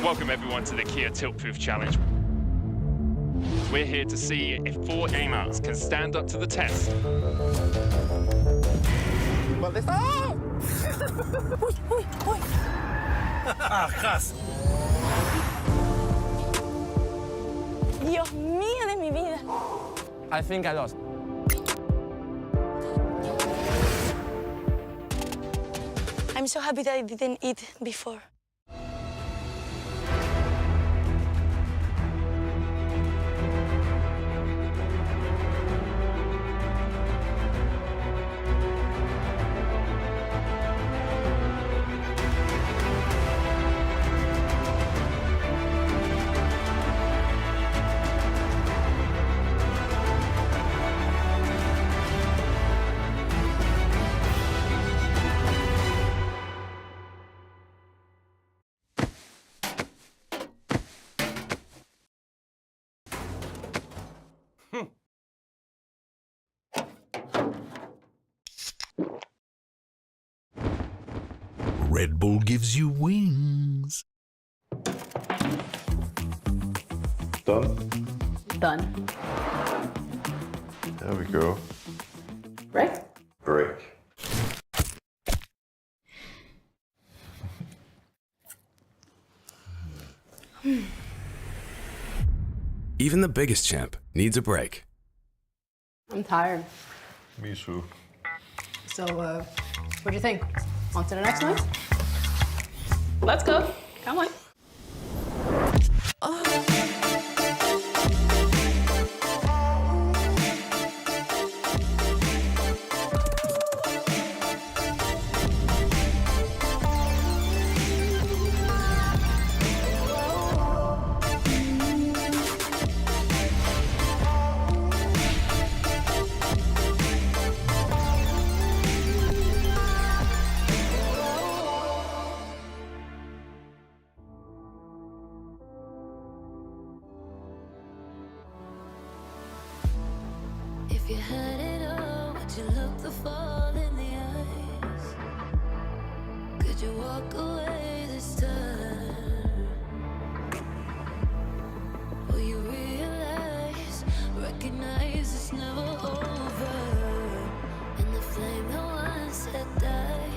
Welcome everyone to the Kia Tilt-Proof Challenge. We're here to see if 4 gamers can stand up to the test. Wat is dat? Oei, oei, oei. Gas. Dios mío de mi vida. I think I lost. I'm so happy that I didn't eat before. Red Bull gives you wings. Done? Done. There we go. Break? Break. Even the biggest champ needs a break. I'm tired. Me too. So, what do you think? On to the next one? Let's go. Come on. If you had it all, would you look the fall in the eyes? Could you walk away this time? Will you realize, recognize it's never over? And the flame that once had died,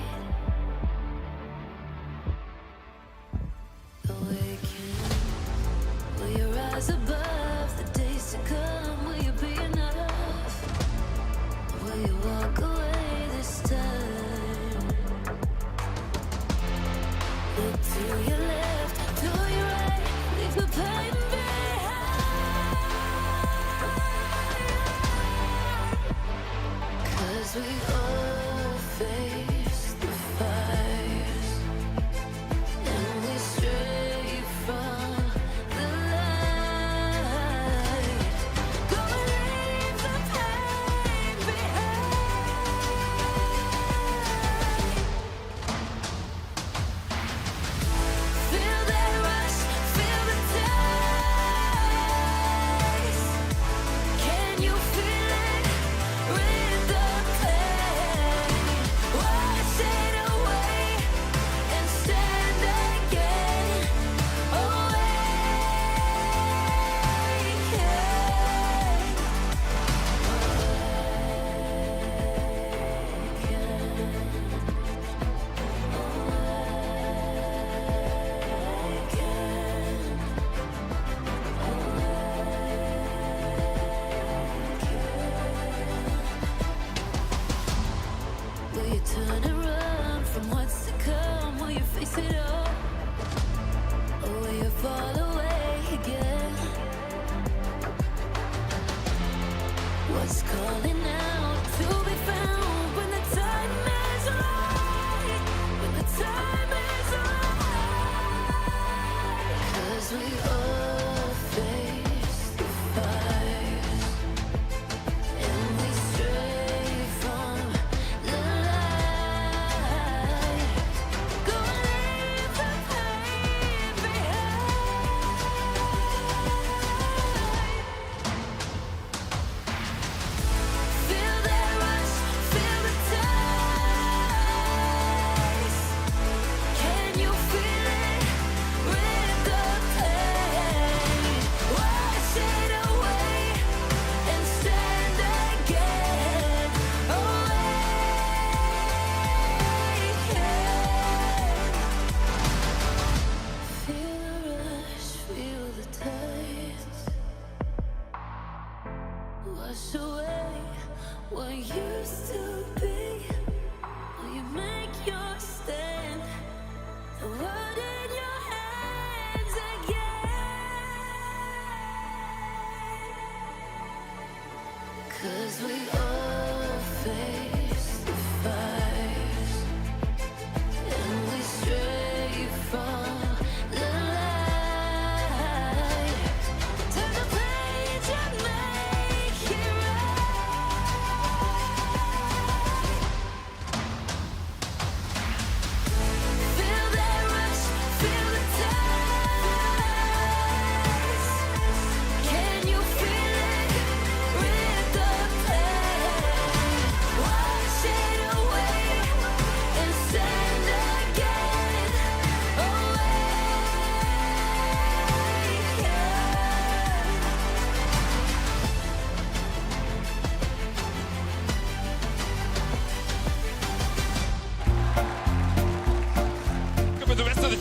awaken. Will you rise above the days to come? Will you be enough? Will you walk away this time? Look to your left, to your right, leave the pain behind. 'Cause we all face the fires, and we stray from the light. Go and leave the pain behind. Feel that rush, feel the taste. Can you feel it? Rhythm play.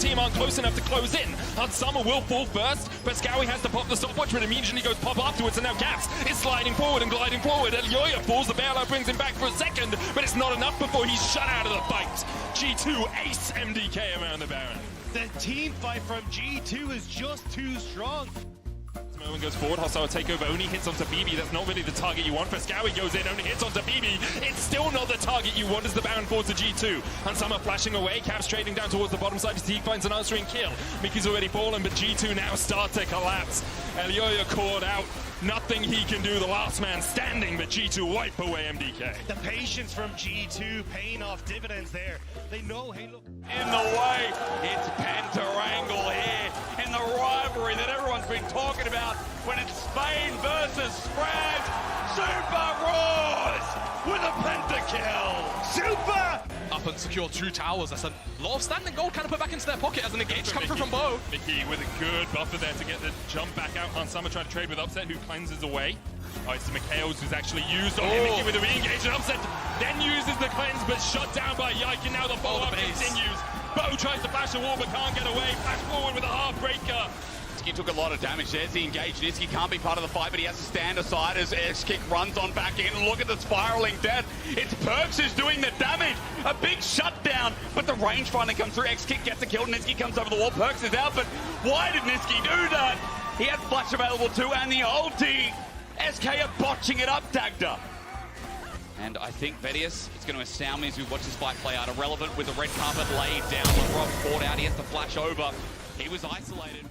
team aren't close enough to close in. Summer will fall first, but Scowie has to pop the stopwatch, but immediately goes pop afterwards, and now Caps is sliding forward and gliding forward. Elioya falls, the bailout brings him back for a second, but it's not enough before he's shut out of the fight. G2 ace MDK around the Baron. The team fight from G2 is just too strong. Owen goes forward, hostile takeover, only hits onto BB. That's not really the target you want. Fnatic goes in, only hits onto BB. It's still not the target you want as the Baron falls to G2. And Summer flashing away, Caps trading down towards the bottom side as he finds an answering kill. Mickey's already fallen, but G2 now start to collapse. Elioya caught out. Nothing he can do, the last man standing, but G2 wipe away MDK. The patience from G2 paying off dividends there. They know, hey look. In the way, it's Pentarangle here in the rivalry that everyone's been talking about when it's Spain versus France. Super roars with a pentakill. Super! Up and secure 2 towers. That's a lot of standing gold kind of put back into their pocket as an engage coming through from Bo. Mickey with a good buffer there to get the jump back out. Han Summer trying to trade with Upset, who cleanses away. Oh, it's McHale's who's actually used on him. Mickey with a re-engage, and Upset then uses the cleanse, but shut down by Yike, and now the follow-up continues. Bo tries to flash the wall, but can't get away. Flash forward with a heartbreaker. Niski took a lot of damage. There's the engage. Niski can't be part of the fight, but he has to stand aside as X-Kick runs on back in. Look at the spiraling death. It's Perks who's doing the damage. A big shutdown, but the range finally comes through. X-Kick gets a kill. Niski comes over the wall. Perks is out, but why did Niski do that? He had flash available too, and the ulti. SK are botching it up, Dagda. And I think Vedius is going to astound me as we watch this fight play out. Irrelevant with the red carpet laid down. When Rob fought out, he has to flash over. He was isolated.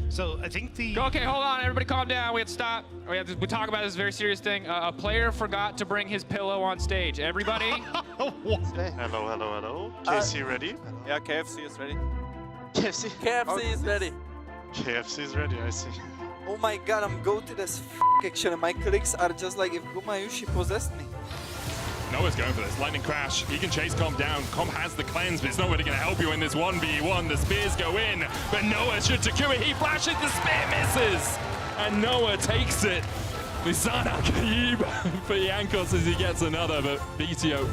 So I think the... Okay, hold on, everybody calm down. We have to stop. We talk about this very serious thing. A player forgot to bring his pillow on stage. Everybody? Hello. KC ready? Yeah, KFC is ready. KFC is ready. KFC is ready, I see. Oh my god, I'm goated as action. My clicks are just like if Gumayushi possessed me. Noah's going for this. Lightning Crash. He can chase Comp down. Comp has the cleanse, but it's not really going to help you in this 1v1. The spears go in, but Noah should secure it. He flashes, the spear misses, and Noah takes it. Lisana Kaib for Yankos as he gets another, but BTO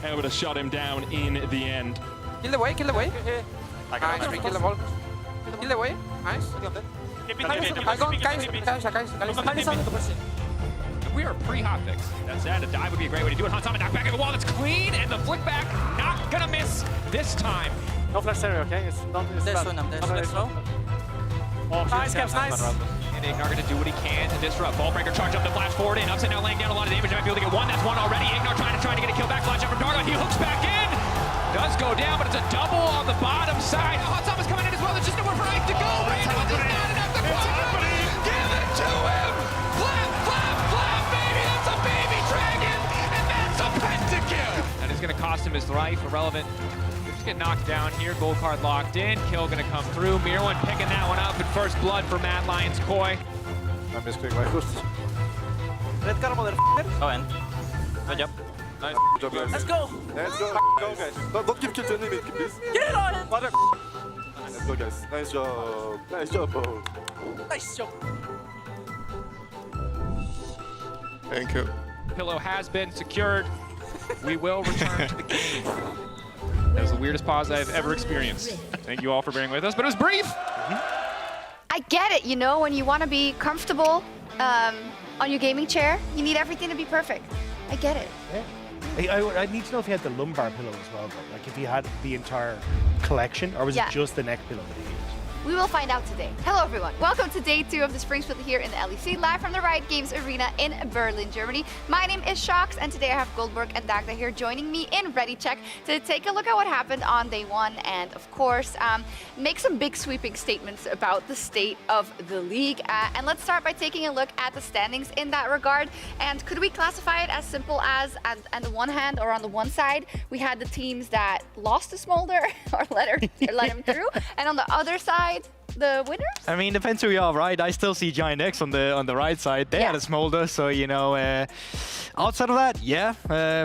able to shut him down in the end. Kill the way. Nice, kill the wall. Kill the way. Nice. We are pre-hot fix. That said, a dive would be a great way to do it. Hansama knock back at the wall. That's clean, and the flick back not gonna miss this time. No flash area, okay? It's not. There's slow. Oh, nice, Caps, nice. And Ignar gonna do what he can to disrupt. Ballbreaker charge up the flash forward in. Upset now laying down a lot of damage. Might be able to get one. That's one already. Ignar trying to get a kill back. Flash up from Dargo. He hooks back in. Does go down, but it's a double on the bottom side. Hansama's coming in as well. There's just nowhere for Ike to go. Randall does not enough to quadruple. Give it to him. Flap, baby. That's a baby dragon, and that's a pentakill. That is gonna cost him his life. Irrelevant. Just get knocked down here. Gold card locked in. Kill gonna come through. Mirwan picking that one up, and first blood for Mad Lions Koi. I misplayed my host. Red card, motherfucker. Oh, in. Good job. Nice. Good job, guys. Let's go. Let's go. Go, guys. Don't give kill to enemy, please. Get it on. Mother. Let's go, guys. Nice job. Nice job, bro. Nice job. Thank you. Pillow has been secured. We will return to the game. That was the weirdest pause I've ever experienced. Thank you all for bearing with us, but it was brief. I get it, you know, when you want to be comfortable on your gaming chair, you need everything to be perfect. I get it. Yeah. I need to know if he had the lumbar pillow as well, though. Like if he had the entire collection, or was it just the neck pillow that he used? We will find out today. Hello everyone, welcome to day 2 of the Spring Split here in the LEC, live from the Riot Games Arena in Berlin, Germany. My name is Shox, and today I have Goldberg and Dagda here joining me in Ready Check to take a look at what happened on day 1 and of course make some big sweeping statements about the state of the league. And let's start by taking a look at the standings in that regard. And could we classify it as simple as on the one hand or on the one side we had the teams that lost to Smolder or let him through, and on the other side the winners? I mean, depends who you are, right? I still see Giant X on the right side. They had a Smolder, so you know. Outside of that, yeah,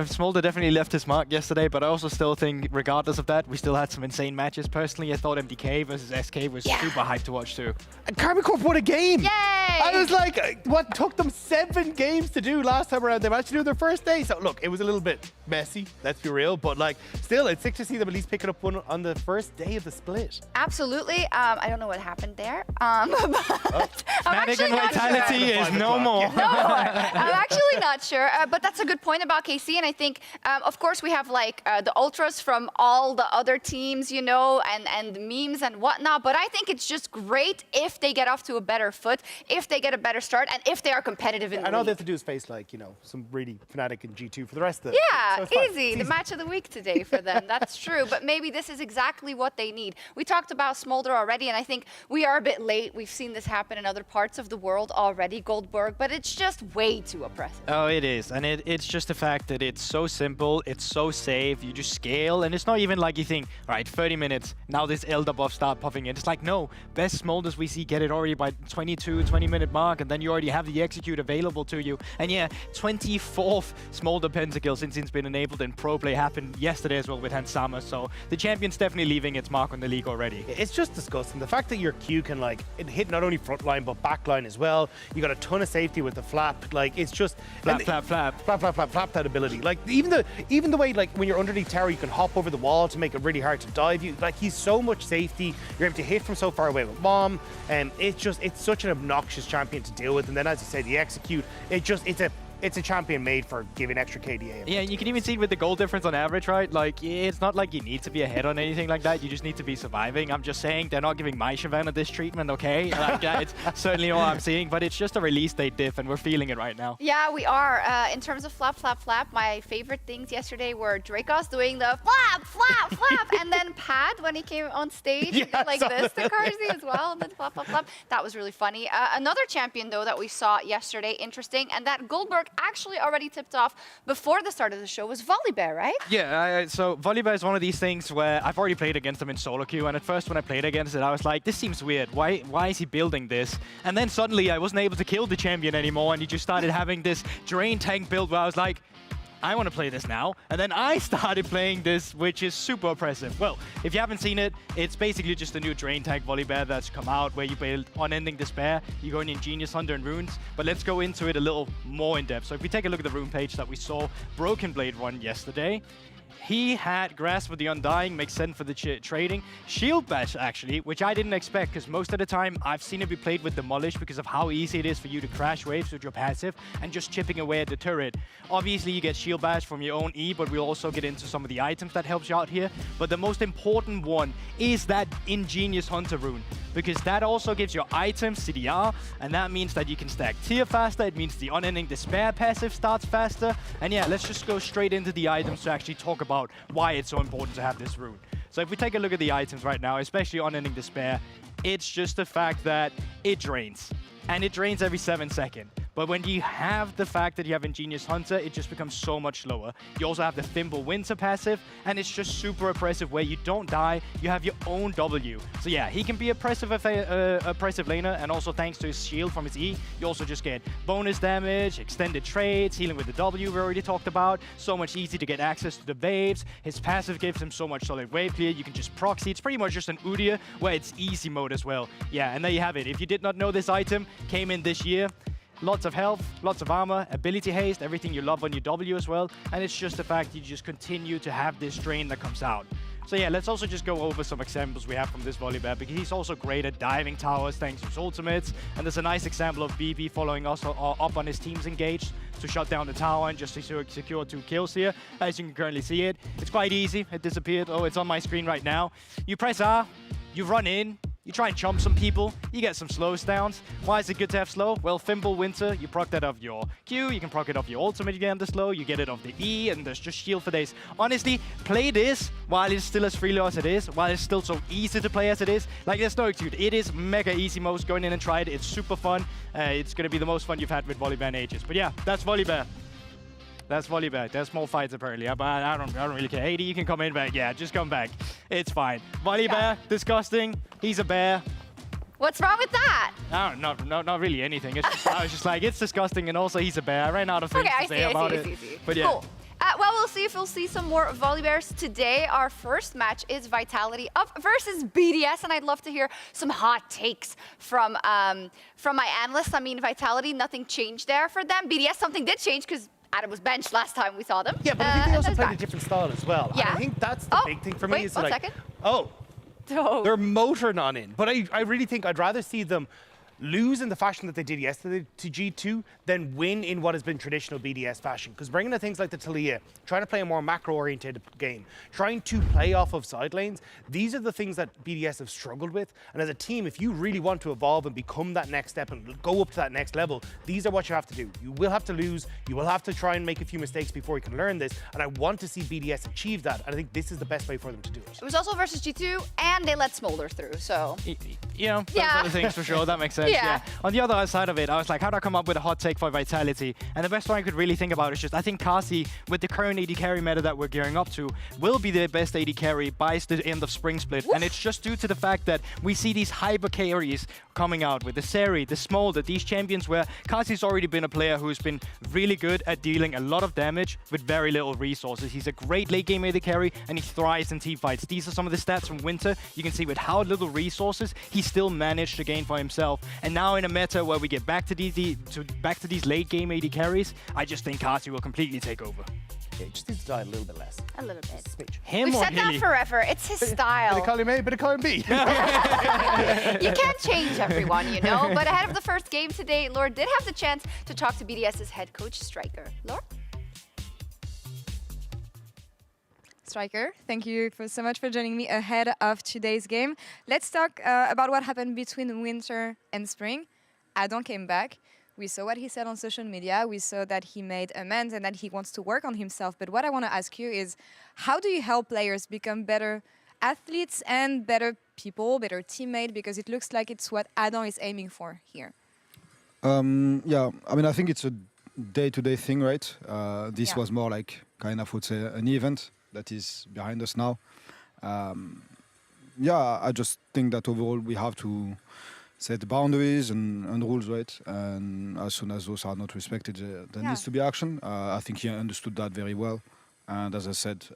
Smolder definitely left his mark yesterday, but I also still think, regardless of that, we still had some insane matches. Personally, I thought MDK versus SK was super hyped to watch too. And Carbon Corp won a game! Yay! I was like, what took them 7 games to do last time around? They managed to do their first day. So look, it was a little bit messy, let's be real, but like, still, it's sick to see them at least picking up one on the first day of the split. Absolutely. I don't know what happened there. I'm Fnatic Vitality is no more. No more. I'm actually not sure, but that's a good point about KC, and I think, of course, we have like the ultras from all the other teams, you know, and memes and whatnot, but I think it's just great if they get off to a better foot, if they get a better start, and if they are competitive in the league. All they have to do is face, like, you know, some really Fnatic and G2 for the rest of the so easy. The match of the week today for them. That's true, but maybe this is exactly what they need. We talked about Smolder already, and I think we are a bit late. We've seen this happen in other parts of the world already, Goldberg, but it's just way too oppressive. Oh, it is, and it's just the fact that it's so simple, it's so safe, you just scale, and it's not even like you think, all right, 30 minutes, now this Elder buff start popping in. It's like, no, best Smolders we see get it already by 20-minute mark, and then you already have the execute available to you. And yeah, 24th Smolder pentakill since it's been enabled in pro play happened yesterday as well with Hansama, so the champion's definitely leaving its mark on the league already. It's just disgusting. The fact that your Q can like hit not only front line but back line as well. You got a ton of safety with the flap. Like it's just flap that ability. Like even the way like when you're underneath tower you can hop over the wall to make it really hard to dive. You like he's so much safety. You're able to hit from so far away with bomb, and it's such an obnoxious champion to deal with. And then as you say, the execute. It's a champion made for giving extra KDA. Yeah, and you can even see with the goal difference on average, right? Like, it's not like you need to be ahead on anything like that. You just need to be surviving. I'm just saying they're not giving my Shyvana this treatment, okay? Like, it's certainly all I'm seeing, but it's just a release date diff, and we're feeling it right now. Yeah, we are. In terms of flap, my favorite things yesterday were Dracos doing the flap, and then Pad when he came on stage and did like this to Carzzy as well, and then flap. That was really funny. Another champion, though, that we saw yesterday, interesting, and that Goldberg actually already tipped off before the start of the show was Volibear, right? Yeah, so Volibear is one of these things where I've already played against him in solo queue, and at first when I played against it, I was like, this seems weird. Why is he building this? And then suddenly I wasn't able to kill the champion anymore, and he just started having this drain tank build where I was like, I want to play this now. And then I started playing this, which is super oppressive. Well, if you haven't seen it, it's basically just a new drain tank Volibear that's come out where you build Unending Despair, you go in Ingenious Hunter and Runes, but let's go into it a little more in depth. So if we take a look at the rune page that we saw Broken Blade run yesterday, he had Grasp of the Undying, makes sense for the trading. Shield Bash, actually, which I didn't expect, because most of the time I've seen it be played with Demolish because of how easy it is for you to crash waves with your passive and just chipping away at the turret. Obviously, you get Shield Bash from your own E, but we'll also get into some of the items that helps you out here. But the most important one is that Ingenious Hunter rune, because that also gives your items CDR, and that means that you can stack tier faster. It means the Unending Despair passive starts faster. And yeah, let's just go straight into the items to actually talk about why it's so important to have this rune. So if we take a look at the items right now, especially Unending Despair, it's just the fact that it drains. And it drains every 7 seconds. But when you have the fact that you have Ingenious Hunter, it just becomes so much slower. You also have the Thimble Winter passive, and it's just super oppressive where you don't die, you have your own W. So yeah, he can be oppressive laner, and also thanks to his shield from his E, you also just get bonus damage, extended trades, healing with the W we already talked about, so much easy to get access to the waves. His passive gives him so much solid wave clear, you can just proxy. It's pretty much just an Udyr where it's easy mode as well. Yeah, and there you have it. If you did not know this item came in this year, lots of health, lots of armor, ability haste, everything you love on your W as well. And it's just the fact you just continue to have this drain that comes out. So yeah, let's also just go over some examples we have from this Volibear, because he's also great at diving towers thanks to his ultimates. And there's a nice example of BB following us up on his team's engaged to shut down the tower and just to secure 2 kills here. As you can currently see it, it's quite easy. It disappeared. Oh, it's on my screen right now. You press R, you run in, You try and chomp some people, you get some slows downs. Why is it good to have slow? Well, Thimble, Winter, you proc that off your Q, you can proc it off your ultimate, you get the slow, you get it off the E, and there's just shield for days. Honestly, play this while it's still as freely as it is, while it's still so easy to play as it is. Like, there's no excuse. It is mega easy most. Going in and try it, it's super fun. It's going to be the most fun you've had with Volibear in ages. But yeah, that's Volibear. That's Volibear. There's small fights apparently, but I don't really care. 80, you can come in back. Yeah, just come back. It's fine. Volibear, disgusting. He's a bear. What's wrong with that? Not really anything. It's just, I was just like, it's disgusting, and also he's a bear. I ran out of things to say about it. But yeah. Cool. Well, we'll see if we'll see some more Volibears today. Our first match is Vitality up versus BDS, and I'd love to hear some hot takes from my analysts. I mean, Vitality, nothing changed there for them. BDS, something did change because Adam was benched last time we saw them. Yeah, but I think they also played a different style as well. Yeah. And I think that's the big thing for me. Wait, is one like, second. Oh, they're motor not in. But I really think I'd rather see them lose in the fashion that they did yesterday to G2 than win in what has been traditional BDS fashion. Because bringing in things like the Talia, trying to play a more macro-oriented game, trying to play off of side lanes, these are the things that BDS have struggled with. And as a team, if you really want to evolve and become that next step and go up to that next level, these are what you have to do. You will have to lose, you will have to try and make a few mistakes before you can learn this. And I want to see BDS achieve that. And I think this is the best way for them to do it. It was also versus G2, and they let Smolder through, so... You know, those other things for sure, that makes sense. Yeah. On the other side of it, I was like, how do I come up with a hot take for Vitality? And the best one I could really think about is just, I think Kasi, with the current AD carry meta that we're gearing up to, will be the best AD carry by the end of Spring Split. Oof. And it's just due to the fact that we see these hyper carries coming out with the Seri, the Smolder, these champions where Kasi's already been a player who's been really good at dealing a lot of damage with very little resources. He's a great late game AD carry, and he thrives in team fights. These are some of the stats from Winter. You can see with how little resources he still managed to gain for himself. And now in a meta where we get back to these late game AD carries, I just think Kasi will completely take over. Yeah, he just needs to die a little bit less. A little bit. Him We've or said that Hilly? forever. It's his style. Bit of column A, bit of column B. You can't change everyone, you know. But ahead of the first game today, Lord did have the chance to talk to BDS's head coach, Striker. Lord? Striker, thank you so much for joining me ahead of today's game. Let's talk about what happened between Winter and Spring. Adon came back. We saw what he said on social media. We saw that he made amends and that he wants to work on himself. But what I want to ask you is, how do you help players become better athletes and better people, better teammates? Because it looks like it's what Adon is aiming for here. Yeah, I mean, I think it's a day-to-day thing, right? This was more like kind of, would say, an event that is behind us now. Yeah, I just think that overall we have to set boundaries and rules, right? And as soon as those are not respected, there needs to be action. I think he understood that very well. And as I said,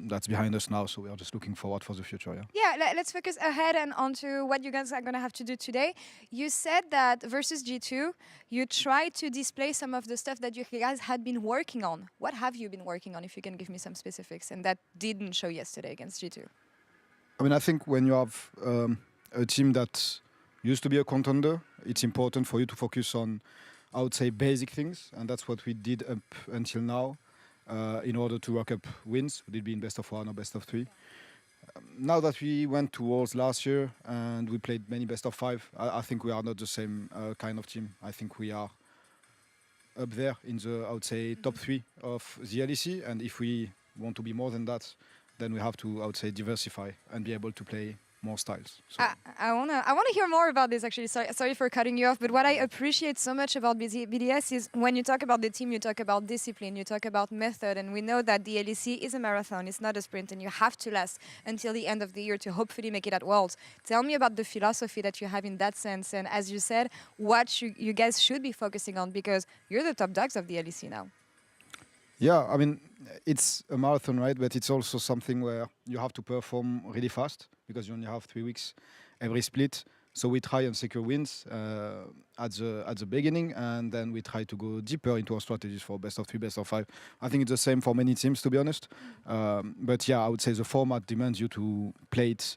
that's behind us now, so we are just looking forward for the future, Yeah, let's focus ahead and onto what you guys are going to have to do today. You said that versus G2, you tried to display some of the stuff that you guys had been working on. What have you been working on, if you can give me some specifics, and that didn't show yesterday against G2? I mean, I think when you have a team that used to be a contender, it's important for you to focus on, I would say, basic things, and that's what we did up until now. In order to rack up wins, would it be in best of 1 or best of 3? Now that we went to Worlds last year and we played many best of 5, I think we are not the same kind of team. I think we are up there in the, I would say, top 3 of the LEC, and if we want to be more than that, then we have to, I would say, diversify and be able to play more styles. So. I wanna hear more about this, actually. Sorry for cutting you off, but what I appreciate so much about BDS is when you talk about the team, you talk about discipline, you talk about method, and we know that the LEC is a marathon, it's not a sprint, and you have to last until the end of the year to hopefully make it at Worlds. Tell me about the philosophy that you have in that sense, and as you said, what you guys should be focusing on, because you're the top dogs of the LEC now. Yeah, I mean, it's a marathon, right? But it's also something where you have to perform really fast because you only have 3 weeks every split. So we try and secure wins at the beginning, and then we try to go deeper into our strategies for best of 3, best of 5. I think it's the same for many teams, to be honest. But yeah, I would say the format demands you to play it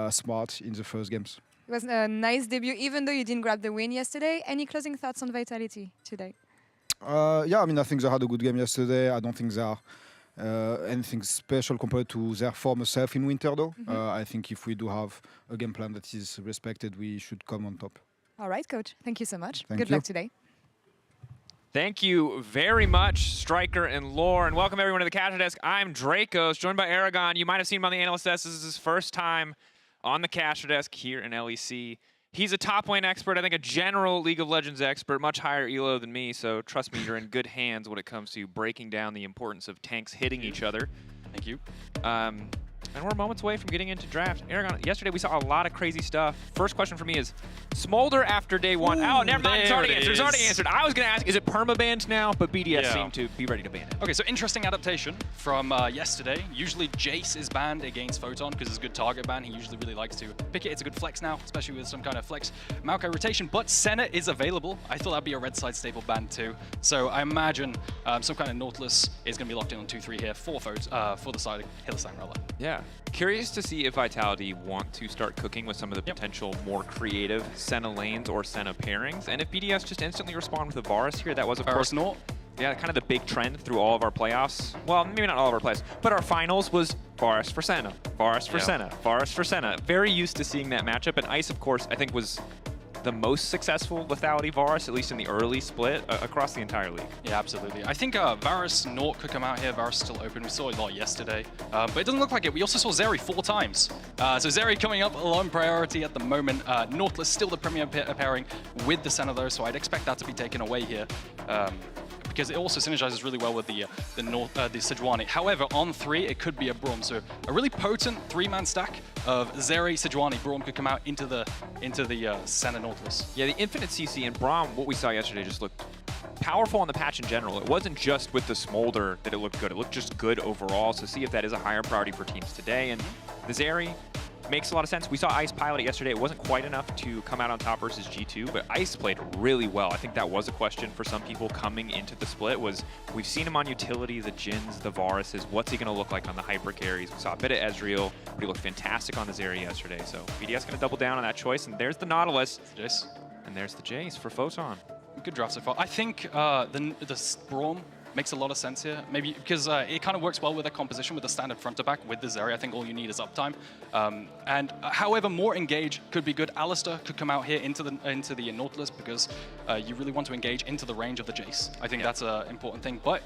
smart in the first games. It was a nice debut, even though you didn't grab the win yesterday. Any closing thoughts on Vitality today? Yeah, I mean, I think they had a good game yesterday. I don't think they are anything special compared to their former self in winter, though. I think if we do have a game plan that is respected, we should come on top. All right, coach. Thank you so much. Thank Good you. luck today. Thank you very much, Striker and Lore, and welcome everyone to the Cash Desk. I'm Dracos, joined by Aragon. You might have seen him on the Analyst Desk. This is his first time on the Cash Desk here in LEC. He's a top lane expert, I think a general League of Legends expert, much higher elo than me, so trust me, you're in good hands when it comes to breaking down the importance of tanks hitting each other. Thank you. And we're moments away from getting into draft. Aragon, yesterday we saw a lot of crazy stuff. First question for me is, Smolder after day one. Ooh, oh, never mind, it's already there it answered. It's already is. answered. I was going to ask, is it permabanned now? But BDS Yeah. seemed to be ready to ban it. Okay, so interesting adaptation from yesterday. Usually Jace is banned against Photon because it's a good target ban. He usually really likes to pick it. It's a good flex now, especially with some kind of flex Maokai rotation. But Senna is available. I thought that'd be a red side staple ban too. So I imagine some kind of Nautilus is going to be locked in on 2-3 here for the side of Hillsang Roller. Yeah. Curious to see if Vitality want to start cooking with some of the potential more creative Senna lanes or Senna pairings. And if BDS just instantly respond with a Varus here, that was, of course, yeah, kind of the big trend through all of our playoffs. Well, maybe not all of our playoffs, but our finals was Varus for Senna, Varus for Senna, Varus for Senna. Very used to seeing that matchup. And Ice, of course, I think was the most successful lethality Varus, at least in the early split, across the entire league. Yeah, absolutely. I think Varus Nort could come out here. Varus still open. We saw a lot yesterday, but it doesn't look like it. We also saw Zeri 4 times. So Zeri coming up on priority at the moment. Nautilus still the premier pairing with the Senna though, so I'd expect that to be taken away here. Because it also synergizes really well with the Sejuani. However, on 3, it could be a Braum. So a really potent 3-man stack of Zeri, Sejuani, Braum could come out into the Senna Nautilus. Yeah, the infinite CC and Braum, what we saw yesterday, just looked powerful on the patch in general. It wasn't just with the Smolder that it looked good. It looked just good overall. So see if that is a higher priority for teams today. And the Zeri makes a lot of sense. We saw Ice pilot it yesterday. It wasn't quite enough to come out on top versus G2, but Ice played really well. I think that was a question for some people coming into the split was, we've seen him on utility, the Jins, the Varuses. What's he going to look like on the hyper carries? We saw a bit of Ezreal, but he looked fantastic on the Zeri yesterday. So BDS going to double down on that choice, and there's the Nautilus. Jace. And there's the Jace for Photon. Good draft so far. I think the Braum makes a lot of sense here. Maybe because it kind of works well with a composition with a standard front to back with the Zeri. I think all you need is uptime. However, more engage could be good. Alistair could come out here into the Nautilus because you really want to engage into the range of the Jace. I think that's an important thing. But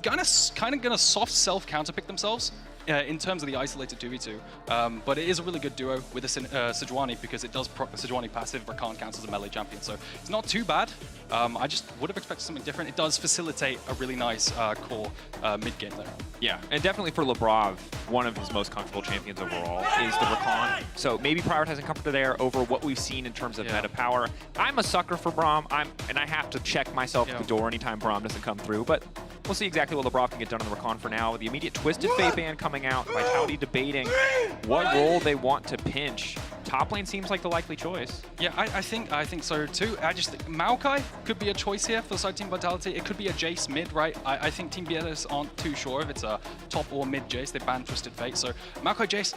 kind of gonna soft self counterpick themselves in terms of the isolated 2v2. But it is a really good duo with the Sejuani because it does proc the Sejuani passive, Rakan counts as a melee champion. So it's not too bad. I just would have expected something different. It does facilitate a really nice core mid-game there. Yeah, and definitely for Lebrov, one of his most comfortable champions overall is the Rakan. So maybe prioritizing comfort there over what we've seen in terms of meta power. I'm a sucker for Braum, and I have to check myself at the door anytime Braum doesn't come through, but we'll see exactly what Lebrov can get done on the Rakan for now. The immediate Twisted Fate ban coming out, Vitality debating what role they want to pinch. Top lane seems like the likely choice. Yeah, I think so too. I just think Maokai could be a choice here for the side Team Vitality. It could be a Jace mid, right? I think Team BS aren't too sure if it's a top or mid Jace. They banned Twisted Fate, so Maokai Jace,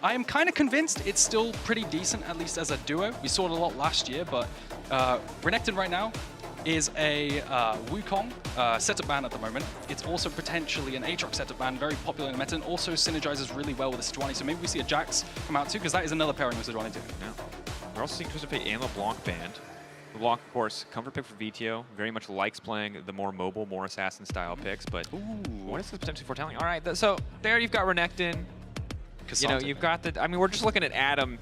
I am kind of convinced it's still pretty decent, at least as a duo. We saw it a lot last year, but Renekton right now is a Wukong setup ban at the moment. It's also potentially an Aatrox setup ban, very popular in the meta, and also synergizes really well with the Sejuani. So maybe we see a Jax come out too, because that is another pairing with Sejuani too. Yeah. We're also seeing Twisted Fate and LeBlanc banned. LeBlanc, of course, comfort pick for VTO. Very much likes playing the more mobile, more assassin-style picks, but what is this potentially foretelling? All right, so there you've got Renekton. You know, you've got the... I mean, we're just looking at Adam.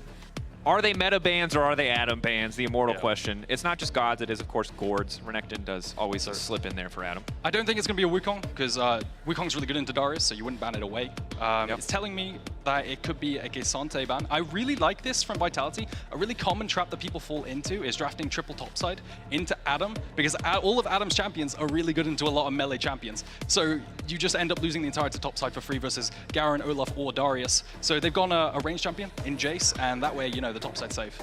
Are they meta bans or are they Adam bans? The immortal question. It's not just gods, it is, of course, Gourds. Renekton does always slip in there for Adam. I don't think it's going to be a Wukong, because Wukong's really good into Darius, so you wouldn't ban it away. It's telling me that it could be a Gesante ban. I really like this from Vitality. A really common trap that people fall into is drafting triple topside into Adam, because all of Adam's champions are really good into a lot of melee champions. So you just end up losing the entirety topside for free versus Garen, Olaf, or Darius. So they've gone a range champion in Jace, and that way, you know, the topside safe.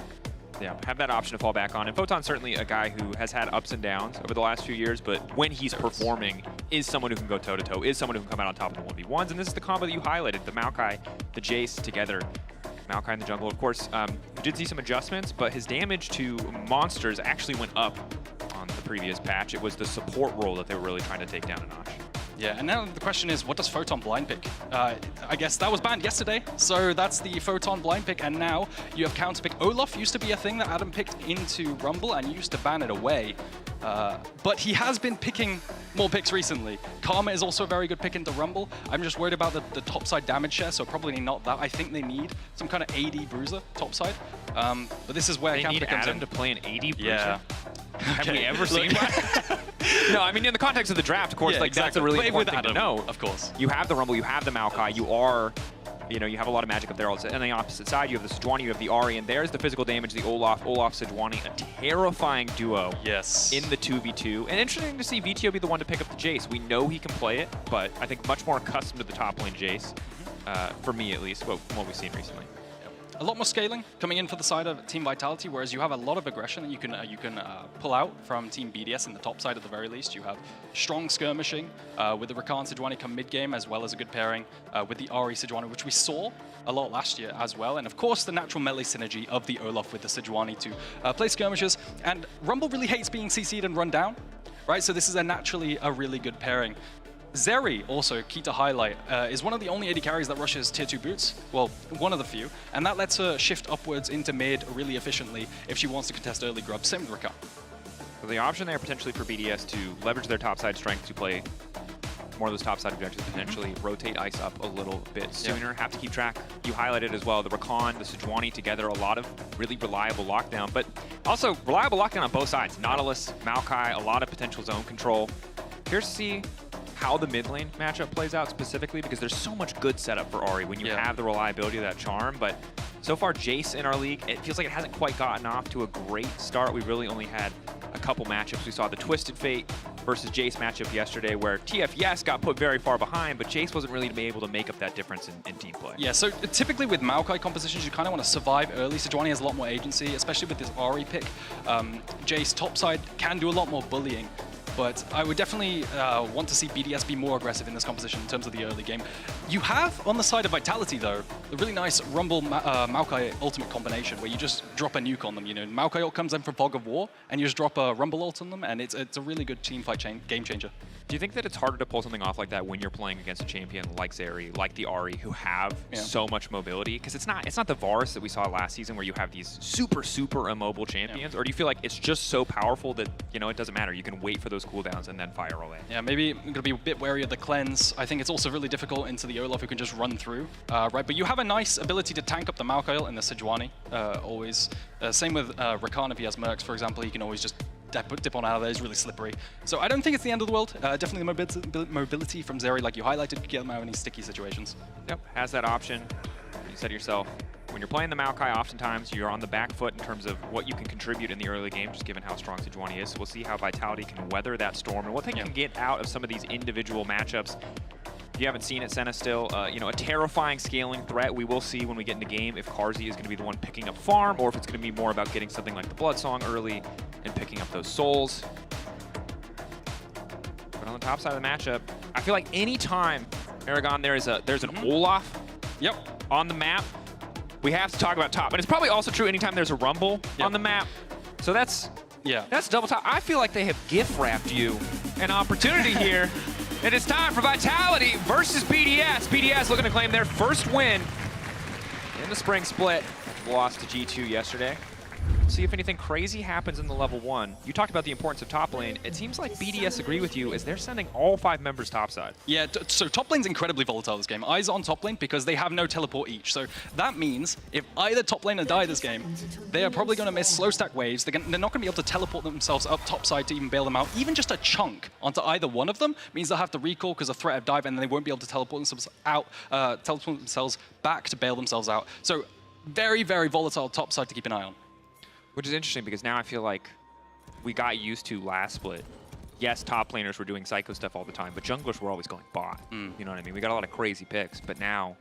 Yeah, have that option to fall back on. And Photon's certainly a guy who has had ups and downs over the last few years, but when he's performing, is someone who can go toe-to-toe, is someone who can come out on top of the 1v1s, and this is the combo that you highlighted, the Maokai, the Jace together. Maokai in the jungle, of course, we did see some adjustments, but his damage to monsters actually went up on the previous patch. It was the support role that they were really trying to take down a notch. Yeah, and now the question is, what does Photon blind pick? I guess that was banned yesterday, so that's the Photon blind pick, and now you have counter pick. Olaf used to be a thing that Adam picked into Rumble and used to ban it away. But he has been picking more picks recently. Karma is also a very good pick into Rumble. I'm just worried about the topside damage share, so probably not that. I think they need some kind of AD bruiser topside. But this is where they need comes Adam in. to play an AD bruiser. Yeah. Have we ever seen that? No, I mean in the context of the draft, of course, like that's a really important thing to know. Of course. You have the Rumble, you have the Maokai, you have a lot of magic up there. Also, on the opposite side, you have the Sejuani, you have the Ahri, and there's the physical damage, the Olaf Sejuani, a terrifying duo. Yes. In the 2v2. And interesting to see VTO be the one to pick up the Jace. We know he can play it, but I think much more accustomed to the top lane Jace, for me at least, from what we've seen recently. A lot more scaling coming in for the side of Team Vitality, whereas you have a lot of aggression that you can pull out from Team BDS in the top side at the very least. You have strong skirmishing with the Rakan Sejuani come mid-game, as well as a good pairing with the Ahri Sejuani, which we saw a lot last year as well. And of course, the natural melee synergy of the Olaf with the Sejuani to play skirmishes. And Rumble really hates being CC'd and run down, right? So this is naturally a really good pairing. Zeri, also key to highlight, is one of the only AD carries that rushes tier 2 boots. Well, one of the few. And that lets her shift upwards into mid really efficiently if she wants to contest early grub. Same with Rakan. So the option there potentially for BDS to leverage their topside strength to play more of those topside objectives, potentially rotate Ice up a little bit sooner. Have to keep track. You highlighted as well, the Rakan, the Sejuani together, a lot of really reliable lockdown, but also reliable lockdown on both sides. Nautilus, Maokai, a lot of potential zone control. Curious to see how the mid lane matchup plays out specifically, because there's so much good setup for Ahri when you have the reliability of that charm, but so far Jace in our league, it feels like it hasn't quite gotten off to a great start. We really only had a couple matchups. We saw the Twisted Fate versus Jace matchup yesterday where TF, yes, got put very far behind, but Jace wasn't really able to make up that difference in team play. Yeah, so typically with Maokai compositions, you kind of want to survive early. Sejuani has a lot more agency, especially with this Ahri pick. Jace topside can do a lot more bullying. But I would definitely want to see BDS be more aggressive in this composition in terms of the early game. You have, on the side of Vitality, though, a really nice Rumble Maokai ultimate combination where you just drop a nuke on them. You know, Maokai ult comes in for Fog of War, and you just drop a Rumble ult on them, and it's a really good teamfight game changer. Do you think that it's harder to pull something off like that when you're playing against a champion like Zeri, like the Ahri, who have so much mobility? Because it's not the Varus that we saw last season where you have these super immobile champions, or do you feel like it's just so powerful that, you know, it doesn't matter, you can wait for those cooldowns and then fire away? Yeah, maybe I'm going to be a bit wary of the cleanse. I think it's also really difficult into the Olaf who can just run through, right? But you have a nice ability to tank up the Maokai ult and the Sejuani, always. Same with Rakan if he has Mercs, for example, he can always just dip on out of there. He's really slippery. So I don't think it's the end of the world. Definitely the mobility from Zeri, like you highlighted, could get him out of any sticky situations. Yep, has that option. You said yourself, when you're playing the Maokai, oftentimes you're on the back foot in terms of what you can contribute in the early game, just given how strong Sejuani is. So we'll see how Vitality can weather that storm and what they can get out of some of these individual matchups. If you haven't seen it, Senna still, you know, a terrifying scaling threat. We will see when we get into game if Carzzy is going to be the one picking up farm, or if it's going to be more about getting something like the Bloodsong early and picking up those souls. But on the top side of the matchup, I feel like any time, Aragon, there's an Olaf on the map, we have to talk about top. But it's probably also true anytime there's a Rumble on the map. So that's double top. I feel like they have gift wrapped you an opportunity here. And it's time for Vitality versus BDS. BDS looking to claim their first win in the spring split. Lost to G2 yesterday. See if anything crazy happens in the level 1. You talked about the importance of top lane. It seems like BDS agree with you as they're sending all 5 members topside. Yeah, so top lane's incredibly volatile this game. Eyes on top lane because they have no teleport each. So that means if either top laner die this game, they are probably going to miss slow stack waves. They're not going to be able to teleport themselves up topside to even bail them out. Even just a chunk onto either one of them means they'll have to recall because of threat of dive, and then they won't be able to teleport themselves out, teleport themselves back to bail themselves out. So very volatile topside to keep an eye on. Which is interesting because now I feel like we got used to last split. Yes, top laners were doing psycho stuff all the time, but junglers were always going bot. You know what I mean? We got a lot of crazy picks, but now,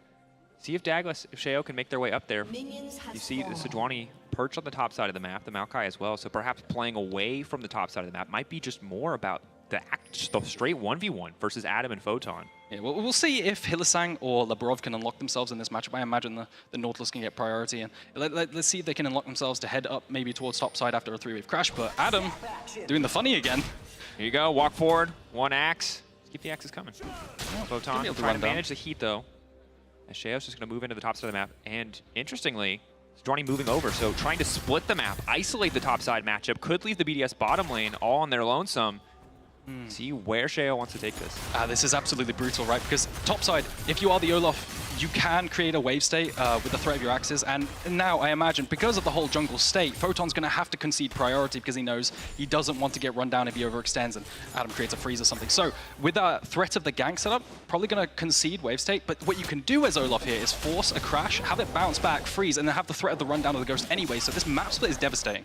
see if Douglas, if Sheo can make their way up there. You see the Sejuani perch on the top side of the map, the Maokai as well, so perhaps playing away from the top side of the map might be just more about the straight 1v1 versus Adam and Photon. Yeah, well, we'll see if Hylissang or Labrov can unlock themselves in this matchup. I imagine the Nautilus can get priority, and let's see if they can unlock themselves to head up maybe towards topside after a 3-wave crash. But Adam doing the funny again. Here you go, walk forward, one axe. keep the axes coming. Gonna Photon be able to trying run to down. manage the heat though. As Sheo's just going to move into the top side of the map. And interestingly, Sejuani moving over, so trying to split the map, isolate the top side matchup, could leave the BDS bottom lane all on their lonesome. See where Sheo wants to take this. This is absolutely brutal, right? Because topside, if you are the Olaf, you can create a wave state with the threat of your axes. And now, I imagine, because of the whole jungle state, Photon's going to have to concede priority because he knows he doesn't want to get run down if he overextends and Adam creates a freeze or something. So with that threat of the gank setup, probably going to concede wave state. But what you can do as Olaf here is force a crash, have it bounce back, freeze, and then have the threat of the rundown of the Ghost anyway. So this map split is devastating.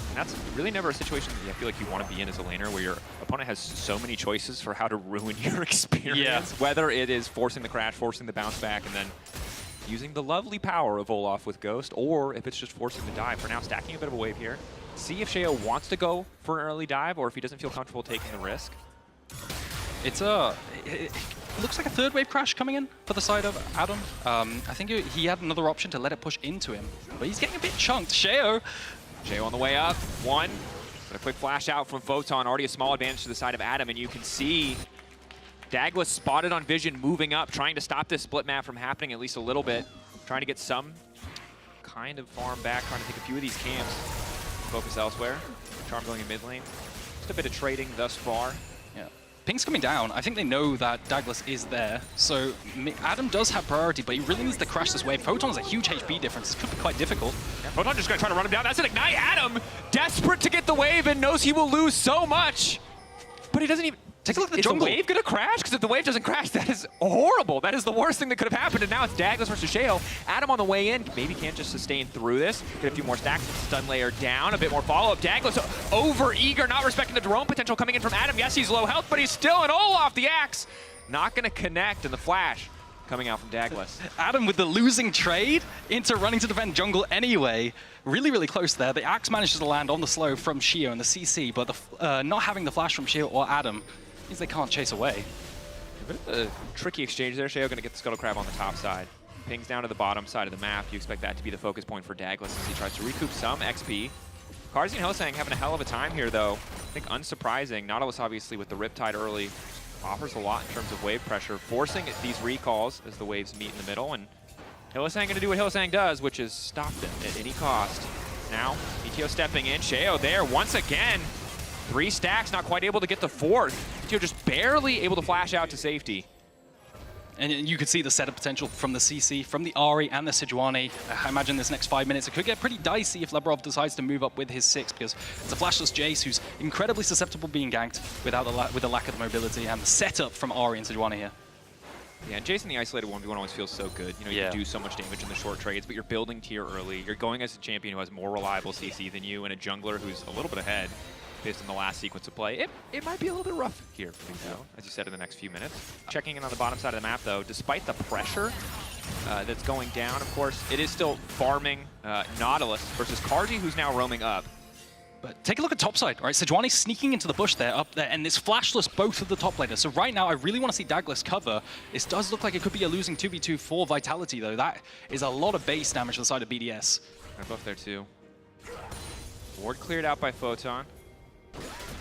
And that's really never a situation that I feel like you want to be in as a laner, where your opponent has so many choices for how to ruin your experience. Whether it is forcing the crash, forcing the bounce back, and then using the lovely power of Olaf with Ghost, or if it's just forcing the dive. For now, stacking a bit of a wave here. See if Sheo wants to go for an early dive, or if he doesn't feel comfortable taking the risk. It looks like a third wave crash coming in for the side of Adam. I think he had another option to let it push into him, but he's getting a bit chunked. Sheo on the way up, one. But a quick flash out from Photon, already a small advantage to the side of Adam, and you can see Douglas spotted on vision, moving up, trying to stop this split map from happening at least a little bit, trying to get some kind of farm back, trying to take a few of these camps, focus elsewhere. Charm going in mid lane. Just a bit of trading thus far. Yeah. Ping's coming down. I think they know that Douglas is there. So Adam does have priority, but he really needs to crash this wave. Photon's a huge HP difference. This could be quite difficult. Yeah, Photon just going to try to run him down. That's an ignite. Adam, desperate to get the wave and knows he will lose so much. But he doesn't even... Take a look at the Is jungle. the wave going to crash? Because if the wave doesn't crash, that is horrible. That is the worst thing that could have happened. And now it's Douglas versus Sheo. Adam on the way in. Maybe can't just sustain through this. Get a few more stacks. Stun layer down. A bit more follow-up. Douglas over eager, not respecting the drone potential coming in from Adam. Yes, he's low health, but he's still an Olaf. The axe not going to connect. And the flash coming out from Douglas. Adam with the losing trade into running to defend jungle anyway. Really, really close there. The axe manages to land on the slow from Sheo and the CC, but the not having the flash from Sheo or Adam means they can't chase away. A bit of a tricky exchange there. Sheo going to get the Scuttle Crab on the top side. Pings down to the bottom side of the map. You expect that to be the focus point for Douglas as he tries to recoup some XP. Karzi and Hosang having a hell of a time here, though. I think unsurprising. Nautilus, obviously, with the Riptide early, offers a lot in terms of wave pressure, forcing these recalls as the waves meet in the middle. And Hosang going to do what Hosang does, which is stop them at any cost. Now, ETO stepping in. Sheo there once again. 3 stacks, not quite able to get the 4th. ETO just barely able to flash out to safety. And you could see the setup potential from the CC, from the Ahri and the Sejuani. I imagine this next 5 minutes, it could get pretty dicey if Lebrov decides to move up with his 6, because it's a flashless Jace who's incredibly susceptible being ganked without with the lack of the mobility, and the setup from Ahri and Sejuani here. Yeah, and Jason, the isolated 1v1 always feels so good. You know, you can do so much damage in the short trades, but you're building tier early. You're going as a champion who has more reliable CC than you, and a jungler who's a little bit ahead based on the last sequence of play. It might be a little bit rough here for Nintendo, as you said, in the next few minutes. Checking in on the bottom side of the map, though, despite the pressure that's going down, of course, it is still farming Nautilus versus Karzi, who's now roaming up. But take a look at topside, right? Sejuani sneaking into the bush there, up there, and it's flashless both of the top laners. So right now, I really want to see Douglas cover. It does look like it could be a losing 2v2 for Vitality, though. That is a lot of base damage to the side of BDS. They're both there, too. Ward cleared out by Photon.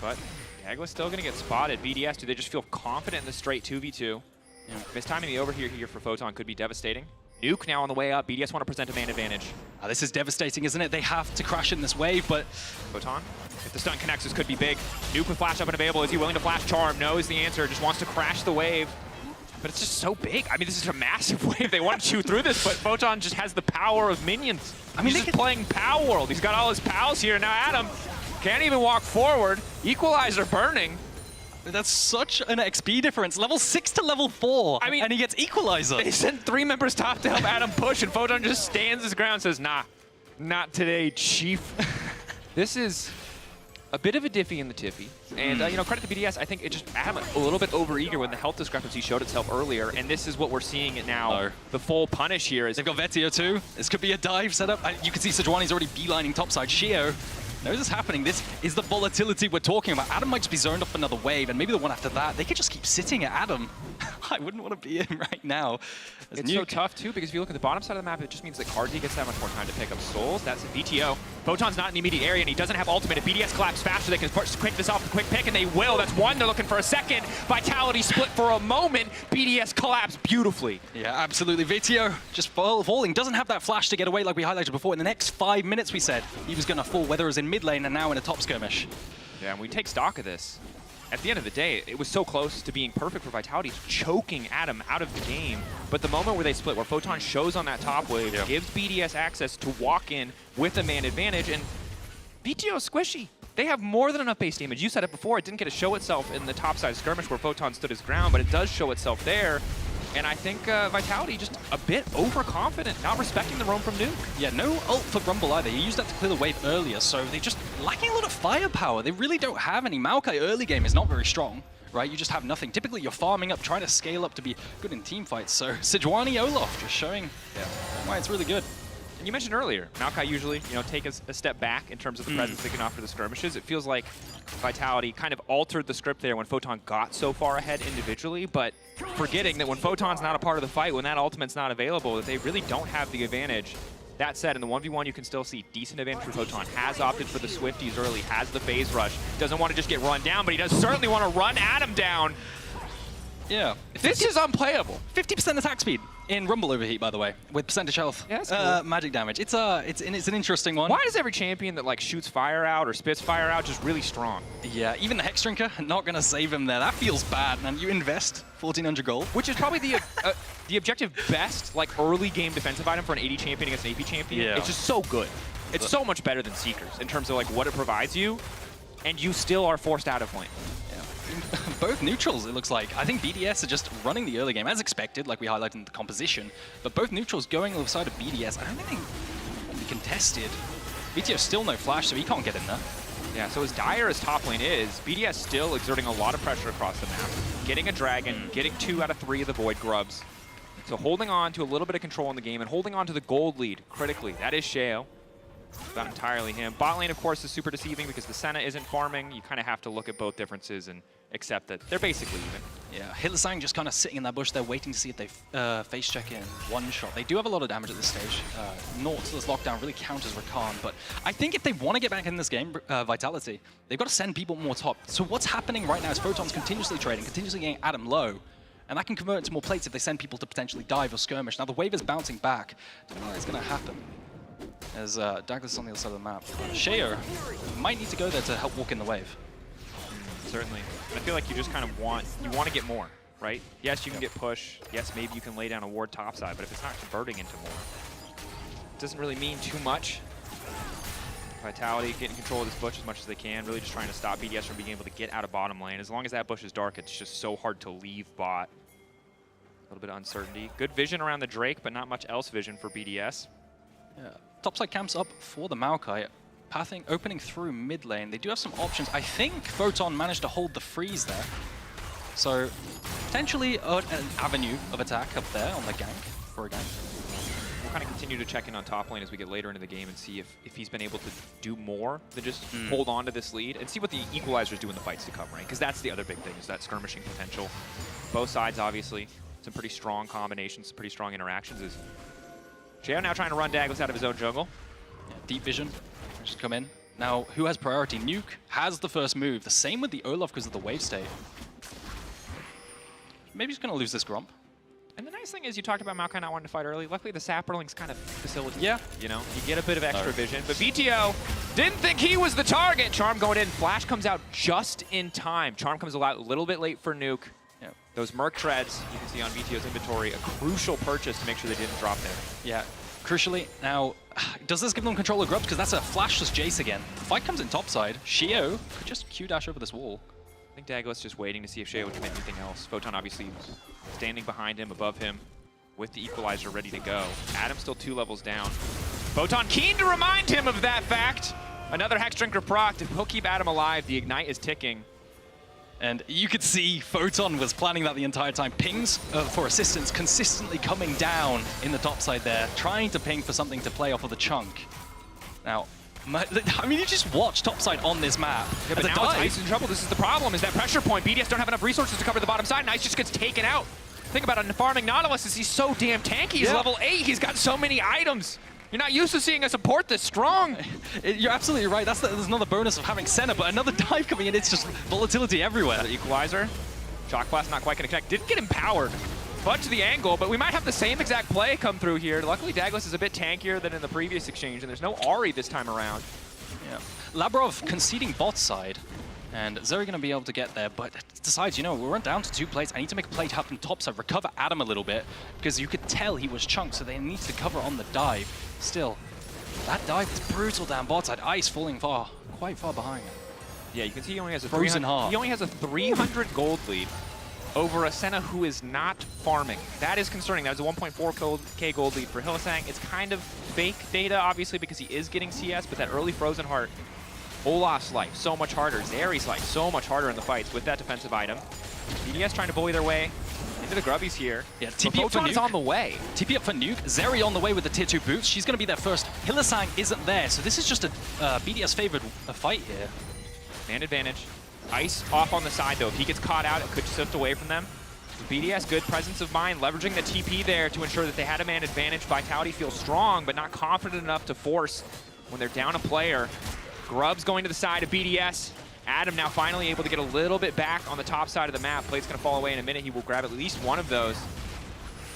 But Douglas still going to get spotted. BDS, do they just feel confident in the straight 2v2? Yeah. Mistiming the overhear here for Photon could be devastating. Nuke now on the way up. BDS want to present a man advantage. This is devastating, isn't it? They have to crash in this wave, but... Photon, if the stun connects, this could be big. Nuke with flash up and available. Is he willing to flash Charm? No is the answer. Just wants to crash the wave. But it's just so big. I mean, this is a massive wave. They want to chew through this, but Photon just has the power of minions. I mean, he's just playing Pal World. He's got all his pals here. Now Adam can't even walk forward. Equalizer burning. That's such an XP difference. Level 6 to level 4. I mean, and he gets Equalizer. They sent 3 members top to help Adam push, and Photon just stands his ground and says, nah, not today, chief. This is a bit of a diffy in the tiffy. And, you know, credit to BDS, I think it just Adam a little bit over-eager when the health discrepancy showed itself earlier, and this is what we're seeing it now. No. The full punish here is... They've got Vetio too. This could be a dive setup. You can see Sejuani's already beelining topside. Sheo knows this happening. This is the volatility we're talking about. Adam might just be zoned off another wave, and maybe the one after that. They could just keep sitting at Adam. I wouldn't want to be in right now. It's so tough, too, because if you look at the bottom side of the map, it just means that Cardzi gets that much more time to pick up souls. That's a VTO. Photon's not in the immediate area, and he doesn't have ultimate. If BDS collapse faster, they can quick this off with a quick pick, and they will. That's one. They're looking for a second. Vitality split for a moment. BDS collapse beautifully. Yeah, absolutely. VTO just falling. Doesn't have that flash to get away like we highlighted before. In the next 5 minutes, we said he was going to fall, whether it was in mid lane and now in a top skirmish. Yeah, and we take stock of this. At the end of the day, it was so close to being perfect for Vitality, choking Adam out of the game. But the moment where they split, where Photon shows on that top wave, gives BDS access to walk in with a man advantage, and VTO is squishy. They have more than enough base damage. You said it before, it didn't get to show itself in the top side skirmish where Photon stood his ground, but it does show itself there. And I think Vitality just a bit overconfident, not respecting the roam from Nuke. Yeah, no ult for Rumble either. He used that to clear the wave earlier, so they're just lacking a lot of firepower. They really don't have any. Maokai early game is not very strong, right? You just have nothing. Typically, you're farming up, trying to scale up to be good in team fights. So Sejuani Olaf just showing why it's really good. And you mentioned earlier, Maokai usually, take a step back in terms of the presence they can offer the skirmishes. It feels like Vitality kind of altered the script there when Photon got so far ahead individually, but forgetting that when Photon's not a part of the fight, when that ultimate's not available, that they really don't have the advantage. That said, in the 1v1, you can still see decent advantage for Photon. Has opted for the Swifties early, has the phase rush. Doesn't want to just get run down, but he does certainly want to run Adam down. Yeah. This is unplayable. 50% attack speed in Rumble Overheat, by the way, with percentage health. Yeah, that's cool. Magic damage. It's an interesting one. Why is every champion that shoots fire out or spits fire out just really strong? Yeah, even the Hex Drinker, not going to save him there. That feels bad, man. You invest 1,400 gold. Which is probably the objective best early game defensive item for an AD champion against an AP champion. Yeah. It's just so good. It's so much better than Seekers in terms of what it provides you, and you still are forced out of lane. Both neutrals, it looks like. I think BDS are just running the early game as expected, like we highlighted in the composition. But both neutrals going on the side of BDS, I don't think they will be contested. VTO still no flash, so he can't get in there. Yeah, so as dire as top lane is, BDS still exerting a lot of pressure across the map. Getting a dragon, getting 2 out of 3 of the Void Grubs. So holding on to a little bit of control in the game and holding on to the gold lead critically. That is Sheo. It's not entirely him. Bot lane, of course, is super deceiving because the Senna isn't farming. You kind of have to look at both differences and accept that they're basically even. Yeah, Hylissang just kind of sitting in that bush there waiting to see if they face check in one shot. They do have a lot of damage at this stage. Nautilus lockdown really counters Rakan, but I think if they want to get back in this game, Vitality, they've got to send people more top. So what's happening right now is Photon's continuously trading, continuously getting Adam low, and that can convert into more plates if they send people to potentially dive or skirmish. Now the wave is bouncing back. Don't know what is going to happen. As Douglas on the other side of the map. Sheo might need to go there to help walk in the wave. Certainly. I feel like you just kind of want to get more, right? Yes, you can get push. Yes, maybe you can lay down a ward topside, but if it's not converting into more, it doesn't really mean too much. Vitality getting control of this bush as much as they can, really just trying to stop BDS from being able to get out of bottom lane. As long as that bush is dark, it's just so hard to leave bot. A little bit of uncertainty. Good vision around the Drake, but not much else vision for BDS. Yeah. Topside camps up for the Maokai. Pathing, opening through mid lane. They do have some options. I think Photon managed to hold the freeze there. So potentially an avenue of attack up there on the gank for a gank. We'll kind of continue to check in on top lane as we get later into the game and see if he's been able to do more than just hold on to this lead and see what the equalizers do in the fights to come, right? Because that's the other big thing, is that skirmishing potential. Both sides, obviously, some pretty strong combinations, some pretty strong interactions. Is Sheo now trying to run Douglas out of his own jungle. Yeah, deep vision, just come in. Now, who has priority? Nuke has the first move. The same with the Olaf because of the wave state. Maybe he's going to lose this Grump. And the nice thing is you talked about Maokai not wanting to fight early. Luckily, the Sapperlings kind of facilitate. Yeah. You know, you get a bit of extra vision. But VTO didn't think he was the target. Charm going in. Flash comes out just in time. Charm comes out a little bit late for Nuke. Yep. Those Merc Treads, you can see on VTO's inventory, a crucial purchase to make sure they didn't drop there. Yeah. Crucially, now, does this give them control of Grubs? Because that's a flashless Jace again. Fight comes in topside. Sheo could just Q-dash over this wall. I think Douglas just waiting to see if Sheo would commit anything else. Photon obviously standing behind him, above him, with the equalizer ready to go. Adam still 2 levels down. Photon keen to remind him of that fact. Another Hex Drinker proc. He'll keep Adam alive. The Ignite is ticking. And you could see Photon was planning that the entire time. Pings for assistance consistently coming down in the top side there, trying to ping for something to play off of the chunk. Now, I mean, you just watch topside on this map. Yeah, but now it's Ice in trouble. This is the problem, is that pressure point. BDS don't have enough resources to cover the bottom side, and Ice just gets taken out. thing about farming Nautilus is he's so damn tanky. He's level 8. He's got so many items. You're not used to seeing a support this strong. You're absolutely right. There's another bonus of having Senna, but another dive coming in, it's just volatility everywhere. The equalizer. Shock Blast not quite going to connect. Didn't get empowered. Fudge the angle, but we might have the same exact play come through here. Luckily, Douglas is a bit tankier than in the previous exchange, and there's no Ahri this time around. Yeah. Labrov conceding bot side, and Zeri going to be able to get there, but decides, you know, we're down to 2 plates. I need to make a play happen top side, recover Adam a little bit, because you could tell he was chunked, so they need to cover on the dive. Still, that dive is brutal down bot side. Ice falling quite far behind. Yeah, you can see he only has a Frozen heart. He only has a 300 gold lead over a Senna who is not farming. That is concerning. That is a 1.4k gold lead for Hylissang. It's kind of fake data, obviously, because he is getting CS, but that early Frozen Heart, Olaf's life so much harder, Zeri's life so much harder in the fights with that defensive item. BDS trying to bully their way into the grubbies here. Yeah, TP up for Photon is on the way. TP up for Nuke. Zeri on the way with the tier 2 boots. She's going to be there first. Hylissang isn't there, so this is just a BDS favored fight here. Man advantage. Ice off on the side, though. If he gets caught out, it could shift away from them. BDS, good presence of mind, leveraging the TP there to ensure that they had a man advantage. Vitality feels strong, but not confident enough to force when they're down a player. Grubs going to the side of BDS. Adam now finally able to get a little bit back on the top side of the map. Plate's going to fall away in a minute. He will grab at least one of those.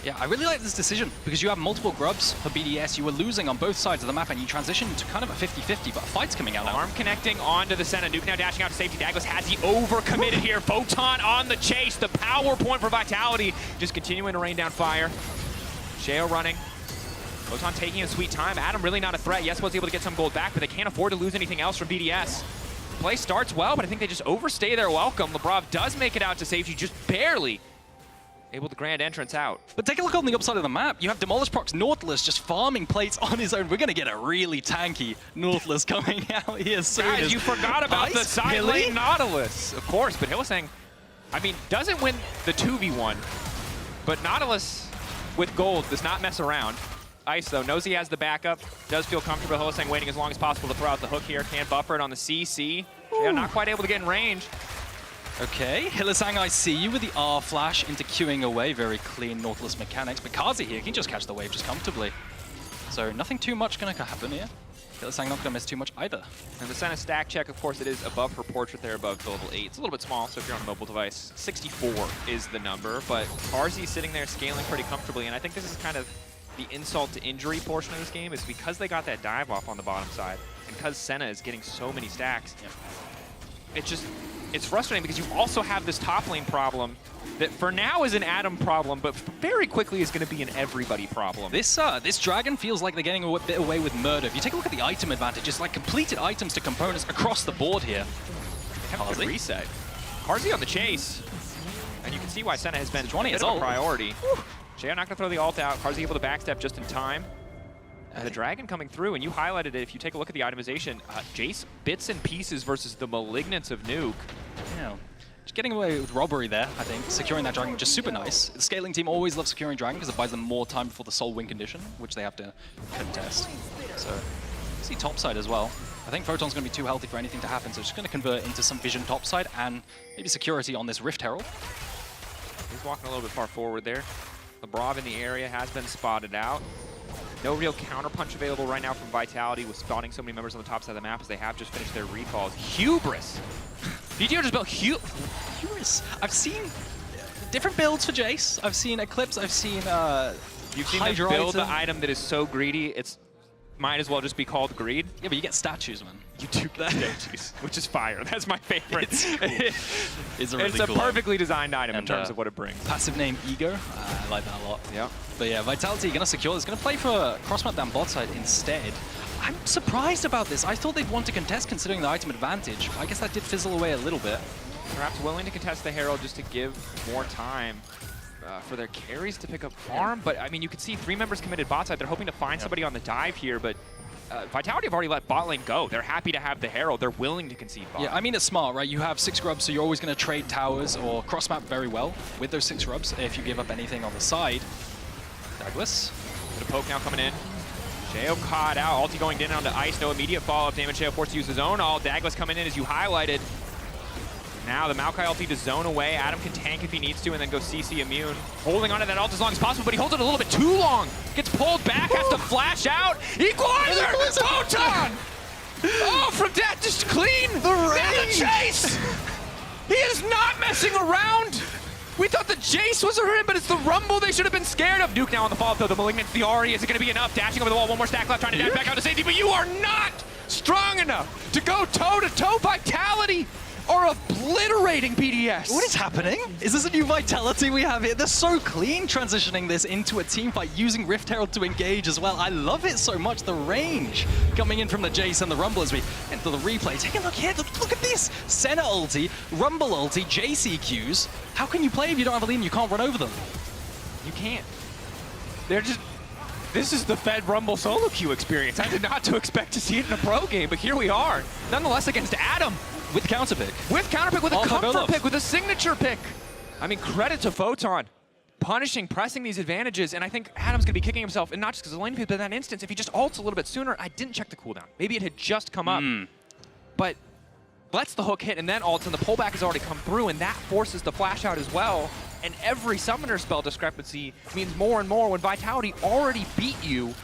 Yeah, I really like this decision because you have multiple grubs for BDS. You were losing on both sides of the map and you transition to kind of a 50-50, but a fight's coming out now. Arm connecting onto the Senna. Nuke now dashing out to safety. Douglas has he overcommitted here. Photon on the chase. The power point for Vitality. Just continuing to rain down fire. Sheo running. Photon taking a sweet time. Adam really not a threat. Yes, was able to get some gold back, but they can't afford to lose anything else from BDS. The play starts well, but I think they just overstay their welcome. Labrov does make it out to safety, just barely able to grand entrance out. But take a look on the upside of the map. You have Demolish Procs Nautilus just farming plates on his own. We're going to get a really tanky Nautilus coming out here soon. Guys, you forgot about the side lane Nautilus. Of course, but Hylissang, I mean, doesn't win the 2v1, but Nautilus with gold does not mess around. Ice, though, knows he has the backup. Does feel comfortable. Hylissang waiting as long as possible to throw out the hook here. Can't buffer it on the CC. Yeah, not quite able to get in range. Okay, Hylissang, I see you with the R flash into queuing away. Very clean Nautilus mechanics. But Kazi here can just catch the wave just comfortably. So nothing too much going to happen here. Hylissang not going to miss too much either. And the Senna stack check, of course, it is above her portrait there, above level 8. It's a little bit small, so if you're on a mobile device, 64 is the number. But RZ sitting there scaling pretty comfortably, and I think this is kind of the insult to injury portion of this game, is because they got that dive off on the bottom side, and because Senna is getting so many stacks, it's frustrating because you also have this top lane problem that for now is an Adam problem, but very quickly is going to be an everybody problem. This Dragon feels like they're getting a bit away with murder. If you take a look at the item advantage, it's like completed items to components across the board here. They have a good reset. Harzi on the chase, and you can see why Senna has been a bit of a priority. Sheo not going to throw the ult out. Harzi able to backstep just in time. The Dragon coming through, and you highlighted it. If you take a look at the itemization, Jace bits and pieces versus the Malignance of Nuke. Yeah, just getting away with robbery there, I think. Securing that Dragon, just super nice. The scaling team always loves securing Dragon because it buys them more time before the Soul win condition, which they have to contest. So, see topside as well. I think Photon's going to be too healthy for anything to happen, so it's just going to convert into some vision topside and maybe security on this Rift Herald. He's walking a little bit far forward there. Labrov in the area has been spotted out. No real counterpunch available right now from Vitality with spawning so many members on the top side of the map as they have just finished their recalls. Hubris! VGO just built Hubris! I've seen different builds for Jace. I've seen Eclipse, I've seen You've seen them build the item that is so greedy, it's might as well just be called greed. Yeah, but you get statues, man. You do get statues, which is fire. That's my favorite. It's cool. It's a really It's a cool perfectly designed item in terms of what it brings. Passive name Ego. I like that a lot. Yeah. But yeah, Vitality going to secure this. Going to play for cross-map down bot side instead. I'm surprised about this. I thought they'd want to contest considering the item advantage. I guess that did fizzle away a little bit. Perhaps willing to contest the Herald just to give more time for their carries to pick up farm. But I mean, you can see 3 members committed bot side. They're hoping to find somebody on the dive here, but Vitality have already let bot lane go. They're happy to have the Herald. They're willing to concede bot. Yeah, I mean, it's smart, right? You have 6 grubs, so you're always going to trade towers or cross-map very well with those 6 grubs if you give up anything on the side. Douglas. The poke now coming in. Sheo caught out. Ulti going in onto Ice. No immediate follow-up damage. Sheo forced to use his own ult. Douglas coming in as you highlighted. Now the Maokai ulti to zone away. Adam can tank if he needs to and then go CC immune. Holding onto that ult as long as possible, but he holds it a little bit too long. Gets pulled back, has to flash out. Equalizer! Photon! Oh, from death, just clean! The chase! He is not messing around! We thought the Jace was a hit, but it's the Rumble they should have been scared of. Nuke now on the follow-up though. The Malignant, the Ahri, is it going to be enough? Dashing over the wall, one more stack left, trying to dash back out to safety, but you are not strong enough to go toe-to-toe. Vitality are obliterating BDS. What is happening? Is this a new Vitality we have here? They're so clean transitioning this into a team fight, using Rift Herald to engage as well. I love it so much. The range coming in from the Jace and the Rumble as we enter the replay. Take a look here. Look at this. Senna ulti, Rumble ulti, Jace EQs. How can you play if you don't have a lead and you can't run over them? You can't. They're just... This is the Fed Rumble solo queue experience. I did not expect to see it in a pro game, but here we are. Nonetheless against Adam. With counter pick. With counter pick, with a comfort pick, with a signature pick. I mean, credit to Photon. Punishing, pressing these advantages, and I think Adam's gonna be kicking himself, and not just because of the lane, but in that instance, if he just ults a little bit sooner, I didn't check the cooldown. Maybe it had just come up. But lets the hook hit and then ults, and the pullback has already come through, and that forces the flash out as well. And every summoner spell discrepancy means more and more when Vitality already beat you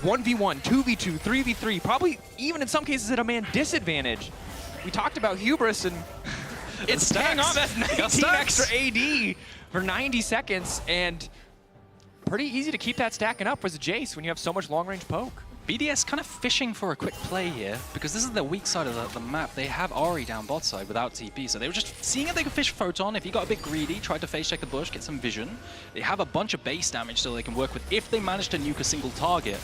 1v1, 2v2, 3v3, probably even in some cases at a man disadvantage. We talked about hubris, and it's staying on. That's 19 extra AD for 90 seconds, and pretty easy to keep that stacking up as a Jace when you have so much long-range poke. BDS kind of fishing for a quick play here, because this is the weak side of the map. They have Ahri down bot side without TP, so they were just seeing if they could fish Photon. If he got a bit greedy, tried to face check the bush, get some vision. They have a bunch of base damage so they can work with if they manage to nuke a single target.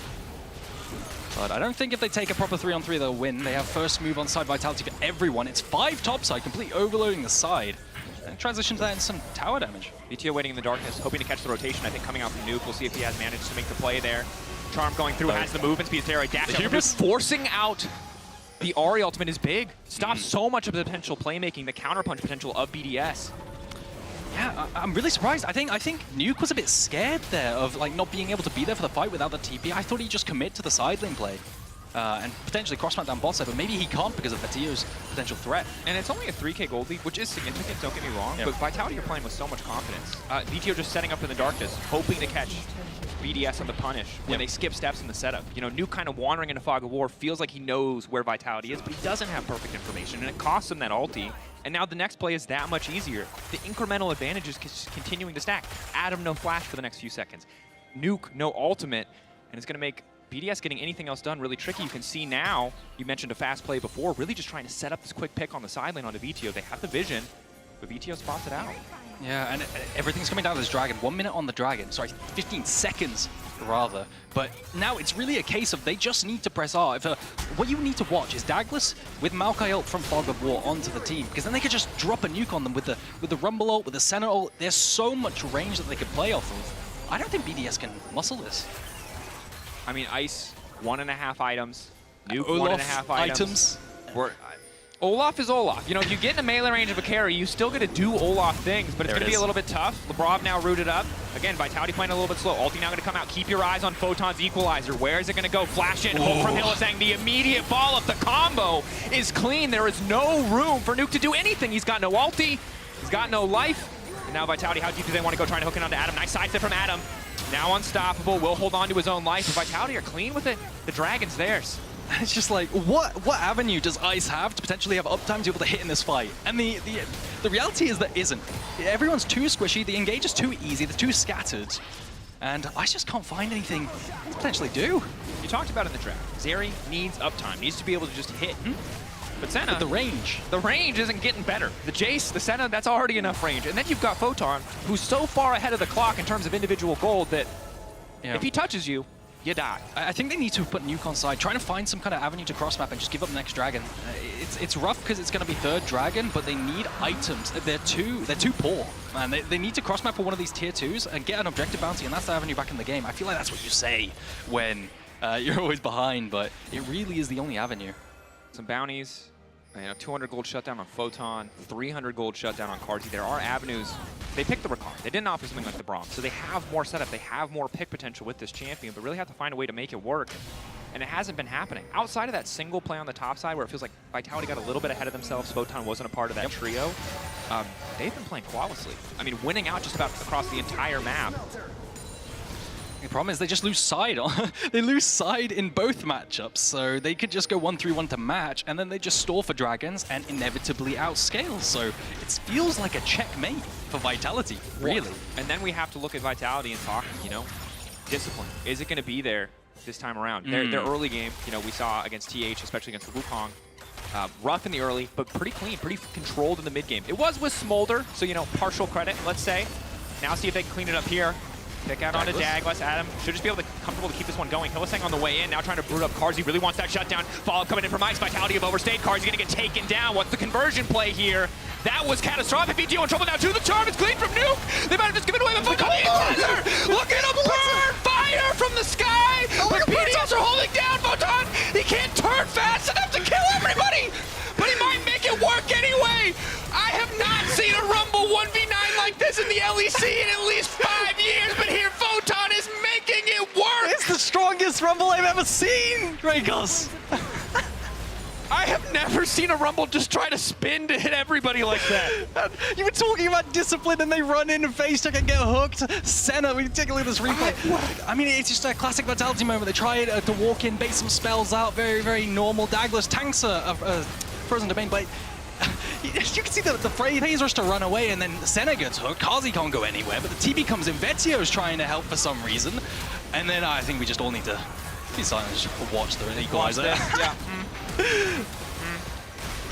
But I don't think if they take a proper 3-on-3 they'll win. They have first move on side Vitality for everyone. It's 5 top side, completely overloading the side. And transition to that into some tower damage. BTO waiting in the darkness, hoping to catch the rotation. I think coming out from Nuke, we'll see if he has managed to make the play there. Charm going through, has the movement speed, Terra dash out. Forcing out the Ahri ultimate is big. Stops so much of the potential playmaking, the counterpunch potential of BDS. Yeah, I'm really surprised. I think Nuke was a bit scared there of like not being able to be there for the fight without the TP. I thought he'd just commit to the side lane play and potentially cross-map down bot side, but maybe he can't because of Fatio's potential threat. And it's only a 3k gold lead, which is significant, don't get me wrong, but Vitality are playing with so much confidence. BTO just setting up in the darkness, hoping to catch BDS on the punish when they skip steps in the setup. You know, Nuke kind of wandering into Fog of War feels like he knows where Vitality is, but he doesn't have perfect information, and it costs him that ulti. And now the next play is that much easier. The incremental advantage is continuing to stack. Adam, no flash for the next few seconds. Nuke, no ultimate, and it's going to make BDS getting anything else done really tricky. You can see now, you mentioned a fast play before, really just trying to set up this quick pick on the side lane onto VTO. They have the vision, but VTO spots it out. Yeah, and everything's coming down to this dragon. 1 minute on the dragon, sorry, 15 seconds rather. But now it's really a case of they just need to press R. What you need to watch is Douglas with Maokai ult from Fog of War onto the team, because then they could just drop a nuke on them with the Rumble ult, with the Senna ult. There's so much range that they could play off of. I don't think BDS can muscle this. I mean, Ice, 1.5 items. Nuke, Olaf 1.5 items. Olaf is Olaf. You know, if you get in the melee range of a carry, you still get to do Olaf things, but it's going to be a little bit tough. Lebrov now rooted up. Again, Vitality playing a little bit slow. Ulti now going to come out. Keep your eyes on Photon's equalizer. Where is it going to go? Flash in. Hope from Hylissang. The immediate follow-up. The combo is clean. There is no room for Nuke to do anything. He's got no ulti. He's got no life. And now Vitality, how deep do they want to go? Trying to hook it onto Adam. Nice sidestep from Adam. Now unstoppable. Will hold on to his own life. But Vitality are clean with it. The dragon's theirs. It's just like, what avenue does Ice have to potentially have uptime to be able to hit in this fight? And the reality is there isn't. Everyone's too squishy, the engage is too easy, they're too scattered. And Ice just can't find anything to potentially do. You talked about in the draft, Zeri needs uptime, needs to be able to just hit. But Senna, the range isn't getting better. The Jace, the Senna, that's already enough range. And then you've got Photon, who's so far ahead of the clock in terms of individual gold that if he touches you, you die. I think they need to put Nuke on side, trying to find some kind of avenue to cross map and just give up the next dragon. It's rough because it's going to be third dragon, but they need items. They're too poor, man. They need to cross map for one of these tier 2s and get an objective bounty, and that's the avenue back in the game. I feel like that's what you say when you're always behind, but it really is the only avenue. Some bounties. 200 gold shutdown on Photon, 300 gold shutdown on Karti. There are avenues. They picked the Rakan. They didn't offer something like the Braum. So they have more setup. They have more pick potential with this champion, but really have to find a way to make it work. and it hasn't been happening. Outside of that single play on the top side where it feels like Vitality got a little bit ahead of themselves, Photon wasn't a part of that trio, they've been playing flawlessly. I mean, winning out just about across the entire map. The problem is they just lose side. They lose side in both matchups, so they could just go 1-3-1 to match, and then they just stall for dragons and inevitably outscale. So it feels like a checkmate for Vitality, really. And then we have to look at Vitality and talk, you know, discipline. Is it going to be there this time around? Their early game, you know, we saw against TH, especially against Wukong. Rough in the early, but pretty clean, pretty controlled in the mid game. It was with Smolder, so, you know, partial credit, let's say. Now see if they can clean it up here. Pick out onto Douglas. Adam should just be able to comfortable to keep this one going. Hylissang on the way in, now trying to brood up Carzzy. Really wants that shutdown. Follow coming in from Ice. Vitality have overstayed. Carzzy gonna get taken down. What's the conversion play here? That was catastrophic. VTO in trouble now too. The charm is clean from Nuke. They might have just given away the Photon. Look at him burn! Fire from the sky! But BDS are holding down Photon. He can't turn fast enough to kill everybody! But he might make it work anyway! I have not seen a Rumble 1v9 like this in the LEC in at least 5 years, but here Photon is making it work! It's the strongest Rumble I've ever seen, Dragos! I have never seen a Rumble just try to spin to hit everybody like that. You were talking about discipline and they run in and face check and get hooked. Senna, we take a look at this replay. I mean, it's just a classic Vitality moment. They try to walk in, bait some spells out, very, very normal. Douglas tanks a frozen domain, but you can see the phase rush to run away, and then Senna gets hooked. Carzzy can't go anywhere, but the TP comes in. Vetio's trying to help for some reason, and then I think we just all need to be silent and just watch the equalizer. Yeah.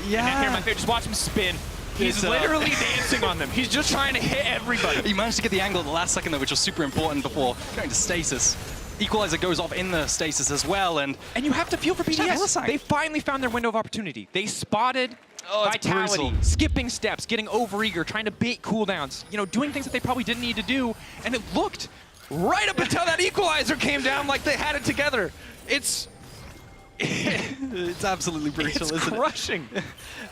Yeah. Here, my favorite, just watch him spin. He's literally dancing on them. He's just trying to hit everybody. He managed to get the angle at the last second, though, which was super important before going to stasis. Equalizer goes off in the stasis as well, and you have to feel for BDS. They finally found their window of opportunity. They spotted Vitality, skipping steps, getting overeager, trying to bait cooldowns, you know, doing things that they probably didn't need to do, and it looked right up until that equalizer came down like they had it together. It's absolutely brutal, isn't it? It's crushing.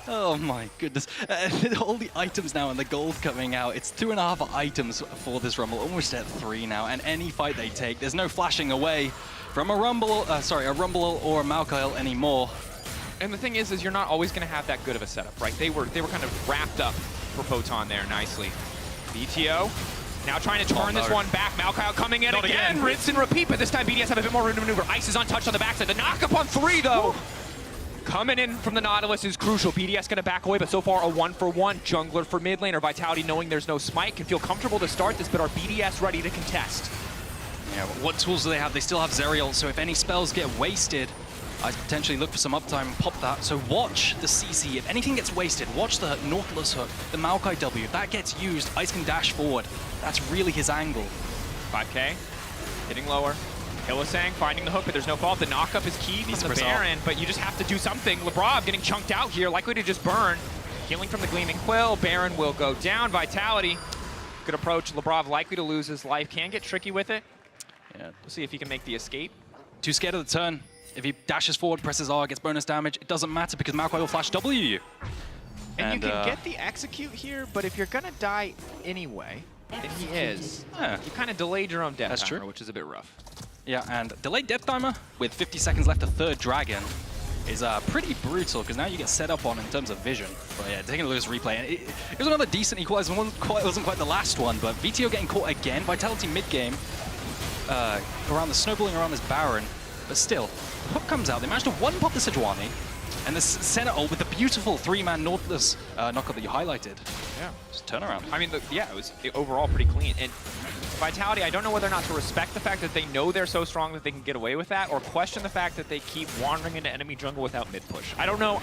Oh my goodness. All the items now and the gold coming out. It's 2.5 items for this Rumble, almost at 3 now, and any fight they take, there's no flashing away from a Rumble or a Maokai anymore. And the thing is you're not always going to have that good of a setup, right? They were kind of wrapped up for Photon there nicely. BTO now trying to turn this one back. Maokai coming in again. Rinse and repeat, but this time BDS have a bit more room to maneuver. Ice is untouched on the backside. The knock up on 3, though. Coming in from the Nautilus is crucial. BDS going to back away, but so far a 1-for-1. Jungler for mid laner. Vitality, knowing there's no smite, can feel comfortable to start this, but are BDS ready to contest? Yeah, what tools do they have? They still have Zerial, so if any spells get wasted, I potentially look for some uptime and pop that. So watch the CC. If anything gets wasted, watch the Nautilus hook, the Maokai W. If that gets used, Ice can dash forward. That's really his angle. 5K, hitting lower. Hylissang finding the hook, but there's no fault. The knockup is key from the Baron, but you just have to do something. Labrov getting chunked out here, likely to just burn. Healing from the Gleaming Quill. Baron will go down. Vitality, good approach. Labrov likely to lose his life. Can get tricky with it. Yeah. We'll see if he can make the escape. Too scared of the turn. If he dashes forward, presses R, gets bonus damage, it doesn't matter because Maokai will flash W you. And you can get the execute here, but if you're gonna die anyway, and he is, you kind of delayed your own death timer, which is a bit rough. Yeah, and delayed death timer with 50 seconds left, the third dragon is pretty brutal because now you get set up on in terms of vision. But yeah, taking a look at this replay, and it was another decent equalizer. It wasn't quite the last one, but VTO getting caught again. Vitality mid-game, around the snowballing around this Baron, but still, the hook comes out. They managed to one-pop the Sejuani, and the Senna ult with the beautiful 3-man Nautilus knockup that you highlighted. Yeah. Just turnaround. I mean, yeah, it was overall pretty clean. And Vitality, I don't know whether or not to respect the fact that they know they're so strong that they can get away with that, or question the fact that they keep wandering into enemy jungle without mid-push. I don't know.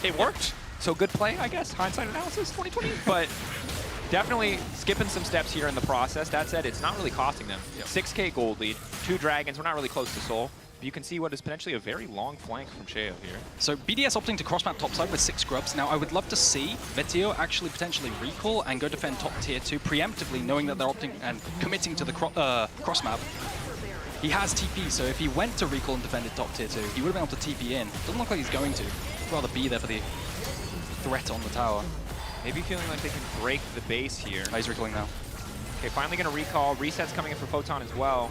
It worked. So good play, I guess. Hindsight analysis 2020. But definitely skipping some steps here in the process. That said, it's not really costing them. 6K gold lead, 2 dragons. We're not really close to Soul. You can see what is potentially a very long flank from Sheo here. So BDS opting to cross-map topside with 6 grubs. Now, I would love to see Vetio actually potentially recall and go defend top tier 2 preemptively, knowing that they're opting and committing to the cross-map. He has TP, so if he went to recall and defended top tier 2, he would have been able to TP in. Doesn't look like he's going to. He'd rather be there for the threat on the tower. Maybe feeling like they can break the base here. Oh, he's recalling now. Okay, finally going to recall. Reset's coming in for Photon as well.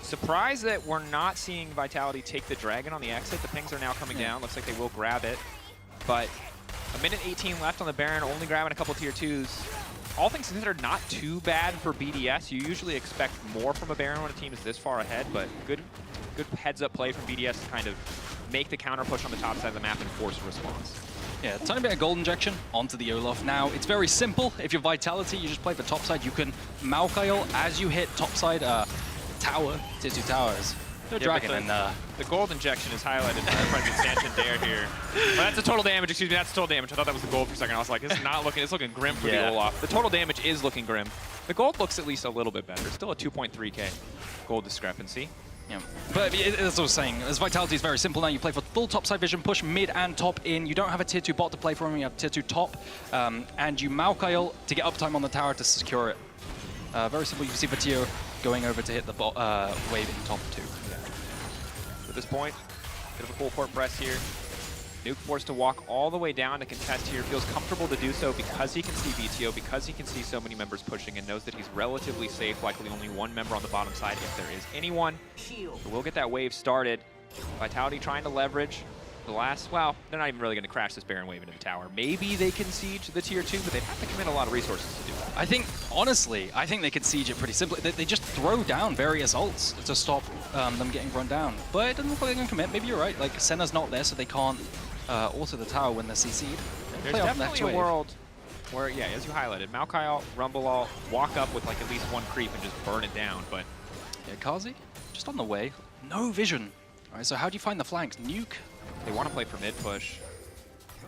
Surprised that we're not seeing Vitality take the Dragon on the exit. The pings are now coming down. Looks like they will grab it. But a minute 18 left on the Baron, only grabbing a couple tier 2s. All things considered, not too bad for BDS. You usually expect more from a Baron when a team is this far ahead, but good heads-up play from BDS to kind of make the counter push on the top side of the map and force a response. Yeah, tiny bit of gold injection onto the Olaf. Now, it's very simple. If you're Vitality, you just play for top side. You can Maokail as you hit top side tower, tier 2 towers. The dragon and the gold injection is highlighted in the President Santander here. Well, that's the total damage. Excuse me, that's the total damage. I thought that was the gold for a second. I was like, it's not looking. It's looking grim for the Olaf. The total damage is looking grim. The gold looks at least a little bit better. Still a 2.3k gold discrepancy. Yeah, but as I was saying, as Vitality is very simple now. You play for full topside vision, push mid and top in. You don't have a tier 2 bot to play from. You have tier 2 top, and you Maokail to get uptime on the tower to secure it. Very simple. You can see Vatio going over to hit the wave in top 2. Yeah. At this point, bit of a full court press here. Nuke forced to walk all the way down to contest here. Feels comfortable to do so because he can see VTO, because he can see so many members pushing, and knows that he's relatively safe, likely only one member on the bottom side if there is anyone. But we'll get that wave started. Vitality trying to leverage the last, well, they're not even really going to crash this Baron wave into the tower. Maybe they can siege the tier 2, but they'd have to commit a lot of resources to do that. I think, honestly, I think they could siege it pretty simply. They just throw down various ults to stop them getting run down. But it doesn't look like they're going to commit. Maybe you're right. Like, Senna's not there, so they can't alter the tower when they're CC'd. There's definitely a world where, yeah, as you highlighted, Maokai, Rumble all walk up with like at least one creep and just burn it down, but... Yeah, Kazi, just on the way. No vision. All right, so how do you find the flanks? Nuke? They want to play for mid push.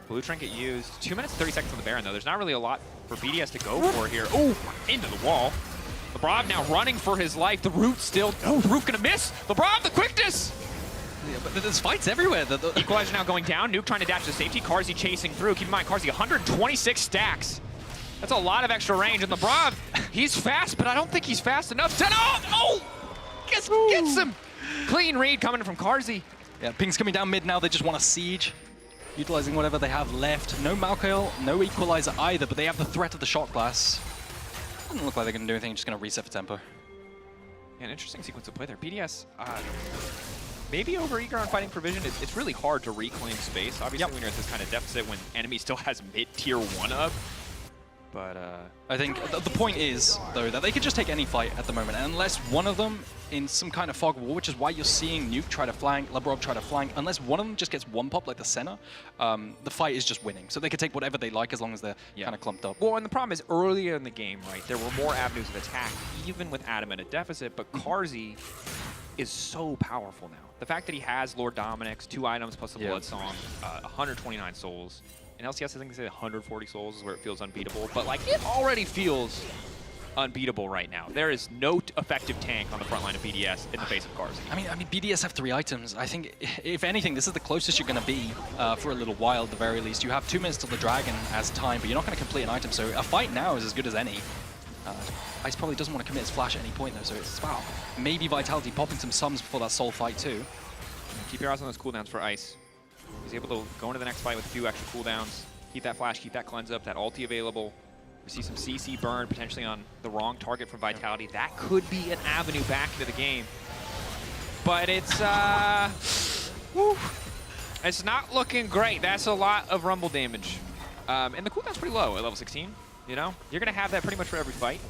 Blue Trinket used. 2 minutes, 30 seconds on the Baron, though. There's not really a lot for BDS to go for here. Oh, into the wall. LeBron now running for his life. The root still... Oh, the root gonna miss! LeBron, the quickness! Yeah, but there's fights everywhere. Equalizer now going down. Nuke trying to dash to safety. Carzzy chasing through. Keep in mind, Carzzy 126 stacks. That's a lot of extra range. And LeBron, he's fast, but I don't think he's fast enough. Oh! Gets him! Clean read coming from Carzzy. Yeah, ping's coming down mid now. They just want to siege, utilizing whatever they have left. No Maokail, no Equalizer either, but they have the threat of the shot glass. Doesn't look like they're going to do anything. Just going to reset for tempo. Yeah, an interesting sequence of play there. BDS, maybe over eager on fighting for vision. It's really hard to reclaim space. Obviously, when you're at this kind of deficit, when enemy still has mid-tier 1 up. But I think the point is, though, that they could just take any fight at the moment. And unless one of them in some kind of fog war, which is why you're seeing Nuke try to flank, Lebrov try to flank, unless one of them just gets one pop like the Senna, the fight is just winning. So they could take whatever they like as long as they're kind of clumped up. Well, and the problem is earlier in the game, right, there were more avenues of attack, even with Adam at a deficit, but Carzzy is so powerful now. The fact that he has Lord Dominic's 2 items plus the Blood Song, 129 souls. In LCS, I think they say 140 souls is where it feels unbeatable, but like it already feels unbeatable right now. There is no effective tank on the front line of BDS in the face of Carzzy. I mean, BDS have 3 items. I think, if anything, this is the closest you're going to be for a little while at the very least. You have 2 minutes till the Dragon as time, but you're not going to complete an item, so a fight now is as good as any. Ice probably doesn't want to commit his flash at any point, though, so it's, wow, maybe Vitality popping some sums before that soul fight, too. Keep your eyes on those cooldowns for Ice. He's able to go into the next fight with a few extra cooldowns. Keep that flash, keep that cleanse up, that ulti available. We see some CC burn potentially on the wrong target from Vitality. That could be an avenue back into the game. But it's, it's not looking great. That's a lot of Rumble damage. And the cooldown's pretty low at level 16, you know? You're gonna have that pretty much for every fight.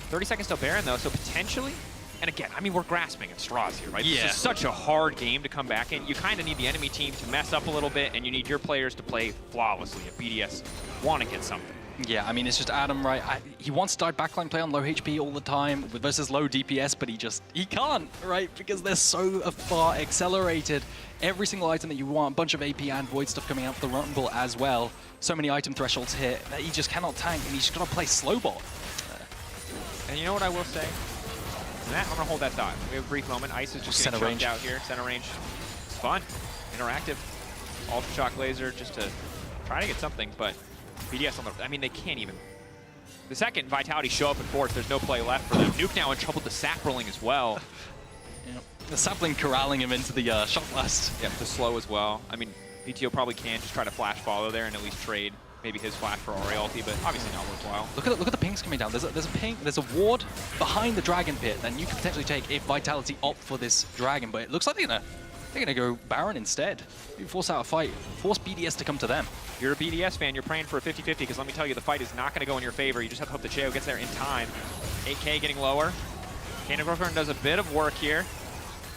30 seconds till Baron though, so potentially, and again, I mean, we're grasping at straws here, right? Yeah. This is such a hard game to come back in. You kind of need the enemy team to mess up a little bit, and you need your players to play flawlessly if BDS want to get something. Yeah, I mean, it's just Adam, right? He wants to start backline play on low HP all the time versus low DPS, but he can't, right? Because they're so far accelerated. Every single item that you want, a bunch of AP and Void stuff coming out for the Rumble as well. So many item thresholds hit that he just cannot tank, and he's just got to play slow bot. And you know what I will say? Matt, I'm gonna hold that thought. We have a brief moment. Ice is just getting jumped out here. Center range. It's fun. Interactive. Ultra shock laser just to try to get something, but BDS on the, I mean, they can't even. The second Vitality show up in force, there's no play left for them. Nuke now in trouble with the sapling as well. Yeah. The sapling corralling him into the shot blast. Yeah, the slow as well. I mean, VTO probably can just try to flash follow there and at least trade maybe his flash for Ori ulti, but obviously not worthwhile. Look at the pings coming down. There's a ping, there's a ward behind the dragon pit that you could potentially take if Vitality opt for this dragon, but it looks like they're gonna go Baron instead. You force out a fight, force BDS to come to them. If you're a BDS fan, you're praying for a 50-50, because let me tell you, the fight is not going to go in your favor. You just have to hope the Cheo gets there in time. 8K getting lower. Kanagorn does a bit of work here.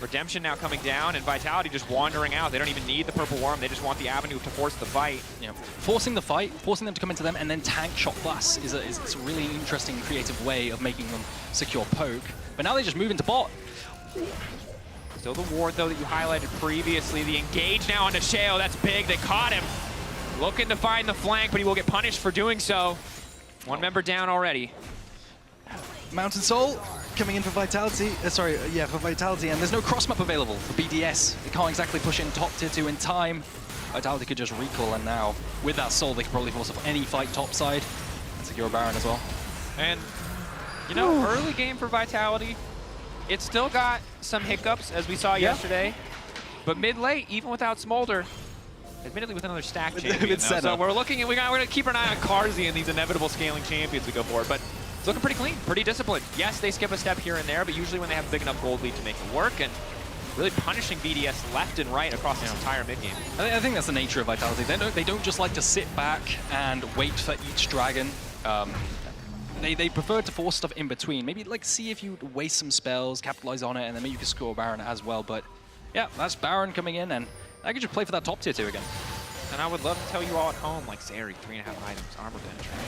Redemption now coming down, and Vitality just wandering out. They don't even need the Purple Worm. They just want the avenue to force the fight. Yeah. Forcing the fight, forcing them to come into them, and then tank Shock Blast is a really interesting, creative way of making them secure poke. But now they just move into bot. Still the ward, though, that you highlighted previously. The engage now onto Cheo. That's big. They caught him. Looking to find the flank, but he will get punished for doing so. One member down already. Mountain Soul coming in for Vitality. For Vitality, and there's no cross map available for BDS. They can't exactly push in top tier 2 in time. Vitality could just recall, and now with that Soul, they could probably force up any fight topside and secure Baron as well. And you know, early game for Vitality, it's still got some hiccups as we saw yesterday. But mid-late, even without Smolder, admittedly with another stack champion, so we're looking at we're gonna keep an eye on Carzzy and these inevitable scaling champions we go for. But it's looking pretty clean, pretty disciplined. Yes, they skip a step here and there, but usually when they have a big enough gold lead to make it work, and really punishing BDS left and right across this entire mid game. I think that's the nature of Vitality. They don't just like to sit back and wait for each dragon. They prefer to force stuff in between. Maybe like see if you waste some spells, capitalize on it, and then maybe you can score Baron as well. But yeah, that's Baron coming in, and I could just play for that top tier 2 again. And I would love to tell you all at home, like Zeri, 3.5 items, armor penetration.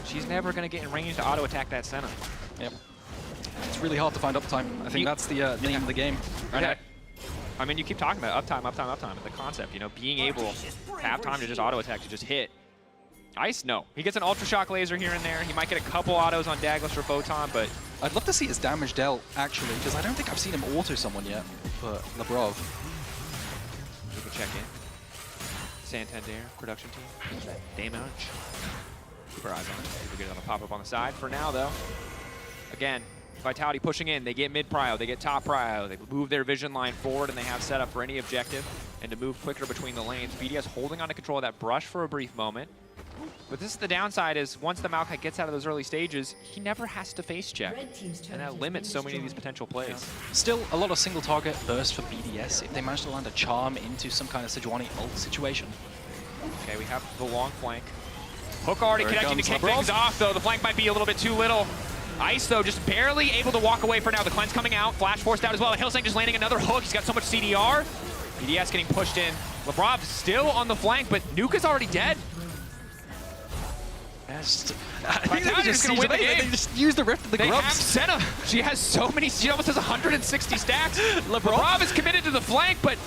She's never going to get in range to auto-attack that center. Yep. It's really hard to find uptime. I think that's the name of the game. Right? I mean, you keep talking about uptime, the concept, you know, being able to have time to just auto-attack, to just hit. Ice, no. He gets an Ultra Shock laser here and there. He might get a couple autos on Dagless or Photon, but... I'd love to see his damage dealt, actually, because I don't think I've seen him auto someone yet, but Labrov. We can check in. Santander, production team. Damage. Keep our eyes on it. See if we get another pop-up on the side. For now, though, again, Vitality pushing in. They get mid-prio, they get top prio. They move their vision line forward, and they have set up for any objective and to move quicker between the lanes. BDS holding on to control of that brush for a brief moment. But this is the downside, is once the Maokai gets out of those early stages, he never has to face check. And that limits so many of these potential plays. Still a lot of single target burst for BDS if they manage to land a charm into some kind of Sejuani ult situation. Okay, we have the long flank. Hook already connecting to kick things off, though. The flank might be a little bit too little. Ice, though, just barely able to walk away for now. The cleanse coming out, flash forced out as well. And Hillsang just landing another hook. He's got so much CDR. BDS getting pushed in. Labrov still on the flank, but Nuka's already dead. I think they just win the game. They just use the Rift of the Grubs. They have Senna. She has so many, she almost has 160 stacks. Labrov is committed to the flank, but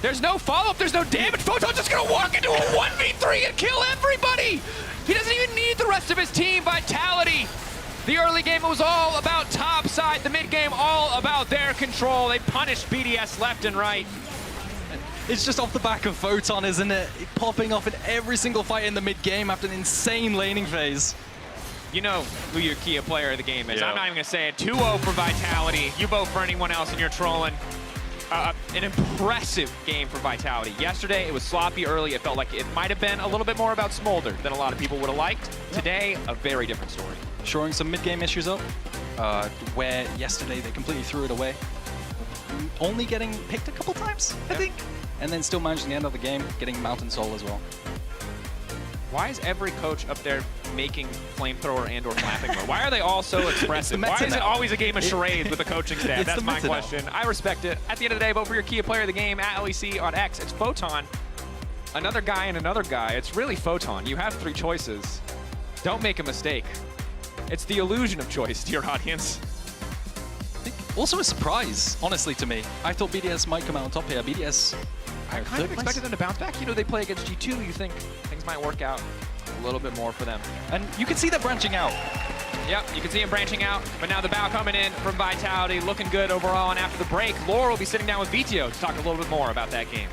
there's no follow-up, there's no damage. Photon's just gonna walk into a 1v3 and kill everybody. He doesn't even need the rest of his team. Vitality. The early game was all about top side. The mid game all about their control. They punished BDS left and right. It's just off the back of Photon, isn't it? Popping off in every single fight in the mid-game after an insane laning phase. You know who your key player of the game is. Yeah. I'm not even going to say it. 2-0 for Vitality. You vote for anyone else and you're trolling. An impressive game for Vitality. Yesterday, it was sloppy early. It felt like it might have been a little bit more about Smolder than a lot of people would have liked. Today, a very different story. Shoring some mid-game issues up, where yesterday they completely threw it away. Only getting picked a couple times, I think. And then still managing the end of the game, getting Mountain Soul as well. Why is every coach up there making flamethrower and or flapping mode? Why are they all so expressive? Why is it always a game of charades with the coaching staff? That's my question. I respect it. At the end of the day, vote for your key player of the game at LEC on X. It's Photon. Another guy and another guy. It's really Photon. You have 3 choices. Don't make a mistake. It's the illusion of choice, dear audience. Also a surprise, honestly, to me. I thought BDS might come out on top here. BDS, I kind of expected them to bounce back. You know, they play against G2. You think things might work out a little bit more for them. And you can see them branching out. Yep, you can see him branching out. But now the bow coming in from Vitality, looking good overall. And after the break, Laura will be sitting down with Vito to talk a little bit more about that game.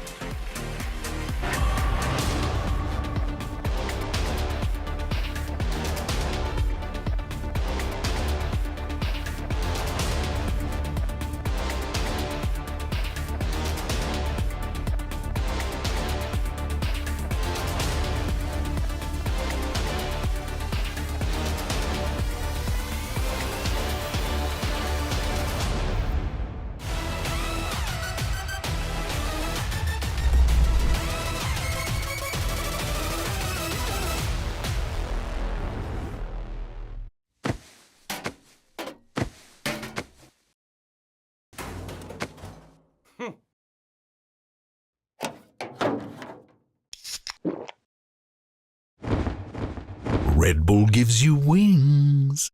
Red Bull gives you wings.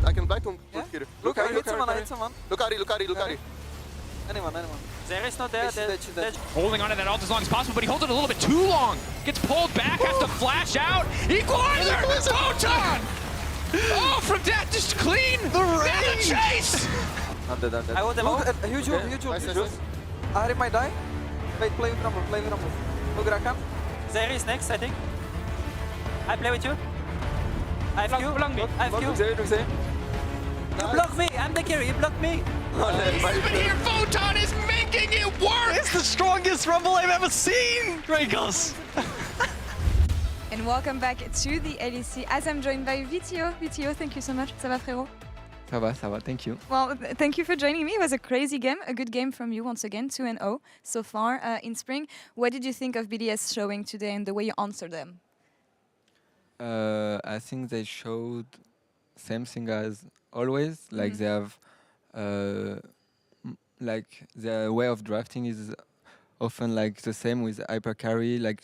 I can blind him. Yeah? Look, I hit someone. Look at it. Anyone. There is not there. She's dead. Holding on to that ult as long as possible, but he holds it a little bit too long. Gets pulled back, has to flash out. Equalizer! Photon! Oh, from that, just clean! The chase! Not dead. I want them Look, all. huge ult. Ahri might die. Wait, play with Rumble. Look, Rakan. There is next, I think. I play with you. I have you. I have you. You block me. I'm the carry. You block me. But here, Photon is making it work! It's the strongest Rumble I've ever seen, Dracos. And welcome back to the LEC as I'm joined by VTO. VTO, thank you so much. Ça va, frérot? Ça va, thank you. Well, thank you for joining me. It was a crazy game, a good game from you once again, 2-0 so far in Spring. What did you think of BDS showing today and the way you answered them? I think they showed same thing as always. Like they have, like their way of drafting is often like the same with hyper carry, like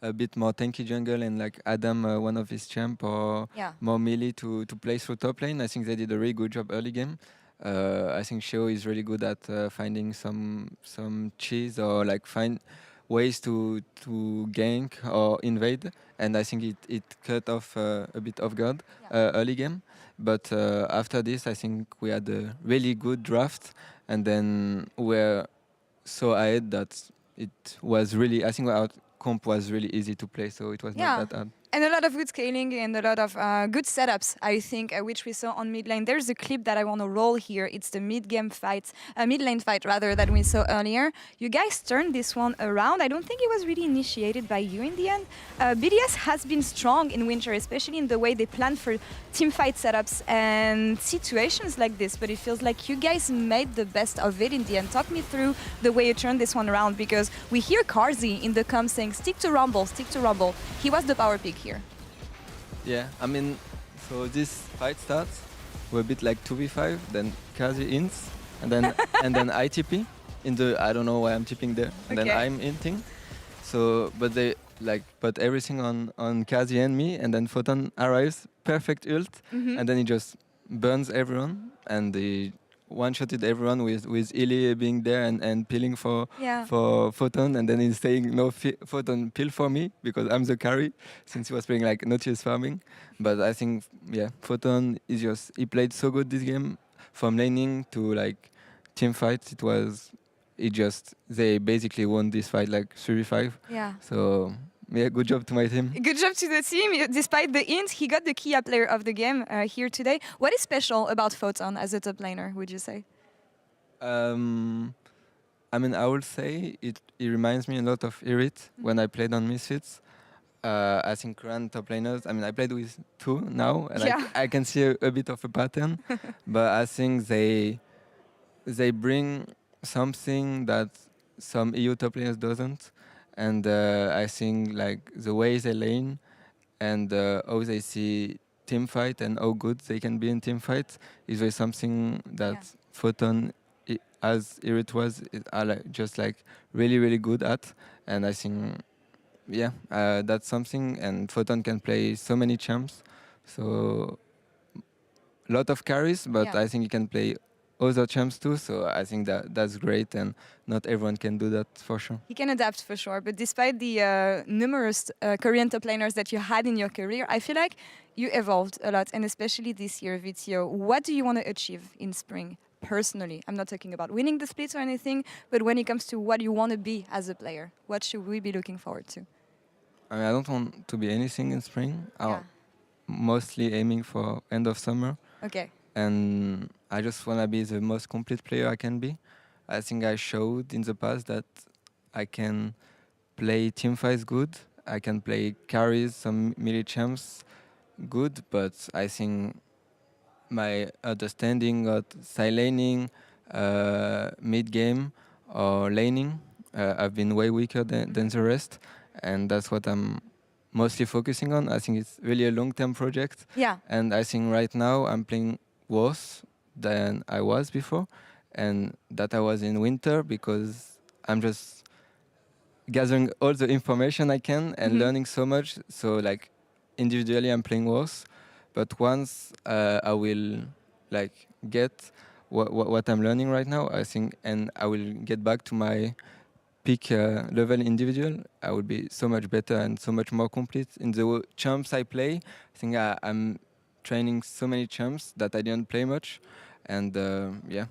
a bit more tanky jungle and like Adam, one of his champ, or more melee to play through top lane. I think they did a really good job early game. I think Sheo is really good at finding some cheese or like find ways to gank or invade, and I think it cut off a bit off guard early game. But after this, I think we had a really good draft, and then we're so ahead that it was really, I think our comp was really easy to play, so it was not that hard. And a lot of good scaling and a lot of good setups, I think, which we saw on mid lane. There's a clip that I want to roll here. It's the mid lane fight rather that we saw earlier. You guys turned this one around. I don't think it was really initiated by you in the end. BDS has been strong in Winter, especially in the way they plan for team fight setups and situations like this. But it feels like you guys made the best of it in the end. Talk me through the way you turned this one around, because we hear Carzzy in the comms saying, stick to Rumble, stick to Rumble. He was the power pick here. Yeah, I mean, so this fight starts, we're a bit like 2v5, then Carzzy ints, and then and then I TP in the, I don't know why I'm TPing there, and then I'm inting. So, but they like put everything on Carzzy and me, and then Photon arrives, perfect ult, and then he just burns everyone, and he one-shotted everyone with Illy being there and peeling for Photon, and then he's saying no Photon peel for me because I'm the carry, since he was playing like Nautilus farming. But I think Photon is just, he played so good this game, from laning to like team fights. They basically won this fight like 3v5. Yeah. So yeah, good job to my team. Good job to the team. Despite the int, he got the key player of the game here today. What is special about Photon as a top laner, would you say? I mean, I would say it reminds me a lot of Irit when I played on Misfits. I think current top laners, I mean, I played with two now, and I can see a bit of a pattern, but I think they bring something that some EU top laners doesn't. And I think like the way they lane and how they see team fight and how good they can be in team fight is really something that Photon, as Irit was, are like just like really, really good at. And I think, that's something. And Photon can play so many champs, so a lot of carries, but I think he can play other champs too, so I think that's great, and not everyone can do that for sure. He can adapt for sure, but despite the numerous Korean top laners that you had in your career, I feel like you evolved a lot, and especially this year, Vitio. What do you want to achieve in Spring, personally? I'm not talking about winning the splits or anything, but when it comes to what you want to be as a player, what should we be looking forward to? I mean, I don't want to be anything in Spring. I'm mostly aiming for end of summer. Okay. And I just want to be the most complete player I can be. I think I showed in the past that I can play team fights good. I can play carries, some melee champs good, but I think my understanding of side laning, mid game, or laning, I've been way weaker than the rest, and that's what I'm mostly focusing on. I think it's really a long-term project. Yeah. And I think right now I'm playing worse than I was before, and that I was in Winter, because I'm just gathering all the information I can and learning so much. So like individually I'm playing worse, but once I will like get what I'm learning right now, I think, and I will get back to my peak level individual, I will be so much better and so much more complete in the champs I play. I think I'm training so many champs that I didn't play much, and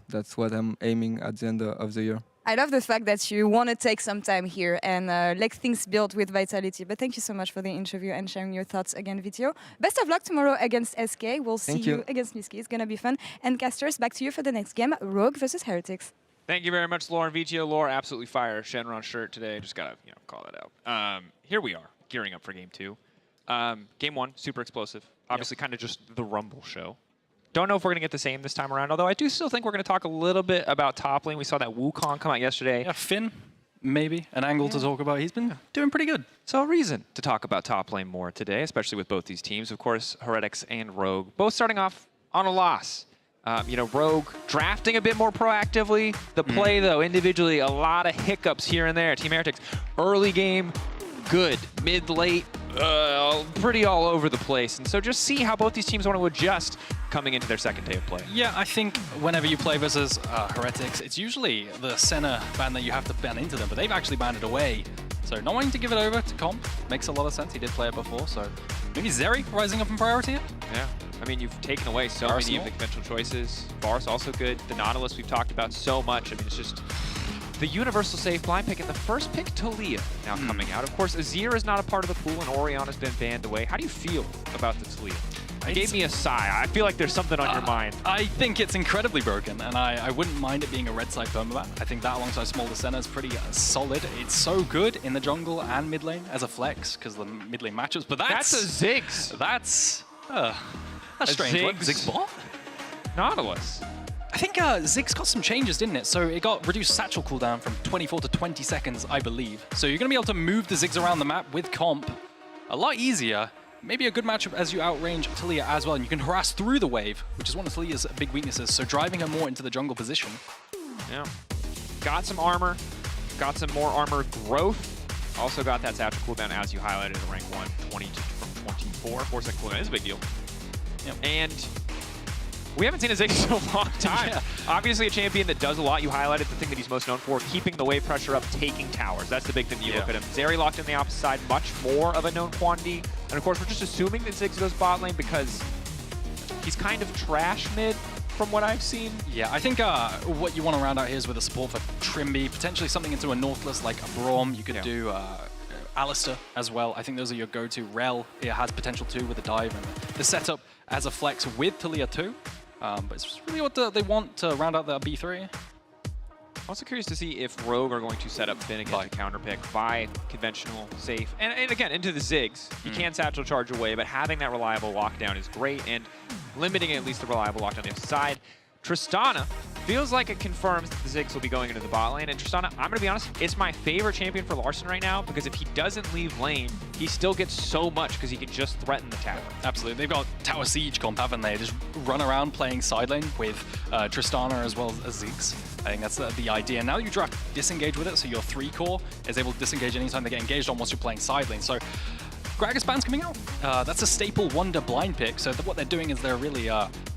that's what I'm aiming at the end of the year. I love the fact that you want to take some time here and let things build with Vitality. But thank you so much for the interview and sharing your thoughts again, Vitio. Best of luck tomorrow against SK. We'll see you against Miski. It's going to be fun. And Casters, back to you for the next game, Rogue versus Heretics. Thank you very much, Laura and Vitio. Laura, absolutely fire. Shenron shirt today. Just got to call that out. Here we are, gearing up for Game 2. Game 1, super explosive. Obviously, kind of just the Rumble show. Don't know if we're going to get the same this time around, although I do still think we're going to talk a little bit about top lane. We saw that Wukong come out yesterday. Yeah, Finn, maybe, an angle to talk about. He's been doing pretty good. So a reason to talk about top lane more today, especially with both these teams. Of course, Heretics and Rogue, both starting off on a loss. Rogue drafting a bit more proactively. The play, though, individually, a lot of hiccups here and there. Team Heretics, early game, good. Mid, late, pretty all over the place. And so just see how both these teams want to adjust coming into their second day of play. Yeah, I think whenever you play versus Heretics, it's usually the center ban that you have to ban into them, but they've actually banned it away. So not wanting to give it over to Comp makes a lot of sense. He did play it before, so maybe Zeri rising up in priority here? Yeah. I mean, you've taken away so many of the conventional choices. Varus also good. The Nautilus we've talked about so much. I mean, it's just the universal safe blind pick, and the first pick, Talia, now coming out. Of course, Azir is not a part of the pool, and Orianna's been banned away. How do you feel about the Talia? It gave me a sigh. I feel like there's something on your mind. I think it's incredibly broken, and I wouldn't mind it being a red side permaban. I think that alongside Smolder Center is pretty solid. It's so good in the jungle and mid lane as a flex because the mid lane matchups, but that's a Ziggs. That's strange. Ziggs bot? Nautilus. I think Ziggs got some changes, didn't it? So it got reduced satchel cooldown from 24 to 20 seconds, I believe. So you're going to be able to move the Ziggs around the map with comp a lot easier. Maybe a good matchup as you outrange Talia as well, and you can harass through the wave, which is one of Talia's big weaknesses, so driving her more into the jungle position. Yeah. Got some armor, got some more armor growth. Also got that satchel cooldown as you highlighted at rank 1, 20 from 24. 4-second cooldown is a big deal. Yep. And we haven't seen a Ziggs in a long time. Yeah. Obviously a champion that does a lot. You highlighted the thing that he's most known for, keeping the wave pressure up, taking towers. That's the big thing that you look at him. Zeri locked in the opposite side, much more of a known quantity. And of course, we're just assuming that Ziggs goes bot lane because he's kind of trash mid from what I've seen. Yeah, I think what you want to round out here is with a support for Trimby, potentially something into a Nautilus like a Braum. You could do Alistair as well. I think those are your go-to. Rel has potential too with a dive and the setup as a flex with Talia too. But it's really what they want to round out that B3. Also curious to see if Rogue are going to set up Finn against a counter pick by conventional safe. And again, into the Ziggs. You can satchel charge away, but having that reliable lockdown is great, and limiting at least the reliable lockdown on the other side. Tristana feels like it confirms that the Ziggs will be going into the bot lane. And Tristana, I'm going to be honest, it's my favorite champion for Larssen right now, because if he doesn't leave lane, he still gets so much because he can just threaten the tower. Absolutely. They've got Tower Siege comp, haven't they? Just run around playing side lane with Tristana as well as Ziggs. I think that's the idea. Now you draft Disengage with it, so your 3-core is able to disengage anytime they get engaged on once you're playing side lane. So Gragas ban's coming out. That's a staple Wonder blind pick, so what they're doing is they're really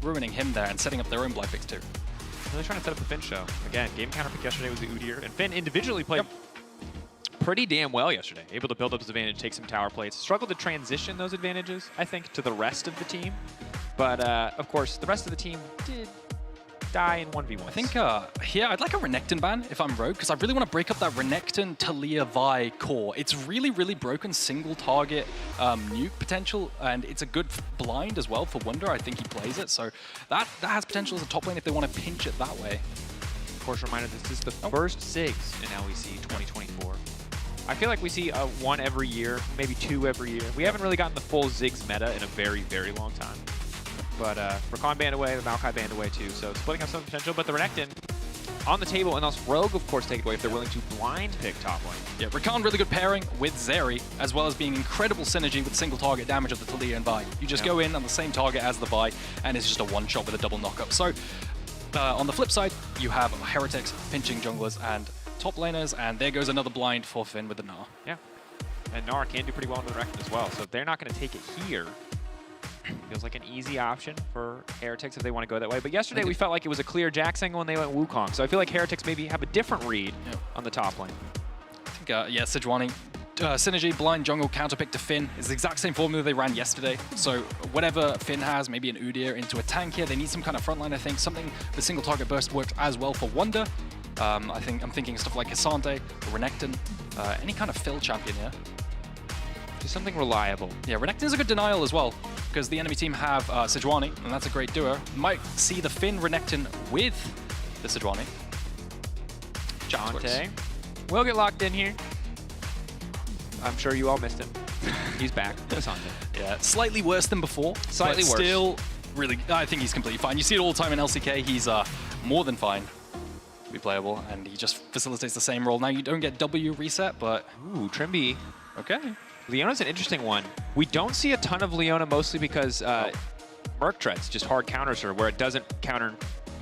ruining him there and setting up their own blind picks too. Really trying to set up the Finn show. Again, game counter pick yesterday was the Udyr, and Finn individually played pretty damn well yesterday. Able to build up his advantage, take some tower plates. Struggled to transition those advantages, I think, to the rest of the team. But, of course, the rest of the team did die in 1v1. I think, yeah, I'd like a Renekton ban if I'm Rogue, because I really want to break up that Renekton Talia Vi core. It's really, really broken single target nuke potential, and it's a good blind as well for Wonder. I think he plays it, so that has potential as a top lane if they want to pinch it that way. Of course, reminder, this is the first Ziggs in LEC 2024. I feel like we see one every year, maybe 2 every year. We haven't really gotten the full Ziggs meta in a very, very long time. But Rakan banned away, the Maokai banned away too, so splitting up some potential. But the Renekton on the table, and also Rogue, of course, take it away if they're willing to blind pick top lane. Yeah, Rakan really good pairing with Zeri, as well as being incredible synergy with single target damage of the Talia and Vi. You just go in on the same target as the Vi, and it's just a one-shot with a double knockup. So on the flip side, you have Heretics pinching junglers and top laners, and there goes another blind for Finn with the Gnar. Yeah, and Gnar can do pretty well in the Renekton as well, so if they're not going to take it here, feels like an easy option for Heretics if they want to go that way. But yesterday we felt like it was a clear Jax angle when they went Wukong. So I feel like Heretics maybe have a different read on the top lane. I think, yeah, Sejuani, synergy, blind jungle, counterpick to Finn is the exact same formula they ran yesterday. So whatever Finn has, maybe an Udyr into a tank here. They need some kind of frontline, I think. Something with single target burst worked as well for Wonder. I'm thinking stuff like Hisante, Renekton, any kind of fill champion here. Just something reliable. Yeah, Renekton is a good denial as well, because the enemy team have Sejuani, and that's a great duo. Might see the Finn Renekton with the Sejuani. Jonte will get locked in here. I'm sure you all missed him. He's back. Hisante. Yeah, slightly worse than before. Slightly worse. Still, really, I think he's completely fine. You see it all the time in LCK. He's more than fine to be playable, and he just facilitates the same role. Now you don't get W reset, but... Ooh, Trimby. Okay. Leona's an interesting one. We don't see a ton of Leona, mostly because Merc Treads just hard counters her, where it doesn't counter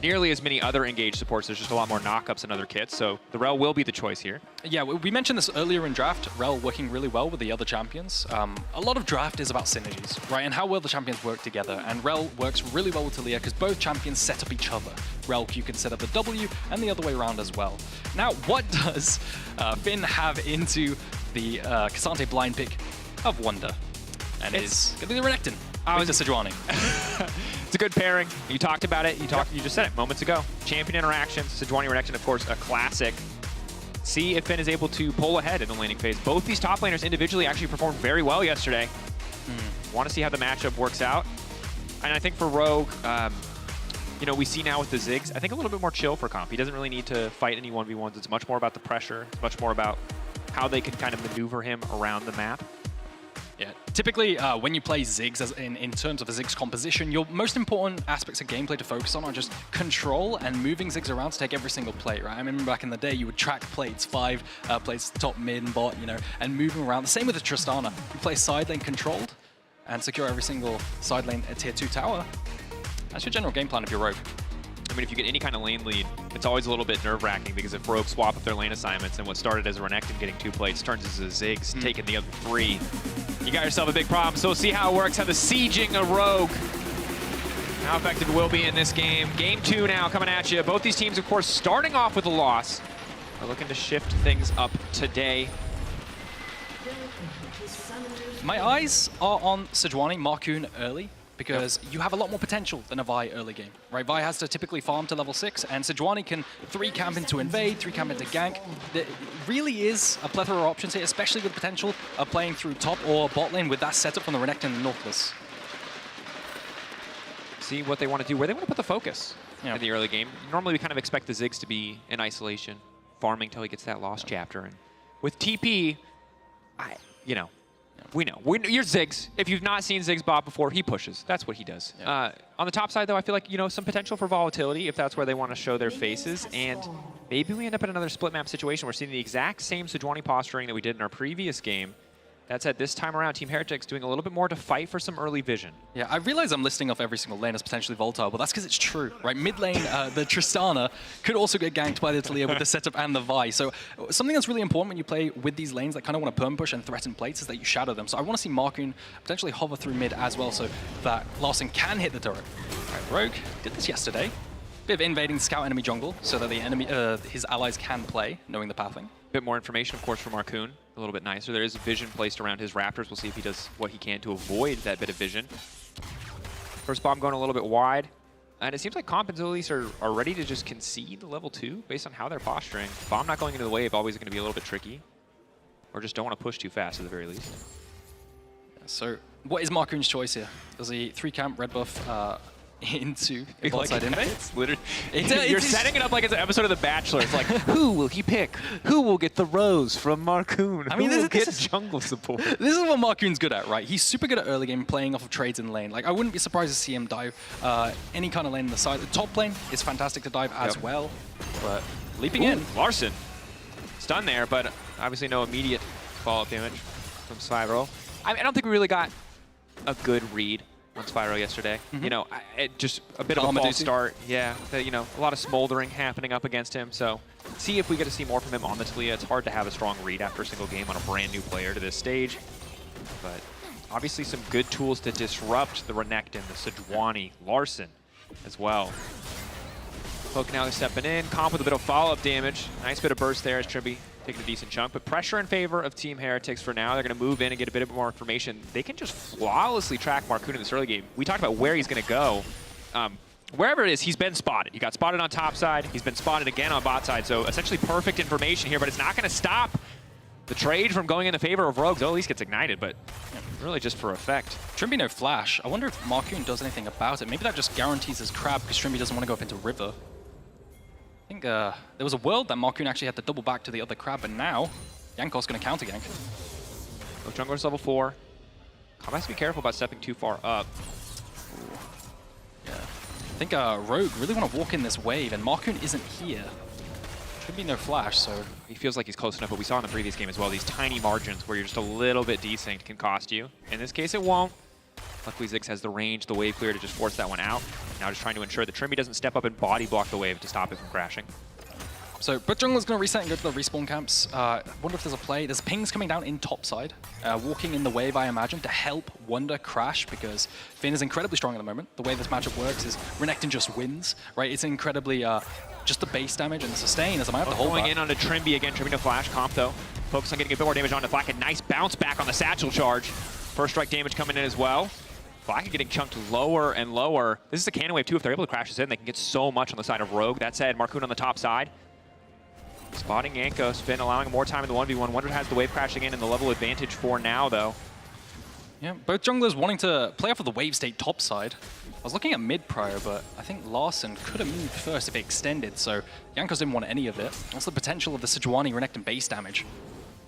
nearly as many other engaged supports. There's just a lot more knockups in other kits, so the Rel will be the choice here. Yeah, we mentioned this earlier in draft, Rel working really well with the other champions. A lot of draft is about synergies, right, and how well the champions work together, and Rel works really well with Talia because both champions set up each other. Rel Q can set up the W, and the other way around as well. Now, what does Finn have into the Cassante blind pick of Wonder? And it's going to be the Renekton. With the Sejuani. It's a good pairing. You talked about it. You just said it moments ago. Champion interactions. Sejuani Renekton, of course, a classic. See if Finn is able to pull ahead in the laning phase. Both these top laners individually actually performed very well yesterday. Want to see how the matchup works out. And I think for Rogue, you know, we see now with the Ziggs, I think a little bit more chill for comp. He doesn't really need to fight any 1v1s. It's much more about the pressure. It's much more about how they can kind of maneuver him around the map. Yeah, typically when you play Ziggs, in terms of a Ziggs composition, your most important aspects of gameplay to focus on are just control and moving Ziggs around to take every single plate, right? I remember back in the day, you would track plates, 5 plates, top, mid, and bot, you know, and move them around. The same with the Tristana. You play side lane controlled and secure every single side lane at tier 2 tower. That's your general game plan if you're Rogue. I mean, if you get any kind of lane lead, it's always a little bit nerve-wracking because if Rogue swap up their lane assignments and what started as a Renekton getting 2 plates turns into Ziggs taking the other 3, you got yourself a big problem. So we'll see how it works, how the sieging of Rogue, how effective it will be in this game. Game 2 now coming at you. Both these teams, of course, starting off with a loss, are looking to shift things up today. My eyes are on Sejuani, Marcoon early, because you have a lot more potential than a Vi early game, right? Vi has to typically farm to level 6, and Sejuani can 3 camp into invade, 3 camp into gank. There really is a plethora of options here, especially with the potential of playing through top or bot lane with that setup from the Renekton and Nautilus. See what they want to do, where they want to put the focus in the early game. Normally we kind of expect the Ziggs to be in isolation, farming till he gets that lost chapter. And with TP, you know, we know. You're Ziggs. If you've not seen Ziggs bot before, he pushes. That's what he does. Yeah. On the top side, though, I feel like, you know, some potential for volatility if that's where they want to show their faces. And maybe we end up in another split map situation. We're seeing the exact same Sejuani posturing that we did in our previous game. That said, this time around, Team Heretics doing a little bit more to fight for some early vision. Yeah, I realize I'm listing off every single lane as potentially volatile, but that's because it's true, right? Mid lane, the Tristana could also get ganked by the Talia with the setup and the Vi. So something that's really important when you play with these lanes that kind of want to perm push and threaten plates is that you shadow them. So I want to see Marcoon potentially hover through mid as well so that Larson can hit the turret. All right, Rogue did this yesterday. Bit of invading the scout enemy jungle so that the enemy, his allies can play, knowing the pathing. Bit more information, of course, from Marcoon. A little bit nicer. There is vision placed around his Raptors. We'll see if he does what he can to avoid that bit of vision. First bomb going a little bit wide. And it seems like Comp and Zulise are ready to just concede level 2 based on how they're posturing. Bomb not going into the wave, always going to be a little bit tricky. Or just don't want to push too fast at the very least. So what is Marcoon's choice here? Does he 3 camp red buff into a bot side invade? It's literally, you're setting it up like it's an episode of The Bachelor. It's like, who will he pick? Who will get the rose from Marcoon? I mean, who will this is jungle support? This is what Marcoon's good at, right? He's super good at early game, playing off of trades in lane. Like, I wouldn't be surprised to see him dive any kind of lane in the side. The top lane is fantastic to dive as well, but leaping in. Larson, stun there, but obviously no immediate follow-up damage from Spyro. I don't think we really got a good read on Spyro yesterday. You know, just a bit of a false start. Yeah, you know, a lot of smoldering happening up against him. So see if we get to see more from him on the Talia. It's hard to have a strong read after a single game on a brand new player to this stage. But obviously some good tools to disrupt the Renekton, the Sejuani, Larson as well. Poke now stepping in. Comp with a bit of follow-up damage. Nice bit of burst there as Trimby taking a decent chunk, but pressure in favor of Team Heretics for now. They're going to move in and get a bit more information. They can just flawlessly track Marcoon in this early game. We talked about where he's going to go. Wherever it is, he's been spotted. He got spotted on top side. He's been spotted again on bot side. So essentially perfect information here, but it's not going to stop the trade from going in the favor of Rogues. Oh, at least gets ignited, but really just for effect. Trimby no flash. I wonder if Marcoon does anything about it. Maybe that just guarantees his crab because Trimby doesn't want to go up into river. I think there was a world that Marcoon actually had to double back to the other crab, but now Yankov's going to counter gank. Both junglers level 4. Comp has to be careful about stepping too far up. Yeah. I think Rogue really want to walk in this wave, and Marcoon isn't here. Should be no flash, so... He feels like he's close enough, but we saw in the previous game as well, these tiny margins where you're just a little bit desync can cost you. In this case, it won't. Luckily, Ziggs has the range, the wave clear to just force that one out. Now just trying to ensure that Trimby doesn't step up and body block the wave to stop it from crashing. So both junglers going to reset and go to the respawn camps. Wonder if there's a play. There's pings coming down in top side, walking in the wave, I imagine, to help Wonder crash, because Finn is incredibly strong at the moment. The way this matchup works is Renekton just wins, right? It's incredibly just the base damage and the sustain as I might have to hold Going back. in onto Trimby again. Trimby no flash. Comp though. Focus on getting a bit more damage onto Flacket. Nice bounce back on the satchel charge. First strike damage coming in as well. Flacket getting chunked lower and lower. This is a cannon wave too. If they're able to crash this in, they can get so much on the side of Rogue. That said, Marcoon on the top side. Spotting Jankos. Finn allowing more time in the 1v1. Wonder has the wave crashing in and the level advantage for now though. Yeah, both junglers wanting to play off of the wave state top side. I was looking at mid prior, but I think Larson could have moved first if it extended, so Jankos didn't want any of it. Also the potential of the Sejuani Renekton base damage.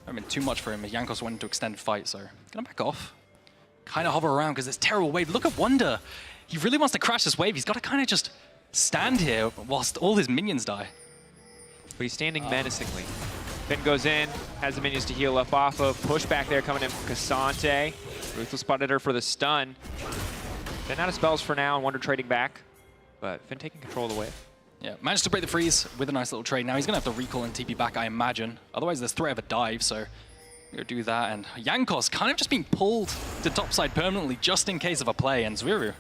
I mean, too much for him if Jankos went into extended fight, so gonna back off. Kind of hover around because it's terrible wave. Look at Wonder. He really wants to crash this wave. He's got to kind of just stand here whilst all his minions die. But he's standing menacingly. Finn goes in, has the minions to heal up off of. Push back there coming in from Cassante. Ruthless spotted her for the stun. Finn out of spells for now and Wonder trading back. But Finn taking control of the wave. Yeah, managed to break the freeze with a nice little trade. Now he's going to have to recall and TP back, I imagine. Otherwise there's threat of a dive, so go do that. And Jankos kind of just being pulled to topside permanently just in case of a play. And Zwiru,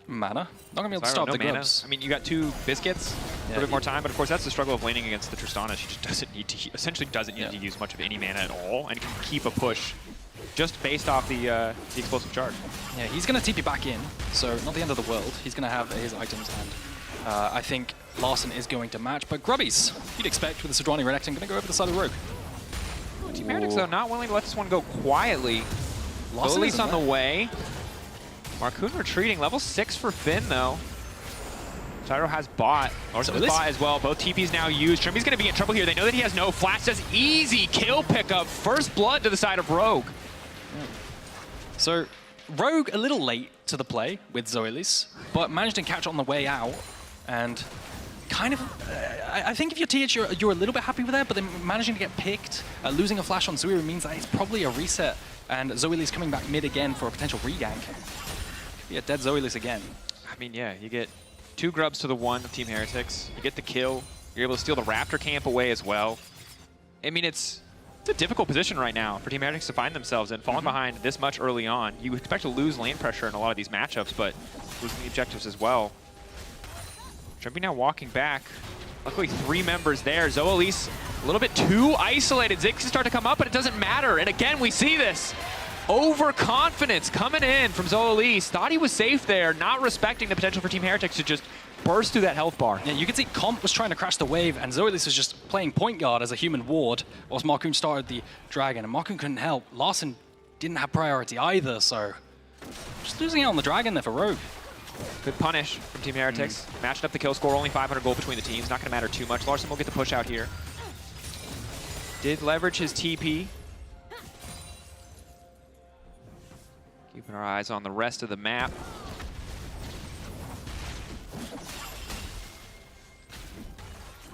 mana. Not going to be able to stop the gloves. I mean, you got 2 biscuits for a bit more time, but of course that's the struggle of laning against the Tristana. She just doesn't need to, essentially doesn't need to use much of any mana at all and can keep a push just based off the explosive charge. Yeah, he's going to TP back in, so not the end of the world. He's going to have his items, and I think Larson is going to match. But Grubbies, you'd expect with the Sejuani Renekton, going to go over the side of Rogue. Team Heretics, though, not willing to let this one go quietly. Zoelis on the way. Marcoon retreating. Level 6 for Finn, though. Gyro has bot. Larson has bot as well. Both TPs now used. Trimby's going to be in trouble here. They know that he has no flash. Does easy kill pickup. First blood to the side of Rogue. Yeah. So Rogue a little late to the play with Zoelis, but managed to catch on the way out. And kind of, I think if you're TH, you're a little bit happy with that, but then managing to get picked, losing a flash on Zwiru means that it's probably a reset. And Zoelis coming back mid again for a potential regank. Yeah, dead Zoelis again. I mean, yeah, you get 2 grubs to the 1 of Team Heretics. You get the kill. You're able to steal the Raptor camp away as well. I mean, it's a difficult position right now for Team Heretics to find themselves in. Falling behind this much early on. You expect to lose lane pressure in a lot of these matchups, but losing the objectives as well. Trimby now walking back. Luckily 3 members there. Zoelis a little bit too isolated. Ziggs can start to come up, but it doesn't matter. And again, we see this. Overconfidence coming in from Zoelis. Thought he was safe there, not respecting the potential for Team Heretics to just burst through that health bar. Yeah, you can see Comp was trying to crash the wave, and Zoelis was just playing point guard as a human ward, whilst Marcoon started the dragon, and Marcoon couldn't help. Larson didn't have priority either, so just losing out on the dragon there for Rogue. Good punish from Team Heretics. Matching up the kill score, only 500 gold between the teams. Not going to matter too much. Larson will get the push out here. Did leverage his TP. Keeping our eyes on the rest of the map.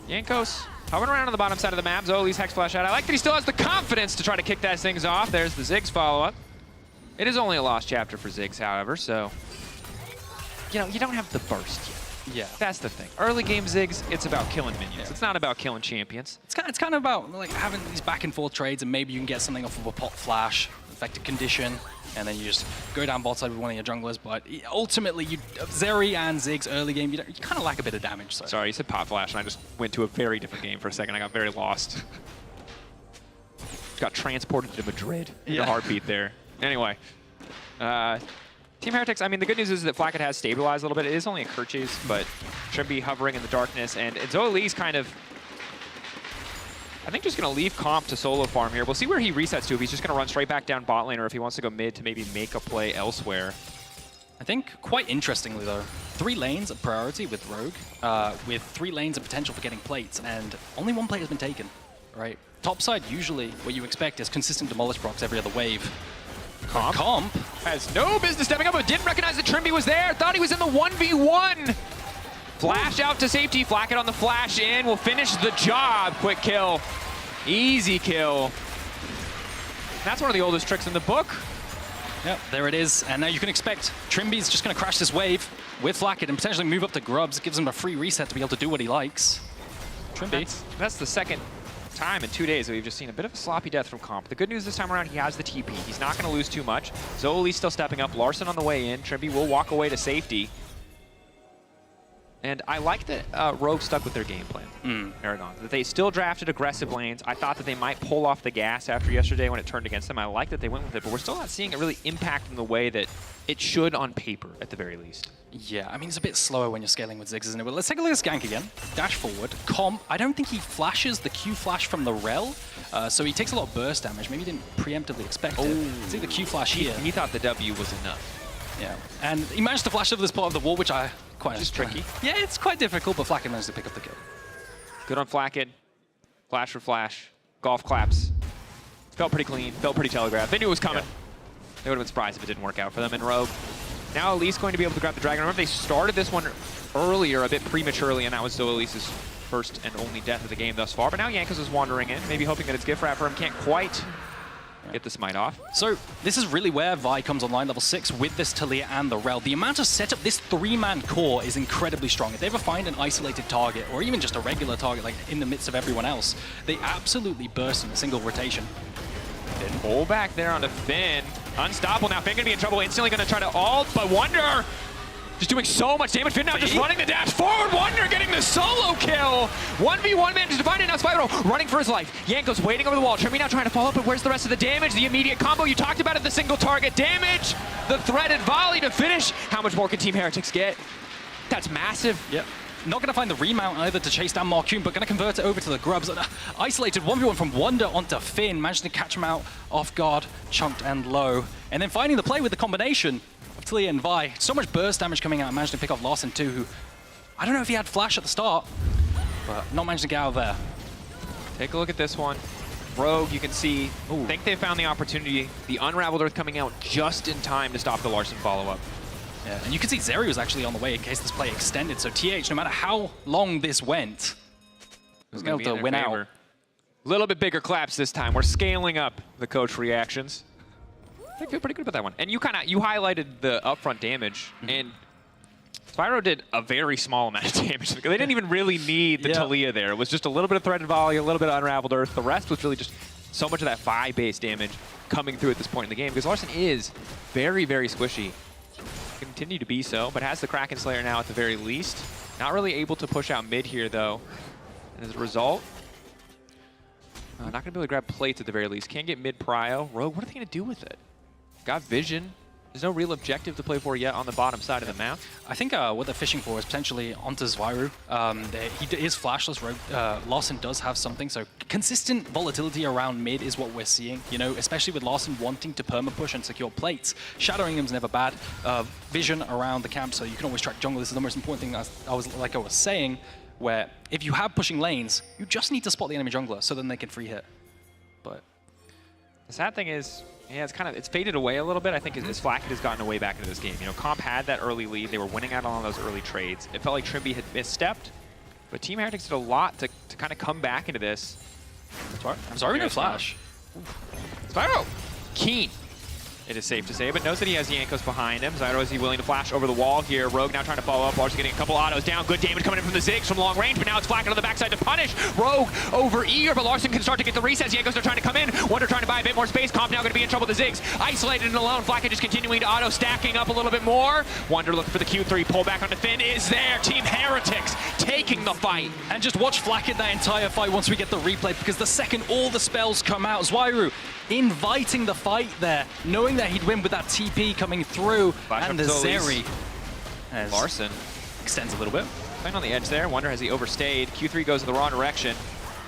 Jankos hovering around on the bottom side of the map. Zoelis Hex Flash out. I like that he still has the confidence to try to kick that things off. There's the Ziggs follow-up. It is only a lost chapter for Ziggs, however, so you know, you don't have the burst yet. Yeah. That's the thing. Early game Ziggs, it's about killing minions. Yeah. It's not about killing champions. It's kind of about like having these back and forth trades, and maybe you can get something off of a pot flash, effective condition, and then you just go down bot side with one of your junglers. But ultimately, Zeri and Ziggs early game, you kind of lack a bit of damage. So. Sorry, you said pot flash, and I just went to a very different game for a second. I got very lost. Got transported to Madrid in a heartbeat there. Anyway. Team Heretics, I mean, the good news is that Flacket has stabilized a little bit. It is only a Kerchase, but Trimby hovering in the darkness. And Zoelis kind of, I think, just going to leave Comp to solo farm here. We'll see where he resets to, if he's just going to run straight back down bot lane or if he wants to go mid to maybe make a play elsewhere. I think, quite interestingly, though, 3 lanes of priority with Rogue, with 3 lanes of potential for getting plates, and only 1 plate has been taken, right? Topside, usually, what you expect is consistent demolish procs every other wave. Comp has no business stepping up, but didn't recognize that Trimby was there. Thought he was in the 1v1. Flash out to safety. Flacket on the flash in. Will finish the job. Quick kill. Easy kill. That's one of the oldest tricks in the book. Yep, there it is. And now you can expect Trimby's just going to crash this wave with Flacket and potentially move up to Grubs. It gives him a free reset to be able to do what he likes. Trimby. That's the second time in 2 days that we've just seen a bit of a sloppy death from Comp. The good news this time around, he has the TP. He's not going to lose too much. Zoali's still stepping up. Larson on the way in. Trimby will walk away to safety. And I like that Rogue stuck with their game plan, Aragon. That they still drafted aggressive lanes. I thought that they might pull off the gas after yesterday when it turned against them. I like that they went with it, but we're still not seeing it really impact in the way that it should on paper, at the very least. Yeah, I mean, it's a bit slower when you're scaling with Ziggs, isn't it? But let's take a look at Skank again. Dash forward. Comp, I don't think he flashes the Q flash from the rel, so he takes a lot of burst damage. Maybe he didn't preemptively expect it. See the Q flash here. He thought the W was enough. Yeah, and he managed to flash over this part of the wall, which I quite just tricky. Yeah, it's quite difficult, but Flacket managed to pick up the kill. Good on Flacket. Flash for flash. Golf claps. Felt pretty clean. Felt pretty telegraphed. They knew it was coming. Yeah. They would have been surprised if it didn't work out for them. And Rogue now Elise going to be able to grab the Dragon. Remember, they started this one earlier, a bit prematurely, and that was still Elise's first and only death of the game thus far. But now Jankos is wandering in, maybe hoping that it's gift wrap for him. Can't quite get the smite off. So this is really where Vi comes online, level 6, with this Taliyah and the Rel. The amount of setup, this 3-man core is incredibly strong. If they ever find an isolated target, or even just a regular target, like in the midst of everyone else, they absolutely burst in a single rotation. Then pull back there onto Finn. Unstoppable now. Finn gonna be in trouble. Instantly gonna try to ult, but Wonder just doing so much damage. Finn now just running the dash forward. Wonder getting the solo kill. 1v1 manages to find it. Now Spyro running for his life. Jankos waiting over the wall. Trimby now trying to follow up, but where's the rest of the damage? The immediate combo. You talked about it, the single target damage. The threaded volley to finish. How much more can Team Heretics get? That's massive. Yep. Not going to find the remount either to chase down Marcoon, but going to convert it over to the Grubs. Isolated 1v1 from Wonder onto Finn, managed to catch him out off guard, chunked and low. And then finding the play with the combination of Taliyah and Vi. So much burst damage coming out, managed to pick off Larson too, who, I don't know if he had flash at the start, but not managed to get out of there. Take a look at this one. Rogue, you can see, think they found the opportunity. The Unraveled Earth coming out just in time to stop the Larson follow-up. Yeah, and you can see Zeri was actually on the way in case this play extended. So TH, no matter how long this went, was able to win out. A little bit bigger claps this time. We're scaling up the coach reactions. I feel pretty good about that one. And you highlighted the upfront damage, and Spyro did a very small amount of damage. They didn't even really need the Taliyah there. It was just a little bit of threaded volley, a little bit of Unraveled Earth. The rest was really just so much of that Vi-based damage coming through at this point in the game, because Larson is very, very squishy. Continue to be so, but has the Kraken Slayer now at the very least. Not really able to push out mid here, though. And as a result, not going to be able to grab plates at the very least. Can't get mid prio. Rogue, what are they going to do with it? Got vision. There's no real objective to play for yet on the bottom side of the map. I think what they're fishing for is potentially onto Zwiru. He is flashless. Rogue, Larson does have something, so consistent volatility around mid is what we're seeing, you know, especially with Larson wanting to perma-push and secure plates. Shadowing him's never bad. Vision around the camp, so you can always track jungle. This is the most important thing, I was saying, where if you have pushing lanes, you just need to spot the enemy jungler so then they can free hit. But the sad thing is, yeah, it's faded away a little bit. I think as Flacket has gotten away back into this game. You know, Comp had that early lead. They were winning out on those early trades. It felt like Trimby had misstepped, but Team Heretics did a lot to kind of come back into this. I'm sorry, no flash. Spyro, keen. It is safe to say, but knows that he has Jankos behind him. Zyro, is he willing to flash over the wall here? Rogue now trying to follow up. Larson getting a couple autos down. Good damage coming in from the Ziggs from long range, but now it's Flacket on the backside to punish. Rogue over eager, but Larson can start to get the resets. Jankos are trying to come in. Wonder trying to buy a bit more space. Comp now going to be in trouble with the Ziggs. Isolated and alone. Flacket just continuing to auto, stacking up a little bit more. Wonder looking for the Q3. Pull back onto Finn is there. Team Heretics taking the fight. And just watch Flacket that entire fight once we get the replay, because the second all the spells come out, Zwiru inviting the fight there, knowing that he'd win with that TP coming through, and the Zeri. Larson extends a little bit. Playing on the edge there. Wonder has he overstayed. Q3 goes in the wrong direction.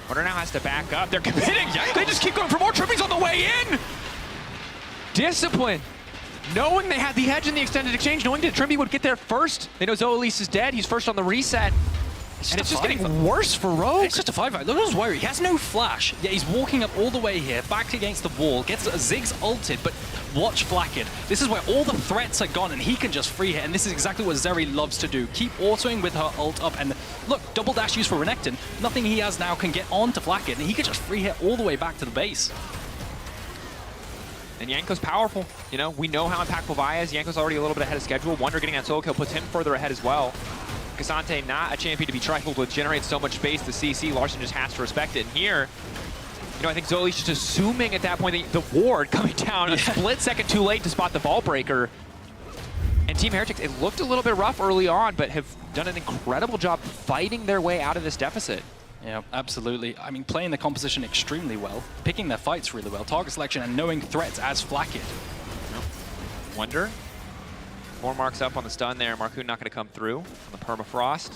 Wonder now has to back up. They're committing. They just keep going for more. Trimmy's on the way in. Discipline. Knowing they had the edge in the extended exchange, knowing that Trimby would get there first. They know Zoalise is dead. He's first on the reset. And it's just getting worse for Rogue. It's just a 5-5. Look at Zwiru. He has no flash, yet he's walking up all the way here, back against the wall, gets Ziggs ulted, but watch Flacket. This is where all the threats are gone, and he can just free hit, and this is exactly what Zeri loves to do. Keep autoing with her ult up, and look, double dash used for Renekton. Nothing he has now can get on to Flacket, and he can just free hit all the way back to the base. And Yanko's powerful. You know, we know how impactful Vi is. Yanko's already a little bit ahead of schedule. Wonder getting that solo kill puts him further ahead as well. Cassante, not a champion to be trifled with, generates so much space. The CC, Larson just has to respect it. And here, you know, I think Zoli's just assuming at that point that the ward coming down a split second too late to spot the ball breaker. And Team Heretics, it looked a little bit rough early on, but have done an incredible job fighting their way out of this deficit. Yeah, absolutely. I mean, playing the composition extremely well, picking their fights really well, target selection, and knowing threats as Flackid. Wonder. 4 marks up on the stun there. Marcoon not going to come through on the permafrost.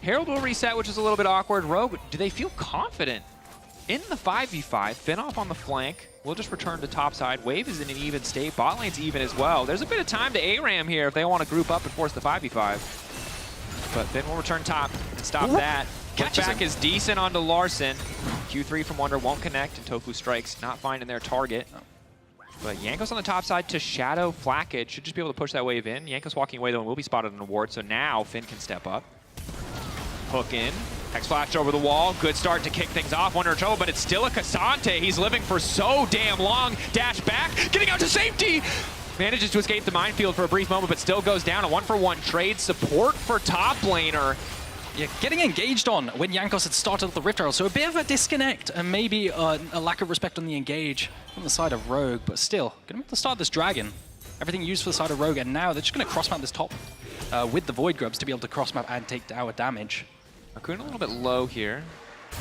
Herald will reset, which is a little bit awkward. Rogue, do they feel confident in the 5v5? Finn off on the flank. We'll just return to top side. Wave is in an even state. Bot lane's even as well. There's a bit of time to ARAM here if they want to group up and force the 5v5. But Finn will return top and stop that. Back is decent onto Larson. Q3 from Wonder won't connect, and Tofu strikes not finding their target. But Yanko's on the top side to shadow Flackid. Should just be able to push that wave in. Yanko's walking away though and will be spotted on the ward, so now Finn can step up. Hook in. Hex flash over the wall. Good start to kick things off. Wonder in trouble, but it's still a Cassante. He's living for so damn long. Dash back, getting out to safety. Manages to escape the minefield for a brief moment, but still goes down. A 1-for-1 trade. Support for top laner. Yeah, getting engaged on when Jankos had started the Rift Herald, so a bit of a disconnect and maybe a lack of respect on the engage from the side of Rogue, but still, going to start this Dragon. Everything used for the side of Rogue, and now they're just going to cross-map this top with the Void Grubs to be able to cross-map and take tower damage. Marcoon a little bit low here.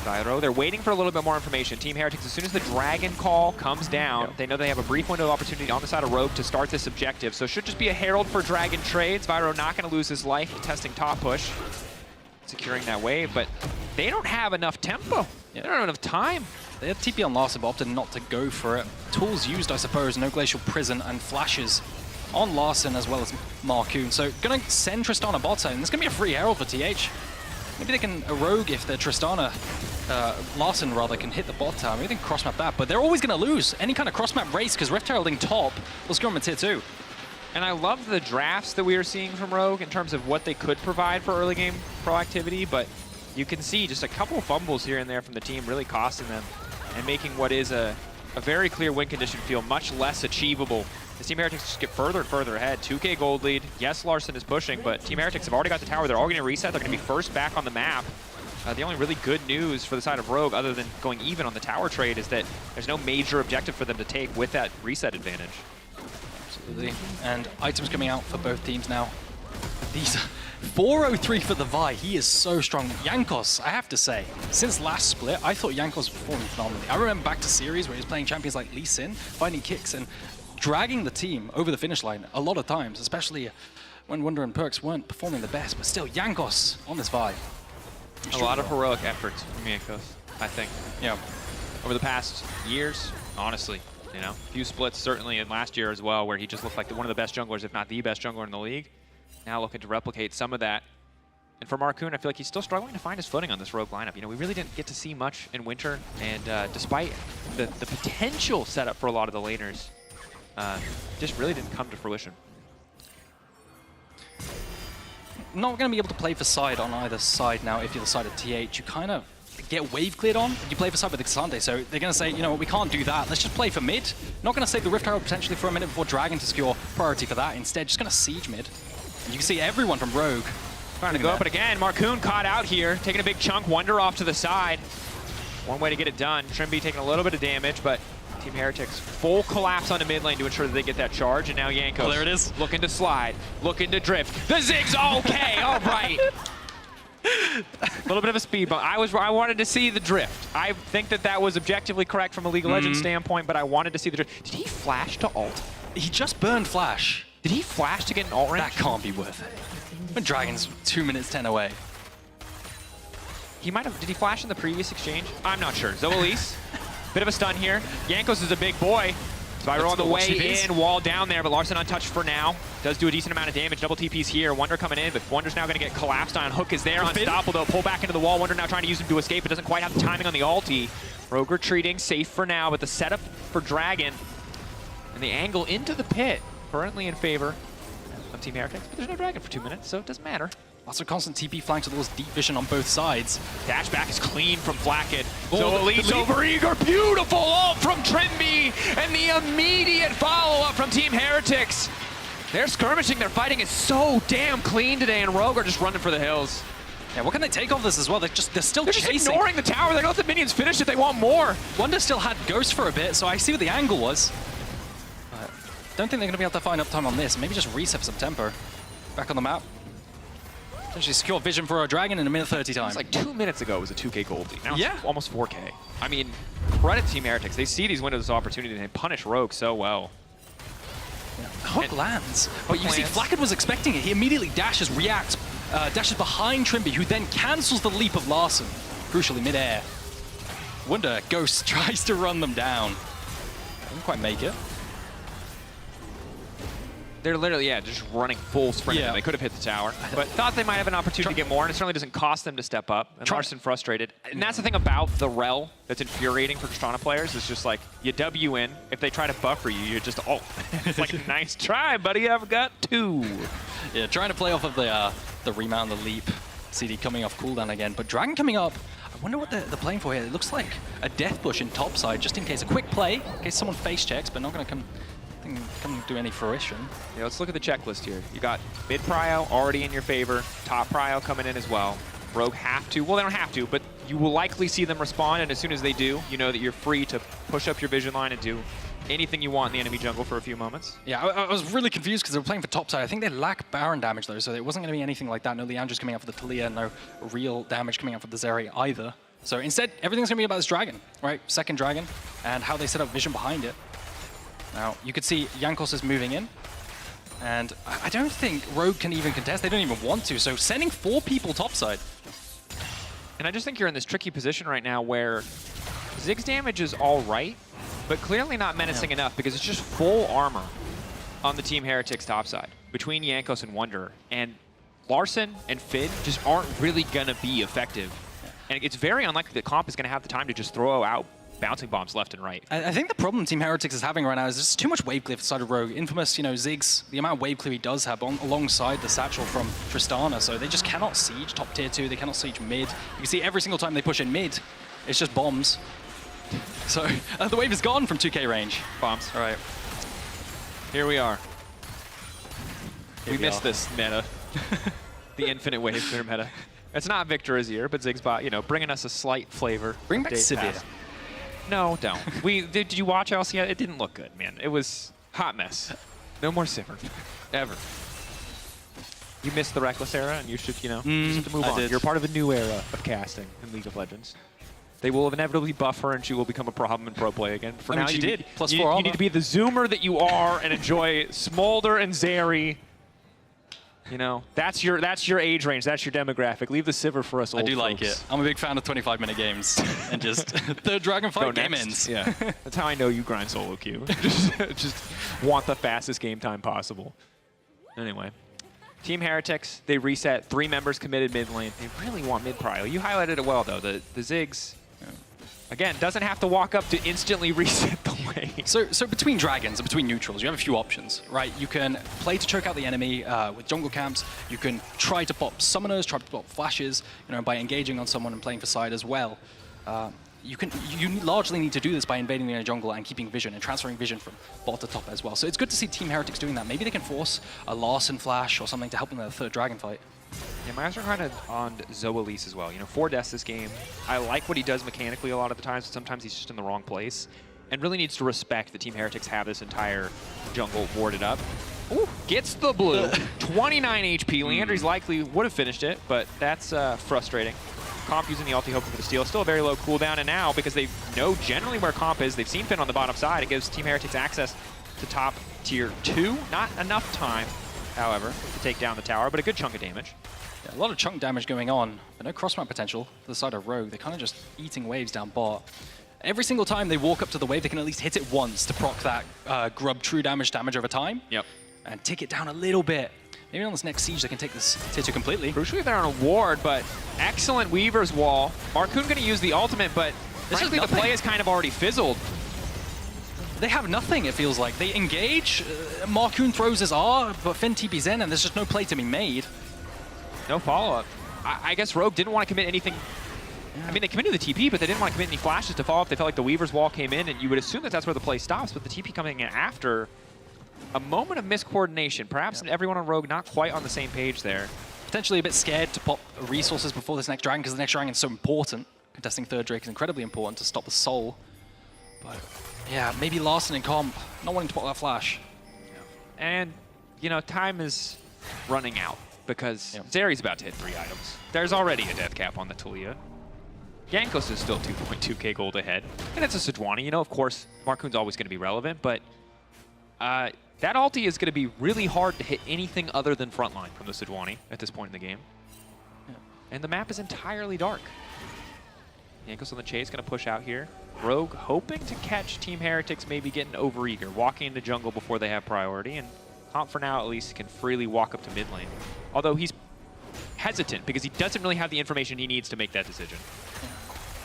Gyro, they're waiting for a little bit more information. Team Heretics, as soon as the Dragon call comes down, they know they have a brief window of opportunity on the side of Rogue to start this objective, so it should just be a Herald for Dragon trades. Vyro not going to lose his life, testing top push. Securing that wave, but they don't have enough tempo. They don't have enough time. They had TP on Larson, but opted not to go for it. Tools used, I suppose, no Glacial Prison and flashes on Larson as well as Marcoon. So gonna send Tristana bot side, and there's gonna be a free Herald for TH. Maybe they can Rogue if their Tristana, Larson rather, can hit the bot tower. Maybe they can cross-map that, but they're always gonna lose any kind of cross-map race because Rift Heralding top will score them in tier 2. And I love the drafts that we are seeing from Rogue in terms of what they could provide for early game proactivity, but you can see just a couple fumbles here and there from the team really costing them and making what is a very clear win condition feel much less achievable. The Team Heretics just get further and further ahead. 2K gold lead. Yes, Larson is pushing, but Team Heretics have already got the tower. They're all going to reset. They're going to be first back on the map. The only really good news for the side of Rogue, other than going even on the tower trade, is that there's no major objective for them to take with that reset advantage. Absolutely. And items coming out for both teams now. These 403 for the Vi. He is so strong. Jankos, I have to say, since last split, I thought Jankos was performing phenomenally. I remember back to series where he was playing champions like Lee Sin, finding kicks and dragging the team over the finish line a lot of times, especially when Wonder and Perks weren't performing the best. But still, Jankos on this Vi. A lot of heroic efforts from Jankos, I think. Yeah. Over the past years, honestly. You know, a few splits certainly in last year as well, where he just looked like one of the best junglers, if not the best jungler in the league. Now looking to replicate some of that. And for Marcoon, I feel like he's still struggling to find his footing on this Rogue lineup. You know, we really didn't get to see much in Winter, and despite the potential setup for a lot of the laners, just really didn't come to fruition. Not going to be able to play for side on either side now if you're the side of TH. You kind of get wave cleared on, and you play for side with the Cassante, so they're going to say, you know what, we can't do that. Let's just play for mid. Not going to save the Rift Herald potentially for a minute before Dragon to secure priority for that. Instead, just going to siege mid. And you can see everyone from Rogue trying to go up, but again, Marcoon caught out here, taking a big chunk. Wonder off to the side. One way to get it done. Trimby taking a little bit of damage, but Team Heretics full collapse on the mid lane to ensure that they get that charge, and now Jankos. Oh, there it is. Looking to slide, looking to drift. The Zig's okay, all right. A little bit of a speed bump. I wanted to see the drift. I think that was objectively correct from a League of Legends standpoint, but I wanted to see the drift. Did he flash to ult? He just burned flash. Did he flash to get an ult range? That can't be worth it. When Dragon's 2 minutes 10 away. He might have. Did he flash in the previous exchange? I'm not sure. Zoelise, bit of a stun here. Jankos is a big boy. Spyro on the way in, wall down there, but Larson untouched for now. Does do a decent amount of damage. Double TP's here. Wonder coming in, but Wonder's now going to get collapsed on. Hook is there, unstoppable though. Pull back into the wall. Wonder now trying to use him to escape, but doesn't quite have the timing on the ulti. Rogue retreating, safe for now, but the setup for Dragon and the angle into the pit currently in favor of Team Heretics, but there's no Dragon for 2 minutes, so it doesn't matter. Lots of constant TP flanks with those deep vision on both sides. Dash back is clean from Flackid. So Elite's over eager. Beautiful ult from Trimby, and the immediate follow-up from Team Heretics. They're skirmishing, their fighting is so damn clean today, and Rogue are just running for the hills. Yeah, what can they take off this as well? They're still chasing. Just ignoring the tower. They don't let the minions finish it. They want more. Wonder still had Ghost for a bit, so I see what the angle was. Don't think they're going to be able to find uptime on this. Maybe just reset some tempo. Back on the map. Potentially secure vision for a dragon in a minute 30 time. It's like 2 minutes ago it was a 2K Goldie. Now yeah. It's almost 4K. I mean, credit Team Heretics. They see these windows of opportunity and they punish Rogue so well. Hook lands, but you see Flackard was expecting it. He immediately dashes, reacts, dashes behind Trimby, who then cancels the leap of Larson, crucially mid-air. Wonder Ghost tries to run them down. Doesn't quite make it. They're literally, just running full sprint. Yeah. They could have hit the tower, but thought they might have an opportunity to get more, and it certainly doesn't cost them to step up. And Larson frustrated. And that's the thing about the rel that's infuriating for Tristana players. It's just like, you W in. If they try to buffer you, you're just, it's like, nice try, buddy. I've got 2. Yeah, trying to play off of the remount and the leap. CD coming off cooldown again, but Dragon coming up. I wonder what they're playing for here. It looks like a death bush in topside, just in case. A quick play, in case someone face checks, but not going to come do any fruition. Yeah, let's look at the checklist here. You got mid prio already in your favor, top prio coming in as well. Rogue have to, well, they don't have to, but you will likely see them respond, and as soon as they do, you know that you're free to push up your vision line and do anything you want in the enemy jungle for a few moments. Yeah, I was really confused because they were playing for topside. I think they lack Baron damage though, so it wasn't going to be anything like that. No Leandra's coming out for the Talia, no real damage coming out for the Zeri either. So instead, everything's going to be about this dragon, right? Second dragon, and how they set up vision behind it. Now, you could see Jankos is moving in, and I don't think Rogue can even contest. They don't even want to, so sending 4 people topside. And I just think you're in this tricky position right now where Zig's damage is all right, but clearly not menacing enough because it's just full armor on the Team Heretics topside between Jankos and Wanderer. And Larson and Fid just aren't really going to be effective. And it's very unlikely that Comp is going to have the time to just throw out bouncing bombs left and right. I think the problem Team Heretics is having right now is there's too much wave clear for the side of Rogue. Infamous, Ziggs, the amount of wave clear he does have alongside the satchel from Tristana, so they just cannot siege top tier 2, they cannot siege mid. You can see every single time they push in mid, it's just bombs. So the wave is gone from 2K range. Bombs. All right. Here we are. We missed this meta. The infinite wave clear meta. It's not Victor Azir, but Ziggs bot, bringing us a slight flavor. Bring back Sivir. No, don't. Did you watch LCS? It didn't look good, man. It was hot mess. No more Sivir. Ever. You missed the Reckless era, and you should, just have to move on. You're part of a new era of casting in League of Legends. They will inevitably buff her, and she will become a problem in pro play again. For now, she did. +4 you need to be the zoomer that you are and enjoy Smolder and Zeri. That's your age range. That's your demographic. Leave the Sivir for us old I do folks. like it. I'm a big fan of 25-minute games and just the Dragon fight game ends. Yeah, that's how I know you grind solo queue. just want the fastest game time possible. Anyway, Team Heretics, they reset. 3 members committed mid lane. They really want mid prio. You highlighted it well though. The Ziggs, again, doesn't have to walk up to instantly reset the lane. So between dragons and between neutrals, you have a few options, right? You can play to choke out the enemy with jungle camps. You can try to pop summoners, try to pop flashes, by engaging on someone and playing for side as well. You largely need to do this by invading the jungle and keeping vision and transferring vision from bot to top as well. So it's good to see Team Heretics doing that. Maybe they can force a Larson flash or something to help them in the 3rd dragon fight. Yeah, my eyes are kind of on Zoelise as well. 4 deaths this game. I like what he does mechanically a lot of the times, but sometimes he's just in the wrong place. And really needs to respect that Team Heretics have this entire jungle boarded up. Ooh, gets the blue. 29 HP. Leandry's likely would have finished it, but that's frustrating. Comp using the ulti hoping for the steal. Still a very low cooldown, and now, because they know generally where Comp is, they've seen Finn on the bottom side, it gives Team Heretics access to top tier 2. Not enough time, however, to take down the tower, but a good chunk of damage. Yeah, a lot of chunk damage going on, but no cross-map potential for the side of Rogue. They're kind of just eating waves down bot. Every single time they walk up to the wave, they can at least hit it once to proc that grub true damage over time. Yep. And tick it down a little bit. Maybe on this next siege, they can take this tier 2 completely. Crucially, they're on a ward, but excellent Weaver's Wall. Marcoon going to use the ultimate, but frankly, the play is kind of already fizzled. They have nothing, it feels like. They engage, Marcoon throws his R, but Finn TP's in, and there's just no play to be made. No follow-up. I guess Rogue didn't want to commit anything I mean, they committed the TP, but they didn't want to commit any flashes to follow up. They felt like the Weaver's wall came in, and you would assume that that's where the play stops, but the TP coming in after a moment of miscoordination. Perhaps everyone on Rogue not quite on the same page there. Potentially a bit scared to pop resources before this next dragon, because the next dragon is so important. Contesting third Drake is incredibly important to stop the soul. But yeah, maybe Larson in comp, not wanting to pop that flash. And, you know, time is running out because Zeri's about to hit 3 items. There's already a death cap on the Talia. Jankos is still 2.2k gold ahead. And it's a Sejuani. You know, of course, Marcoon's always going to be relevant, but that ulti is going to be really hard to hit anything other than frontline from the Sejuani at this point in the game. Yeah. And the map is entirely dark. Jankos on the chase, going to push out here. Rogue hoping to catch Team Heretics, maybe getting overeager, walking into jungle before they have priority, and Comp for now at least can freely walk up to mid lane. Although he's hesitant because he doesn't really have the information he needs to make that decision.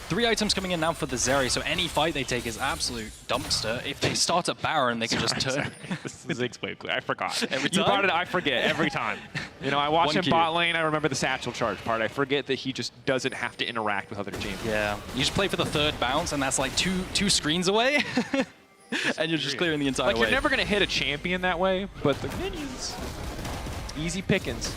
3 items coming in now for the Zeri, so any fight they take is absolute dumpster. If they start at Baron, they can just turn. This is Ziggs play. I forgot. Every You time? brought it, I forget every time. You know, I watch One him key. bot lane, I remember the satchel charge part. I forget that he just doesn't have to interact with other teams. Yeah, you just play for the third bounce, and that's like two screens away, and you're just clearing the entire Like, way. you're never going to hit a champion that way, but the minions, easy pickings.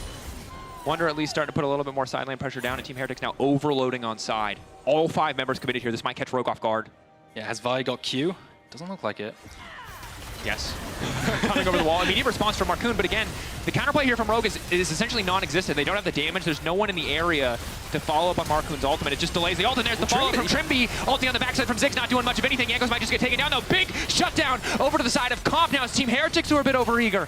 Wonder at least starting to put a little bit more side lane pressure down, and Team Heretics now overloading on side. All 5 members committed here. This might catch Rogue off guard. Yeah, has Vi got Q? Doesn't look like it. Yes. Coming over the wall. Immediate response from Marcoon, but again, the counterplay here from Rogue is essentially non-existent. They don't have the damage. There's no one in the area to follow up on Marcoon's ultimate. It just delays the ult, and there's the follow-up from Trimby. Ulti on the backside from Ziggs, not doing much of anything. Jankos might just get taken down, though. Big shutdown over to the side of Comp. Now it's Team Heretics who are a bit overeager.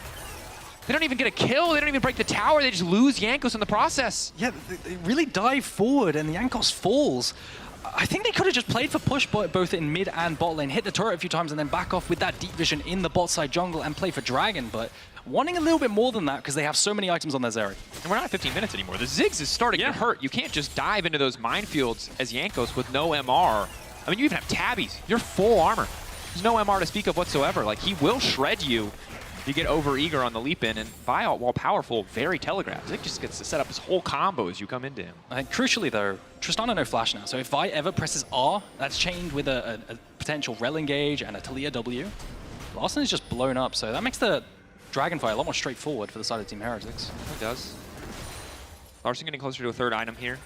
They don't even get a kill. They don't even break the tower. They just lose Jankos in the process. Yeah, they really dive forward, and Jankos falls. I think they could have just played for push both in mid and bot lane, hit the turret a few times, and then back off with that deep vision in the bot side jungle and play for Dragon, but wanting a little bit more than that because they have so many items on their Zeri. And we're not at 15 minutes anymore. The Ziggs is starting to hurt. You can't just dive into those minefields as Jankos with no MR. I mean, you even have tabbies. You're full armor. There's no MR to speak of whatsoever. Like, he will shred you. You get over-eager on the leap-in, and Vi, while powerful, very telegraphed. Ziggs just gets to set up his whole combo as you come into him. Crucially, though, Tristana no flash now, so if Vi ever presses R, that's chained with a potential Rel engage and a Talia W. Larson is just blown up, so that makes the Dragon fight a lot more straightforward for the side of Team Heretics. It does. Larson getting closer to a 3rd item here.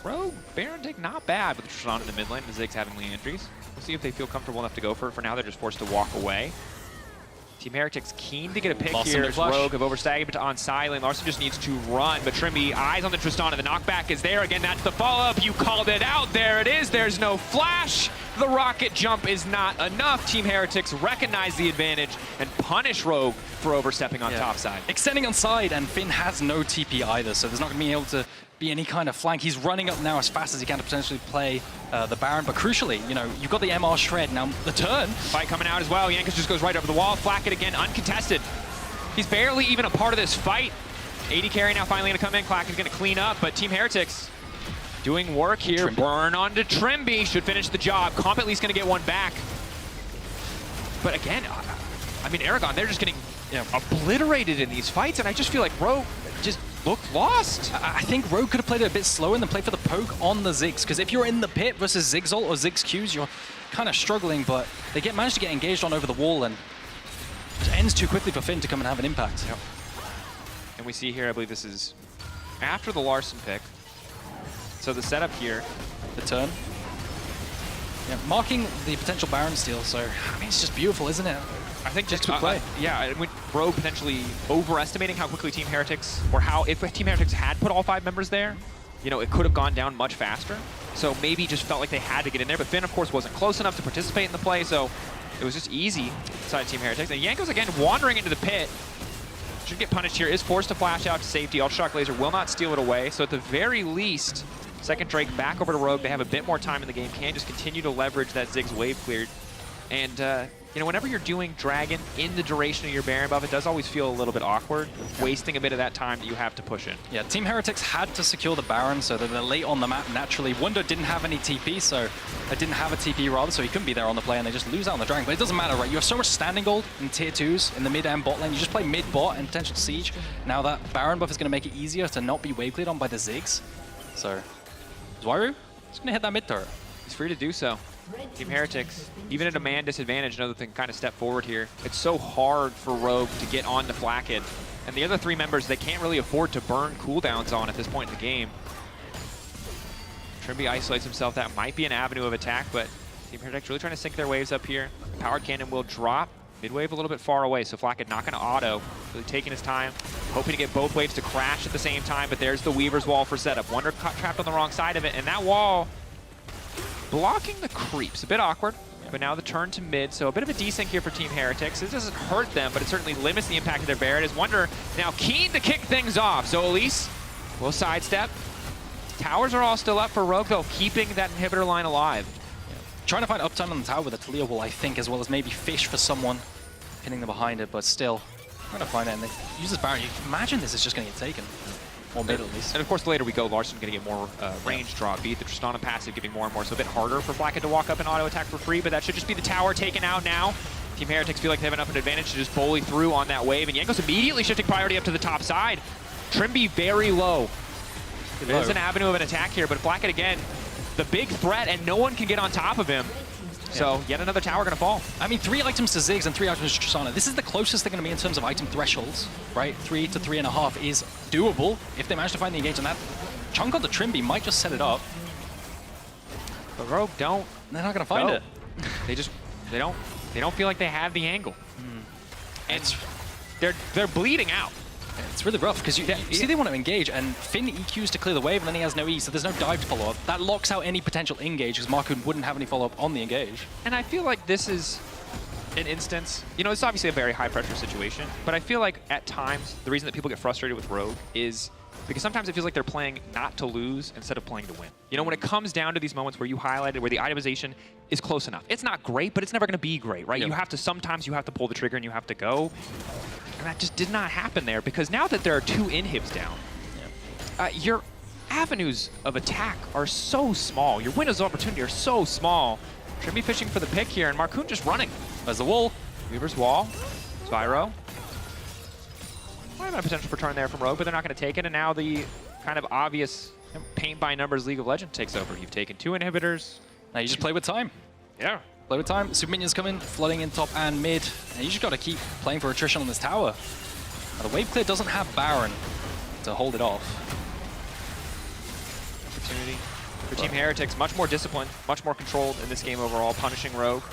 Rogue, Baron take not bad with Tristana in the mid lane, and Ziggs having lean entries. We'll see if they feel comfortable enough to go for it. For now, they're just forced to walk away. Team Heretics keen to get a pick here as Rogue have overstaggered on side lane. Larson just needs to run, but Trimby eyes on the Tristana. The knockback is there again. That's the follow-up. You called it out. There it is. There's no flash. The rocket jump is not enough. Team Heretics recognize the advantage and punish Rogue for overstepping on top side. Extending on side, and Finn has no TP either, so there's not going to be able to be any kind of flank. He's running up now as fast as he can to potentially play the Baron, but crucially, you know, you've got the MR shred. Now, the turn. Fight coming out as well. Jankos just goes right over the wall. Flack it again, uncontested. He's barely even a part of this fight. AD carry now finally going to come in. Clack is going to clean up, but Team Heretics doing work here. Burn onto Trimby. Should finish the job. Comp at least going to get one back. But again, I mean, Aragon, they're just getting obliterated in these fights, and I just feel like Rogue just looked lost. I think Rogue could have played it a bit slower and then played for the poke on the Ziggs, because if you're in the pit versus Ziggs ult or Ziggs Qs, you're kind of struggling, but they managed to get engaged on over the wall, and it ends too quickly for Finn to come and have an impact. Yep. And we see here, I believe this is after the Larson pick. So the setup here. The turn. Yeah, marking the potential Baron steal, so I mean, it's just beautiful, isn't it? I think just quick play. Yeah, Rogue potentially overestimating how quickly Team Heretics, or how if Team Heretics had put all 5 members there, you know, it could have gone down much faster. So maybe just felt like they had to get in there. But Finn, of course, wasn't close enough to participate in the play, so it was just easy inside Team Heretics. And Jankos again wandering into the pit. Should get punished here. Is forced to flash out to safety. Ultra Shock Laser will not steal it away. So at the very least, second Drake back over to Rogue. They have a bit more time in the game. Can just continue to leverage that Ziggs wave cleared. And you know, whenever you're doing Dragon in the duration of your Baron buff, it does always feel a little bit awkward, wasting a bit of that time that you have to push in. Yeah, Team Heretics had to secure the Baron, so that they're late on the map naturally. Wunder didn't have any TP, so didn't have a TP rather, so he couldn't be there on the play, and they just lose out on the Dragon. But it doesn't matter, right? You have so much standing gold in tier 2s in the mid and bot lane. You just play mid bot and potential siege. Now that Baron buff is going to make it easier to not be wave cleared on by the Ziggs. So Zwairu, he's gonna hit that mid turret. He's free to do so. Team Heretics, even at a man disadvantage, know that they can kind of step forward here. It's so hard for Rogue to get on to Flakked. And the other three members, they can't really afford to burn cooldowns on at this point in the game. Trimby isolates himself. That might be an avenue of attack, but Team Heretics really trying to sink their waves up here. Power Cannon will drop. Mid-wave a little bit far away, so Flakked not going to auto. Really taking his time, hoping to get both waves to crash at the same time, but there's the Weaver's wall for setup. Wonder trapped on the wrong side of it, and that wall blocking the creeps. A bit awkward, but now the turn to mid, so a bit of a desync here for Team Heretics. This doesn't hurt them, but it certainly limits the impact of their Baron. As Wonder now keen to kick things off, so Elise will sidestep. Towers are all still up for Rogue, though, keeping that inhibitor line alive. Trying to find uptime on the tower with a Talia wall, I think, as well as maybe fish for someone pinning them behind it, but still trying to find it. And they use this Baron. You can imagine this is just going to get taken. Or mid at least. And of course, the later we go, Larson going to get more range draw. Beat the Tristana passive, giving more and more, so a bit harder for Flakked to walk up and auto attack for free, but that should just be the tower taken out now. Team Heretics feel like they have enough of an advantage to just bully through on that wave, and Yanko's immediately shifting priority up to the top side. Trimby very low. There's an avenue of an attack here, but Flakked again, the big threat, and no one can get on top of him. So yet another tower going to fall. I mean, 3 items to Ziggs and 3 items to Tristana. This is the closest they're going to be in terms of item thresholds, right? 3 to 3.5 is doable if they manage to find the engage, and that chunk on the Trimby might just set it up. But Rogue don't. They're not going to find it. They don't feel like they have the angle. And they're bleeding out. It's really rough because you see they want to engage, and Finn EQs to clear the wave, and then he has no E, so there's no dive to follow up. That locks out any potential engage because Markun wouldn't have any follow-up on the engage. And I feel like this is an instance, you know, it's obviously a very high-pressure situation, but I feel like at times the reason that people get frustrated with Rogue is because sometimes it feels like they're playing not to lose instead of playing to win. You know, when it comes down to these moments where you highlighted, where the itemization is close enough. It's not great, but it's never going to be great, right? Yep. Sometimes you have to pull the trigger and you have to go. And that just did not happen there, because now that there are 2 inhibs down, your avenues of attack are so small. Your windows of opportunity are so small. Trimby fishing for the pick here, and Markun just running. There's the wall. Weaver's wall. Spyro. Might have a potential for turn there from Rogue, but they're not going to take it, and now the kind of obvious paint by numbers League of Legends takes over. You've taken 2 inhibitors. Now you just play with time. Yeah. Play with time. Super minions come in, flooding in top and mid. And you just got to keep playing for attrition on this tower. Now, the wave clear doesn't have Baron to hold it off. Opportunity for Team Heretics. Much more disciplined, much more controlled in this game overall, punishing Rogue.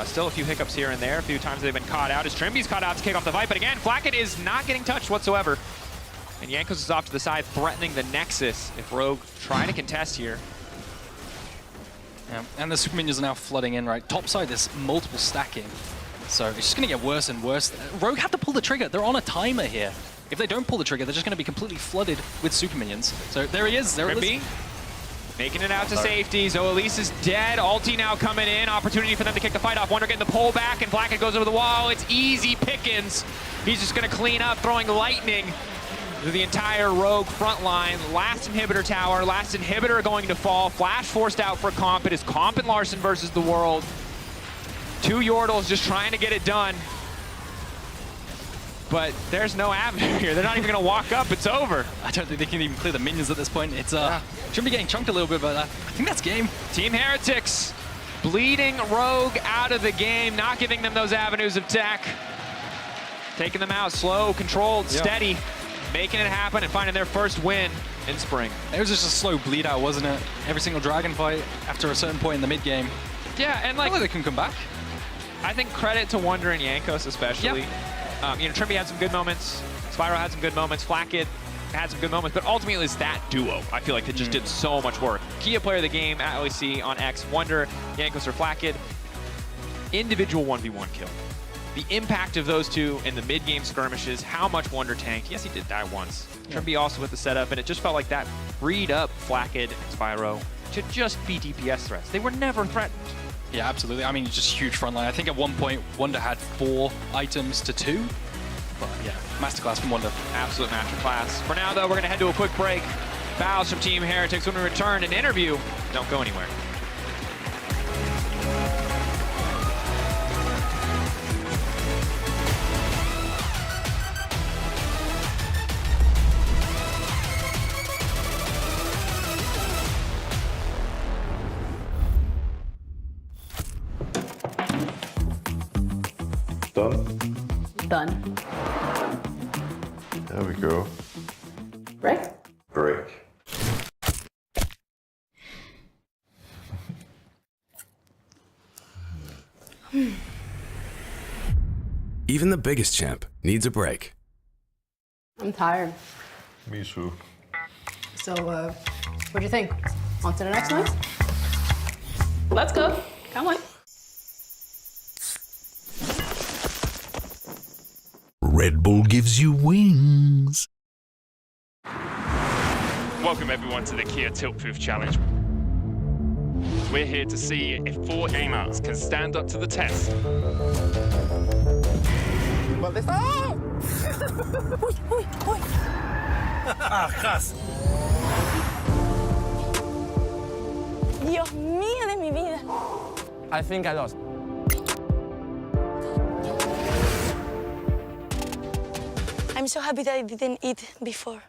Still a few hiccups here and there. A few times they've been caught out. As Trimby's caught out to kick off the fight, but again, Flakked is not getting touched whatsoever. And Jankos is off to the side, threatening the Nexus if Rogue trying to contest here. Yeah, and the super minions are now flooding in, right? Top side, there's multiple stacking. So it's just going to get worse and worse. Rogue have to pull the trigger. They're on a timer here. If they don't pull the trigger, they're just going to be completely flooded with super minions. So there he is. There it is. Making it out to safety. Zoelise is dead. Ulti now coming in. Opportunity for them to kick the fight off. Wonder getting the pull back, and Flakked goes over the wall. It's easy pickings. He's just going to clean up, throwing lightning through the entire Rogue front line. Last inhibitor tower. Last inhibitor going to fall. Flash forced out for Comp. It is Comp and Larson versus the world. 2 Yordles just trying to get it done. But there's no avenue here. They're not even going to walk up. It's over. I don't think they can even clear the minions at this point. It's should be getting chunked a little bit, but I think that's game. Team Heretics bleeding Rogue out of the game, not giving them those avenues of attack. Taking them out slow, controlled, steady, making it happen and finding their first win in Spring. It was just a slow bleed out, wasn't it? Every single dragon fight after a certain point in the mid game. Yeah, and like they can come back. I think credit to Wonder and Jankos especially. Yep. You know, Trimby had some good moments. Spyro had some good moments. Flakked had some good moments, but ultimately it's that duo. I feel like they just did so much work. Kia player of the game at LEC on X. Wonder, Jankos, or Flakked. Individual 1v1 kill. The impact of those two in the mid-game skirmishes, how much Wonder tanked. Yes, he did die once. Yeah. Trimby also with the setup, and it just felt like that freed up Flakked and Spyro to just be DPS threats. They were never threatened. Yeah, absolutely. I mean, just huge front line. I think at one point, Wonder had 4 items to 2. But yeah, masterclass from Wonder. Absolute masterclass. For now, though, we're going to head to a quick break. Bows from Team Heretics. When we return, an interview. Don't go anywhere. Done. Done. There we go. Break? Break. Even the biggest champ needs a break. I'm tired. Me too. So, what do you think? On to the next night? Let's go. Come on. Red Bull gives you wings. Welcome everyone to the Kia Tilt Proof Challenge. We're here to see if 4 gamers can stand up to the test. Dios mío de mi vida. I think I lost. I'm so happy that I didn't eat before.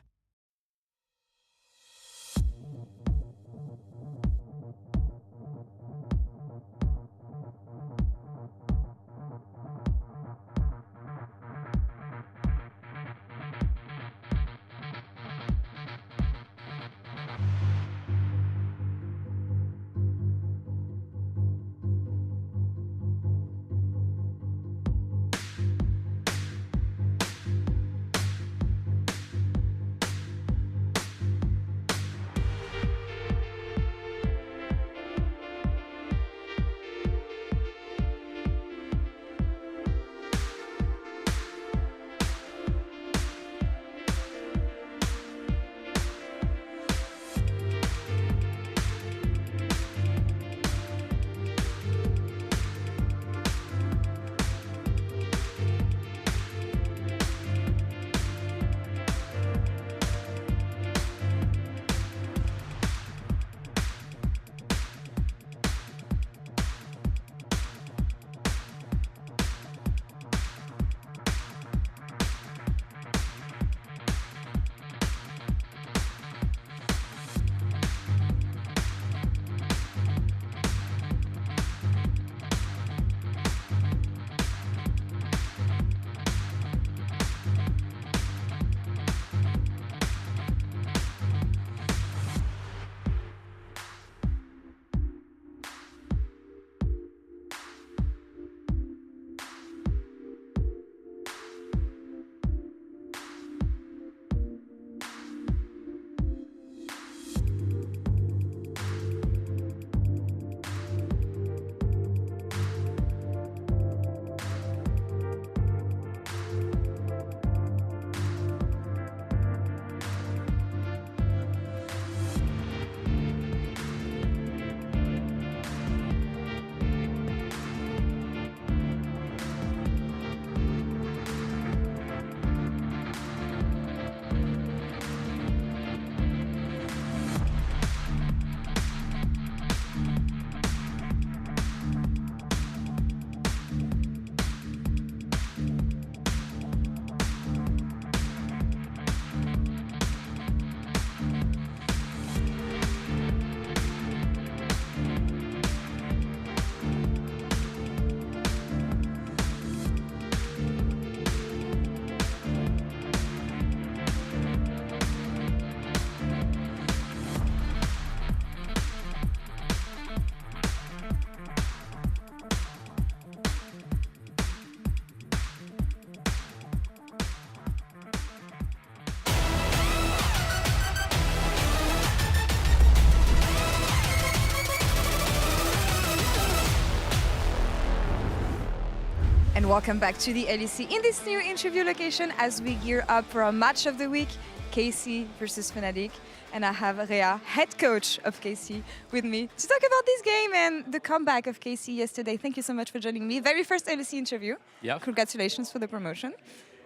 And welcome back to the LEC in this new interview location as we gear up for our match of the week, KC versus Fnatic. And I have Rhea, head coach of KC, with me to talk about this game and the comeback of KC yesterday. Thank you so much for joining me. Very first LEC interview. Yeah. Congratulations for the promotion.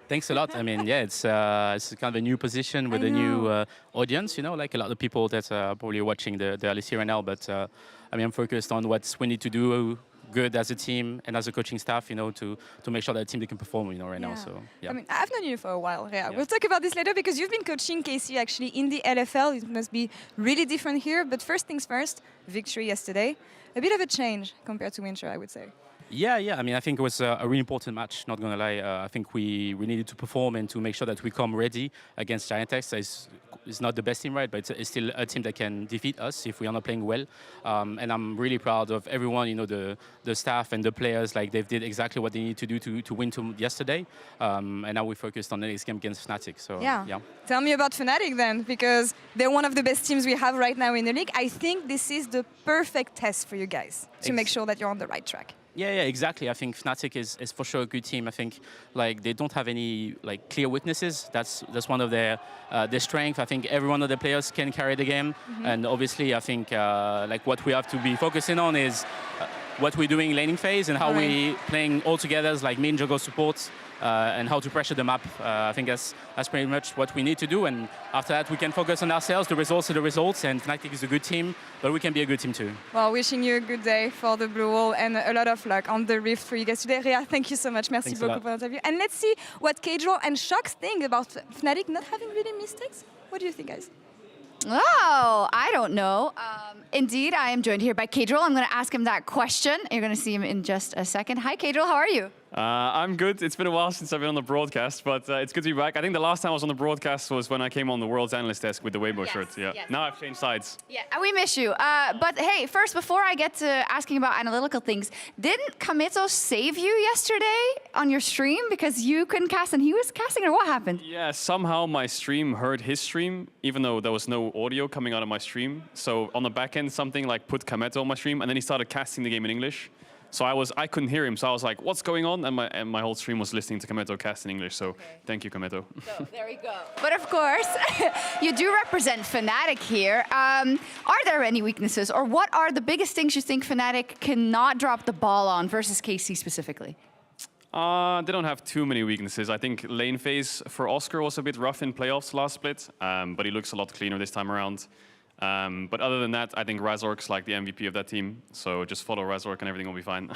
Thanks a lot. I mean, yeah, it's kind of a new position with a new audience, you know, like a lot of people that are probably watching the LEC right now. But I mean, I'm focused on what we need to do good as a team and as a coaching staff, you know, to make sure that the team can perform, you know, right now. So, yeah. I mean, I've known you for a while, Rhea. We'll talk about this later because you've been coaching KC actually in the LFL. It must be really different here. But first things first, victory yesterday. A bit of a change compared to Winter, I would say. Yeah. I mean, I think it was a really important match, not going to lie. I think we needed to perform and to make sure that we come ready against Heretics. It's not the best team, right? But it's still a team that can defeat us if we are not playing well. And I'm really proud of everyone, the staff and the players. Like, they did exactly what they needed to do to win yesterday. And now we focused on the next game against Fnatic. So, yeah. Tell me about Fnatic then, because they're one of the best teams we have right now in the league. I think this is the perfect test for you guys to make sure that you're on the right track. Yeah, exactly. I think Fnatic is for sure a good team. I think they don't have any clear weaknesses. That's one of their strengths. I think every one of the players can carry the game, and obviously I think what we have to be focusing on is what we're doing laning phase and how we playing all together as main jungle support. And how to pressure the map. I think that's pretty much what we need to do. And after that, we can focus on ourselves. The results are the results. And Fnatic is a good team, but we can be a good team too. Well, wishing you a good day for the Blue Wall and a lot of luck on the Rift for you guys today. Ria, thank you so much. Merci beaucoup for the interview. And let's see what Kedro and Shox think about Fnatic not having really mistakes. What do you think, guys? Oh, I don't know. Indeed, I am joined here by Kedro. I'm going to ask him that question. You're going to see him in just a second. Hi, Kedro. How are you? I'm good. It's been a while since I've been on the broadcast, but it's good to be back. I think the last time I was on the broadcast was when I came on the World's Analyst desk with the Weibo shirt. Yeah. Yes. Now I've changed sides. Yeah, we miss you. But hey, first, before I get to asking about analytical things, didn't Kameto save you yesterday on your stream because you couldn't cast and he was casting, or what happened? Yeah, somehow my stream heard his stream, even though there was no audio coming out of my stream. So on the back end, something put Kameto on my stream, and then he started casting the game in English. So I couldn't hear him, so I was like, what's going on? And my whole stream was listening to Kameto cast in English, so thank you, Kameto. So there we go. But of course, you do represent Fnatic here. Are there any weaknesses, or what are the biggest things you think Fnatic cannot drop the ball on versus KC specifically? They don't have too many weaknesses. I think lane phase for Oscar was a bit rough in playoffs last split, but he looks a lot cleaner this time around. But other than that, I think Razork's the MVP of that team. So just follow Razork and everything will be fine.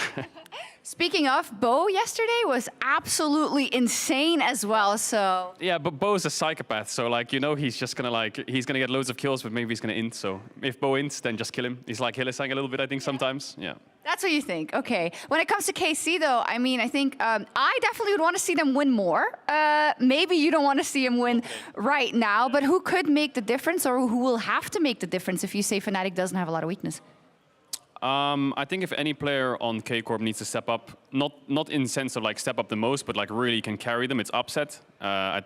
Speaking of, Bo yesterday was absolutely insane as well, so... Yeah, but Bo's a psychopath, so he's just gonna he's gonna get loads of kills, but maybe he's gonna int, so if Bo ints, then just kill him. He's like Hylissang a little bit, I think, sometimes. Yeah. That's what you think. Okay. When it comes to KC, though, I mean, I think I definitely would want to see them win more. Maybe you don't want to see them win right now, but who could make the difference, or who will have to make the difference if you say Fnatic doesn't have a lot of weakness? I think if any player on K-Corp needs to step up, not in sense of step up the most, but really can carry them, it's Upset. I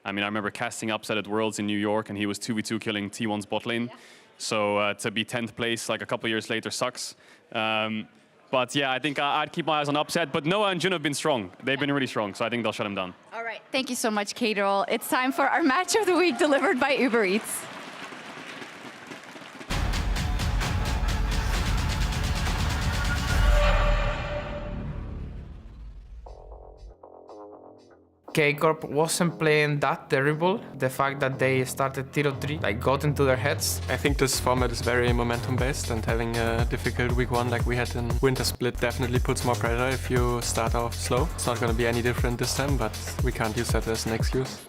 remember casting Upset at Worlds in New York, and he was 2v2 killing T1's bot lane. Yeah. So to be 10th place a couple years later sucks. But yeah, I think I'd keep my eyes on Upset. But Noah and Jun have been strong. They've been really strong, so I think they'll shut him down. All right. Thank you so much, Kedro. It's time for our match of the week delivered by Uber Eats. K-Corp wasn't playing that terrible. The fact that they started tier 3 got into their heads. I think this format is very momentum based, and having a difficult week 1 like we had in Winter Split definitely puts more pressure if you start off slow. It's not going to be any different this time, but we can't use that as an excuse.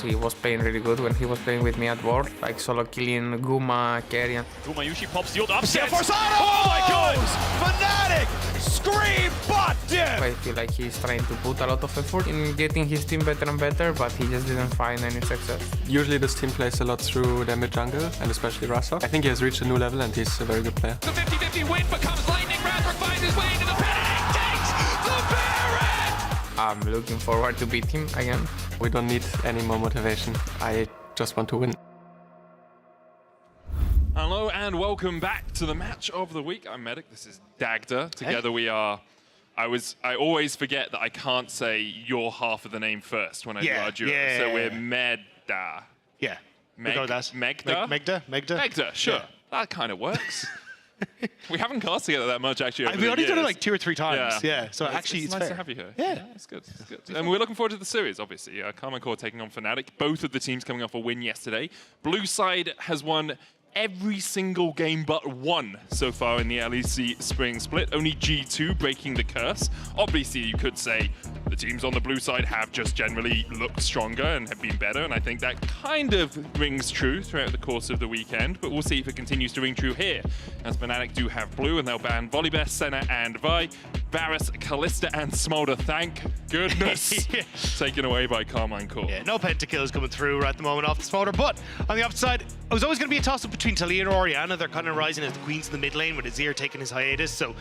He was playing really good when he was playing with me at World, solo killing Guma, carrying. Gumayushi pops the old upset. Oh my god! Fnatic! Scream bot death! I feel like he's trying to put a lot of effort in getting his team better and better, but he just didn't find any success. Usually this team plays a lot through their mid jungle, and especially Razork. I think he has reached a new level and he's a very good player. The 50-50 win becomes lightning. Razork finds his way into the panic, takes the Baron! I'm looking forward to beat him again. We don't need any more motivation. I just want to win. Hello and welcome back to the match of the week. I'm Medic, this is Dagda. Together we are... I always forget that I can't say your half of the name first when I do our duo. Yeah. So we're Medda. Yeah. Megda? Megda, sure. Yeah. That kind of works. We haven't cast together that much, actually. We only done it 2 or 3 times. Yeah. So it's actually, it's nice to have you here. Yeah, it's good. It's good. And we're looking forward to the series, obviously. Karma Core taking on Fnatic. Both of the teams coming off a win yesterday. Blue side has won every single game but one so far in the LEC Spring Split. Only G2 breaking the curse. Obviously, you could say the teams on the blue side have just generally looked stronger and have been better, and I think that kind of rings true throughout the course of the weekend, but we'll see if it continues to ring true here, as Fnatic do have blue, and they'll ban Volibear, Senna, and Vi. Varus, Kalista, and Smolder. Thank goodness. Taken away by Carmine Corp. Yeah, no pentakills coming through right at the moment off the Smolder. But on the opposite side, it was always going to be a toss-up between Taliyah and Orianna. They're kind of rising as the queens in the mid lane with Azir taking his hiatus. So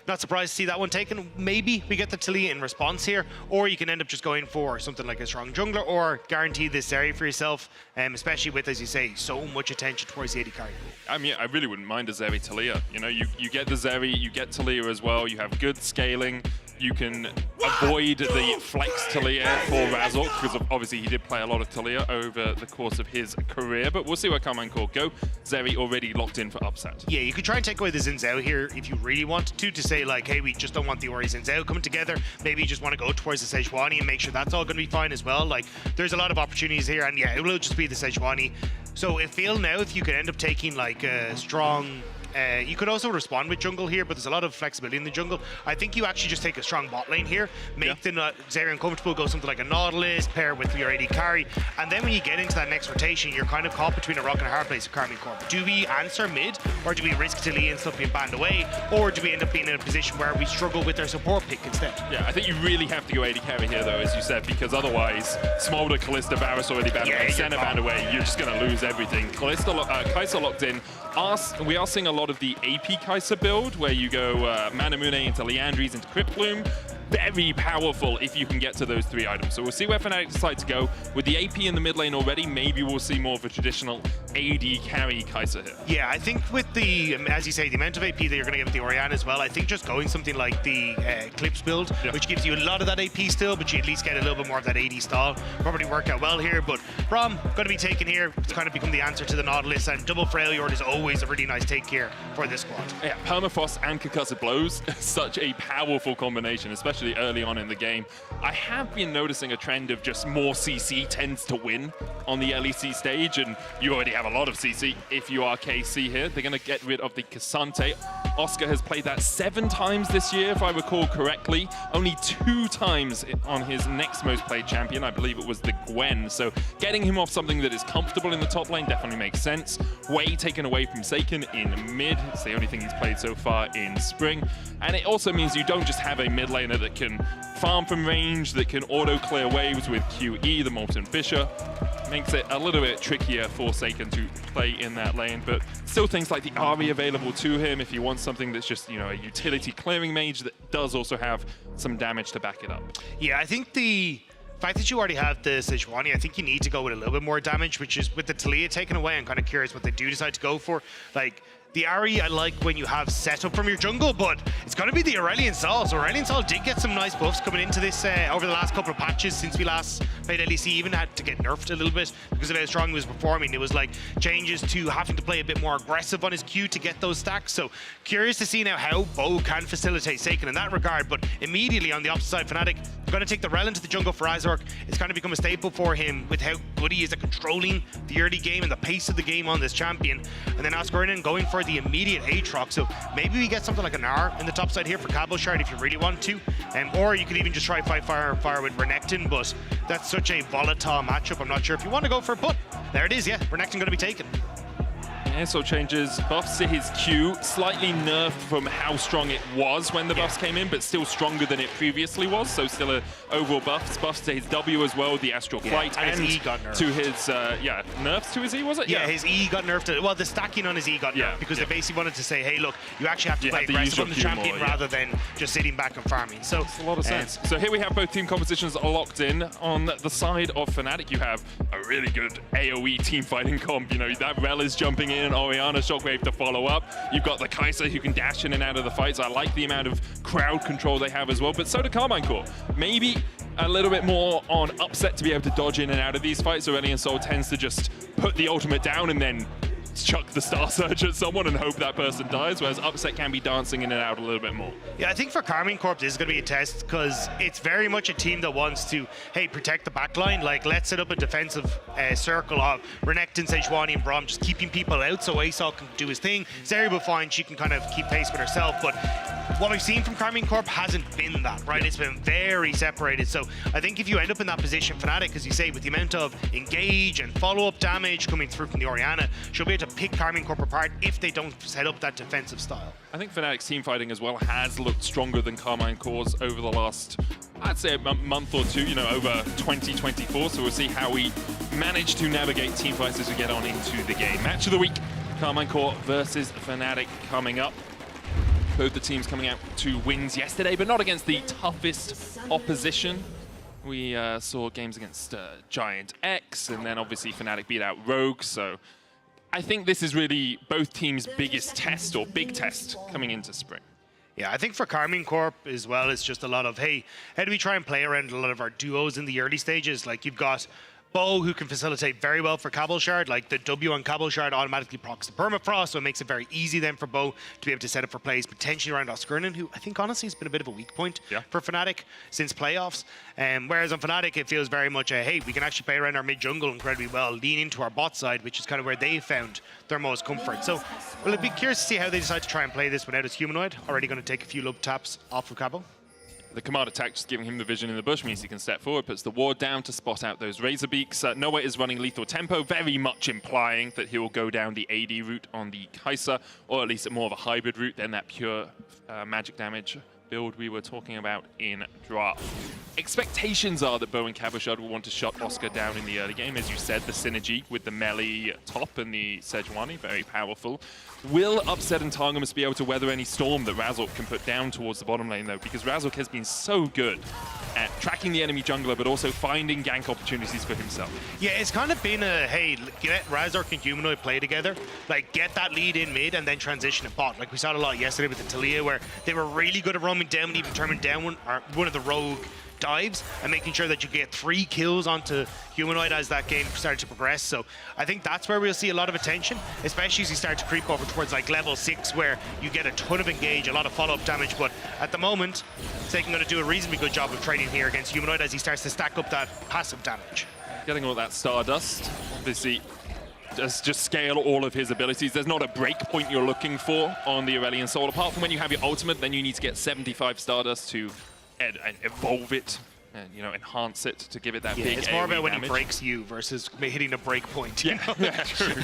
not surprised to see that one taken. Maybe we get the Taliyah in response here, or you can end up just going for something like a strong jungler, or guarantee this area for yourself, especially with, as you say, so much attention towards the AD carry pool. I mean, I really wouldn't mind a Zeri Taliyah. You know, you get the Zeri, you get Taliyah as well. You have good scaling. You can avoid the flex Taliyah for Razork, because obviously he did play a lot of Taliyah over the course of his career, but we'll see where Carmine Corp go. Zeri already locked in for upset. Yeah, you could try and take away the Xin Zhao here if you really wanted to say like, hey, we just don't want the Ori Xin Zhao coming together. Maybe you just want to go towards the Sejuani and make sure that's all going to be fine as well. Like, there's a lot of opportunities here, and yeah, it will just be the Sejuani. So it feel now if you could end up taking like a strong... you could also respond with jungle here, but there's a lot of flexibility in the jungle. I think you actually just take a strong bot lane here, make the Zeri uncomfortable, go something like a Nautilus, pair with your AD carry, and then when you get into that next rotation, you're kind of caught between a rock and a hard place with Carmine Corp. Do we answer mid, or do we risk Taliyah and stuff being banned away, or do we end up being in a position where we struggle with their support pick instead? Yeah, I think you really have to go AD carry here, though, as you said, because otherwise, Smolder, Kalista, Varus already banned away, Senna banned away, you're just going to lose everything. Kai'Sa locked in. We are seeing a lot of the AP Kai'Sa build, where you go Manamune into Liandry's into Crypt Bloom. Very powerful if you can get to those 3 items. So we'll see where Fnatic decide to go. With the AP in the mid lane already, maybe we'll see more of a traditional AD carry Kai'Sa here. Yeah, I think with the, as you say, the amount of AP that you're going to get with the Orianna as well, I think just going something like the Eclipse build, which gives you a lot of that AP still, but you at least get a little bit more of that AD stall, probably work out well here. But Braum going to be taken here. It's kind of become the answer to the Nautilus, and double Freljord is always a really nice take here for this squad. Yeah, Permafrost and Concussive Blows, such a powerful combination, especially early on in the game. I have been noticing a trend of just more CC tends to win on the LEC stage, and you already have a lot of CC if you are KC here. They're going to get rid of the Cassante. Oscar has played that 7 times this year, if I recall correctly. Only 2 times on his next most played champion. I believe it was the Gwen. So getting him off something that is comfortable in the top lane definitely makes sense. Way taken away from Seiken in mid. It's the only thing he's played so far in Spring. And it also means you don't just have a mid laner that can farm from range, that can auto-clear waves with QE, the Molten Fisher. Makes it a little bit trickier for Seiken to play in that lane, but still things like the Ahri available to him if he wants something that's just, you know, a utility clearing mage that does also have some damage to back it up. Yeah, I think the fact that you already have the Sejuani, I think you need to go with a little bit more damage, which is with the Taliyah taken away. I'm kind of curious what they do decide to go for. Like, the Ahri, I like when you have setup from your jungle, but it's going to be the Aurelion Sol. So Aurelion Sol did get some nice buffs coming into this over the last couple of patches since we last played LEC. Even had to get nerfed a little bit because of how strong he was performing. It was like changes to having to play a bit more aggressive on his Q to get those stacks. So curious to see now how Bo can facilitate Seiken in that regard. But immediately on the opposite side, Fnatic going to take the Rel into the jungle for Razork. It's going to become a staple for him with how good he is at controlling the early game and the pace of the game on this champion. And then Oscar in going for the immediate Aatrox. So maybe we get something like an R in the top side here for Cabo Shard if you really want to. Or you could even just try fight fire with Renekton, but that's such a volatile matchup. I'm not sure if you want to go for it, but there it is, yeah. Renekton going to be taken. Yeah, so changes buffs to his Q, slightly nerfed from how strong it was when the buffs came in, but still stronger than it previously was, so still a overall buffs to his W as well, the Astral Flight, and his E got nerfed. To his, nerfs to his E, was it? Yeah, his E got nerfed. Well, the stacking on his E got nerfed because they basically wanted to say, hey, look, you actually have to play aggressive on the champion rather than just sitting back and farming. So makes a lot of sense. So here we have both team compositions locked in. On the side of Fnatic, you have a really good AoE team fighting comp. You know, that Rel is jumping in, Orianna Shockwave to follow up. You've got the Kai'Sa who can dash in and out of the fights. I like the amount of crowd control they have as well, but so do Carmine Corp. Maybe a little bit more on upset to be able to dodge in and out of these fights. Aurelion Sol tends to just put the ultimate down and then chuck the Star Surge at someone and hope that person dies, whereas upset can be dancing in and out a little bit more. Yeah, I think for Carmine Corp this is going to be a test because it's very much a team that wants to, hey, protect the backline. Like, let's set up a defensive circle of Renekton, Sejuani, and Braum just keeping people out so Asol can do his thing. Zeri will find she can kind of keep pace with herself, but what we've seen from Karmine Corp hasn't been that, right? It's been very separated. So I think if you end up in that position, Fnatic, as you say, with the amount of engage and follow-up damage coming through from the Orianna, she'll be able to pick Karmine Corp apart if they don't set up that defensive style. I think Fnatic's team fighting as well has looked stronger than Karmine Corp's over the last, I'd say, a month or two, you know, over 2024. So we'll see how we manage to navigate team fights as we get on into the game. Match of the week, Karmine Corp versus Fnatic coming up. Both the teams coming out to wins yesterday, but not against the toughest opposition. We saw games against Giant X, and then obviously Fnatic beat out Rogue, so I think this is really both teams' biggest test, or big test, coming into Spring. Yeah, I think for Karmine Corp as well, it's just a lot of, hey, how do we try and play around a lot of our duos in the early stages? Like, you've got Bo, who can facilitate very well for Cabalshard. Like, the W on Cabalshard automatically procs the permafrost, so it makes it very easy then for Bo to be able to set up for plays potentially around Oscarnan, who I think honestly has been a bit of a weak point for Fnatic since playoffs. Whereas on Fnatic, it feels very much a, hey, we can actually play around our mid jungle incredibly well, lean into our bot side, which is kind of where they found their most comfort. So we'll be curious to see how they decide to try and play this without his humanoid. Already going to take a few lob taps off of Cabo. The command attack just giving him the vision in the bush means he can step forward, puts the ward down to spot out those Razor Beaks. Noah is running lethal tempo, very much implying that he will go down the AD route on the Kai'Sa, or at least more of a hybrid route than that pure magic damage build we were talking about in draft. Expectations are that Bo and Cabochard will want to shut Oscar down in the early game. As you said, the synergy with the melee top and the Sejuani, very powerful. Will Upset and Targamas be able to weather any storm that Razork can put down towards the bottom lane, though? Because Razork has been so good at tracking the enemy jungler, but also finding gank opportunities for himself. Yeah, it's kind of been a, hey, get Razork and Humanoid play together, like get that lead in mid and then transition to bot. Like we saw it a lot yesterday with the Talia, where they were really good at roaming down and even turning down one of the rogue dives and making sure that you get 3 kills onto Humanoid as that game started to progress. So I think that's where we'll see a lot of attention, especially as you start to creep over towards like level 6, where you get a ton of engage, a lot of follow-up damage. But at the moment, Seiken going to do a reasonably good job of trading here against Humanoid as he starts to stack up that passive damage. Getting all that Stardust, obviously does just scale all of his abilities. There's not a break point you're looking for on the Aurelion Soul. Apart from when you have your ultimate, then you need to get 75 Stardust to and evolve it and, you know, enhance it to give it that big it's more about when damage. he breaks you versus hitting a break point. Yeah, true.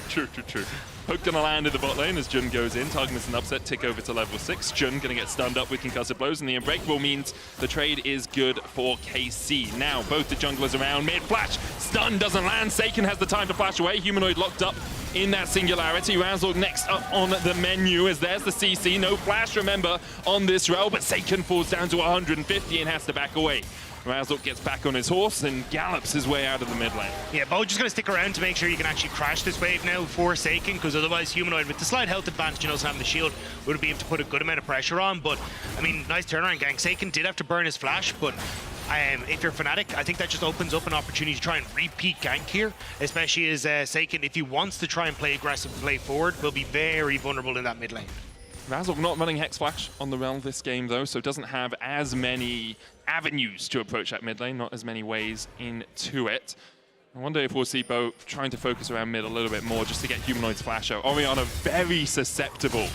Poke gonna land in the bot lane as Jun goes in. Targamas and Upset tick over to level 6. Jun gonna get stunned up with concussive blows, and the unbreakable means the trade is good for KC. Now, both the junglers around mid. Flash, stun doesn't land. Seiken has the time to flash away. Humanoid locked up in that singularity. Razork next up on the menu as there's the CC. No flash, remember, on this row, but Seiken falls down to 150 and has to back away. Razork gets back on his horse and gallops his way out of the mid lane. Yeah, Bo just going to stick around to make sure you can actually crash this wave now for Seiken, because otherwise Humanoid, with the slight health advantage and also having the shield, would be able to put a good amount of pressure on. But, I mean, nice turnaround gank. Seiken did have to burn his flash, but if you're Fnatic, I think that just opens up an opportunity to try and repeat gank here, especially as Seiken, if he wants to try and play aggressive, play forward, will be very vulnerable in that mid lane. Razork not running Hex Flash on the realm this game, though, so doesn't have as many avenues to approach that mid lane, not as many ways into it. I wonder if we'll see Bo trying to focus around mid a little bit more just to get Humanoid's flash out. Orianna very susceptible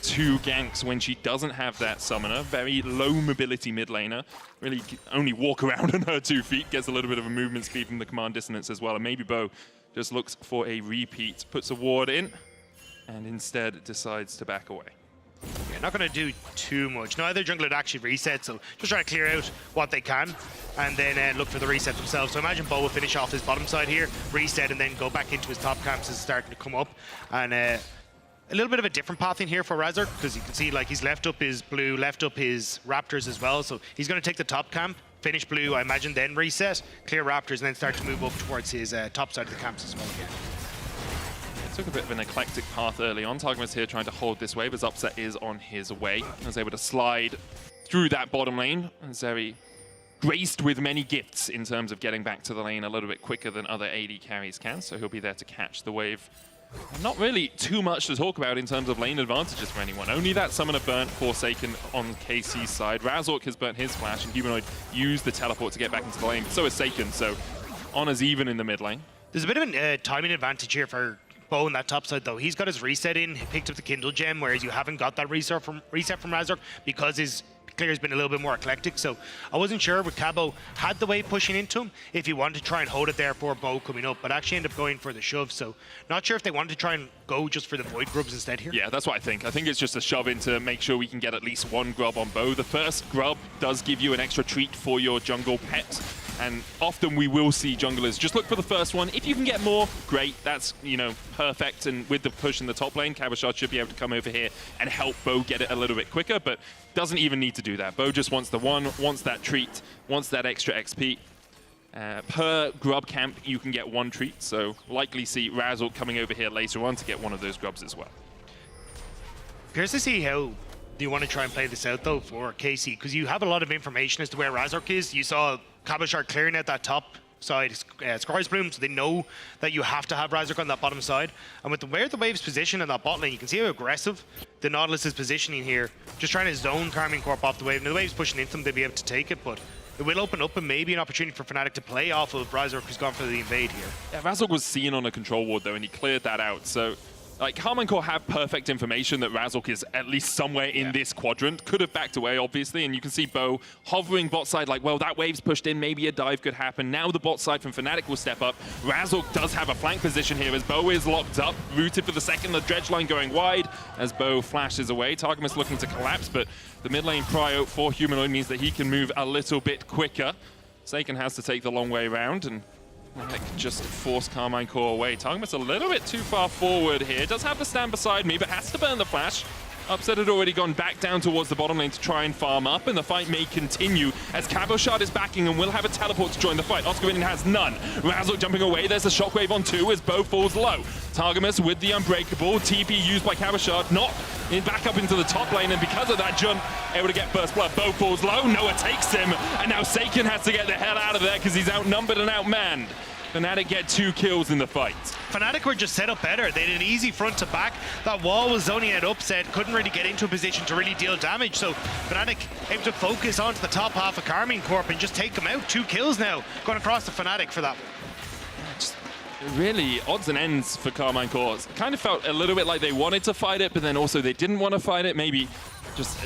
to ganks when she doesn't have that summoner. Very low mobility mid laner. Really only walk around on her 2 feet. Gets a little bit of a movement speed from the command dissonance as well. And maybe Bo just looks for a repeat, puts a ward in, and instead decides to back away. Yeah, not going to do too much. Neither jungler actually reset, so just try to clear out what they can and then look for the reset themselves. So imagine Bo will finish off his bottom side here, reset, and then go back into his top camps as it's starting to come up. And a little bit of a different path in here for Razork, because you can see like he's left up his blue, left up his raptors as well. So he's going to take the top camp, finish blue, I imagine, then reset, clear raptors, and then start to move up towards his top side of the camps as well again. Took a bit of an eclectic path early on. Targamas here trying to hold this wave as Upset is on his way. Was able to slide through that bottom lane. And Zeri graced with many gifts in terms of getting back to the lane a little bit quicker than other AD carries can, so he'll be there to catch the wave. Not really too much to talk about in terms of lane advantages for anyone. Only that summoner burnt Forsaken on KC's side. Razork has burnt his flash, and Humanoid used the teleport to get back into the lane. So is Seiken, so Honor's even in the mid lane. There's a bit of a timing advantage here for Bo on that top side though. He's got his reset in, he picked up the Kindle gem, whereas you haven't got that reset from Razork because his clear's been a little bit more eclectic. So I wasn't sure with Cabo had the wave pushing into him if he wanted to try and hold it there for Bo coming up, but actually ended up going for the shove. So not sure if they wanted to try and go just for the void grubs instead here. Yeah, that's what I think. I think it's just a shove in to make sure we can get at least one grub on Bo. The first grub does give you an extra treat for your jungle pet. And often we will see junglers just look for the first one. If you can get more, great. That's, you know, perfect. And with the push in the top lane, Cabochard should be able to come over here and help Bo get it a little bit quicker, but doesn't even need to do that. Bo just wants the one, wants that treat, wants that extra XP. Per grub camp, you can get one treat, so likely see Razork coming over here later on to get one of those grubs as well. Curious to see how you want to try and play this out, though, for KC, because you have a lot of information as to where Razork is. You saw Cabochard clearing out that top side Scar's Bloom, so they know that you have to have Razork on that bottom side. And with where the wave's positioned in that bot lane, you can see how aggressive the Nautilus is positioning here, just trying to zone Karmine Corp off the wave. Now the wave's pushing into them, they'll be able to take it, but it will open up and maybe an opportunity for Fnatic to play off of Razork, who's gone for the invade here. Yeah, Razork was seen on a control ward though, and he cleared that out. So, like, Karmine Corp have perfect information that Razork is at least somewhere in this quadrant. Could have backed away, obviously, and you can see Bo hovering bot side like, well, that wave's pushed in, maybe a dive could happen. Now the bot side from Fnatic will step up. Razork does have a flank position here as Bo is locked up, rooted for the second, the dredge line going wide as Bo flashes away. Targamas looking to collapse, but the mid lane prio for Humanoid means that he can move a little bit quicker. Saken has to take the long way around, and just force Karmine Corp away. Targamas a little bit too far forward here. Does have the stand beside me, but has to burn the flash. Upset had already gone back down towards the bottom lane to try and farm up, and the fight may continue as Cabochard is backing and will have a teleport to join the fight. Oscarinian has none. Razork jumping away. There's a shockwave on 2 as Bo falls low. Targamas with the Unbreakable. TP used by Cabochard, not in back up into the top lane, and because of that, Jun able to get first blood. Bo falls low. Noah takes him, and now Saken has to get the hell out of there because he's outnumbered and outmanned. Fnatic get 2 kills in the fight. Fnatic were just set up better. They did an easy front to back. That wall was zoning at upset, couldn't really get into a position to really deal damage. So Fnatic able to focus onto the top half of Karmine Corp and just take them out. 2 kills now going across to Fnatic for that one. Just really odds and ends for Karmine Corp. Kind of felt a little bit like they wanted to fight it, but then also they didn't want to fight it. Maybe just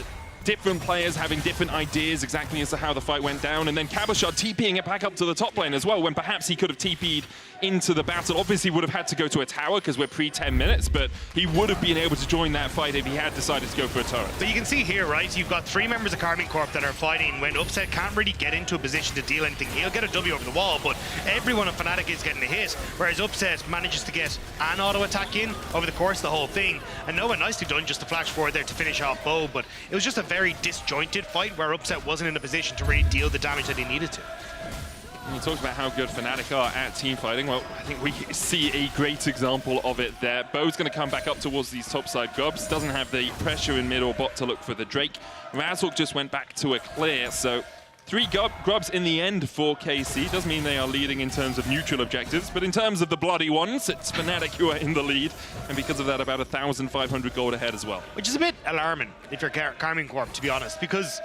different players having different ideas exactly as to how the fight went down, and then Cabochard TPing it back up to the top lane as well, when perhaps he could have TP'd into the battle. Obviously would have had to go to a tower because we're pre-10 minutes, but he would have been able to join that fight if he had decided to go for a turret. But you can see here, right, you've got 3 members of Karmine Corp that are fighting when Upset can't really get into a position to deal anything. He'll get a W over the wall, but everyone of Fnatic is getting a hit, whereas Upset manages to get an auto attack in over the course of the whole thing. And Noah nicely done just to flash forward there to finish off Bo, but it was just a very disjointed fight where Upset wasn't in a position to really deal the damage that he needed to. And you talked about how good Fnatic are at team fighting. Well, I think we see a great example of it there. Bo's going to come back up towards these topside grubs. Doesn't have the pressure in mid or bot to look for the Drake. Razork just went back to a clear, so 3 grubs in the end for KC. Does mean they are leading in terms of neutral objectives, but in terms of the bloody ones, it's Fnatic who are in the lead, and because of that, about 1,500 gold ahead as well. Which is a bit alarming if you're Karmine Corp, to be honest, because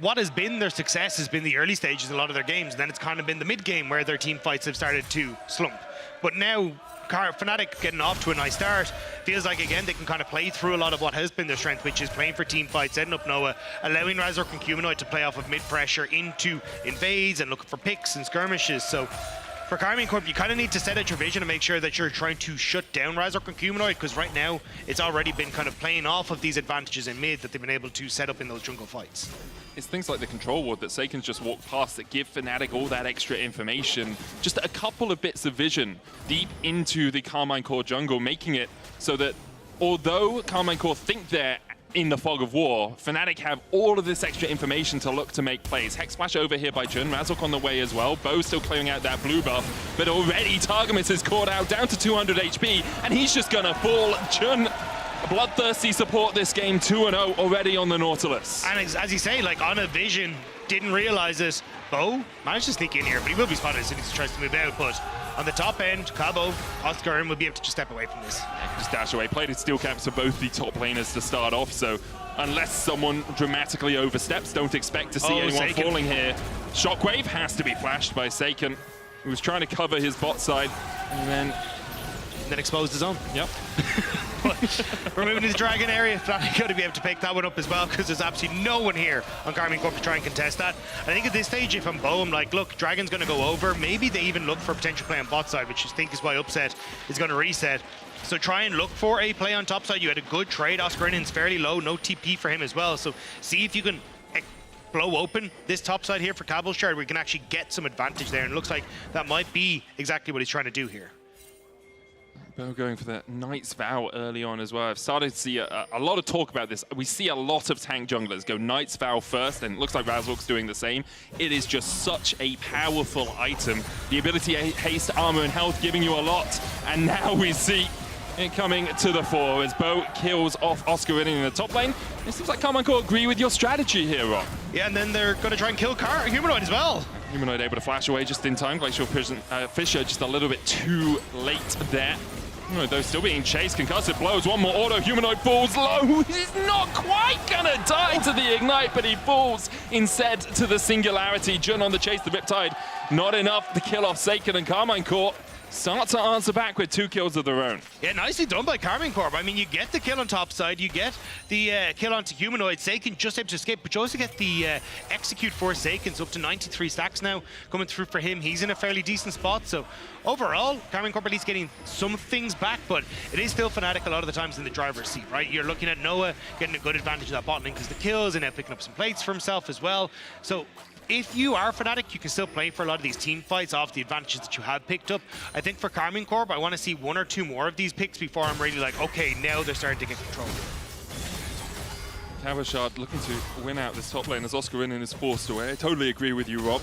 what has been their success has been the early stages in a lot of their games, and then it's kind of been the mid game where their team fights have started to slump. But now Fnatic getting off to a nice start, feels like again they can kind of play through a lot of what has been their strength, which is playing for team fights, setting up Noah, allowing Razork and Humanoid to play off of mid pressure into invades and looking for picks and skirmishes. So for Karmine Corp, you kind of need to set out your vision and make sure that you're trying to shut down Razork and Humanoid, because right now it's already been kind of playing off of these advantages in mid that they've been able to set up in those jungle fights. It's things like the control ward that Saken's just walked past that give Fnatic all that extra information. Just a couple of bits of vision deep into the Karmine Corp jungle, making it so that although Karmine Corp think they're in the fog of war, Fnatic have all of this extra information to look to make plays. Hex Splash over here by Jun, Razork on the way as well. Bo still clearing out that blue buff, but already Targamas is caught out down to 200 HP, and he's just gonna fall. Jun, a bloodthirsty support this game, 2-0 already on the Nautilus. And as you say, like on a vision, didn't realize it. Bo managed to sneak in here, but he will be spotted as soon as he tries to move out. But on the top end, Cabo, Oscar will be able to just step away from this. Yeah, just dash away. Played his steel caps for both the top laners to start off, so unless someone dramatically oversteps, don't expect to see anyone Saken falling here. Shockwave has to be flashed by Saken, who was trying to cover his bot side, and then and then exposed his own. Yep. We're moving to the Dragon area. Fnatic got to be able to pick that one up as well, because there's absolutely no one here on Karmine Corp to try and contest that. I think at this stage, if I'm Bo, I'm like, look, Dragon's going to go over. Maybe they even look for a potential play on bot side, which I think is why Upset is going to reset. So try and look for a play on top side. You had a good trade. Oscar Innen's fairly low, no TP for him as well. So see if you can blow open this top side here for Cabalshard, where we can actually get some advantage there. And it looks like that might be exactly what he's trying to do here. Bo going for the Knight's Vow early on as well. I've started to see a lot of talk about this. We see a lot of tank junglers go Knight's Vow first, and it looks like Razork's doing the same. It is just such a powerful item. The ability to haste armor and health, giving you a lot. And now we see it coming to the fore as Bo kills off Oscar in the top lane. It seems like Karmine Corp agree with your strategy here, Rob. Yeah, and then they're going to try and kill Humanoid as well. Humanoid able to flash away just in time. Glacial Fisher just a little bit too late there. Though still being chased, concussive blows, one more auto, Humanoid falls low. He's not quite gonna die to the Ignite, but he falls instead to the Singularity. Jun on the chase, the Riptide, not enough to kill off Seiken, and Karmine Corp start to answer back with 2 kills of their own. Yeah, nicely done by Karmine Corp. I mean, you get the kill on top side, you get the kill onto Humanoid. Seiken just able to escape, but you also get the execute for Seiken. So up to 93 stacks now coming through for him. He's in a fairly decent spot. So overall, Karmine Corp at least getting some things back, but it is still Fnatic a lot of the times in the driver's seat, right? You're looking at Noah getting a good advantage of that bot lane because the kills, and now picking up some plates for himself as well. So if you are Fnatic, you can still play for a lot of these team fights off the advantages that you have picked up. I think for Karmine Corp, I want to see 1 or 2 more of these picks before I'm really like, okay, now they're starting to get control. Cabalshard looking to win out this top lane as Oscar Innen is forced away. I totally agree with you, Rob.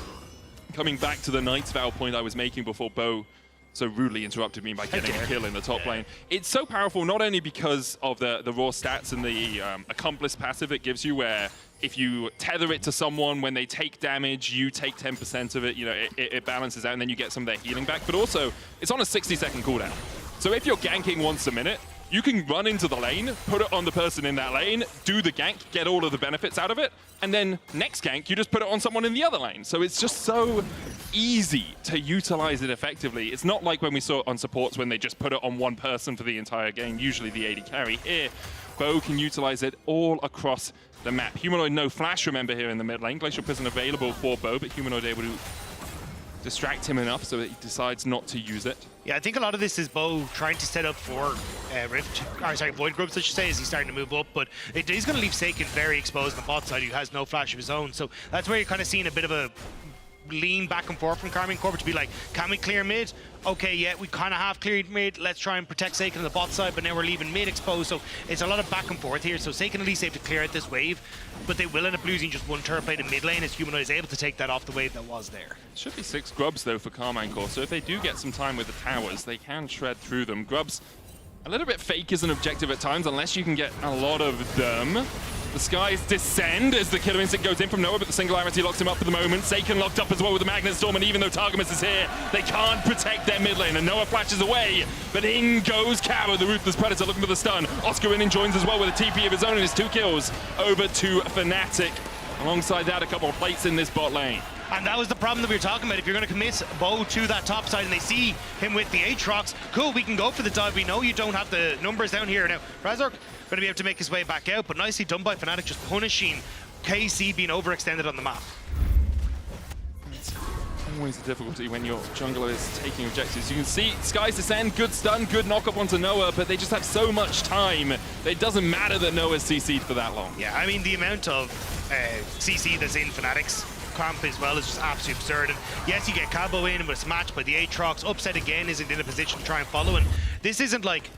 Coming back to the Knight's Vow point I was making before Bo so rudely interrupted me by getting a kill in the top lane. It's so powerful, not only because of the raw stats and the accomplice passive it gives you, where if you tether it to someone, when they take damage, you take 10% of it, you know, it balances out and then you get some of their healing back. But also, it's on a 60-second cooldown. So if you're ganking once a minute, you can run into the lane, put it on the person in that lane, do the gank, get all of the benefits out of it, and then next gank, you just put it on someone in the other lane. So it's just so easy to utilize it effectively. It's not like when we saw it on supports when they just put it on one person for the entire game, usually the AD carry. Here, Bo can utilize it all across the map. Humanoid no flash, remember, here in the mid lane. Glacial Prison available for Bo, but Humanoid able to distract him enough so that he decides not to use it. Yeah, I think a lot of this is Bo trying to set up for Void Grubs, I should say, as he's starting to move up, but he's going to leave Seiken very exposed on the bot side, who has no flash of his own, so that's where you're kind of seeing a bit of a lean back and forth from Karmine Corp to be like, can we clear mid? Okay, yeah, we kind of have cleared mid. Let's try and protect Seiken on the bot side, but now we're leaving mid exposed, so it's a lot of back and forth here. So Seiken at least able to clear out this wave, but they will end up losing just 1 turret plate in mid lane as Humanoid is able to take that off the wave that was there. Should be 6 grubs though for Karmine Corp, so if they do get some time with the towers, they can shred through them. Grubs, a little bit fake as an objective at times, unless you can get a lot of them. The skies descend as the Killer Instinct goes in from Noah, but the Singularity locks him up for the moment. Seiken locked up as well with the Magnet Storm, and even though Targamas is here, they can't protect their mid lane, and Noah flashes away, but in goes Cabo, the Ruthless Predator, looking for the stun. Oscar Innen joins as well with a TP of his own and his 2 kills over to Fnatic. Alongside that, a couple of plates in this bot lane. And that was the problem that we were talking about. If you're going to commit Bo to that top side and they see him with the Aatrox, cool, we can go for the dive. We know you don't have the numbers down here. Now, Razork going to be able to make his way back out, but nicely done by Fnatic, just punishing KC being overextended on the map. It's always a difficulty when your jungler is taking objectives. You can see Skies Descend, good stun, good knock up onto Noah, but they just have so much time. It doesn't matter that Noah's CC'd for that long. Yeah, I mean, the amount of CC that's in Fnatic's camp as well is just absolutely absurd. And yes, you get Cabo in, but it's matched by the Aatrox. Upset again isn't in a position to try and follow, and this isn't like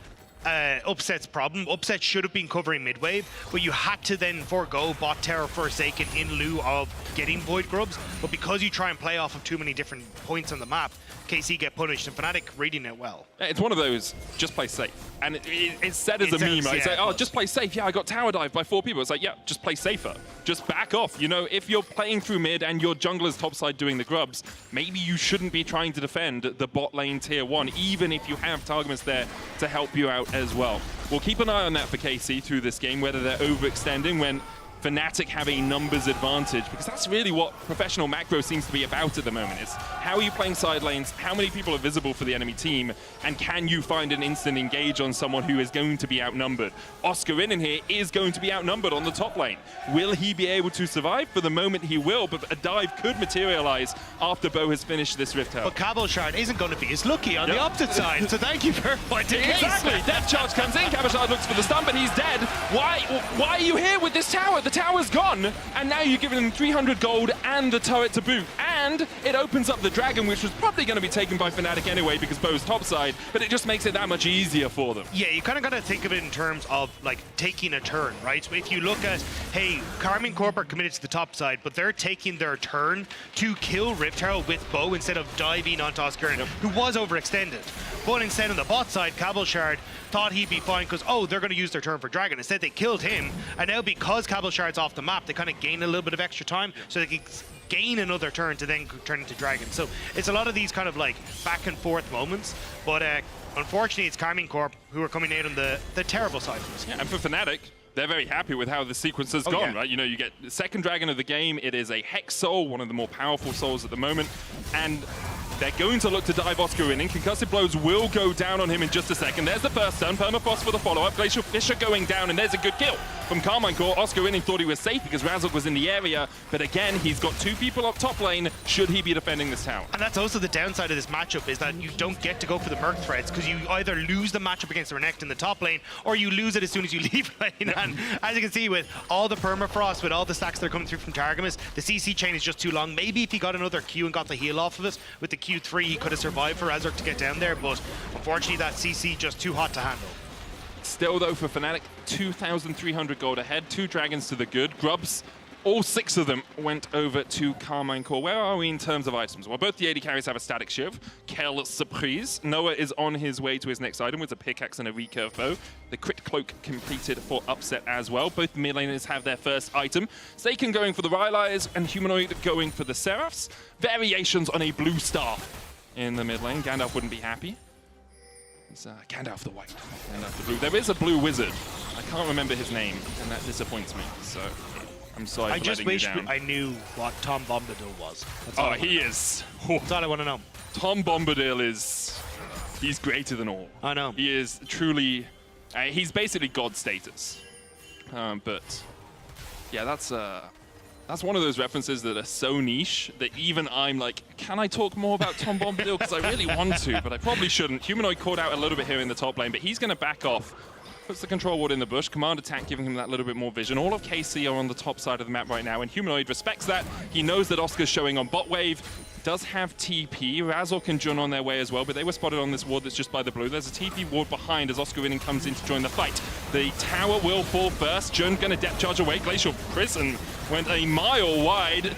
Upset's problem. Upset should have been covering mid-wave, but you had to then forego bot terror for Seiken in lieu of getting Void Grubs. But because you try and play off of too many different points on the map, KC get punished, and Fnatic reading it well. It's one of those, just play safe. And it's said as a meme, right? It's like, oh, just play safe. Yeah, I got tower dived by 4 people. It's like, yeah, just play safer. Just back off. You know, if you're playing through mid and your jungler's topside doing the grubs, maybe you shouldn't be trying to defend the bot lane tier 1, even if you have Targamas there to help you out as well. We'll keep an eye on that for KC through this game, whether they're overextending when Fnatic have a numbers advantage, because that's really what professional macro seems to be about at the moment. Is how are you playing side lanes, how many people are visible for the enemy team, and can you find an instant engage on someone who is going to be outnumbered? Oscar in here is going to be outnumbered on the top lane. Will he be able to survive? For the moment he will, but a dive could materialize after Bo has finished this Rift Herald. But Cabochard isn't going to be as lucky on the opposite side, so thank you for pointing Exactly, Death Charge comes in, Cabochard looks for the stun, but he's dead. Why are you here with this tower? The tower's gone, and now you're giving him 300 gold and the turret to boot. And it opens up the dragon, which was probably going to be taken by Fnatic anyway because Bo's topside, but it just makes it that much easier for them. Yeah, you kind of got to think of it in terms of like taking a turn, right? So if you look at, hey, Karmine Corp are committed to the top side, but they're taking their turn to kill Rift Herald with Bo instead of diving onto Oscar, who was overextended. But instead on the bot side, Cabochard thought he'd be fine because, oh, they're going to use their turn for Dragon. Instead, they killed him, and now because Cabochard's off the map, they kind of gain a little bit of extra time, so they can gain another turn to then turn into Dragon. So it's a lot of these kind of like back and forth moments, but unfortunately it's Karmine Corp who are coming out on the terrible side of this. Yeah, and for Fnatic, they're very happy with how the sequence has gone, right? You know, you get the second dragon of the game. It is a Hex Soul, one of the more powerful souls at the moment, and they're going to look to dive Oscar in. Concussive blows will go down on him in just a second. There's the first turn, Permafrost for the follow-up. Glacial Fissure going down, and there's a good kill from Karmine Corp. Oscar in thought he was safe because Razork was in the area, but again, he's got two people up top lane should he be defending this tower. And that's also the downside of this matchup, is that you don't get to go for the Merc threads because you either lose the matchup against the Renekton in the top lane, or you lose it as soon as you leave lane. Yep. And as you can see, with all the Permafrost, with all the stacks that are coming through from Targamas, the CC chain is just too long. Maybe if he got another Q and got the heal off of it, with the Q3, he could have survived for Razork to get down there, but unfortunately that CC just too hot to handle. Still though for Fnatic, 2,300 gold ahead, 2 dragons to the good. Grubs, all 6 of them went over to Karmine Corp. Where are we in terms of items? Well, both the AD carries have a static shiv. Quelle surprise. Noah is on his way to his next item with a pickaxe and a recurve bow. The crit cloak completed for Upset as well. Both mid laners have their first item. Seiken going for the Rylai's and Humanoid going for the Seraphs. Variations on a blue star in the mid lane. Gandalf wouldn't be happy. It's Gandalf the white, Gandalf the blue. There is a blue wizard. I can't remember his name, and that disappoints me. So I'm sorry for letting you down. I knew what Tom Bombadil was. He is. That's all I want to know. Tom Bombadil is... he's greater than all. I know. He is truly... he's basically god status. But yeah, that's one of those references that are so niche that even I'm like, can I talk more about Tom Bombadil? Because I really want to, but I probably shouldn't. Humanoid caught out a little bit here in the top lane, but he's going to back off. Puts the control ward in the bush. Command attack giving him that little bit more vision. All of KC are on the top side of the map right now, and Humanoid respects that. He knows that Oscar's showing on bot wave. Does have TP. Razork and Jun on their way as well, but they were spotted on this ward that's just by the blue. There's a TP ward behind as Oscar Winning comes in to join the fight. The tower will fall first. Jun gonna depth charge away. Glacial Prison went a mile wide.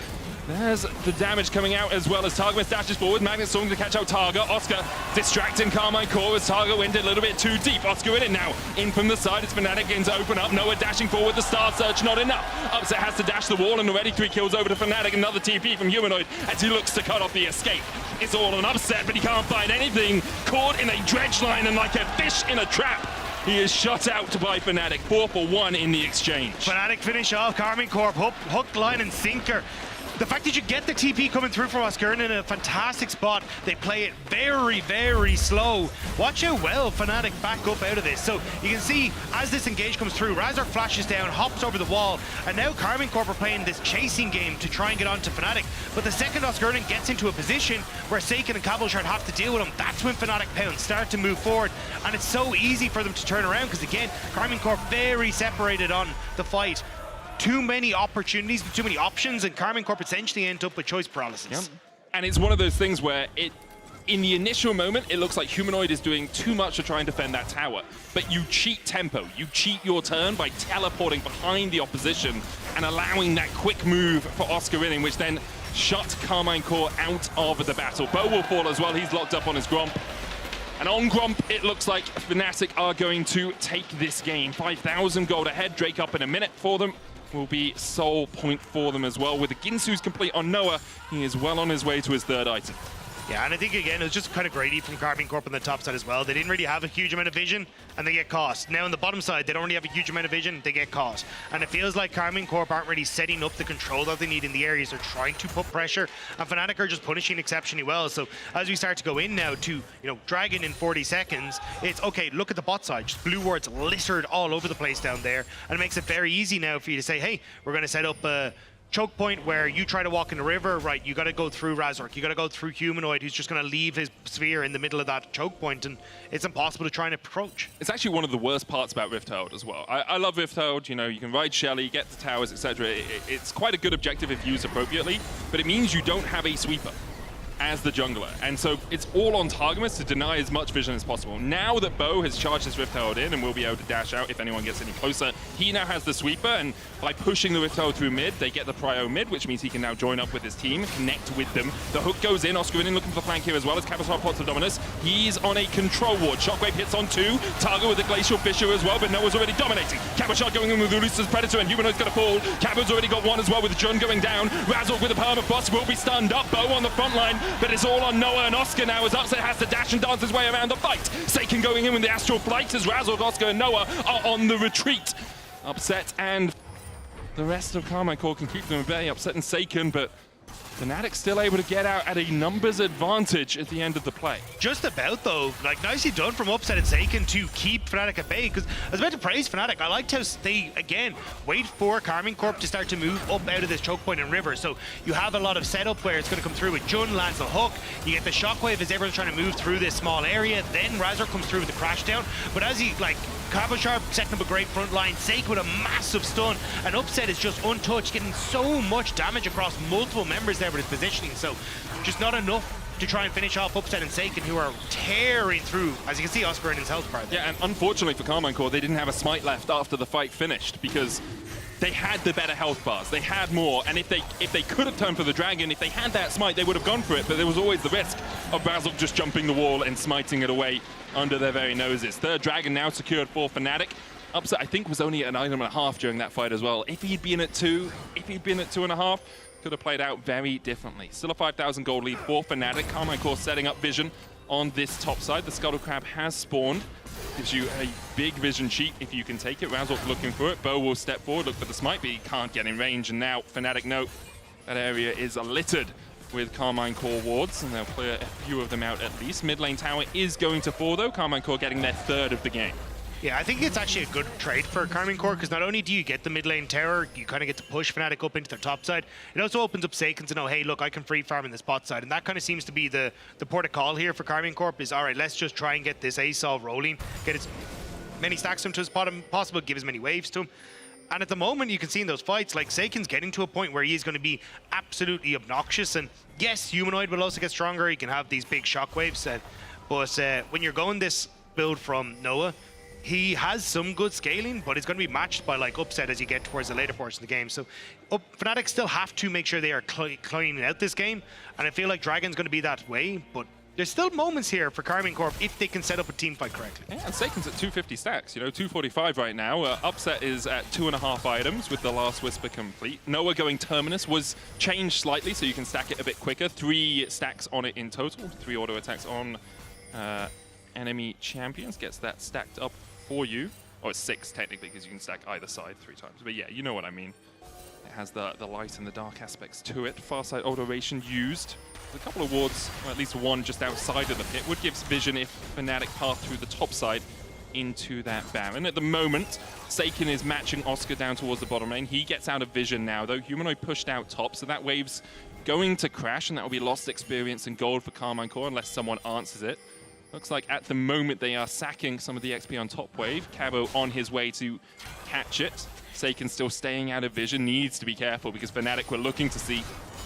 There's the damage coming out as well as Targa dashes forward. Magnet Storm to catch out Targa. Oscar distracting Karmine Corp as Targa went a little bit too deep. Oscar in it now. In from the side, it's Fnatic getting to open up. Noah dashing forward. The Star Search not enough. Upset has to dash the wall and already 3 kills over to Fnatic. Another TP from Humanoid as he looks to cut off the escape. It's all on Upset, but he can't find anything. Caught in a dredge line and like a fish in a trap. He is shut out by Fnatic. 4 for 1 in the exchange. Fnatic finish off Karmine Corp. Hook, line, and sinker. The fact that you get the TP coming through from Oscar in a fantastic spot, they play it very, very slow. Watch how well Fnatic back up out of this. So you can see as this engage comes through, Razork flashes down, hops over the wall, and now Karmine Corp are playing this chasing game to try and get onto Fnatic. But the second Oscar gets into a position where Seiken and Cabochard have to deal with him, that's when Fnatic pounds start to move forward. And it's so easy for them to turn around because, again, Karmine Corp very separated on the fight. Too many opportunities, too many options, and Karmine Corp essentially end up with choice paralysis. Yep. And it's one of those things where in the initial moment, it looks like Humanoid is doing too much to try and defend that tower. But you cheat tempo. You cheat your turn by teleporting behind the opposition and allowing that quick move for Oscar Winning, which then shut Karmine Corp out of the battle. Bo will fall as well. He's locked up on his Gromp. And on Gromp, it looks like Fnatic are going to take this game. 5,000 gold ahead. Drake up in a minute for them. Will be soul point for them as well. With the Ginsu's complete on Noah, he is well on his way to his 3rd item. Yeah, and I think, again, it was just kind of greedy from Karmine Corp on the top side as well. They didn't really have a huge amount of vision, and they get caught. Now, on the bottom side, they don't really have a huge amount of vision, they get caught. And it feels like Karmine Corp aren't really setting up the control that they need in the areas. They're trying to put pressure, and Fnatic are just punishing exceptionally well. So as we start to go in now to, Dragon in 40 seconds, it's, okay, look at the bot side. Just blue wards littered all over the place down there, and it makes it very easy now for you to say, hey, we're going to set up a choke point where you try to walk in the river, right? You got to go through Razork. You got to go through Humanoid, who's just going to leave his sphere in the middle of that choke point, and it's impossible to try and approach. It's actually one of the worst parts about Rift Herald as well. I love Rift Herald. You can ride Shelly, get the towers, etc. It's quite a good objective if used appropriately, but it means you don't have a sweeper as the jungler, and so it's all on Targamas to deny as much vision as possible. Now that Bo has charged his Rift Herald in and will be able to dash out if anyone gets any closer, he now has the sweeper, and by pushing the Rift Herald through mid, they get the prio mid, which means he can now join up with his team, connect with them. The hook goes in, Oscar in looking for the flank here as well as Capital pots of Dominus. He's on a control ward. Shockwave hits on 2, Targa with the Glacial Fissure as well, but Noah's already dominating. Cabochard going in with Lucius Predator, and Humanoid's gonna fall. Cabo's already got one as well with Jun going down. Razork with a permafrost will be stunned up. Bo on the front line, but it's all on Noah and Oscar now as Upset has to dash and dance his way around the fight. Saken going in with the Astral Flight as Razork, Oscar and Noah are on the retreat. Upset and the rest of Karmine Corp can keep them at bay. Upset and Saken, but Fnatic still able to get out at a numbers advantage at the end of the play. Just about, though. Like, nicely done from Upset and Saken to keep Fnatic at bay, because I was about to praise Fnatic. I liked how they, again, wait for Karmine Corp to start to move up out of this choke point and river. So you have a lot of setup where it's going to come through with Jun, lands the hook. You get the shockwave as everyone's trying to move through this small area. Then Razor comes through with the crash down. But as he, Cabochard setting up a great front line, Saken with a massive stun, and Upset is just untouched, getting so much damage across multiple members there with his positioning. So just not enough to try and finish off Upset and Saken, who are tearing through. As you can see, Oscar in his health bar there. Yeah, and unfortunately for Karmine Corp, they didn't have a smite left after the fight finished, because they had the better health bars, they had more, and if they could have turned for the dragon, if they had that smite, they would have gone for it, but there was always the risk of Razork just jumping the wall and smiting it away under their very noses. Third dragon now secured for Fnatic. Upset, I think, was only at an item and a half during that fight as well. If he'd been at 2, if he'd been at 2.5, could have played out very differently. Still a 5,000 gold lead for Fnatic. Karmine Corp setting up vision on this top side. The Scuttle Crab has spawned. Gives you a big vision cheat if you can take it. Razork looking for it. Bo will step forward, look for the smite, but he can't get in range. And now Fnatic know that area is littered with Karmine Corp wards, and they'll clear a few of them out at least. Mid lane tower is going to fall though. Karmine Corp getting their 3rd of the game. Yeah, I think it's actually a good trade for Karmine Corp, because not only do you get the mid lane tower, you kind of get to push Fnatic up into their top side. It also opens up Saken to know, hey, look, I can free farm in this bot side. And that kind of seems to be the port of call here for Karmine Corp is, all right, let's just try and get this ASOL rolling, get as many stacks to him to as possible, give as many waves to him. And at the moment, you can see in those fights, like, Saken's getting to a point where he is going to be absolutely obnoxious. And yes, Humanoid will also get stronger. He can have these big shockwaves. But when you're going this build from Noah, he has some good scaling, but it's going to be matched by Upset as you get towards the later portion of the game. So Fnatic still have to make sure they are cleaning out this game, and I feel like Dragon's going to be that way, but there's still moments here for Karmine Corp if they can set up a team fight correctly. Yeah, and Saken's at 250 stacks, 245 right now. Upset is at 2.5 items with the last Whisper complete. Noah going Terminus was changed slightly, so you can stack it a bit quicker. 3 stacks on it in total, 3 auto attacks on enemy champions. Gets that stacked up for you. Oh, it's 6 technically, because you can stack either side 3 times. But yeah, you know what I mean. It has the light and the dark aspects to it. Far side alteration used. There's a couple of wards, or at least one just outside of the pit, would give vision if Fnatic path through the top side into that Baron. At the moment, Saken is matching Oscar down towards the bottom lane. He gets out of vision now, though. Humanoid pushed out top, so that wave's going to crash, and that will be lost experience and gold for Karmine Corp unless someone answers it. Looks like at the moment they are sacking some of the XP on top wave. Cabo on his way to catch it. Saken still staying out of vision, needs to be careful because Fnatic were looking to see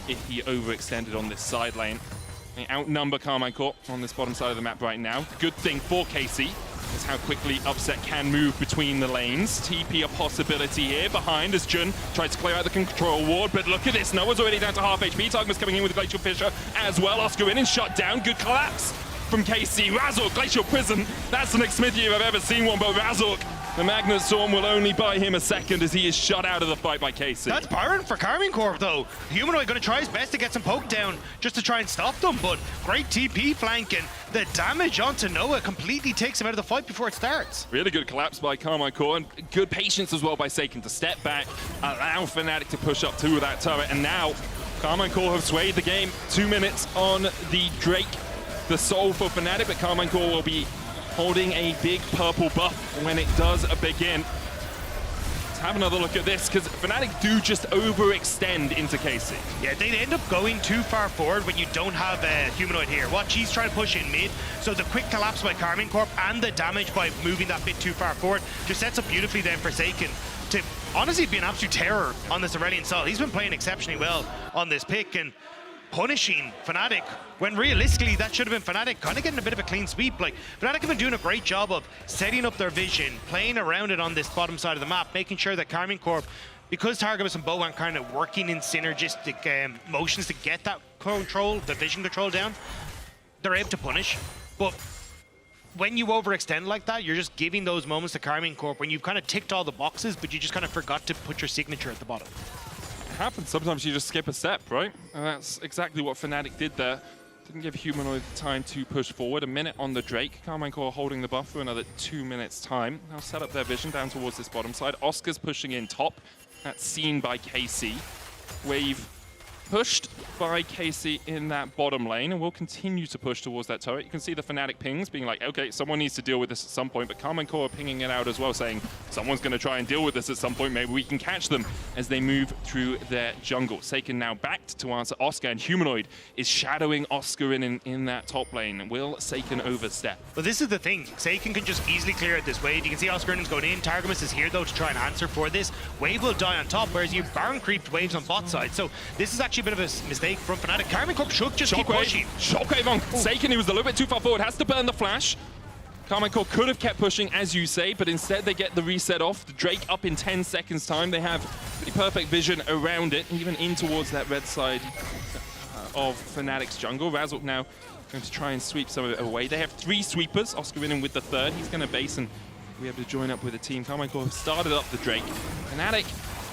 if he overextended on this side lane. They outnumber Karmine Corp on this bottom side of the map right now. Good thing for KC is how quickly Upset can move between the lanes. TP a possibility here behind as Jun tries to clear out the control ward, but look at this, Noah's already down to half HP. Targamas coming in with a Glacial Fissure as well. Oscar in and shut down, good collapse from KC. Razork, Glacial Prison. That's the next Smithy if I've ever seen one, but Razork The Magnet Storm will only buy him a second as he is shut out of the fight by KC. That's Baron for Karmine Corp though. Humanoid going to try his best to get some poke down just to try and stop them, but great TP flanking. The damage onto Noah completely takes him out of the fight before it starts. Really good collapse by Karmine Corp, and good patience as well by Seiken to step back, allow Fnatic to push up to that turret, and now Karmine Corp have swayed the game. 2 minutes on the Drake, the soul for Fnatic, but Karmine Corp will be holding a big purple buff when it does begin. Let's have another look at this, because Fnatic do just overextend into KC. Yeah, they end up going too far forward when you don't have a Humanoid here. Watch, he's trying to push in mid, so the quick collapse by Karmine Corp and the damage by moving that bit too far forward just sets up beautifully then for Seiken to honestly be an absolute terror on this Aurelion Sol. He's been playing exceptionally well on this pick and punishing Fnatic, when realistically that should have been Fnatic kind of getting a bit of a clean sweep. Like, Fnatic have been doing a great job of setting up their vision, playing around it on this bottom side of the map, making sure that Karmine Corp, because Targamas and Bo aren't kind of working in synergistic motions to get that control, the vision control down, they're able to punish. But when you overextend like that, you're just giving those moments to Karmine Corp when you've kind of ticked all the boxes, but you just kind of forgot to put your signature at the bottom. Happens. Sometimes you just skip a step, right? And that's exactly what Fnatic did there. Didn't give Humanoid time to push forward. A minute on the Drake. Karmine Corp holding the buff for another 2 minutes time. Now set up their vision down towards this bottom side. Oscar's pushing in top. That's seen by KC. Wave pushed by KC in that bottom lane, and will continue to push towards that turret. You can see the Fnatic pings being like, okay, someone needs to deal with this at some point, but Karmine Corp pinging it out as well, saying someone's going to try and deal with this at some point. Maybe we can catch them as they move through their jungle. Seiken now backed to answer Oscar, and Humanoid is shadowing Oscar in that top lane. Will Seiken overstep? But this is the thing. Seiken can just easily clear out this wave. You can see Oscar going in. Targamas is here, though, to try and answer for this. Wave will die on top, whereas you Baron creeped waves on bot side. So this is actually a bit of a mistake from Fnatic. Karmine Corp should just keep pushing. Shockwave on Seiken, he was a little bit too far forward. Has to burn the flash. Karmine Corp could have kept pushing, as you say, but instead they get the reset off. The Drake up in 10 seconds time. They have pretty perfect vision around it, even in towards that red side of Fnatic's jungle. Razork now going to try and sweep some of it away. They have 3 sweepers. Oscar in with the 3rd. He's going to base and be able to join up with the team. Karmine Corp have started up the Drake. Fnatic,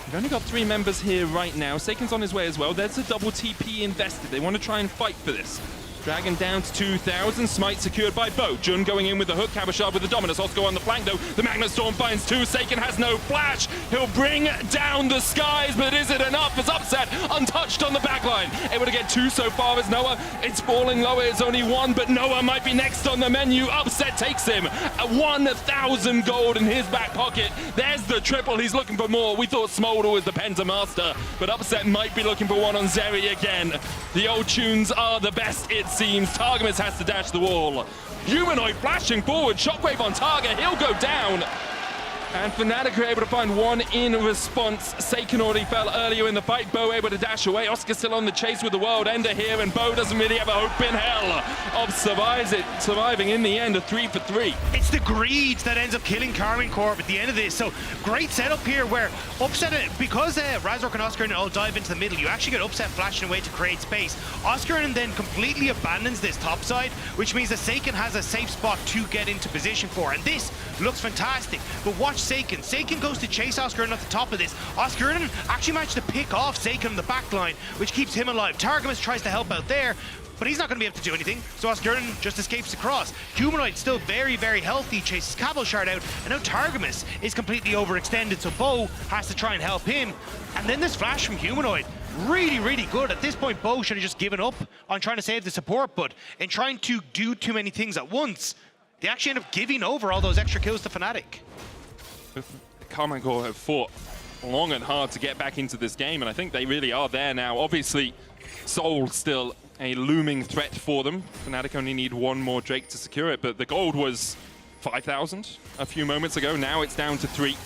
we've only got 3 members here right now. Seiken's on his way as well. There's a double TP invested. They want to try and fight for this. Dragon down to 2,000. Smite secured by Bo. Jun going in with the hook. Cabochard with the Dominus. Oscar on the flank though. The Magnet Storm finds 2. Seiken has no flash. He'll bring down the skies, but is it enough? As Upset untouched on the backline. Able to get 2 so far as Noah. It's falling lower. It's only 1, but Noah might be next on the menu. Upset takes him. 1,000 gold in his back pocket. There's the triple. He's looking for more. We thought Smolder was the Penta Master, but Upset might be looking for one on Zeri again. The old tunes are the best, it seems. Targamas has to dash the wall. Humanoid flashing forward. Shockwave on target. He'll go down. And Fnatic are able to find 1 in response. Seiken already fell earlier in the fight. Bo able to dash away. Oscar still on the chase with the World Ender here, and Bo doesn't really have a hope in hell of surviving in the end, a 3 for 3. It's the greed that ends up killing Karmine Corp at the end of this. So great setup here where Upset, because Razork and Oscar all dive into the middle, you actually get Upset flashing away to create space. Oscar then completely abandons this top side, which means that Seiken has a safe spot to get into position for, and this looks fantastic. But watch Seiken. Seiken goes to chase Oscar at the top of this. Oscar actually managed to pick off Seiken on the back line, which keeps him alive. Targamas tries to help out there, but he's not going to be able to do anything, so Oscar just escapes across. Humanoid still very, very healthy, chases Cabochard out, and now Targamas is completely overextended, so Bo has to try and help him. And then this flash from Humanoid, really, really good. At this point, Bo should have just given up on trying to save the support, but in trying to do too many things at once, they actually end up giving over all those extra kills to Fnatic. Karmine Corp have fought long and hard to get back into this game, and I think they really are there now. Obviously, Soul still a looming threat for them. Fnatic only need 1 more Drake to secure it, but the gold was 5,000 a few moments ago. Now it's down to 3.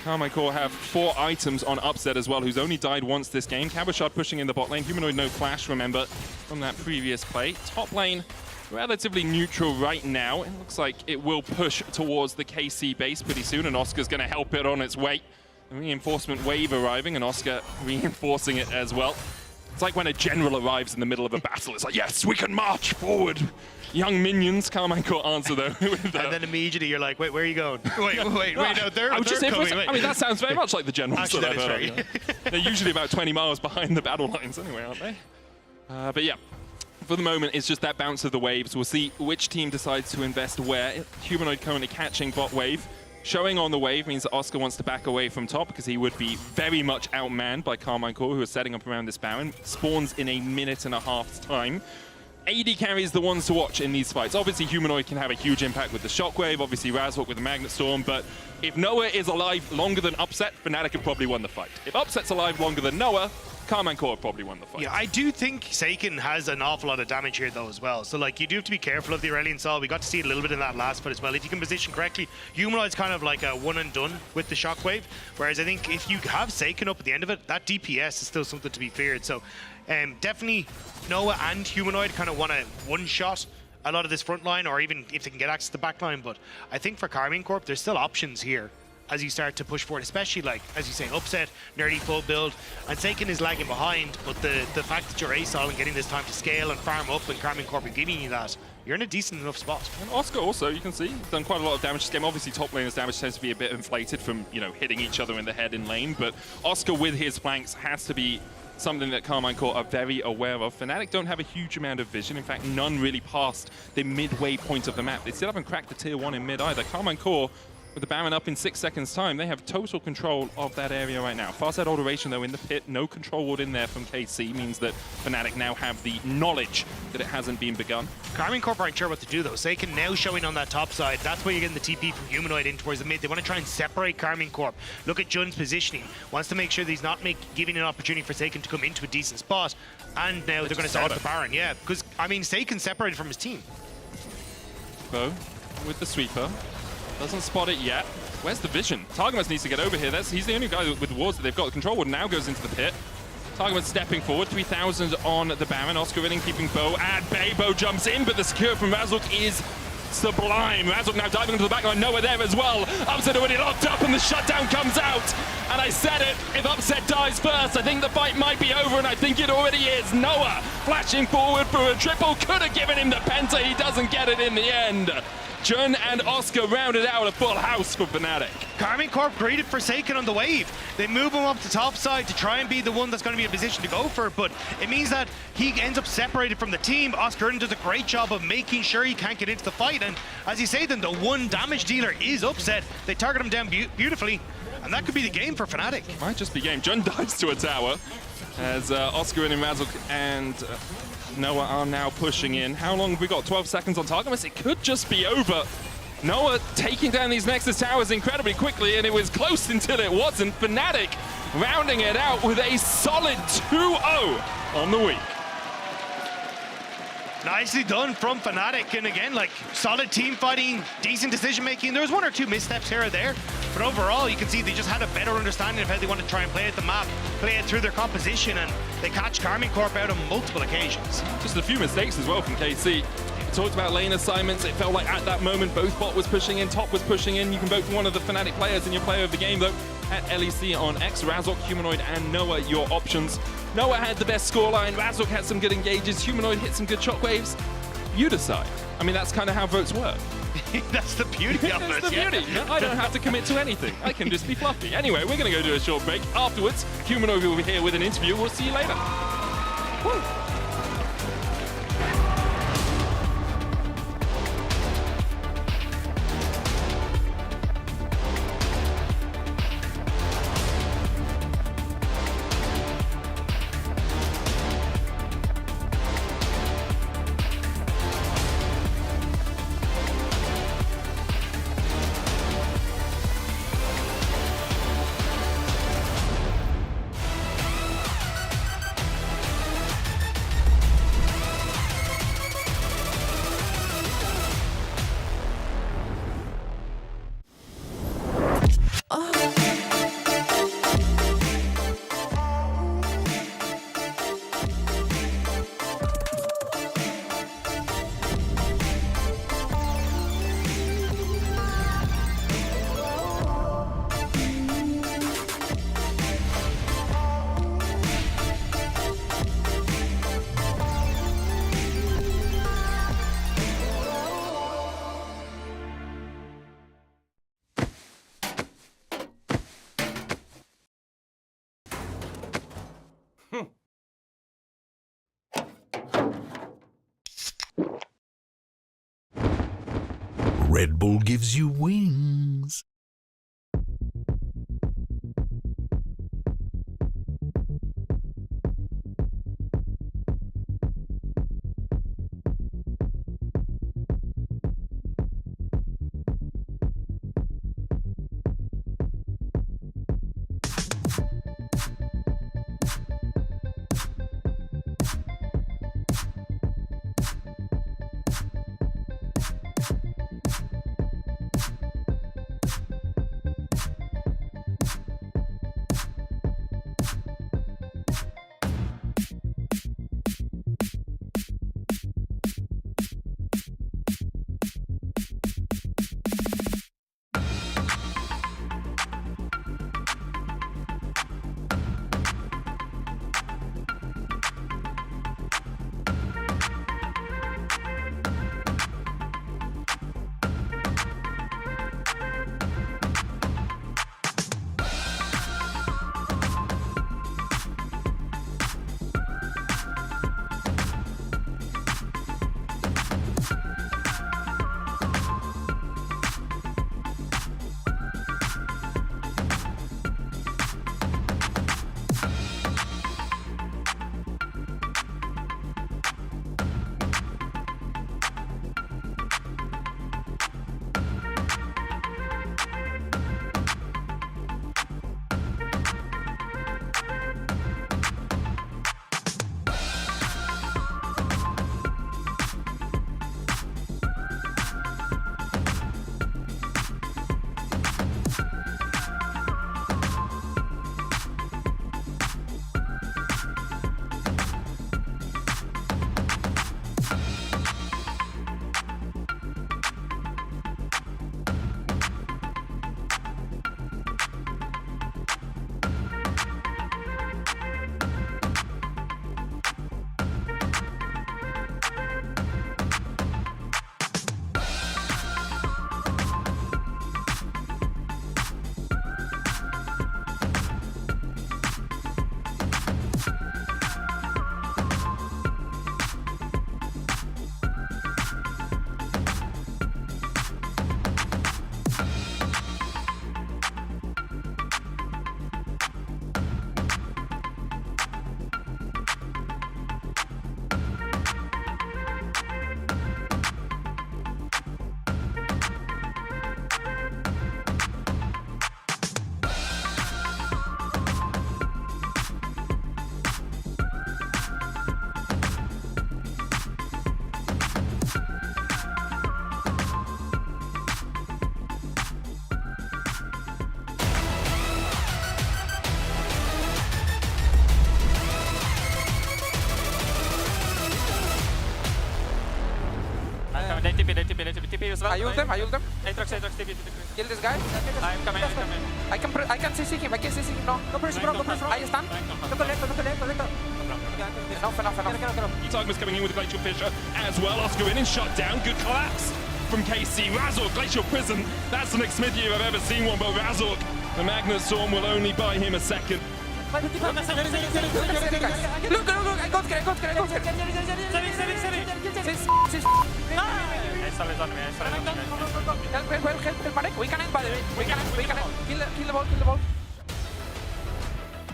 Karmine Corp have 4 items on Upset as well, who's only died once this game. Cabochard pushing in the bot lane. Humanoid no flash, remember, from that previous play. Top lane relatively neutral right now. It looks like it will push towards the KC base pretty soon, and Oscar's going to help it on its way. The reinforcement wave arriving, and Oscar reinforcing it as well. It's like when a general arrives in the middle of a battle. It's like, yes, we can march forward. young minions. Carmine Court answer though. With, and then immediately you're like, wait, where are you going? wait, no, they're coming. I mean, that sounds very much like the generals. Actually, that is right. You know? They're usually about 20 miles behind the battle lines anyway, aren't they? But yeah, for the moment, it's just that bounce of the waves. We'll see which team decides to invest where. Humanoid currently catching bot wave. Showing on the wave means that Oscar wants to back away from top because he would be very much outmanned by Carmine Core, who is setting up around this Baron. Spawns in a minute and a half's time. AD carries the ones to watch in these fights. Obviously, Humanoid can have a huge impact with the Shockwave, obviously Razork with the Magnet Storm, but if Noah is alive longer than Upset, Fnatic have probably won the fight. If Upset's alive longer than Noah, Carmine Core probably won the fight. Yeah, I do think Seiken has an awful lot of damage here though as well. So like you do have to be careful of the Aurelion Sol. We got to see it a little bit in that last fight as well. If you can position correctly, Humanoid's kind of like a one and done with the Shockwave. Whereas I think if you have Seiken up at the end of it, that DPS is still something to be feared. So definitely Noah and Humanoid kind of want to one-shot a lot of this front line, or even if they can get access to the back line. But I think for Carmine Corp, there's still options here as you start to push forward, especially like, as you say, Upset, Nerdy full build, and Seiken is lagging behind, but the fact that you're ASOL and getting this time to scale and farm up and Carmine Corp are giving you that, you're in a decent enough spot. And Oscar also, you can see, done quite a lot of damage this game. Obviously, top laner's damage tends to be a bit inflated from, you know, hitting each other in the head in lane, but Oscar with his flanks has to be something that Carmine Court are very aware of. Fnatic don't have a huge amount of vision. In fact, none really past the midway point of the map. They still haven't cracked the tier 1 in mid either. Carmine Court, with the Baron up in 6 seconds time, they have total control of that area right now. Fast out alteration though in the pit, no control ward in there from KC, means that Fnatic now have the knowledge that it hasn't been begun. Carmine Corp aren't sure what to do though. Seiken now showing on that top side. That's where you're getting the TP from Humanoid in towards the mid. They want to try and separate Carmine Corp. Look at Jun's positioning. Wants to make sure that he's not giving an opportunity for Seiken to come into a decent spot. And now they're going to start the Baron. Yeah, because I mean Seiken separated from his team. Bo with the sweeper. Doesn't spot it yet. Where's the vision? Targamas needs to get over here. He's the only guy with wards that they've got. The control ward now goes into the pit. Targamas stepping forward. 3,000 on the Baron. Oscar winning, keeping Bo at bay. Bo jumps in, but the secure from Razork is sublime. Razork now diving into the backline. Noah there as well. Upset already locked up, and the shutdown comes out. And I said it, if Upset dies first, I think the fight might be over, and I think it already is. Noah flashing forward for a triple. Could have given him the penta. He doesn't get it in the end. Jun and Oscar rounded out a full house for Fnatic. Carmine Corp greeted for Seiken on the wave. They move him up to top side to try and be the one that's going to be in a position to go for it, but it means that he ends up separated from the team. Oscar does a great job of making sure he can't get into the fight, and as you say, then the one damage dealer is Upset. They target him down beautifully, and that could be the game for Fnatic. Might just be game. Jun dives to a tower as Oscar and Razork and Noah are now pushing in. How long have we got? 12 seconds on Targamas. It could just be over. Noah taking down these Nexus towers incredibly quickly, and it was close until it wasn't. Fnatic rounding it out with a solid 2-0 on the week. Nicely done from Fnatic, and again, like, solid team fighting, decent decision making. There was one or two missteps here or there, but overall you can see they just had a better understanding of how they want to try and play at the map, play it through their composition, and they catch Carmine Corp out on multiple occasions. Just a few mistakes as well from KC. We talked about lane assignments. It felt like at that moment both bot was pushing in, top was pushing in. You can vote for one of the Fnatic players in your player of the game though. At LEC on X, Razork, Humanoid, and Noah, your options. Noah had the best scoreline, Razork had some good engages, Humanoid hit some good shockwaves. You decide. I mean, that's kind of how votes work. That's the beauty of it. That's the beauty. I don't have to commit to anything. I can just be fluffy. Anyway, we're going to go do a short break. Afterwards, Humanoid will be here with an interview. We'll see you later. Woo. Red Bull gives you wings. TP as well. I ult them. Aatrox, TP. Kill this guy. I'm coming. I can CC him. No pressure, bro. I stand. Go to left. Enough. Tugman's coming in with a Glacial Fissure as well. Oscar in and shut down. Good collapse from KC. Razork, Glacial Prison. That's the next Smith I've ever seen one, but Razork, the Magnet Storm will only buy him a second. Look, I got Help, Marek. We can end, by the way. We can end. Kill the ball.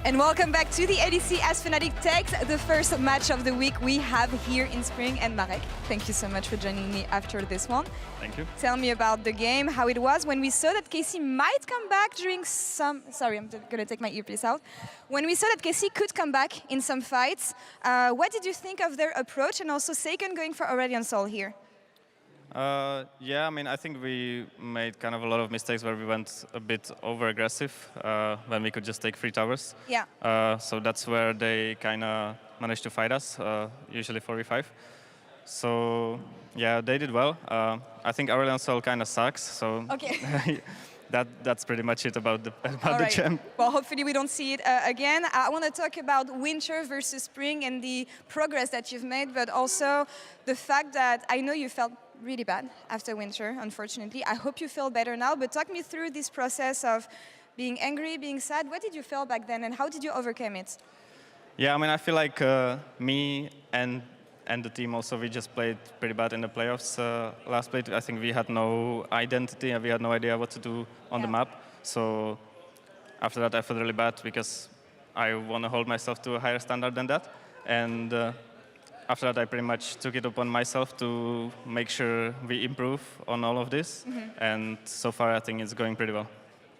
And welcome back to the LEC as Fnatic takes the first match of the week we have here in Spring. And Marek, thank you so much for joining me after this one. Thank you. Tell me about the game, how it was when we saw that KC might come back during some... Sorry, I'm going to take my earpiece out. When we saw that KC could come back in some fights, what did you think of their approach and also Seiken going for Aurelion Sol here? Yeah, I mean, I think we made kind of a lot of mistakes where we went a bit over-aggressive when we could just take 3 towers. Yeah. So that's where they kind of managed to fight us, usually 4v5. So, yeah, they did well. I think Aurelion Sol kind of sucks, so okay. that's pretty much it about the champ. Well, hopefully we don't see it again. I want to talk about winter versus spring and the progress that you've made, but also the fact that I know you felt really bad after winter, unfortunately. I hope you feel better now, but talk me through this process of being angry, being sad. What did you feel back then and how did you overcome it? Yeah, I mean, I feel like me and the team also, we just played pretty bad in the playoffs last split. I think we had no identity and we had no idea what to do on the map. So after that, I felt really bad because I want to hold myself to a higher standard than that. And after that, I pretty much took it upon myself to make sure we improve on all of this. And so far, I think it's going pretty well.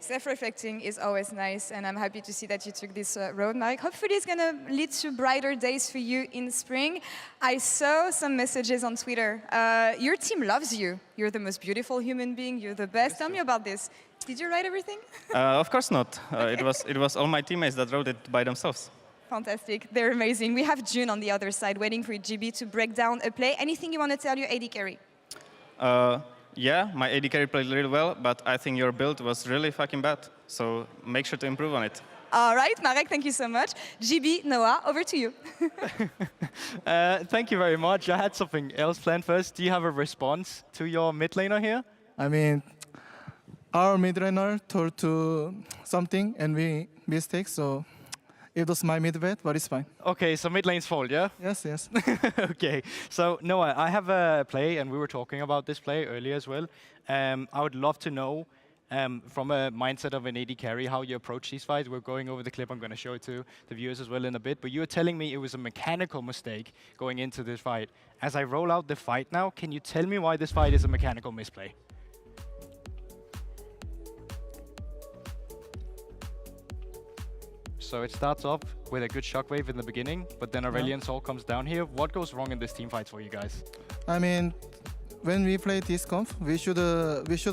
Self-reflecting is always nice, and I'm happy to see that you took this road, Mike. Hopefully it's going to lead to brighter days for you in spring. I saw some messages on Twitter. Your team loves you. You're the most beautiful human being. You're the best. Tell me about this. Did you write everything? Of course not. It was all my teammates that wrote it by themselves. Fantastic. They're amazing. We have June on the other side waiting for GB to break down a play. Anything you want to tell your AD carry? Yeah, my AD carry played really well, but I think your build was really fucking bad. So make sure to improve on it. All right, Marek, thank you so much. GB, Noah, over to you. Thank you very much. I had something else planned first. Do you have a response to your mid laner here? I mean, our mid laner told to something and we mistake, so it was my mid bet, but it's fine. Okay, so mid lane's fault, yeah? Yes, yes. Okay, so Noah, I have a play, and we were talking about this play earlier as well. I would love to know, from a mindset of an AD carry, how you approach these fights. We're going over the clip. I'm going to show it to the viewers as well in a bit. But you were telling me it was a mechanical mistake going into this fight. As I roll out the fight now, can you tell me why this fight is a mechanical misplay? So it starts off with a good shockwave in the beginning, but then Aurelion Sol comes down here. What goes wrong in this team fight for you guys? I mean, when we play this comp, we should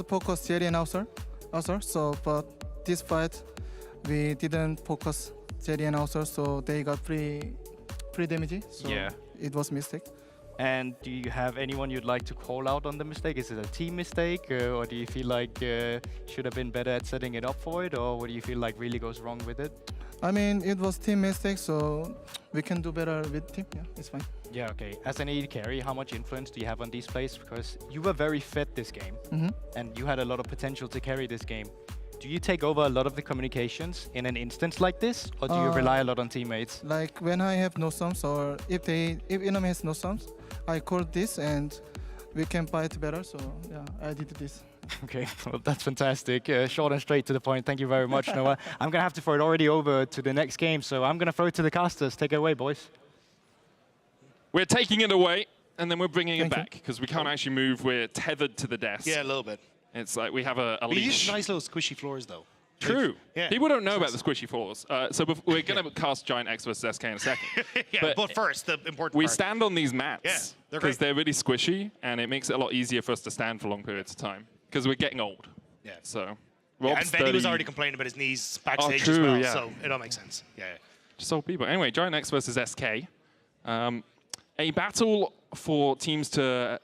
focus Jerry and Hauser. So, but this fight, we didn't focus Jerry and Hauser, so they got free damage. So yeah, it was a mistake. And do you have anyone you'd like to call out on the mistake? Is it a team mistake, or do you feel like should have been better at setting it up for it, or what do you feel like really goes wrong with it? I mean, it was team mistake, so we can do better with team. Yeah, it's fine. Yeah, okay. As an AD carry, how much influence do you have on these plays? Because you were very fed this game, and you had a lot of potential to carry this game. Do you take over a lot of the communications in an instance like this, or do you rely a lot on teammates? Like when I have no sums, or if enemy has no sums, I call this and we can fight better. So yeah, I did this. Okay, well, that's fantastic. Short and straight to the point. Thank you very much, Noah. I'm going to have to throw it already over to the next game, so I'm going to throw it to the casters. Take it away, boys. We're taking it away, and then we're bringing it back, because we can't actually move. We're tethered to the desk. Yeah, a little bit. It's like we have a We leash. use nice little squishy floors, though. True. Yeah. People don't know about the squishy floors. So we're going to cast Giant X versus SK in a second. Yeah, but first, the important we part. stand on these mats Yeah, they're because great. they're really squishy, and it makes it a lot easier for us to stand for long periods of time because we're getting old. Yeah. So Yeah, Rob's and Benny was 30. already complaining about his knees backstage true, as well, yeah. so it all makes sense. Yeah. Just old people. Anyway, Giant X versus SK. A battle for teams to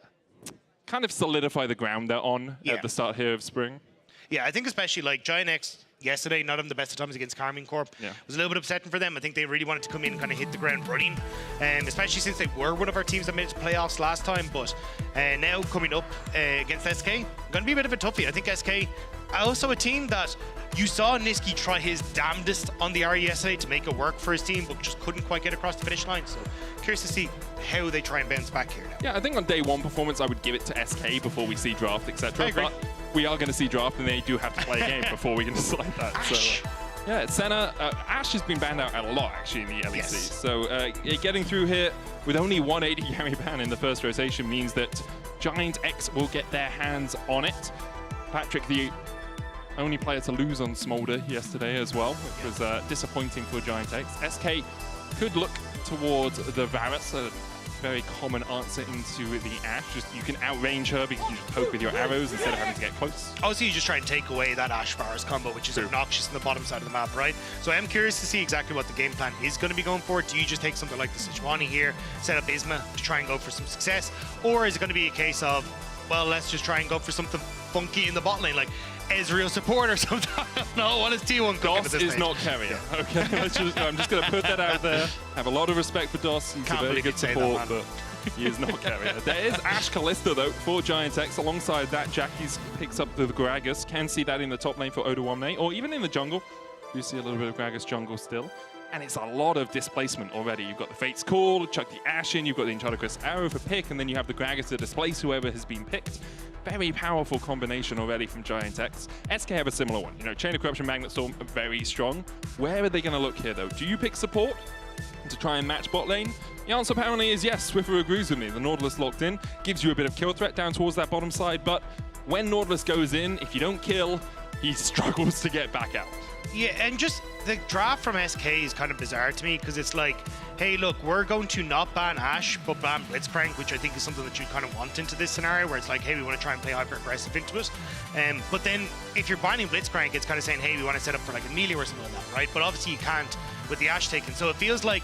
kind of solidify the ground they're on at the start here of spring. Yeah, I think especially like Giant X yesterday, not having the best of times against Carmine Corp, was a little bit upsetting for them. I think they really wanted to come in and kind of hit the ground running, especially since they were one of our teams that made it to playoffs last time. But now coming up against SK, going to be a bit of a toughie. I think SK, also a team that you saw Niski try his damnedest on the RE yesterday to make it work for his team, but just couldn't quite get across the finish line. So curious to see how they try and bounce back here now. Yeah, I think on day one performance, I would give it to SK before we see draft, etc. But we are going to see draft, and they do have to play a game before we can decide that. Ash. So, yeah, Senna, Ash has been banned out a lot, actually, in the LEC. Yes. So getting through here with only one AD carry ban in the first rotation means that Giant X will get their hands on it. Patrick, the only player to lose on Smolder yesterday as well, which was disappointing for Giant X. SK could look towards the Varus, a very common answer into the Ashe. Just you can outrange her because you just poke with your arrows instead of having to get close. Also, you just try and take away that Ashe Varus combo, which is obnoxious on the bottom side of the map, right? So I'm curious to see exactly what the game plan is going to be going for. Do you just take something like the Sejuani here, set up Isma to try and go for some success? Or is it going to be a case of, well, let's just try and go for something funky in the bot lane, like Ezreal support or something? No, what is T1 cooking at DOS this is stage? not carrier. Okay, I'm just going to put that out there. I have a lot of respect for DOS. He's a very good support, but he is not carrier. There is Ashe Kalista, though, for Giant X. Alongside that, Jackie's picks up the Gragas. Can see that in the top lane for Oda Wamne, or even in the jungle. You see a little bit of Gragas jungle still. and it's a lot of displacement already. You've got the Fate's Call, chuck the Ash in, you've got the Enchantress Arrow for pick, and then you have the Gragas to displace whoever has been picked. Very powerful combination already from Giant X. SK have a similar one. You know, Chain of Corruption, Magnet Storm are very strong. Where are they going to look here, though? Do you pick support to try and match bot lane? The answer apparently is yes. Swiffer agrees with me. The Nautilus locked in, gives you a bit of kill threat down towards that bottom side, but when Nautilus goes in, if you don't kill, he struggles to get back out. Yeah, and just the draft from SK is kind of bizarre to me because it's like, hey, look, we're going to not ban Ashe, but ban Blitzcrank, which I think is something that you kind of want into this scenario where it's like, hey, we want to try and play hyper-aggressive into it. But then if you're banning Blitzcrank, it's kind of saying, hey, we want to set up for like a melee or something like that, right? But obviously you can't with the Ashe taken. So it feels like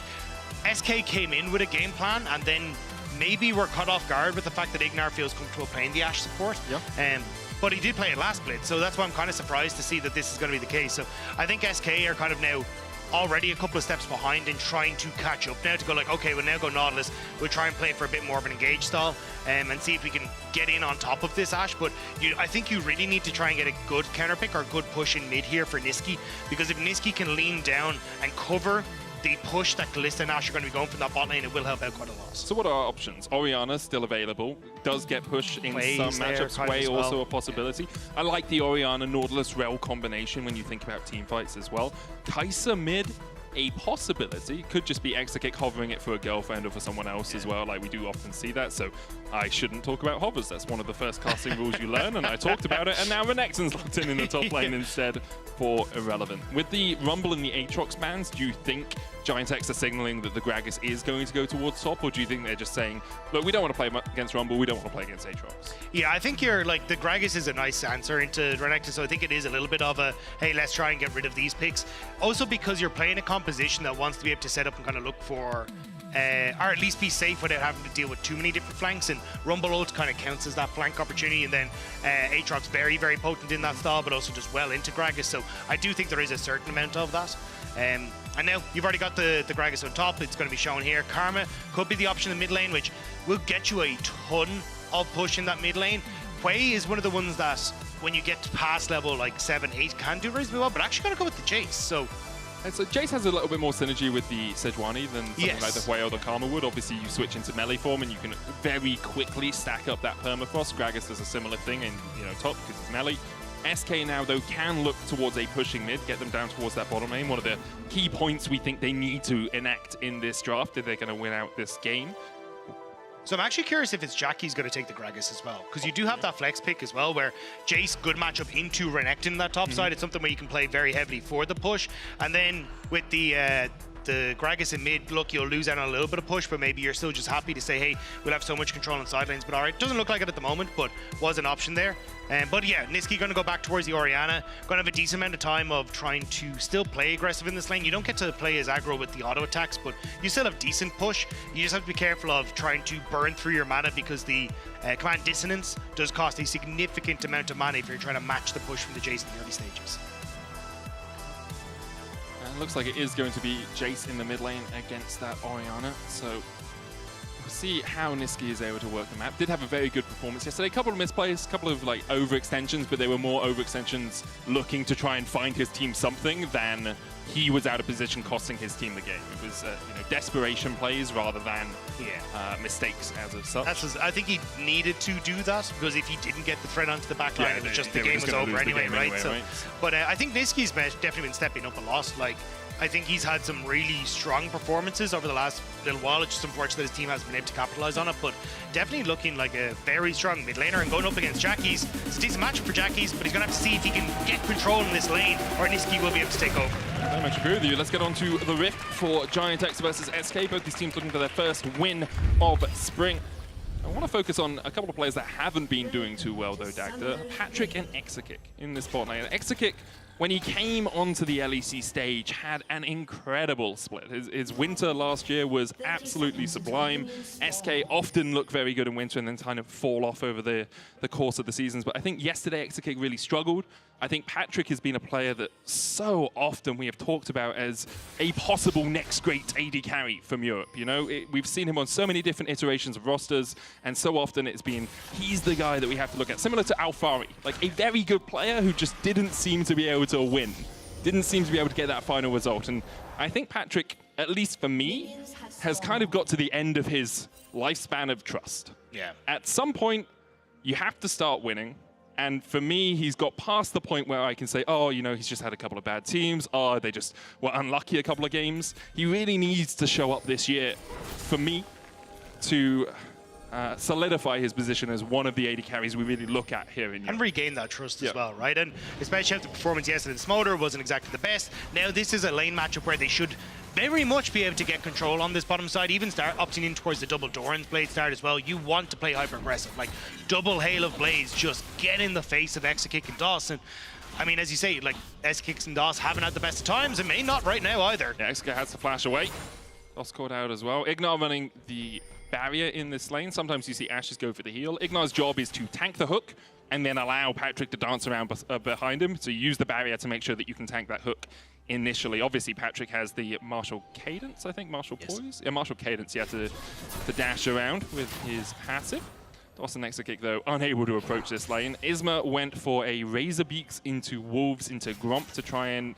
SK came in with a game plan and then maybe we're caught off guard with the fact that Ignar feels comfortable playing the Ashe support. Yeah. But he did play it last split, so that's why I'm kind of surprised to see that this is going to be the case. So I think SK are kind of now already a couple of steps behind and trying to catch up now to go like, okay, we'll now go Nautilus. We'll try and play for a bit more of an engaged style and see if we can get in on top of this Ashe. But I think you really need to try and get a good counter pick or a good push in mid here for Nisqy, because if Nisqy can lean down and cover the push that Kalista and Ashe are going to be going from that bot lane, it will help out quite a lot. So what are our options? Orianna still available, does get pushed in Quay's some matchups. Quay well. also a possibility. Yeah. I like the Orianna Nautilus Rel combination when you think about team fights as well. Kai'Sa mid, a possibility. Could just be Exakick hovering it for a girlfriend or for someone else as well, like we do often see that. So I shouldn't talk about hovers. That's one of the first casting rules you learn, and I talked about it, and now Renekton's locked in the top lane instead for Irrelevant. With the Rumble and the Aatrox bans, do you think Giant X are signaling that the Gragas is going to go towards top, or do you think they're just saying, look, we don't want to play against Rumble, we don't want to play against Aatrox? Yeah, I think you're like, the Gragas is a nice answer into Renekton, so I think it is a little bit of a, hey, let's try and get rid of these picks. Also because you're playing a composition that wants to be able to set up and kind of look for, or at least be safe without having to deal with too many different flanks, and Rumble ult kind of counts as that flank opportunity, and then Aatrox very, very potent in that style, but also just well into Gragas, so I do think there is a certain amount of that. And now you've already got the Gragas on top. It's going to be shown here. Karma could be the option in the mid lane, which will get you a ton of push in that mid lane. Quay is one of the ones that when you get past level like 7, 8 can do reasonably well, but actually got to go with the Jace. So Jace has a little bit more synergy with the Sejuani than something like the Hwei or the Karma would. Obviously, you switch into melee form and you can very quickly stack up that permafrost. Gragas does a similar thing in top because it's melee. SK now, though, can look towards a pushing mid, get them down towards that bottom lane. One of the key points we think they need to enact in this draft if they're going to win out this game. So I'm actually curious if it's Jackie's going to take the Gragas as well, because you do have that flex pick as well, where Jace, good matchup into Renekton in that top side. It's something where you can play very heavily for the push, and then with the Gragas in mid, look, you'll lose out on a little bit of push, but maybe you're still just happy to say, hey, we'll have so much control on side lanes. But all right, doesn't look like it at the moment, but was an option there. But yeah, Nisqy going to go back towards the Orianna. Going to have a decent amount of time of trying to still play aggressive in this lane. You don't get to play as aggro with the auto attacks, but you still have decent push. You just have to be careful of trying to burn through your mana, because the Command Dissonance does cost a significant amount of mana if you're trying to match the push from the Jace in the early stages. Looks like it is going to be Jace in the mid lane against that Orianna. So we'll see how Nisqy is able to work the map. Did have a very good performance yesterday. A couple of misplays, a couple of like overextensions, but they were more overextensions looking to try and find his team something than he was out of position costing his team the game. It was desperation plays rather than mistakes as of such. I think he needed to do that, because if he didn't get the thread onto the back line, it was just the game was over anyway, right? But I think Nisqy's definitely been stepping up a lot. Like, I think he's had some really strong performances over the last little while. It's just unfortunate that his team hasn't been able to capitalize on it, but definitely looking like a very strong mid laner, and going up against Jackie's. It's a decent matchup for Jackie's, but he's going to have to see if he can get control in this lane, or Nisqy will be able to take over. I very much agree with you. Let's get on to the Rift for Giant X versus SK. Both these teams looking for their first win of spring. I want to focus on a couple of players that haven't been doing too well, though, Dagda. Patrick and Exakick in this bot lane. Exakick, when he came onto the LEC stage, had an incredible split. His winter last year was absolutely sublime. SK often look very good in winter and then kind of fall off over the course of the seasons. But I think yesterday Exakick really struggled. I think Patrick has been a player that so often we have talked about as a possible next great AD carry from Europe. We've seen him on so many different iterations of rosters, and so often it's been, he's the guy that we have to look at. Similar to Alfari, like a very good player who just didn't seem to be able to win didn't seem to be able to get that final result. And I think Patrick, at least for me, has kind of got to the end of his lifespan of trust. Yeah. At some point, you have to start winning. And for me, he's got past the point where I can say, oh, you know, he's just had a couple of bad teams. Oh, they just were unlucky a couple of games. He really needs to show up this year, for me, to solidify his position as one of the AD carries we really look at here in Europe. And regain that trust as well, right? And especially after the performance yesterday in Smolder wasn't exactly the best. Now this is a lane matchup where they should very much be able to get control on this bottom side, even start opting in towards the double Doran's Blade start as well. You want to play hyper-aggressive, like double Hail of Blades, just get in the face of Exakick and DOS. And I mean, as you say, like Exakick and DOS haven't had the best of times, and may not right now either. Yeah, Exakick has to flash away. DOS caught out as well. Ignar running the barrier in this lane. Sometimes you see Ashes go for the heal. Ignar's job is to tank the hook and then allow Patrick to dance around behind him. So use the barrier to make sure that you can tank that hook initially. Obviously, Patrick has the Martial Cadence, I think. Martial Poise? Yeah, Martial Cadence, yeah, to dash around with his passive. DOS and Exakick, though, unable to approach this lane. Isma went for a Razor Beaks into Wolves, into Gromp to try and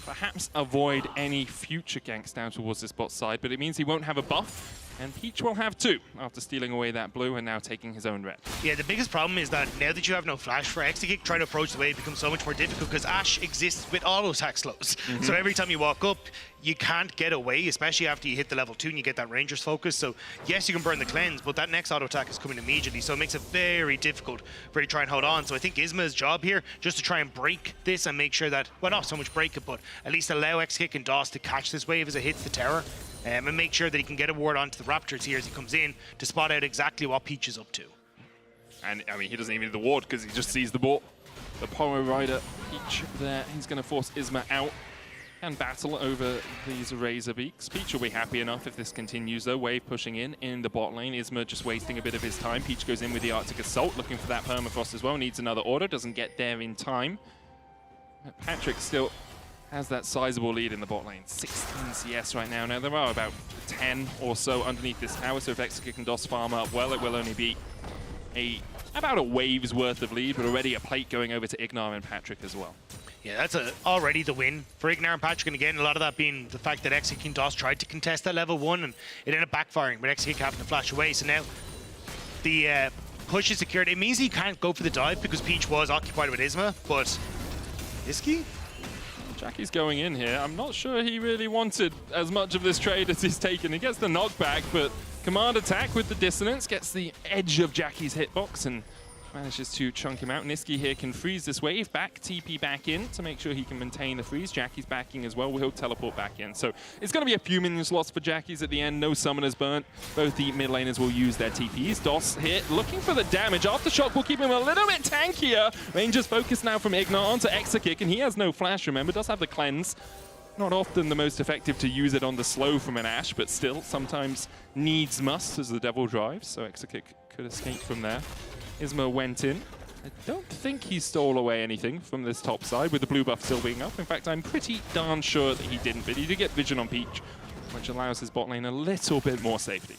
perhaps avoid any future ganks down towards this bot side, but it means he won't have a buff. And Peach will have 2 after stealing away that blue and now taking his own red. Yeah, the biggest problem is that now that you have no flash for Exakick, trying to approach the wave becomes so much more difficult because Ashe exists with auto attack slows. So every time you walk up, you can't get away, especially after you hit the level 2 and you get that Ranger's focus. So yes, you can burn the cleanse, but that next auto attack is coming immediately, so it makes it very difficult for you to try and hold on. So I think Isma's job here, just to try and break this and make sure that, well, not so much break it, but at least allow Exakick and DOS to catch this wave as it hits the tower. And make sure that he can get a ward onto the Raptors here as he comes in to spot out exactly what Peach is up to. And, I mean, he doesn't even need the ward because he just sees the ball. The Poro Rider, Peach there. He's going to force Isma out and battle over these Razor Beaks. Peach will be happy enough if this continues, though. Wave pushing in the bot lane. Isma just wasting a bit of his time. Peach goes in with the Arctic Assault, looking for that Permafrost as well. Needs another order, doesn't get there in time. Patrick still has that sizable lead in the bot lane. 16 CS right now. Now, there are about 10 or so underneath this tower, so if Exakick and DOS farm up well, it will only be about a wave's worth of lead, but already a plate going over to Ignar and Patrick as well. Yeah, that's already the win for Ignar and Patrick, and again, a lot of that being the fact that Exakick and DOS tried to contest that level 1, and it ended up backfiring, but Exakick having to flash away, so now the push is secured. It means he can't go for the dive because Peach was occupied with Isma, but Iski? Jackie's going in here. I'm not sure he really wanted as much of this trade as he's taken. He gets the knockback, but command attack with the dissonance gets the edge of Jackie's hitbox and manages to chunk him out. Niski here can freeze this wave back, TP back in to make sure he can maintain the freeze. Jackie's backing as well. He'll teleport back in. So it's going to be a few minions lost for Jackie's at the end. No summoners burnt. Both the mid laners will use their TPs. DOS here looking for the damage. Aftershock will keep him a little bit tankier. Ranger's focus now from Ignar onto Exakick, and he has no flash, remember. Does have the cleanse. Not often the most effective to use it on the slow from an Ashe, but still sometimes needs must as the devil drives. So Exakick could escape from there. Isma went in. I don't think he stole away anything from this top side with the blue buff still being up. In fact, I'm pretty darn sure that he didn't, but he did get vision on Peach, which allows his bot lane a little bit more safety.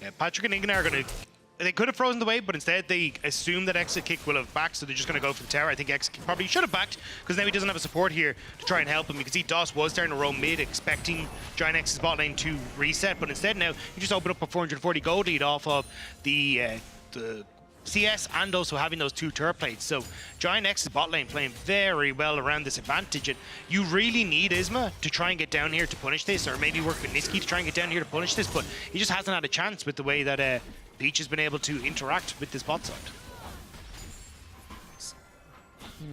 Yeah, Patrick and Ignar are going to... They could have frozen the wave, but instead they assume that Exakick will have backed, so they're just going to go for the tower. I think Exakick probably should have backed, because now he doesn't have a support here to try and help him. You can see DOS was starting to roam mid, expecting Giant X's bot lane to reset, but instead now he just opened up a 440 gold lead off of the CS and also having those 2 turret plates. So Giant X's bot lane playing very well around this advantage, and you really need Isma to try and get down here to punish this, or maybe work with Niski to try and get down here to punish this, but he just hasn't had a chance with the way that Peach has been able to interact with this bot side.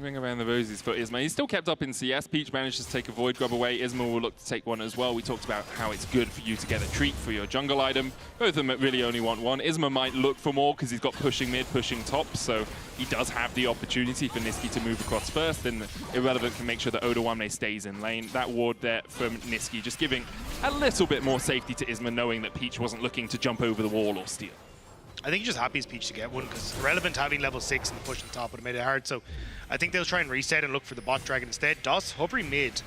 Ring around the roses for Isma. He's still kept up in CS. Peach manages to take a Void Grub away. Isma will look to take one as well. We talked about how it's good for you to get a treat for your jungle item. Both of them really only want one. Isma might look for more because he's got pushing mid, pushing top, so he does have the opportunity for Niski to move across first, and Irrelevant can make sure that Oda stays in lane. That ward there from Niski just giving a little bit more safety to Isma, knowing that Peach wasn't looking to jump over the wall or steal. I think he's just happy as Peach to get one, because Irrelevant having level 6 and the push on top would have made it hard. So I think they'll try and reset and look for the bot dragon instead. DOS hovering mid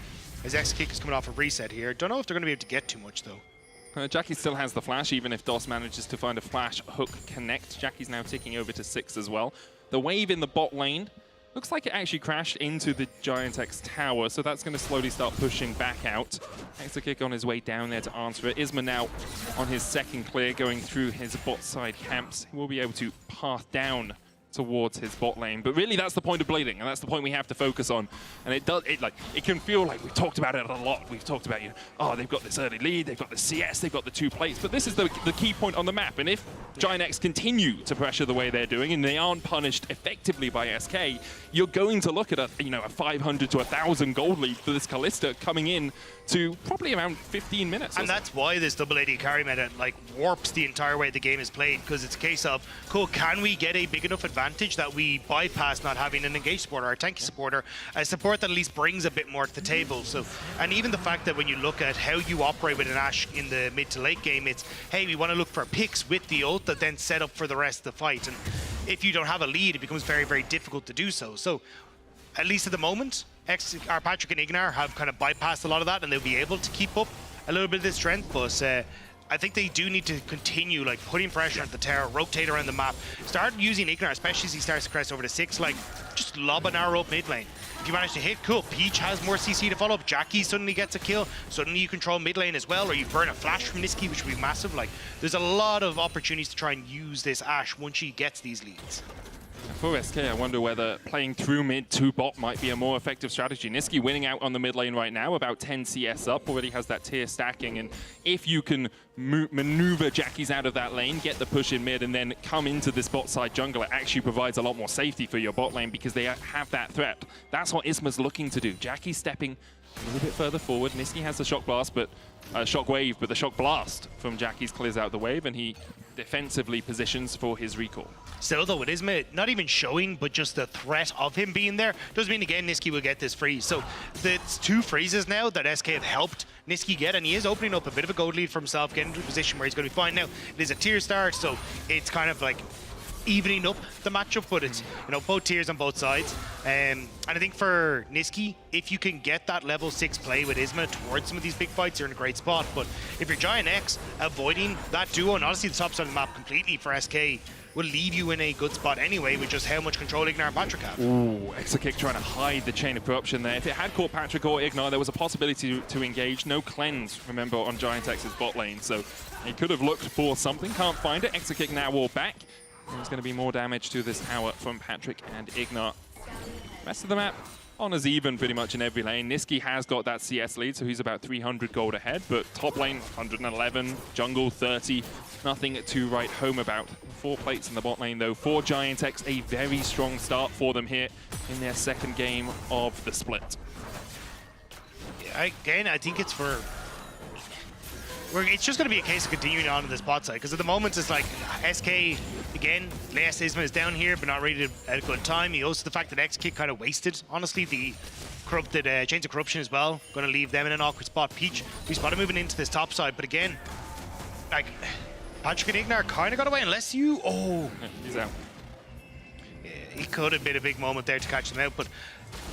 as Exakick is coming off a reset here. Don't know if they're going to be able to get too much though. Jackie still has the flash, even if DOS manages to find a flash hook connect. Jackie's now ticking over to 6 as well. The wave in the bot lane Looks like it actually crashed into the Giant X tower, so that's going to slowly start pushing back out. Exakick on his way down there to answer it. Isma now on his second clear, going through his bot side camps. He will be able to path down towards his bot lane, but really that's the point of blading, and that's the point we have to focus on. And it can feel like we've talked about it a lot. We've talked about, oh, they've got this early lead, they've got the CS, they've got the 2 plates, but this is the key point on the map. And if Giant X continue to pressure the way they're doing, and they aren't punished effectively by SK, you're going to look at a 500 to 1,000 gold lead for this Kalista coming in to probably around 15 minutes. And that's why this double AD carry meta warps the entire way the game is played, because it's a case of, cool, can we get a big enough advantage that we bypass not having an engaged supporter or a tanky supporter, a support that at least brings a bit more to the table. So, and even the fact that when you look at how you operate with an Ashe in the mid to late game, it's, hey, we want to look for picks with the ult that then set up for the rest of the fight. And if you don't have a lead, it becomes very, very difficult to do so. So, at least at the moment, Patrick and Ignar have kind of bypassed a lot of that, and they'll be able to keep up a little bit of this strength. But I think they do need to continue putting pressure at the tower, rotate around the map, start using Ignar, especially as he starts to crest over to 6. Just lob an arrow up mid lane. If you manage to hit, cool. Peach has more CC to follow up. Jackie suddenly gets a kill. Suddenly you control mid lane as well, or you burn a flash from Niski, which would be massive. There's a lot of opportunities to try and use this Ashe once she gets these leads. For SK, I wonder whether playing through mid to bot might be a more effective strategy. Niski winning out on the mid lane right now, about 10 CS up, already has that tier stacking, and if you can maneuver Jackies out of that lane, get the push in mid, and then come into this bot side jungle, it actually provides a lot more safety for your bot lane because they have that threat. That's what Isma's looking to do. Jackie stepping a little bit further forward. Niski has the shock blast, but shock wave, but the shock blast from Jackie's clears out the wave, and he defensively positions for his recall. Still though, with Isma not even showing, but just the threat of him being there, does mean again Niski will get this freeze. So it's 2 freezes now that SK have helped Niski get, and he is opening up a bit of a gold lead for himself, getting to a position where he's going to be fine. Now, it is a tier start, so it's kind of evening up the matchup, but it's both tiers on both sides. And I think for Niski, if you can get that level 6 play with Isma towards some of these big fights, you're in a great spot. But if you're Giant X, avoiding that duo, and honestly the top side of the map completely for SK, will leave you in a good spot anyway with just how much control Ignar and Patrick have. Ooh, Exakick trying to hide the chain of corruption there. If it had caught Patrick or Ignar, there was a possibility to engage. No cleanse, remember, on Giant X's bot lane, so he could have looked for something. Can't find it. Exakick now wall back. There's going to be more damage to this tower from Patrick and Ignar. Rest of the map on as even pretty much in every lane. Niski has got that CS lead, so he's about 300 gold ahead, but top lane 111, jungle 30, nothing to write home about. 4 plates in the bot lane though for Giant X, a very strong start for them here in their second game of the split. Yeah, again, I think it's for... It's just going to be a case of continuing on in this bot side, because at the moment it's SK, again, last Isma is down here, but not really at a good time. He also the fact that X-Kick kind of wasted, honestly, the corrupted Chains of Corruption as well. Going to leave them in an awkward spot. Peach, we spotted moving into this top side, but again, Patrick and Ignar kind of got away, unless you... Oh! He's out. Yeah, he could have been a big moment there to catch them out, but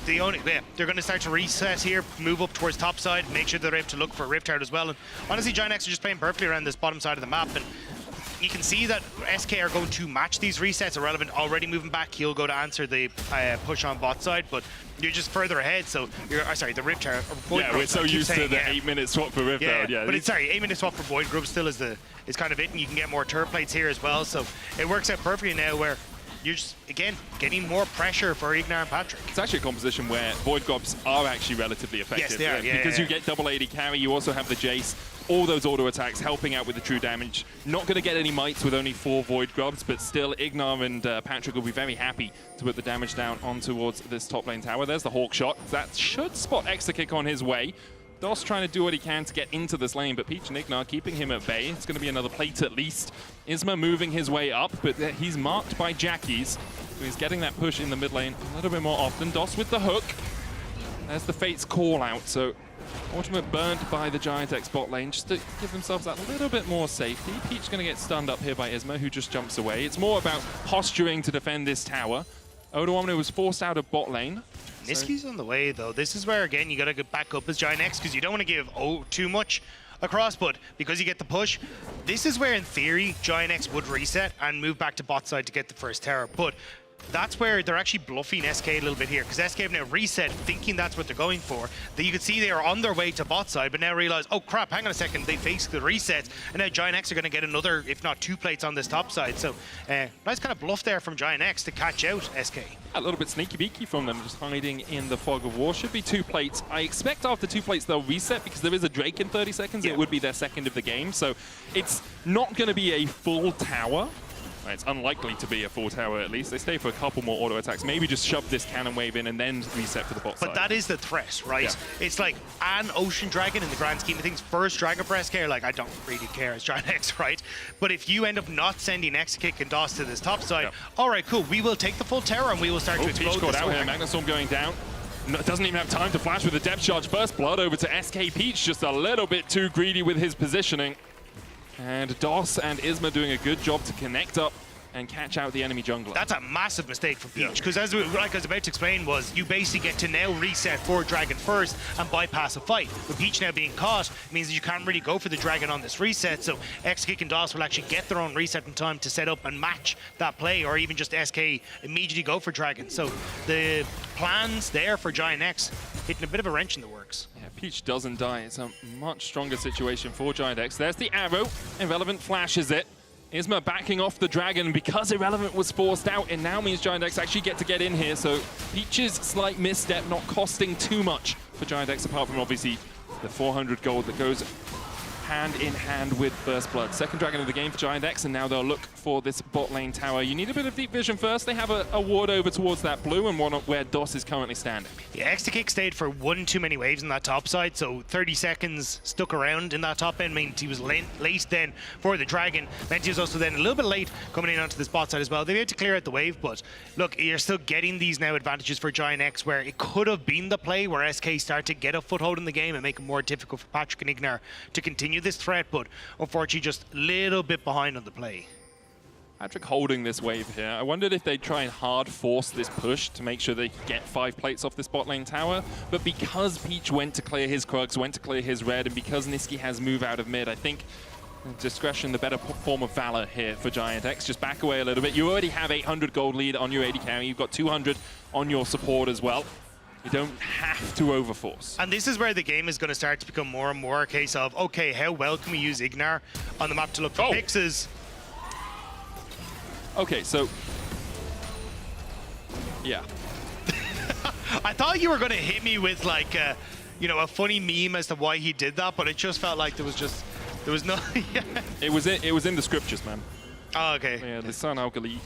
they're going to start to reset here, move up towards top side, make sure they're able to look for a Rift Heart as well. And honestly, Giant X are just playing perfectly around this bottom side of the map, and you can see that SK are going to match these resets. Irrelevant already moving back, he'll go to answer the push on bot side, but you're just further ahead, so you're, sorry, the Rift Heart. Yeah, we're so used to the 8-minute swap for Rift Heart. Yeah, but it's, sorry, 8-minute swap for Void Grub still is kind of it, and you can get more turret plates here as well, so it works out perfectly now where you're just, again, getting more pressure for Ignar and Patrick. It's actually a composition where Void Grubs are actually relatively effective. Yes, they are, because you get double AD carry, you also have the Jace, all those auto attacks helping out with the true damage. Not going to get any mites with only 4 Void Grubs, but still Ignar and Patrick will be very happy to put the damage down on towards this top lane tower. There's the Hawk shot. That should spot Exakick on his way. Doss trying to do what he can to get into this lane, but Peach and Ignar keeping him at bay. It's going to be another plate at least. Isma moving his way up, but he's marked by Jackies. So he's getting that push in the mid lane a little bit more often. Doss with the hook. There's the Fate's call out, so ultimate burnt by the Giant X bot lane just to give themselves that little bit more safety. Peach going to get stunned up here by Isma, who just jumps away. It's more about posturing to defend this tower. Odoamne was forced out of bot lane. Niski's on the way, though. This is where, again, you got to get back up as Giant X, because you don't want to give too much across, but because you get the push, this is where, in theory, Giant X would reset and move back to bot side to get the first tower. But that's where they're actually bluffing SK a little bit here, because SK have now reset thinking that's what they're going for. That you can see they are on their way to bot side, but now realize, oh crap, hang on a second, they faced the resets, and now Giant X are going to get another, if not 2 plates on this top side. So nice kind of bluff there from Giant X to catch out SK. A little bit sneaky beaky from them, just hiding in the fog of war. Should be 2 plates. I expect after 2 plates they'll reset, because there is a Drake in 30 seconds. It would be their second of the game, so it's not going to be a full tower. It's unlikely to be a full tower at least. They stay for a couple more auto attacks. Maybe just shove this cannon wave in and then reset for the bot side. But that is the threat, right? It's like an Ocean Dragon in the grand scheme of things. First Dragon for SK, like, I don't really care as Giant X, right? But if you end up not sending X-Kick and DOS to this top side, all right, cool, we will take the full tower and we will start to explode Peach caught this out here. Magnustorm going down. Doesn't even have time to flash with the depth charge. First blood over to SK Peach, just a little bit too greedy with his positioning. And DOS and Isma doing a good job to connect up and catch out the enemy jungler. That's a massive mistake for Peach, because like I was about to explain was, you basically get to now reset for Dragon first and bypass a fight. With Peach now being caught, means that you can't really go for the Dragon on this reset, so X-Kick and DOS will actually get their own reset in time to set up and match that play, or even just SK immediately go for Dragon. So the plans there for Giant X hitting a bit of a wrench in the works. Yeah, Peach doesn't die. It's a much stronger situation for Giant X. There's the arrow. Irrelevant flashes it. Isma backing off the Dragon because Irrelevant was forced out. It now means Giant X actually get in here. So Peach's slight misstep not costing too much for Giant X, apart from obviously the 400 gold that goes hand in hand with First Blood. Second Dragon of the game for Giant X, and now they'll look for this bot lane tower. You need a bit of deep vision first. They have a ward over towards that blue and one where DOS is currently standing. Yeah, X-Kick stayed for one too many waves in that top side, so 30 seconds stuck around in that top end means he was late then for the Dragon. Meant he was also then a little bit late coming in onto this bot side as well. They had to clear out the wave, but look, you're still getting these now advantages for Giant X, where it could have been the play where SK start to get a foothold in the game and make it more difficult for Patrick and Ignar to continue this threat, but unfortunately just a little bit behind on the play. Patrick holding this wave here. I wondered if they'd try and hard force this push to make sure they get 5 plates off this bot lane tower, but because Peach went to clear his Krugs, went to clear his red, and because Niski has move out of mid, I think discretion the better form of valor here for Giant X. Just back away a little bit. You already have 800 gold lead on your AD carry. You've got 200 on your support as well. You don't have to overforce. And this is where the game is going to start to become more and more a case of, okay, how well can we use Ignar on the map to look for fixes? Okay, so yeah. I thought you were going to hit me with like, you know, a funny meme as to why he did that, but it just felt like there was no. It was in the scriptures, man. Oh, okay. Yeah, the sun alkali.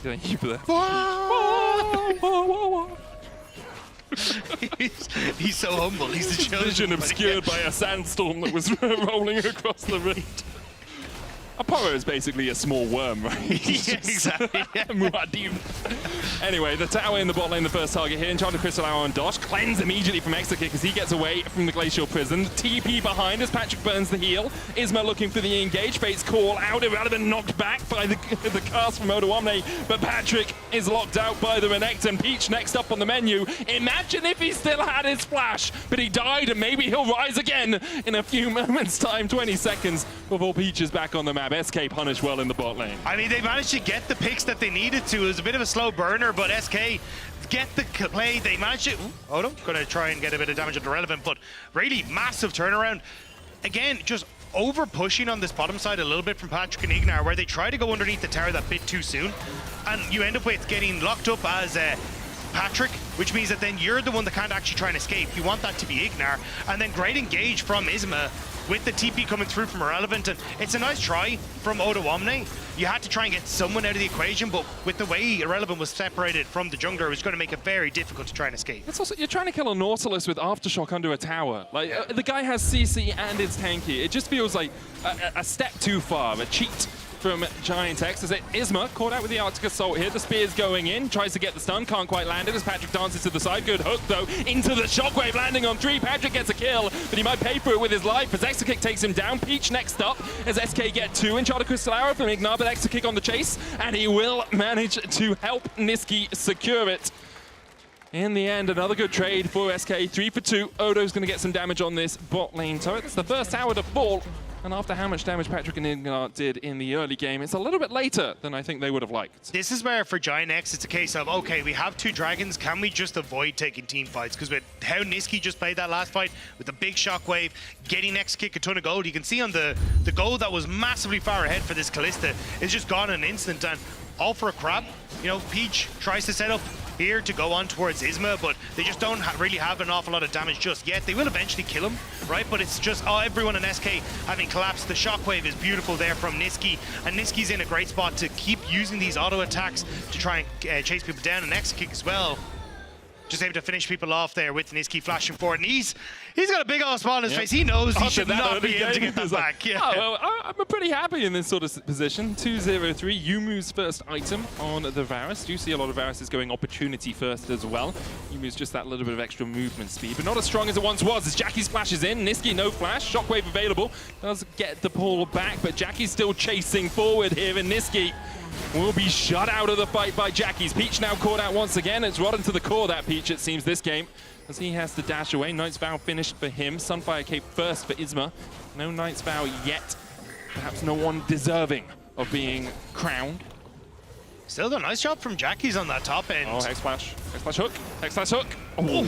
He's so humble. He's the chosen. Vision obscured by a sandstorm that was rolling across the rift. Apollo is basically a small worm, right? Yeah, exactly. Anyway, the tower in the bot lane, the first target here. Enchanted Crystal Arrow on Dosh. Cleanse immediately from X-Kick as he gets away from the Glacial Prison. TP behind as Patrick burns the heal. Isma looking for the engage. Fate's call out. Irrelevant knocked back by the cast from Odo Omne, but Patrick is locked out by the Renekton. Peach next up on the menu. Imagine if he still had his flash, but he died, and maybe he'll rise again in a few moments' time. 20 seconds before Peach is back on the map. SK punished well in the bot lane. I mean, they managed to get the picks that they needed to. It was a bit of a slow burner, but SK get the play. They managed to... Odo going to try and get a bit of damage on the Relevant, but really massive turnaround. Again, just over pushing on this bottom side a little bit from Patrick and Ignar, where they try to go underneath the tower that bit too soon, and you end up with getting locked up as Patrick, which means that then you're the one that can't actually try and escape. You want that to be Ignar, and then great engage from Isma with the TP coming through from Irrelevant, and it's a nice try from Odo Omne. You had to try and get someone out of the equation, but with the way Irrelevant was separated from the jungler, it was going to make it very difficult to try and escape. It's also, you're trying to kill a Nautilus with Aftershock under a tower. Like, the guy has CC and it's tanky. It just feels like a step too far, a cheat from Giant X as Isma caught out with the Arctic Assault here. The spear's going in, tries to get the stun, can't quite land it as Patrick dances to the side. Good hook though, into the shockwave, landing on 3. Patrick gets a kill, but he might pay for it with his life as X-Kick takes him down. Peach next up as SK get 2. Enchanted Crystal Arrow from Ignar, but X-Kick on the chase, and he will manage to help Niski secure it. In the end, another good trade for SK. 3 for 2. Odo's going to get some damage on this bot lane turret. It's the first tower to fall And after how much damage Patrick and Ignart did in the early game, it's a little bit later than I think they would have liked. This is where, for Giant X, it's a case of, okay, we have 2 dragons, can we just avoid taking team fights? Because with how Nisqy just played that last fight, with the big shockwave, getting X kick a ton of gold, you can see on the gold that was massively far ahead for this Kalista is just gone in an instant, and all for a crab. You know, Peach tries to set up here to go on towards Isma, but they just don't really have an awful lot of damage just yet. They will eventually kill him, right? But it's just everyone in SK having collapsed. The shockwave is beautiful there from Nisqy, and Nisqy's in a great spot to keep using these auto attacks to try and chase people down, and X kick as well. Just able to finish people off there with Nisqy flashing forward, and he's got a big old smile on his face. He knows he should not be able to get that back. Yeah. Oh, well, I'm pretty happy in this sort of position. 2-0-3, Yumu's first item on the Varus. Do see a lot of Varus going opportunity first as well. Yumu's just that little bit of extra movement speed, but not as strong as it once was. As Jackie splashes in, Nisqy no flash, shockwave available, does get the pull back, but Jackie's still chasing forward here, and Nisqy will be shut out of the fight by Jackie's. Peach now caught out once again. It's rotten to the core, that Peach, it seems, this game, as he has to dash away. Knight's Vow finished for him. Sunfire Cape first for Isma. No Knight's Vow yet. Perhaps no one deserving of being crowned. Still a nice job from Jackie's on that top end. Oh, Hex Flash hook, Hex Flash hook. Oh,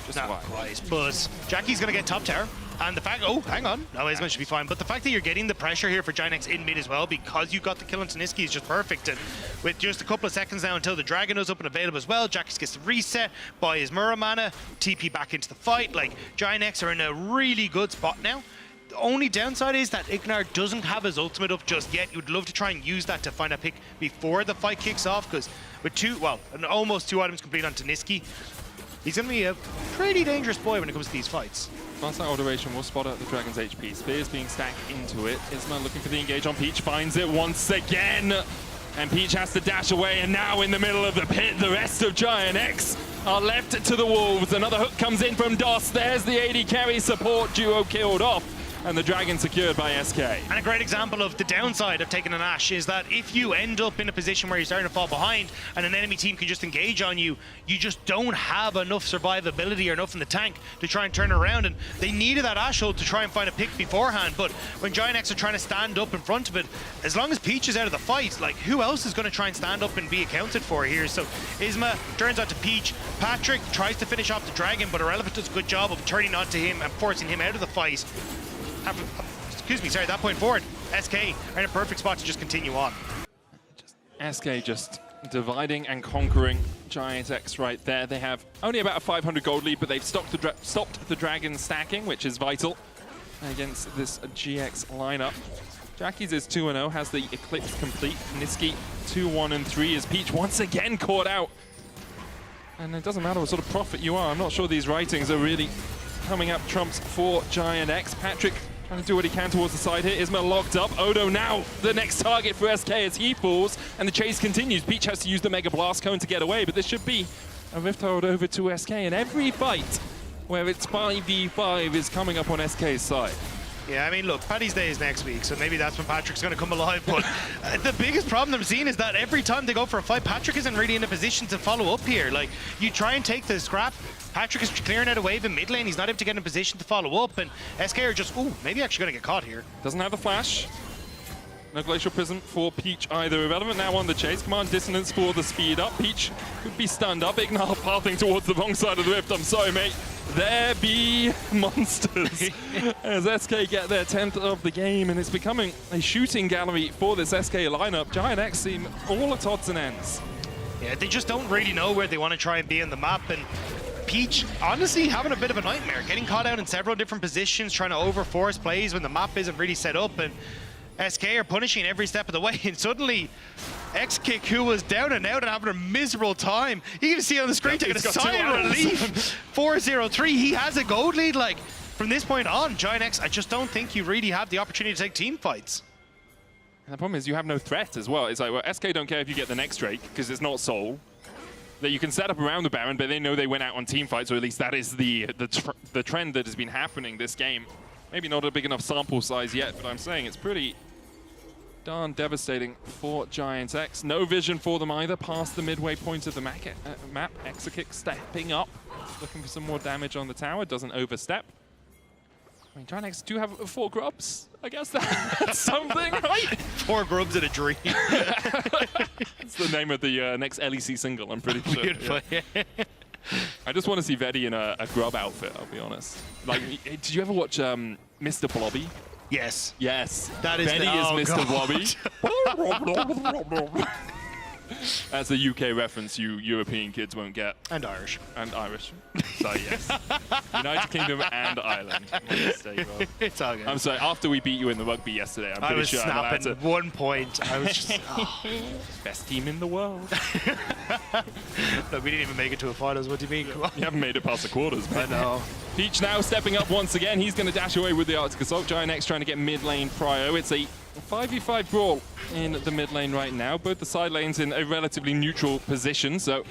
just not quite, but Jackie's going to get top tower. And the fact, oh, hang on, no, Isma should be fine. But the fact that you're getting the pressure here for Giant X in mid as well, because you got the kill on Nisqy, is just perfect. And with just a couple of seconds now until the Dragon is up and available as well, Jackie's gets the reset by his Mura mana, TP back into the fight. Like, Giant X are in a really good spot now. The only downside is that Ignart doesn't have his ultimate up just yet. You would love to try and use that to find a pick before the fight kicks off, because with almost 2 items complete onto Nisqy, he's going to be a pretty dangerous boy when it comes to these fights. Once that alteration will spot out the Dragon's HP. Spears being stacked into it. Isma looking for the engage on Peach, finds it once again. And Peach has to dash away, and now in the middle of the pit, the rest of Giant X are left to the wolves. Another hook comes in from DOS. There's the AD carry support duo killed off, and the Dragon secured by SK. And a great example of the downside of taking an Ashe is that if you end up in a position where you're starting to fall behind and an enemy team can just engage on you, you just don't have enough survivability or enough in the tank to try and turn around. And they needed that Ashe ult to try and find a pick beforehand. But when Giant X are trying to stand up in front of it, as long as Peach is out of the fight, like, who else is going to try and stand up and be accounted for here? So Isma turns out to Peach. Patrick tries to finish off the Dragon, but Irrelevant does a good job of turning onto him and forcing him out of the fight. At that point forward, SK are in a perfect spot to just continue on. SK just dividing and conquering Giant X right there. They have only about a 500 gold lead, but they've stopped the Dragon stacking, which is vital against this GX lineup. Jackie's is 2-0, has the Eclipse complete. Nisqy 2-1-3 as Peach once again caught out. And it doesn't matter what sort of prophet you are. I'm not sure these writings are really coming up trumps for Giant X. Patrick trying to do what he can towards the side here. Isma locked up. Odo now the next target for SK as he falls, and the chase continues. Peach has to use the Mega Blast Cone to get away, but this should be a Rift Hold over to SK, and every fight where it's 5v5 is coming up on SK's side. Yeah, I mean, look, Paddy's Day is next week, so maybe that's when Patrick's going to come alive. But the biggest problem I'm seeing is that every time they go for a fight, Patrick isn't really in a position to follow up here. Like, you try and take the scrap, Patrick is clearing out a wave in mid lane, he's not able to get in a position to follow up, and SK are just, ooh, maybe actually going to get caught here. Doesn't have the flash. No Glacial Prism for Peach either. Irrelevant now on the chase. Command Dissonance for the speed up. Peach could be stunned up. Ignal pathing towards the wrong side of the rift. I'm sorry, mate. There be monsters as SK get their 10th of the game, and it's becoming a shooting gallery for this SK lineup. Giant X seem all at odds and ends. Yeah, they just don't really know where they want to try and be on the map, and Peach honestly having a bit of a nightmare, getting caught out in several different positions, trying to overforce plays when the map isn't really set up, and SK are punishing every step of the way, and suddenly X-Kick, who was down and out and having a miserable time, you can see on the screen taking a sigh of relief. 4-0-3, he has a gold lead. Like, from this point on, Giant X, I just don't think you really have the opportunity to take team fights. And the problem is you have no threat as well. It's like, well, SK don't care if you get the next Drake, because it's not Soul. That you can set up around the Baron, but they know they went out on team fights, or at least that is the trend that has been happening this game. Maybe not a big enough sample size yet, but I'm saying it's pretty darn devastating for Giant X. No vision for them either past the midway point of the map. Exakick stepping up, looking for some more damage on the tower, doesn't overstep. I mean, Giant X do have 4 grubs. I guess that's something, right? 4 grubs and a dream. It's the name of the next LEC single, I'm pretty sure. Beautiful, yeah. I just want to see Vedi in a grub outfit, I'll be honest. Like, did you ever watch Mr. Blobby? Yes. Yes. That is Vedi is Mr. Blobby. That's a UK reference you European kids won't get. And Irish. And Irish. So, yes. United Kingdom and Ireland. It's all good. I'm sorry, after we beat you in the rugby yesterday, I'm pretty sure I was snapping 1 point. I was just... Best team in the world. No, we didn't even make it to a finals. What do you mean? Come on. You haven't made it past the quarters, man. I know. Peach now stepping up once again. He's going to dash away with the Arctic Assault. Giant X trying to get mid lane prio. It's a 5v5 brawl in the mid lane right now. Both the side lanes in a relatively neutral position, so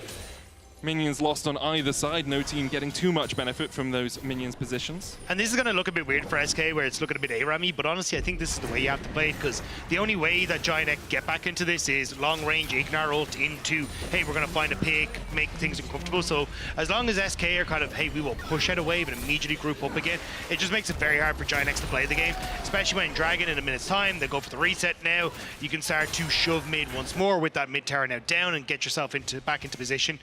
minions lost on either side. No team getting too much benefit from those minions' positions. And this is going to look a bit weird for SK, where it's looking a bit ARAM-y, but honestly, I think this is the way you have to play it, because the only way that Giant X get back into this is long-range Ignar ult into, hey, we're going to find a pick, make things uncomfortable. So as long as SK are kind of, hey, we will push out a wave and immediately group up again, it just makes it very hard for Giant X to play the game, especially when Dragon in a minute's time, they go for the reset now. You can start to shove mid once more with that mid tower now down and get yourself back into position.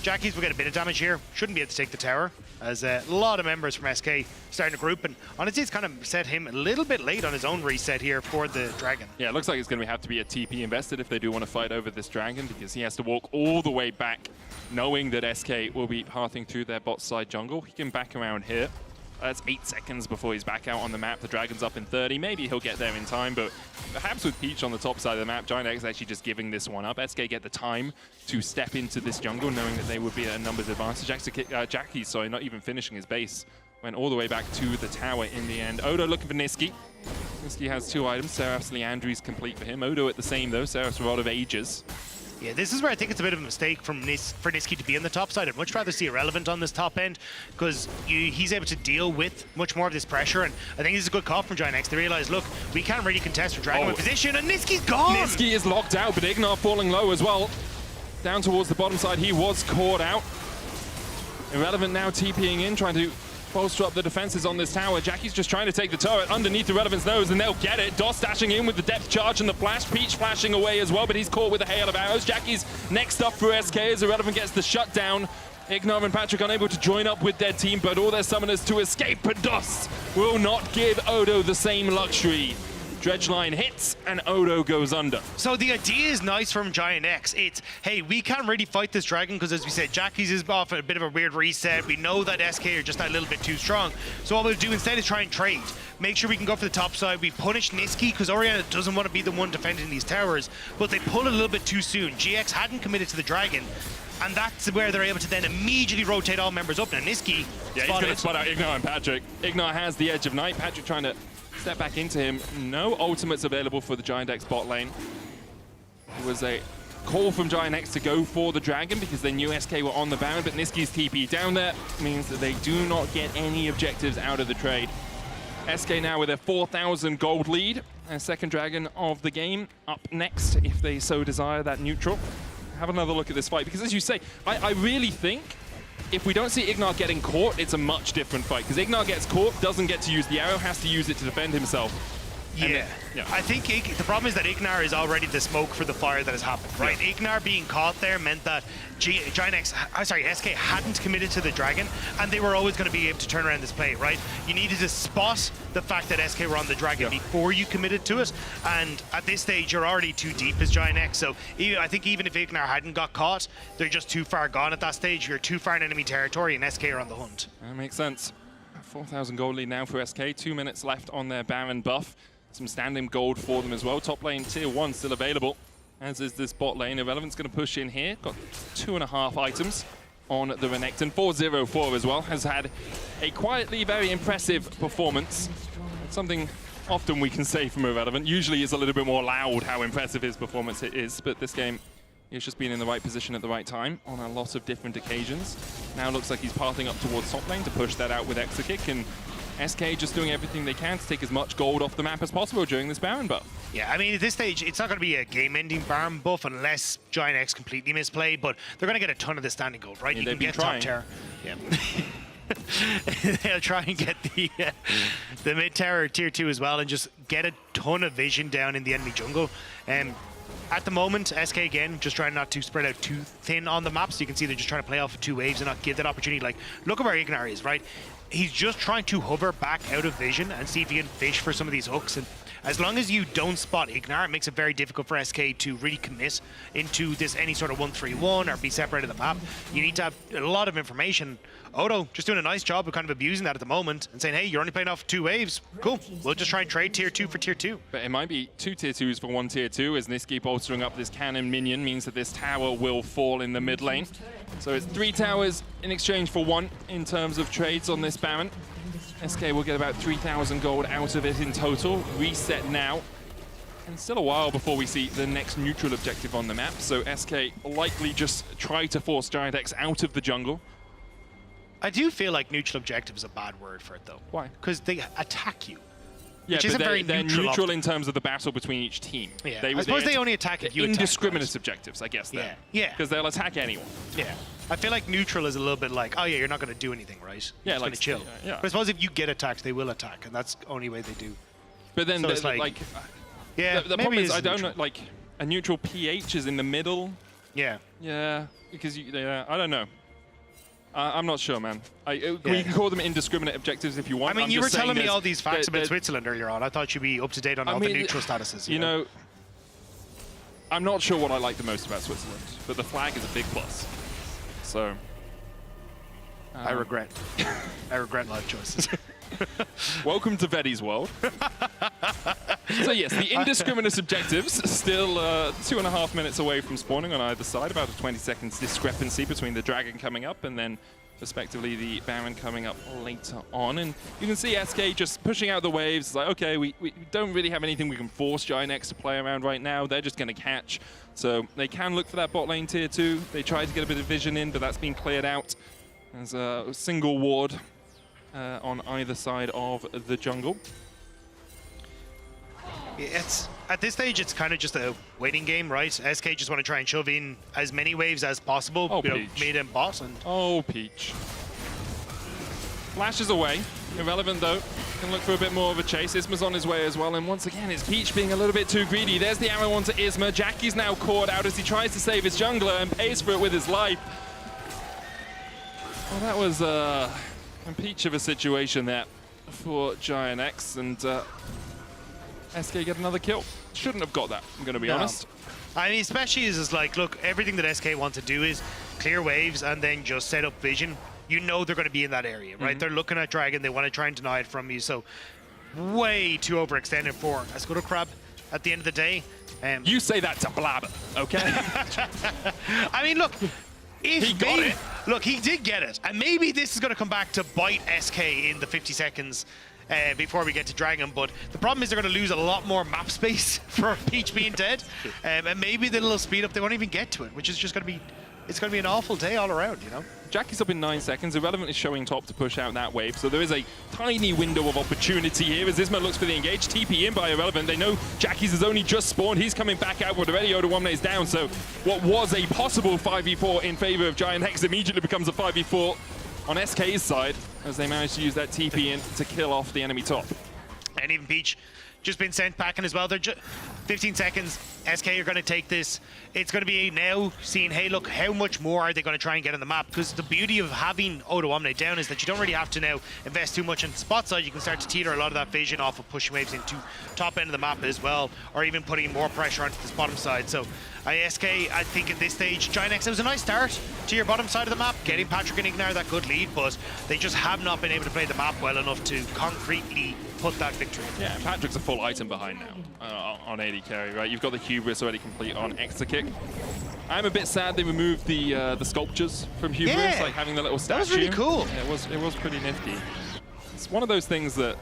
Jackies will get a bit of damage here. Shouldn't be able to take the tower, as a lot of members from SK starting to group, and honestly it's kind of set him a little bit late on his own reset here for the Dragon. Yeah, it looks like it's going to have to be a TP invested if they do want to fight over this Dragon, because he has to walk all the way back knowing that SK will be pathing through their bot side jungle. He can back around here. That's 8 seconds before he's back out on the map. The Dragon's up in 30. Maybe he'll get there in time, but perhaps with Peach on the top side of the map, Giant X actually just giving this one up. SK get the time to step into this jungle, knowing that they would be at a numbers advantage. Jackie, sorry, not even finishing his base. Went all the way back to the tower in the end. Odo looking for Niski. Niski has 2 items. Seraph's Leandri's complete for him. Odo at the same, though. Seraph's Rod of Ages. Yeah, this is where I think it's a bit of a mistake for Niski to be on the top side. I'd much rather see Irrelevant on this top end, because he's able to deal with much more of this pressure, and I think this is a good call from Giant X. They realize, look, we can't really contest for Dragon with position, and Niski's gone! Niski is locked out, but Ignar falling low as well. Down towards the bottom side, he was caught out. Irrelevant now TPing in, trying to bolster up the defenses on this tower. Jackie's just trying to take the turret underneath Irrelevant's nose, and they'll get it. Doss dashing in with the depth charge and the flash. Peach flashing away as well, but he's caught with a hail of arrows. Jackie's next up for SK as Irrelevant gets the shutdown. Ignar and Patrick unable to join up with their team, but all their summoners to escape, but Doss will not give Odo the same luxury. Dredgeline hits, and Odo goes under. So the idea is nice from Giant X. It's, hey, we can't really fight this Dragon because, as we said, Jackie's is off a bit of a weird reset. We know that SK are just that little bit too strong. So what we'll do instead is try and trade. Make sure we can go for the top side. We punish Niski because Orianna doesn't want to be the one defending these towers, but they pull it a little bit too soon. GX hadn't committed to the Dragon, and that's where they're able to then immediately rotate all members up. Now Niski, yeah, he's going to spot out Ignar and Patrick. Ignar has the Edge of Night. Patrick trying to step back into him. No ultimates available for the Giant X bot lane. It was a call from Giant X to go for the Dragon because they knew SK were on the Baron, but Niski's TP down there means that they do not get any objectives out of the trade. SK now with a 4,000 gold lead. A second Dragon of the game up next if they so desire that neutral. Have another look at this fight, because as you say, I really think if we don't see Ignar getting caught, it's a much different fight, because Ignar gets caught, doesn't get to use the arrow, has to use it to defend himself. Yeah. I think the problem is that Ignar is already the smoke for the fire that has happened, right? Yeah. Ignar being caught there meant that SK hadn't committed to the Dragon, and they were always going to be able to turn around this play, right? You needed to spot the fact that SK were on the Dragon before you committed to it, and at this stage, you're already too deep as Giant X, so I think even if Ignar hadn't got caught, they're just too far gone at that stage. You're too far in enemy territory, and SK are on the hunt. That makes sense. 4,000 gold lead now for SK, 2 minutes left on their Baron buff. Some standing gold for them as well. Top lane tier 1 still available, as is this bot lane. Irrelevant's going to push in here. Got 2.5 items on the Renekton. 4-0-4 as well. Has had a quietly very impressive performance. Something often we can say from Irrelevant. Usually is a little bit more loud how impressive his performance is, but this game he's just been in the right position at the right time on a lot of different occasions. Now looks like he's pathing up towards top lane to push that out with Extra Kick, and SK just doing everything they can to take as much gold off the map as possible during this Baron buff. Yeah, I mean, at this stage, it's not going to be a game-ending Baron buff unless Giant X completely misplay, but they're going to get a ton of the standing gold, right? Yeah, you can get top tier. Yeah. they'll try and get the mid tower tier 2 as well and just get a ton of vision down in the enemy jungle. At the moment, SK again just trying not to spread out too thin on the map, so you can see they're just trying to play off of 2 waves and not give that opportunity. Like, look at where Ignar is, right? He's just trying to hover back out of vision and see if he can fish for some of these hooks. And as long as you don't spot Ignar, it makes it very difficult for SK to really commit into this any sort of 1-3-1 or be separated the map. You need to have a lot of information. Odo just doing a nice job of kind of abusing that at the moment and saying, hey, you're only playing off 2 waves. Cool. We'll just try and trade tier 2 for tier 2. But it might be 2 tier 2s for 1 tier 2 as Niski bolstering up this cannon minion means that this tower will fall in the mid lane. So it's 3 towers in exchange for 1 in terms of trades on this Baron. SK will get about 3,000 gold out of it in total. Reset now. And still a while before we see the next neutral objective on the map. So SK likely just try to force Giant X out of the jungle. I do feel like neutral objective is a bad word for it, though. Why? Because they attack you. Yeah, which but isn't very they're neutral, neutral in terms of the battle between each team. Yeah, I suppose they only attack if you attack. Indiscriminate objectives, I guess, then. Yeah. Because they'll attack anyone. Yeah. I feel like neutral is a little bit like, oh yeah, you're not going to do anything, right? Yeah, you're like just going to chill. yeah. But I suppose if you get attacked, they will attack, and that's the only way they do. But then, So it's yeah, the maybe problem is, it's I don't know, neutral. like, a neutral PH is in the middle. Yeah. Yeah, because I don't know. I'm not sure, man. You can call them indiscriminate objectives if you want. I mean, you were telling me all these facts about that- Switzerland earlier on. I thought you'd be up to date on all the neutral statuses. You know, I'm not sure what I like the most about Switzerland, but the flag is a big plus. So, I regret life choices. welcome to Vetti's world. So yes, the indiscriminate objectives still 2.5 minutes away from spawning on either side. About a 20 seconds discrepancy between the dragon coming up and then respectively the Baron coming up later on. And you can see SK just pushing out the waves. It's like, okay, we don't really have anything we can force Giant X to play around right now. They're just going to catch. So they can look for that bot lane tier 2. They tried to get a bit of vision in, but that's been cleared out. There's a single ward on either side of the jungle. It's at this stage, it's kind of just a waiting game, right? SK just want to try and shove in as many waves as possible, mid and bot. And oh, Peach. Flashes away. Irrelevant, though. Can look for a bit more of a chase. Isma's on his way as well, and once again, it's Peach being a little bit too greedy. There's the arrow onto Isma. Jackie's now caught out as he tries to save his jungler and pays for it with his life. Well, that was a Peach of a situation there for Giant X, and SK get another kill. Shouldn't have got that, I'm going to be honest. I mean, especially is just like, look, everything that SK want to do is clear waves and then just set up vision. You know they're going to be in that area, right? They're looking at Dragon. They want to try and deny it from you. So way too overextended for a Scuttle Crab at the end of the day. You say that to Blabber, okay? I mean, look, if he got it. Look, he did get it. And maybe this is going to come back to bite SK in the 50 seconds before we get to Dragon, but the problem is they're going to lose a lot more map space for Peach being dead, and maybe the little speed up, they won't even get to it, which is just going to be, it's going to be an awful day all around, you know? Jackie's up in 9 seconds. Irrelevant is showing top to push out that wave, so there is a tiny window of opportunity here as Isma looks for the engage. TP in by Irrelevant. They know Jackie's has only just spawned. He's coming back out, but already Oda 1 is down, so what was a possible 5v4 in favor of Giant X immediately becomes a 5v4 on SK's side as they manage to use that TP in to kill off the enemy top. And even Peach just been sent packing as well. They're 15 seconds. SK are going to take this. It's going to be now seeing, hey, look, how much more are they going to try and get on the map? Because the beauty of having Odo Omni down is that you don't really have to now invest too much in the spot side. You can start to teeter a lot of that vision off of pushing waves into top end of the map as well, or even putting more pressure onto this bottom side. So SK, I think at this stage, Giant X, it was a nice start to your bottom side of the map, getting Patrick and Ignar that good lead, but they just have not been able to play the map well enough to concretely put that victory. Yeah, Patrick's a full item behind now on AD carry, right? You've got the Hubris already complete on Extra Kick. I'm a bit sad they removed the sculptures from Hubris, like having the little statue. That was really cool. Yeah, it was pretty nifty. It's one of those things that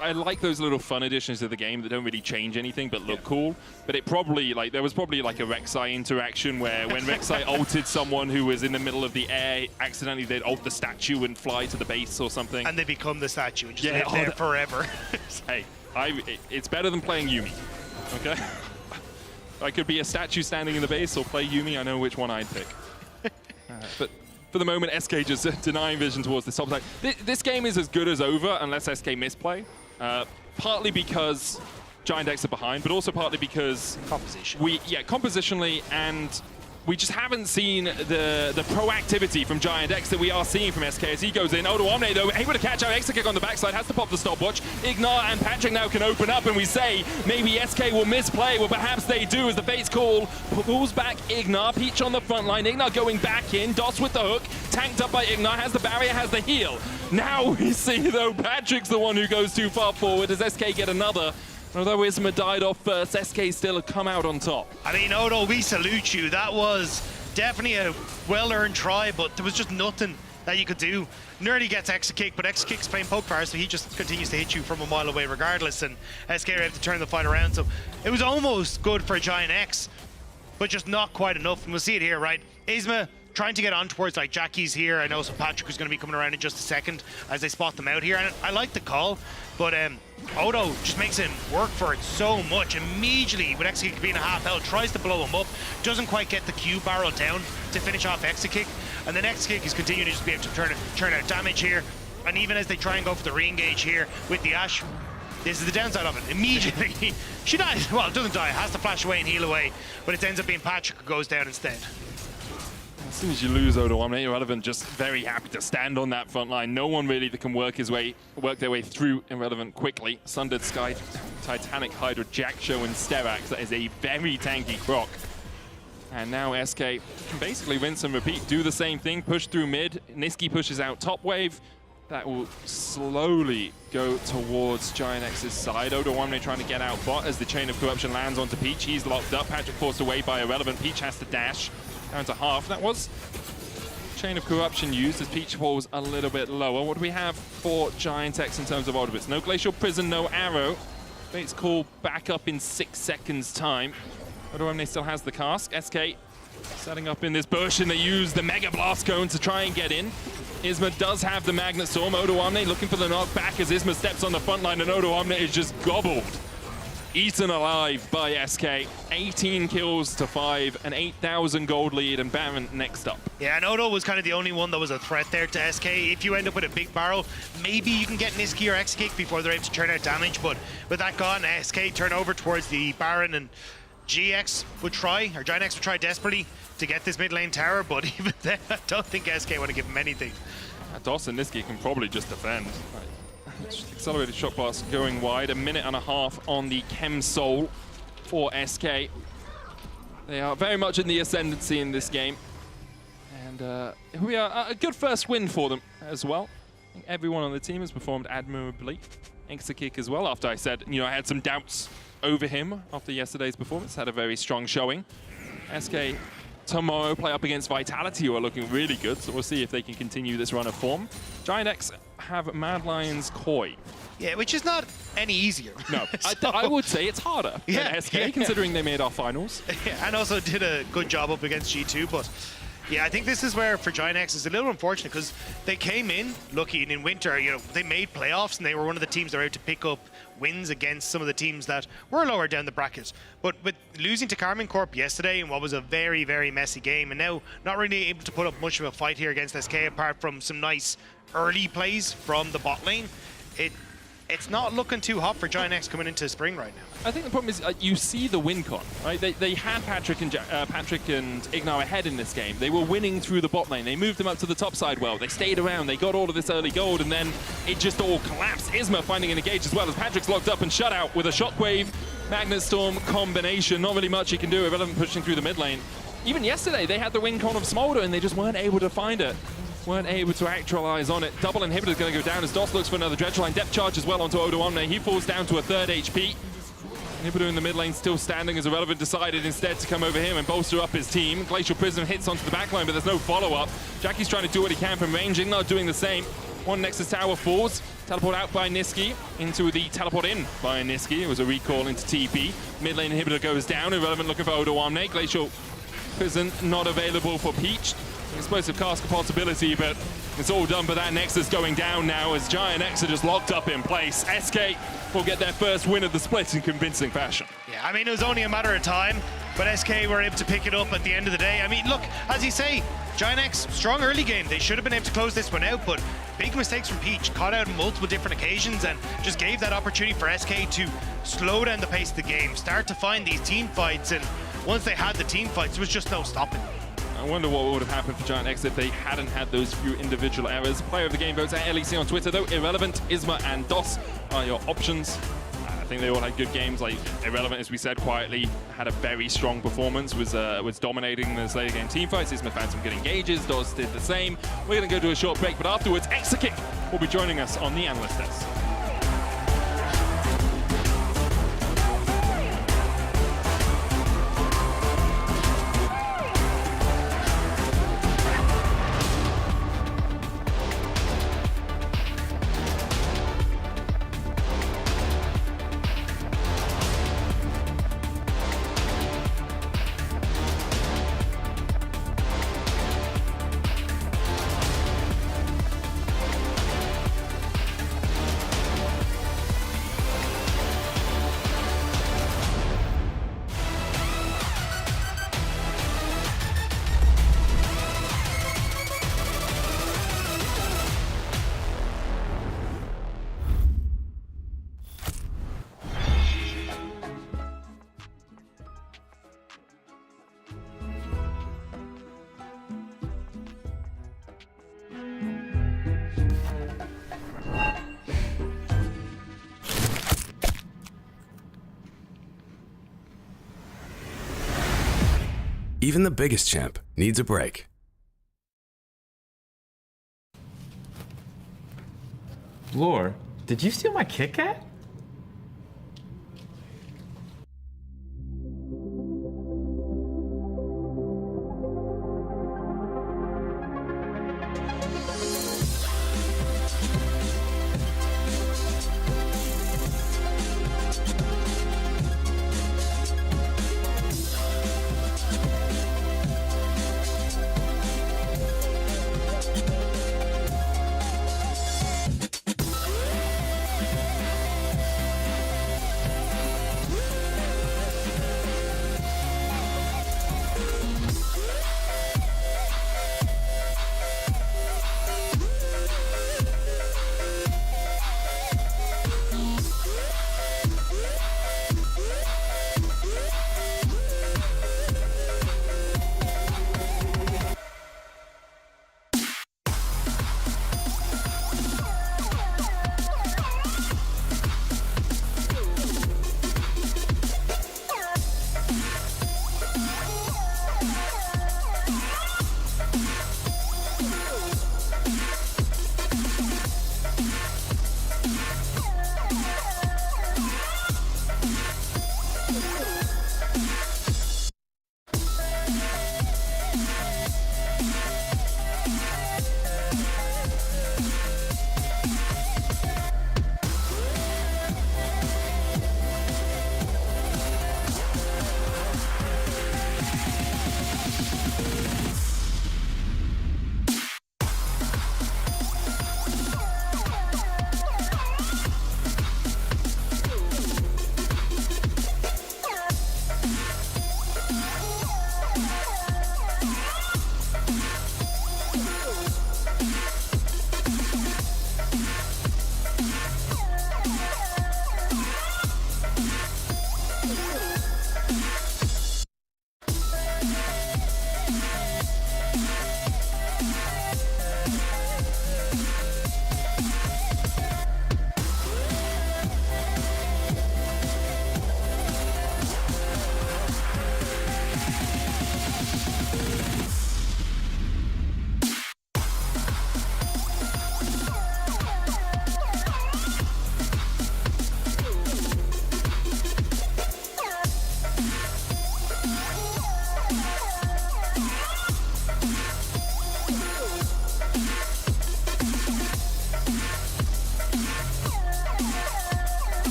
I like those little fun additions to the game that don't really change anything but look cool. But it probably, there was probably like a Rek'Sai interaction where when Rek'Sai ulted someone who was in the middle of the air, accidentally they'd ult the statue and fly to the base or something. And they become the statue and just live there forever. Hey, it's better than playing Yuumi, okay? I could be a statue standing in the base or play Yuumi, I know which one I'd pick. But for the moment, SK just denying vision towards the top side. This game is as good as over unless SK misplay. Partly because Giant X are behind, but also partly because compositionally, and we just haven't seen the proactivity from Giant X that we are seeing from SK as he goes in. Odo Omne, though, able to catch out Extra Kick on the backside, has to pop the stopwatch. Ignar and Patrick now can open up, and we say maybe SK will misplay. Well, perhaps they do as the Fates call pulls back Ignar. Peach on the front line. Ignar going back in. Dos with the hook. Tanked up by Ignar. Has the barrier, has the heal. Now we see, though, Patrick's the one who goes too far forward. Does SK get another? Although Isma died off first, SK still come out on top. I mean, Odo, we salute you. That was definitely a well-earned try, but there was just nothing that you could do. Nearly gets Extra Kick, but Extra Kick's playing poke fire, so he just continues to hit you from a mile away regardless, and SK are able to turn the fight around. So it was almost good for Giant X, but just not quite enough. And we'll see it here, right? Isma trying to get on towards like Jackie's here. I know so Patrick is going to be coming around in just a second as they spot them out here. And I like the call, but Odo just makes him work for it so much. Immediately, with Extra Kick being a half health, tries to blow him up, doesn't quite get the Q barrel down to finish off Extra Kick. And then Extra Kick is continuing to just be able to turn out damage here. And even as they try and go for the re-engage here with the Ashe, this is the downside of it. Immediately, she dies. Well, doesn't die, has to flash away and heal away, but it ends up being Patrick who goes down instead. As soon as you lose Odo Omne, Irrelevant just very happy to stand on that front line. No one really that can work their way through Irrelevant quickly. Sundered Sky, Titanic Hydra, Jack Show, and Sterax. That is a very tanky croc. And now SK can basically rinse and repeat, do the same thing, push through mid. Niski pushes out top wave. That will slowly go towards Giant X's side. Odo Omne trying to get out bot as the Chain of Corruption lands onto Peach. He's locked up. Patrick forced away by Irrelevant. Peach has to dash down to half. That was Chain of Corruption used as Peach falls a little bit lower. What do we have for Giant X in terms of Orbits? No Glacial Prison, no Arrow. Fates call back up in 6 seconds time. Odo Omne still has the cask. SK setting up in this bush, and they use the Mega Blast Cone to try and get in. Isma does have the Magnet Storm. Odo Omne looking for the knockback as Isma steps on the front line, and Odo Omne is just gobbled. Eaten alive by SK. 18 kills to 5, an 8,000 gold lead, and Baron next up. Yeah, and Odo was kind of the only one that was a threat there to SK. If you end up with a big barrel, maybe you can get Niski or Extra Kick before they're able to turn out damage, but with that gone, SK turn over towards the Baron, and GX would try, or Giant X would try desperately to get this mid lane tower, but even then, I don't think SK want to give him anything. Dos and Niski can probably just defend. Accelerated shot pass going wide, 1.5 minutes on the Chem Soul for SK. They are very much in the ascendancy in this game. And we are a good first win for them as well. I think everyone on the team has performed admirably. Extra Kick as well, after I said, I had some doubts over him after yesterday's performance. Had a very strong showing. SK tomorrow play up against Vitality, who are looking really good, so we'll see if they can continue this run of form. Giant X have Mad Lions Koi. Yeah, which is not any easier. No, I would say it's harder than SK, considering they made our finals. Yeah, and also did a good job up against G2, but yeah, I think this is where for Giant X is a little unfortunate because they came in lucky, and in winter, they made playoffs and they were one of the teams that were able to pick up wins against some of the teams that were lower down the bracket. But with losing to Karmine Corp yesterday in what was a very, very messy game, and now not really able to put up much of a fight here against SK apart from some nice early plays from the bot lane, it's not looking too hot for Giant X coming into spring right now. I think the problem is you see the win con, right? They had Patrick and Ignar ahead in this game. They were winning through the bot lane. They moved them up to the top side well. They stayed around. They got all of this early gold, and then it just all collapsed. Isma finding an engage as well as Patrick's locked up and shut out with a Shockwave, Magnet Storm combination. Not really much he can do. Irrelevant pushing through the mid lane. Even yesterday, they had the win con of Smolder, and they just weren't able to find it. Weren't able to actualize on it. Double inhibitor is going to go down as Dos looks for another dredge line. Depth charge as well onto Odo Omne. He falls down to a 3rd HP. Inhibitor in the mid lane still standing as Irrelevant decided instead to come over here and bolster up his team. Glacial Prism hits onto the backline, but there's no follow-up. Jackie's trying to do what he can from range. Ignar doing the same. One Nexus Tower falls. Teleport out by Niski into the teleport in by Niski. It was a recall into TP. Mid lane inhibitor goes down. Irrelevant looking for Odo Omne. Glacial Prison not available for Peach. Explosive cask a possibility, but it's all done by that Nexus going down now as Giant X are just locked up in place. SK will get their first win of the split in convincing fashion. Yeah, I mean, it was only a matter of time, but SK were able to pick it up at the end of the day. I mean, look, as you say, Giant strong early game. They should have been able to close this one out, but big mistakes from Peach. Caught out on multiple different occasions and just gave that opportunity for SK to slow down the pace of the game, start to find these team fights, and once they had the team fights, there was just no stopping. I wonder what would have happened for Giant X if they hadn't had those few individual errors. Player of the game votes at LEC on Twitter, though. Irrelevant, Isma, and DOS are your options. I think they all had good games. Like Irrelevant, as we said, quietly had a very strong performance, was dominating the later game teamfights. Isma found some good engages. DOS did the same. We're going to go to a short break, but afterwards, Exakick will be joining us on the Analyst desk. Even the biggest champ needs a break. Lore, did you steal my Kit Kat?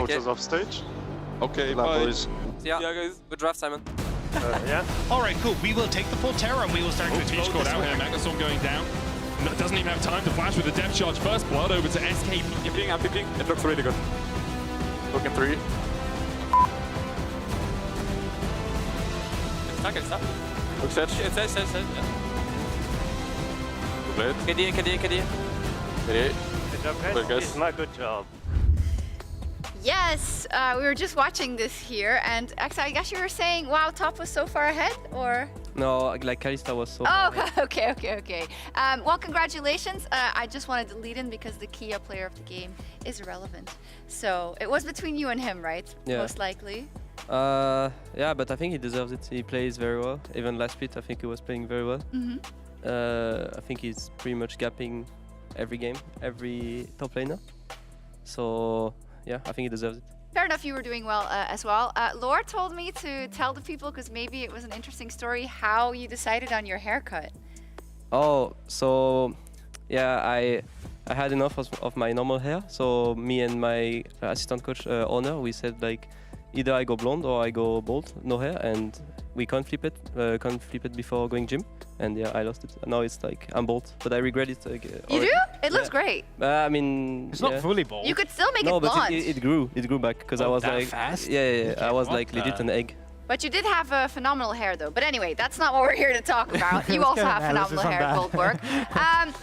Torches off stage. Okay, bye. Yeah, guys. Good draft, Simon. Yeah. All right, cool. We will take the full tower and we will start to Beach explode caught this out here. way. Megastorm going down. Doesn't even have time to flash with the depth charge. First blood over to SK. I'm peeping. It looks really good. Looking 3. It's stuck. Looks edge. It's edge, yeah. Good blade. KD. Good job, guys. Good job. Yes, we were just watching this here, and actually, I guess you were saying, wow, top was so far ahead, or? No, like Kalista was so Oh, okay. Well, congratulations. I just wanted to lead in because the Kia player of the game is irrelevant. So it was between you and him, right? Yeah. Most likely. yeah, but I think he deserves it. He plays very well. Even last split, I think he was playing very well. I think he's pretty much gapping every game, every top laner. So yeah, I think he deserves it. Fair enough, you were doing well as well. Laura told me to tell the people, because maybe it was an interesting story, how you decided on your haircut. Oh, so yeah, I had enough of my normal hair. So me and my assistant coach, Honor, we said like, either I go blonde or I go bald, no hair, and we can't flip it before going gym. And yeah, I lost it. Now it's like I'm bald, but I regret it. You do? It looks great. I mean, it's not fully bald. You could still make it blonde. No, but it grew back because I was that like, fast? yeah, I was like legit an egg. But you did have phenomenal hair, though. But anyway, that's not what we're here to talk about. You also have phenomenal hair, Goldberg.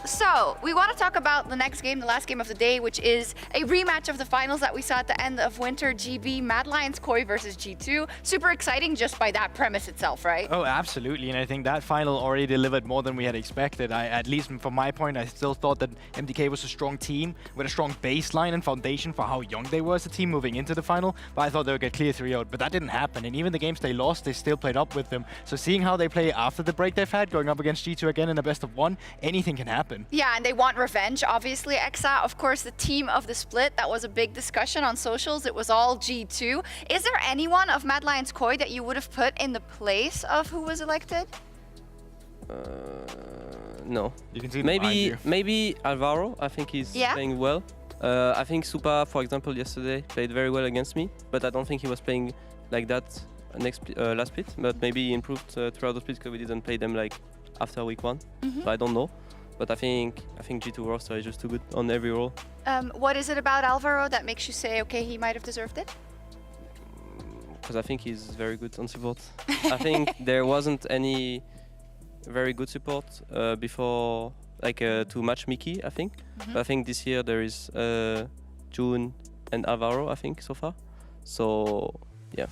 So we want to talk about the next game, the last game of the day, which is a rematch of the finals that we saw at the end of Winter GB, Mad Lions Koi versus G2. Super exciting just by that premise itself, right? Oh, absolutely. And I think that final already delivered more than we had expected. At least from my point, I still thought that MDK was a strong team with a strong baseline and foundation for how young they were as a team moving into the final. But I thought they would get clear 3-0, but that didn't happen. And even the games they lost, they still played up with them. So seeing how they play after the break they've had, going up against G2 again in a best of 1, anything can happen. Yeah, and they want revenge, obviously. Exa, of course, the team of the split, that was a big discussion on socials. It was all G2. Is there anyone of Mad Lions Koi that you would have put in the place of who was elected? No. You can see maybe Alvaro. I think he's playing well. I think Supa, for example, yesterday played very well against me, but I don't think he was playing like that last split. But maybe he improved throughout the split because we didn't play them like after week 1. So I don't know. But I think G2 roster is just too good on every role. What is it about Alvaro that makes you say, okay, he might have deserved it? Because I think he's very good on support. I think there wasn't any very good support before, like to match Mickey, I think. But I think this year there is June and Alvaro, I think, so far. So, yeah.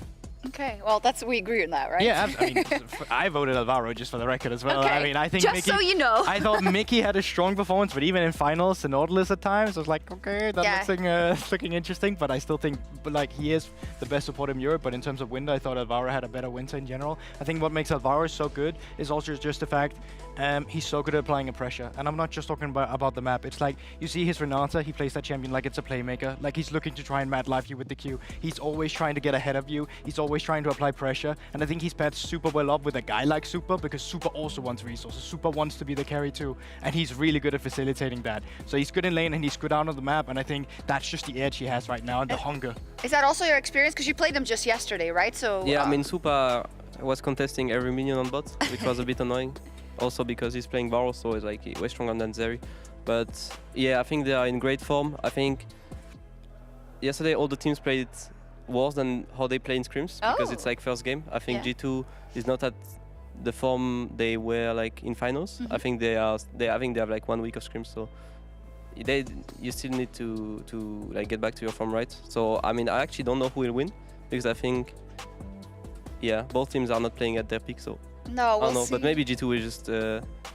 Okay, well, we agree on that, right? Yeah, I mean, I voted Alvaro just for the record as well. Okay. I mean, I think just Mickey, so you know. I thought Mickey had a strong performance, but even in finals, the Nautilus at times, I was like, okay, that's looking interesting. But I still think, like, he is the best support in Europe. But in terms of winter, I thought Alvaro had a better winter in general. I think what makes Alvaro so good is also just the fact he's so good at applying a pressure. And I'm not just talking about the map. It's like, you see his Renata, he plays that champion like it's a playmaker. Like, he's looking to try and mad life you with the Q. He's always trying to get ahead of you. He's always trying to apply pressure. And I think he's paired super well up with a guy like Super, because Super also wants resources. Super wants to be the carry too. And he's really good at facilitating that. So he's good in lane and he's good out on the map. And I think that's just the edge he has right now and the hunger. Is that also your experience? Because you played them just yesterday, right? So yeah, I mean, Super was contesting every minion on bot, which was a bit annoying. Also because he's playing Varus, so it's like way stronger than Zeri. But yeah, I think they are in great form. I think yesterday all the teams played worse than how they play in scrims, because it's like first game. I think G2 is not at the form they were like in finals. I think they have like 1 week of scrims, so you still need to like get back to your form, right? So I mean, I actually don't know who will win, because I think both teams are not playing at their peak, so no, we'll know, see. but maybe G2 will just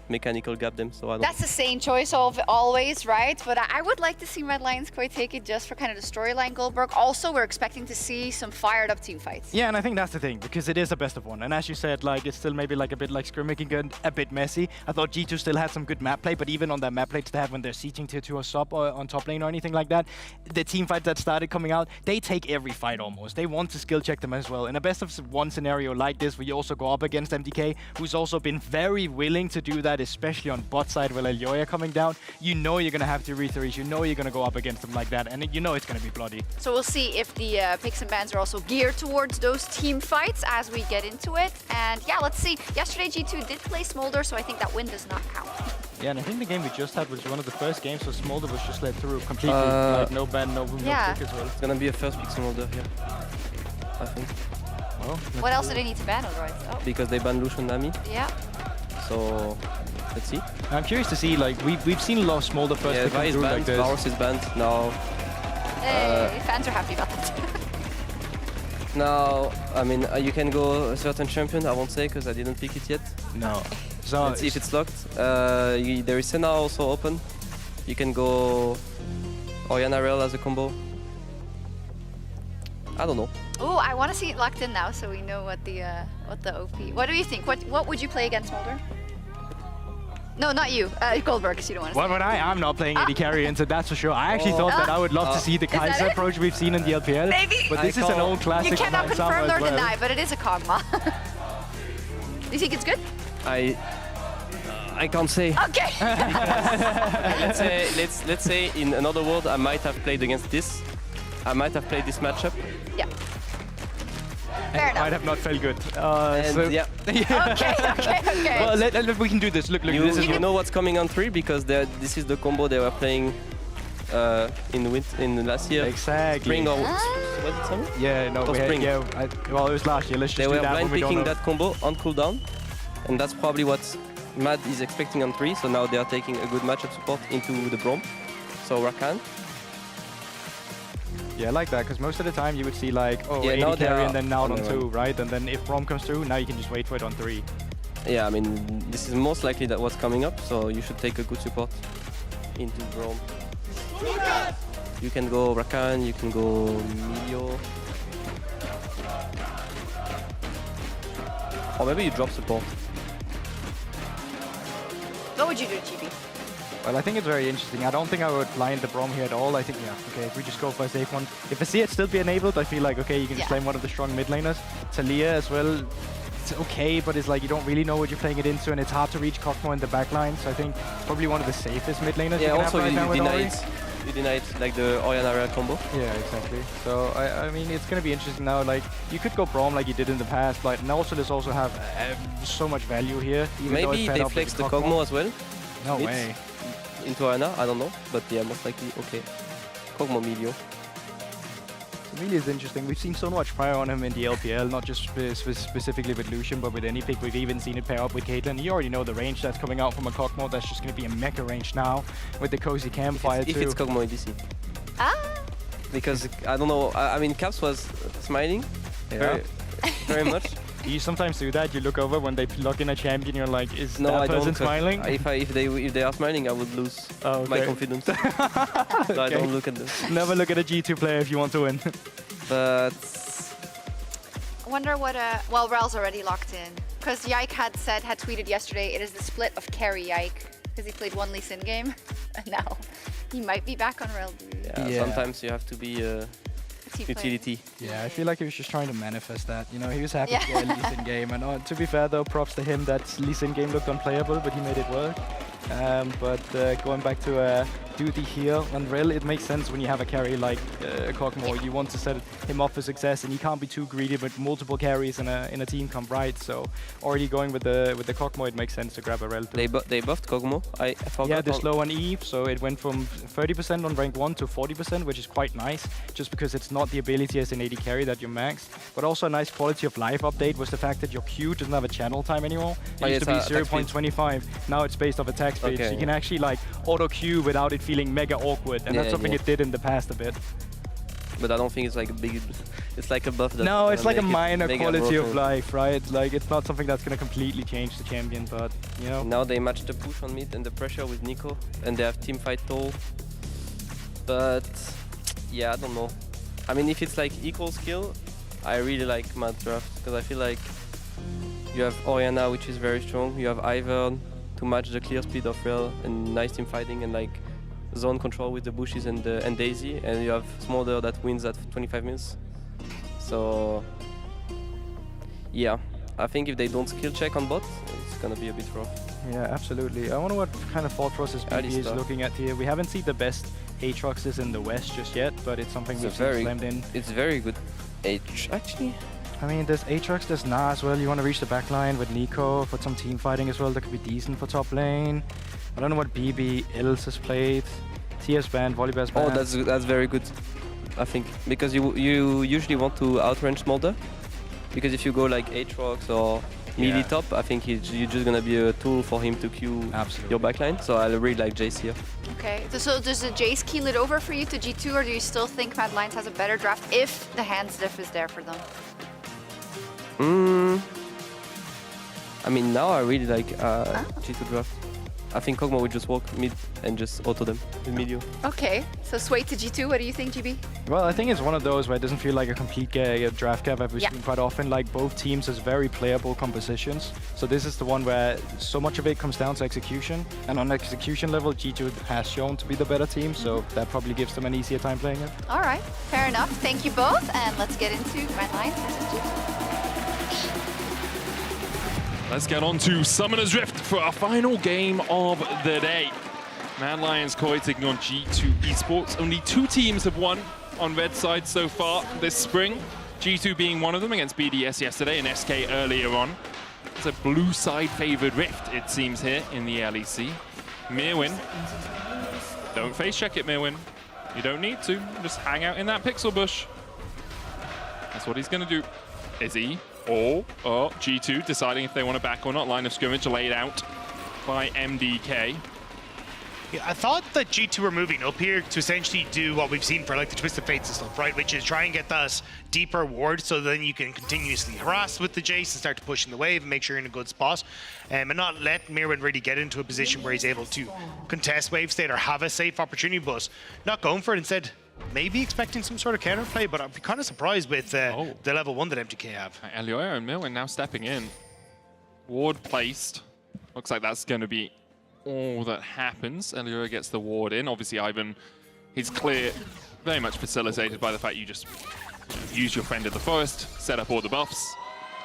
mechanical gap them, so I don't. That's the same choice always, right? But I would like to see Mad Lions Koi take it just for kind of the storyline, Goldberg. Also, we're expecting to see some fired up team fights. Yeah, and I think that's the thing, because it is a best of 1. And as you said, like, it's still maybe like a bit like scrimmaging and a bit messy. I thought G2 still had some good map play, but even on that map plates they have when they're sieging tier 2 or sub or on top lane or anything like that, the team fights that started coming out, they take every fight almost. They want to skill check them as well. In a best of 1 scenario like this, where you also go up against MDK, who's also been very willing to do that that, especially on bot side with Elioya coming down. You know you're going to have 2v3s, you know you're going to go up against them like that, and you know it's going to be bloody. So we'll see if the picks and bans are also geared towards those team fights as we get into it. And yeah, let's see. Yesterday G2 did play Smolder, so I think that win does not count. Yeah, and I think the game we just had was one of the first games where Smolder was just let through completely. Like no ban, no pick as well. It's gonna be a first pick Smolder here, I think. Well, what else do they need to ban otherwise? Oh. Because they banned Lucian Nami. Yeah. So let's see. I'm curious to see, like, we've seen a lot of Smolder first pick come through like this. Varus is banned now. Hey, fans are happy about that. Now, I mean, you can go a certain champion, I won't say because I didn't pick it yet. No. So let's see if it's locked. There is Senna also open. You can go Orianna Rail as a combo. I don't know. Oh, I want to see it locked in now, so we know what the OP. What do you think? What would you play against Smolder? No, not you, Goldberg, because you don't want to. What would I? I'm not playing AD carry into that's for sure. I actually thought that I would love to see the Kaiser approach we've seen in the LPL. Maybe. But this is an old classic. You cannot confirm nor deny, but it is a Kog'Maw. Do you think it's good? I can't say. Okay. let's say in another word, I might have played against this. I might have played this matchup. Yeah. Fair enough. Might have not felt good. Yeah. Okay. Well, we can do this. Look. You know what's coming on 3 because this is the combo they were playing in last year. Exactly. Spring or was it summer? Yeah, no, Spring. Well, it was last year. Let's just they do were that blind picking that combo on cooldown, and that's probably what Mad is expecting on 3. So now they are taking a good matchup support into the Braum. So Rakan. Yeah, I like that, because most of the time you would see like, oh, now AD carry and then out on 2, right? And then if Braum comes through, now you can just wait for it on 3. Yeah, I mean, this is most likely that what's coming up, so you should take a good support into Braum. You can go Rakan, you can go Milio. Or maybe you drop support. What would you do, GB? Well, I think it's very interesting. I don't think I would blind the Braum here at all. I think, yeah, okay, if we just go for a safe one. If I see it still be enabled, I feel like, okay, you can just blame one of the strong mid laners. Talia as well, it's okay, but it's like you don't really know what you're playing it into, and it's hard to reach Kog'Maw in the backline, so I think it's probably one of the safest mid laners you can also have right now with Ori. You denied like the Orianna Rail combo. Yeah, exactly. So I mean, it's gonna be interesting now. Like you could go Braum like you did in the past, but and also there's also have so much value here. Even maybe they flex the Kog'Maw as well. No way. Into Orianna, I don't know, but yeah, most likely okay. Kog'Maw Milio. Melee is interesting. We've seen so much prior on him in the LPL, not just specifically with Lucian, but with any pick. We've even seen it pair up with Caitlyn. You already know the range that's coming out from a Kog'Maw. That's just going to be a mecha range now with the cozy campfire too. If it's Kog'Maw DC. Because I don't know. I mean, Caps was smiling very much. You sometimes do that. You look over when they lock in a champion. You're like, is that person smiling? If they are smiling, I would lose my confidence. So I don't look at them. Never look at a G2 player if you want to win. But I wonder what. Well, Rel's already locked in because Yike had tweeted yesterday. It is the split of carry Yike because he played one Lee Sin game, and now he might be back on Rel. Yeah, sometimes you have to be. Utility. Yeah, I feel like he was just trying to manifest that. You know, he was happy to get a Lee Sin game. And to be fair though, props to him. That Lee Sin game looked unplayable, but he made it work. But going back to do the heal on Rel, it makes sense when you have a carry like Kog'Maw. You want to set him up for success, and you can't be too greedy with multiple carries in a team comp, right? So already going with the Kog'Maw, it makes sense to grab a Rel too. They buffed Kog'Maw. I forgot. Yeah, the slow on E, so it went from 30% on rank 1 to 40%, which is quite nice, just because it's not the ability as an AD carry that you max, but also a nice quality of life update was the fact that your Q doesn't have a channel time anymore. It used to be 0.25, now it's based off attack speed, so you can actually like auto Q without it feeling mega awkward, and that's something it did in the past a bit. But I don't think it's like a big, it's like a buff. No, it's like a minor quality of life, right? Like it's not something that's gonna completely change the champion, but you know. Now they match the push on mid and the pressure with Nico, and they have team fight toll. But yeah, I don't know. I mean, if it's like equal skill, I really like Mad draft because I feel like you have Orianna, which is very strong. You have Ivern to match the clear speed of Rel and nice team fighting and like zone control with the bushes and Daisy, and you have Smolder that wins at 25 minutes. So yeah, I think if they don't skill check on bot, gonna be a bit rough. Yeah, absolutely. I wonder what kind of thought process BB is looking at here. We haven't seen the best Aatroxes in the West just yet, but it's something we've seen slammed in. It's very good actually. I mean, there's Aatrox, there's Na as well. You want to reach the back line with Nico, put some team fighting as well. That could be decent for top lane. I don't know what BB else has played. TS banned, Volibear's banned. Oh, that's very good, I think, because you usually want to outrange Smolder. Because if you go like Aatrox or melee top, I think you're just gonna be a tool for him to queue your backline. So I really like Jace here. Okay, so does the Jace keel it over for you to G2, or do you still think Mad Lions has a better draft if the hands diff is there for them? I mean, now I really like G2 draft. I think Kog'Maw would just walk mid and just auto them with Medio. Okay, so sway to G2. What do you think, GB? Well, I think it's one of those where it doesn't feel like a complete draft gap as we've seen quite often. Like, both teams has very playable compositions. So this is the one where so much of it comes down to execution. And on execution level, G2 has shown to be the better team. So that probably gives them an easier time playing it. All right, fair enough. Thank you both. And let's get into Mad Lions versus G2. Let's get on to Summoner's Rift for our final game of the day. Mad Lions Koi taking on G2 Esports. Only 2 teams have won on red side so far this spring. G2 being one of them against BDS yesterday and SK earlier on. It's a blue side favored Rift, it seems, here in the LEC. Mirwin. Don't face check it, Mirwin. You don't need to. Just hang out in that pixel bush. That's what he's going to do. Is he? Or G2 deciding if they want to back or not. Line of scrimmage laid out by MDK. Yeah, I thought that G2 were moving up here to essentially do what we've seen for like the Twisted Fates and stuff, right? Which is try and get that deeper ward so then you can continuously harass with the Jace and start to push in the wave and make sure you're in a good spot. And not let Mirwin really get into a position where he's able to contest wave state or have a safe opportunity, but not going for it. Instead, maybe expecting some sort of counterplay, but I'd be kind of surprised with the level 1 that MDK have. Elioya and Mirwin now stepping in. Ward placed. Looks like that's going to be all that happens. Elioya gets the ward in. Obviously, Ivan, he's clear, very much facilitated by the fact you just use your friend in the forest, set up all the buffs,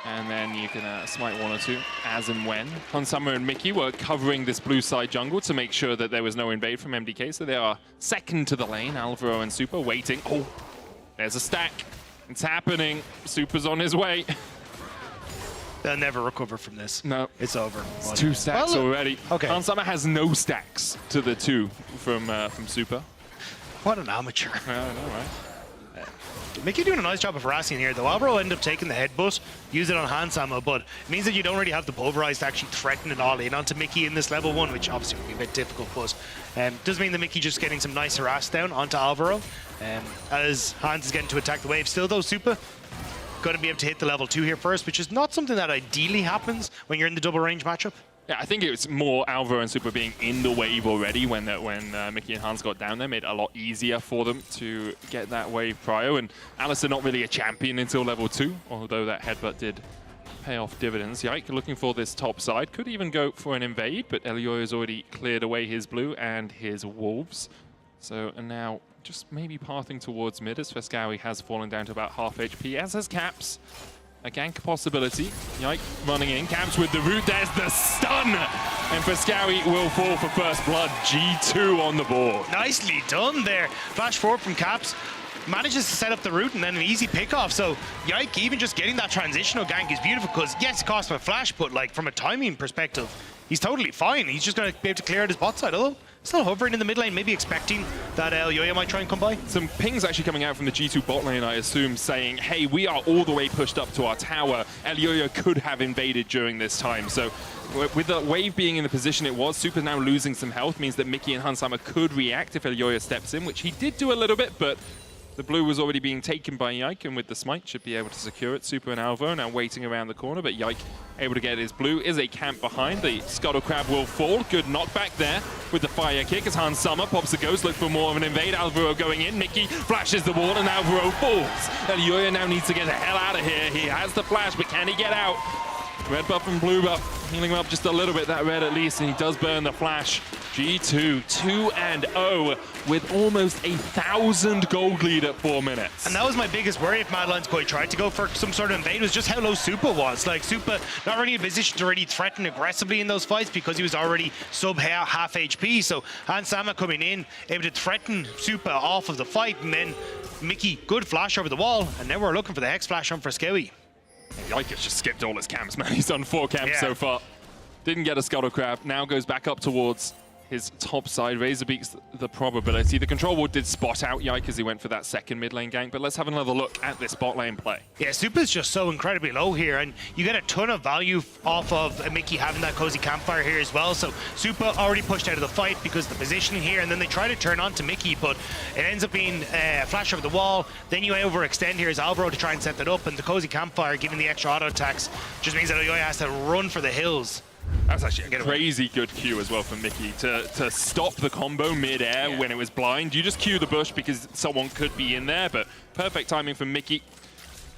and then you can smite 1 or 2 as and when. Hansama and Mickey were covering this blue side jungle to make sure that there was no invade from MDK, so they are second to the lane. Alvaro and Super waiting. Oh, there's a stack. It's happening. Super's on his way. They'll never recover from this. No. It's over. It's 2 stacks already. Okay. Hansama has no stacks to the 2 from Super. What an amateur. I know, right? Mickey doing a nice job of harassing here, though. Alvaro ended up taking the headbutt, use it on Hansama, but it means that you don't really have the pulverize to actually threaten it all in onto Mickey in this level 1, which obviously would be a bit difficult, but does mean that Mickey just getting some nice harass down onto Alvaro as Hans is getting to attack the wave. Still, though, Super going to be able to hit the level 2 here first, which is not something that ideally happens when you're in the double range matchup. Yeah, I think it was more Alvaro and Super being in the wave already when Mickey and Hans got down there, made it a lot easier for them to get that wave prior. And Alistair not really a champion until level 2, although that headbutt did pay off dividends. Yike looking for this top side, could even go for an invade, but Elioya has already cleared away his blue and his wolves. So and now just maybe pathing towards mid as Fescawi has fallen down to about half HP, as has Caps. A gank possibility. Yike running in. Caps with the root. There's the stun! And Fescawi will fall for first blood. G2 on the board. Nicely done there. Flash forward from Caps. Manages to set up the root and then an easy pickoff. So Yike, even just getting that transitional gank is beautiful because, yes, it cost him a flash, but like from a timing perspective, he's totally fine. He's just going to be able to clear out his bot side, although still hovering in the mid lane, maybe expecting that Elioya might try and come by. Some pings actually coming out from the G2 bot lane, I assume, saying, hey, we are all the way pushed up to our tower. Elioya could have invaded during this time. So with the wave being in the position it was, Super now losing some health means that Mickey and Hansama could react if Elioya steps in, which he did do a little bit, but the blue was already being taken by Yike, and with the smite should be able to secure it. Super and Alvo now waiting around the corner, but Yike able to get his blue. Is a camp behind. The Scuttle Crab will fall. Good knockback there with the fire kick as Hansama pops the ghost, look for more of an invade. Alvaro going in. Mickey flashes the wall and Alvaro falls. Elioya now needs to get the hell out of here. He has the flash, but can he get out? Red buff and blue buff healing him up just a little bit, that red at least, and he does burn the flash. G2 2-0 with almost 1,000 gold lead at 4 minutes. And that was my biggest worry if Mad Lions Koi tried to go for some sort of invade, was just how low Supa was. Like, Supa not really in a position to really threaten aggressively in those fights because he was already sub half HP. So Hans Sama coming in, able to threaten Supa off of the fight, and then Mickey, good flash over the wall, and now we're looking for the Hex Flash on Frescowy. Yikes just skipped all his camps, man. He's done 4 camps so far. Didn't get a Scuttle Crab, now goes back up towards his top side. Razorbeak's the probability. The control ward did spot out Yike as he went for that second mid lane gank, but let's have another look at this bot lane play. Yeah, Supa's just so incredibly low here, and you get a ton of value off of Mickey having that cozy campfire here as well. So Supa already pushed out of the fight because of the positioning here, and then they try to turn on to Mickey, but it ends up being a flash over the wall. Then you overextend here as Alvaro to try and set that up, and the cozy campfire, giving the extra auto attacks, just means that Oyoya has to run for the hills. That's actually a crazy good Q as well from Mickey to stop the combo mid-air when it was blind. You just Q the bush because someone could be in there, but perfect timing from Mickey.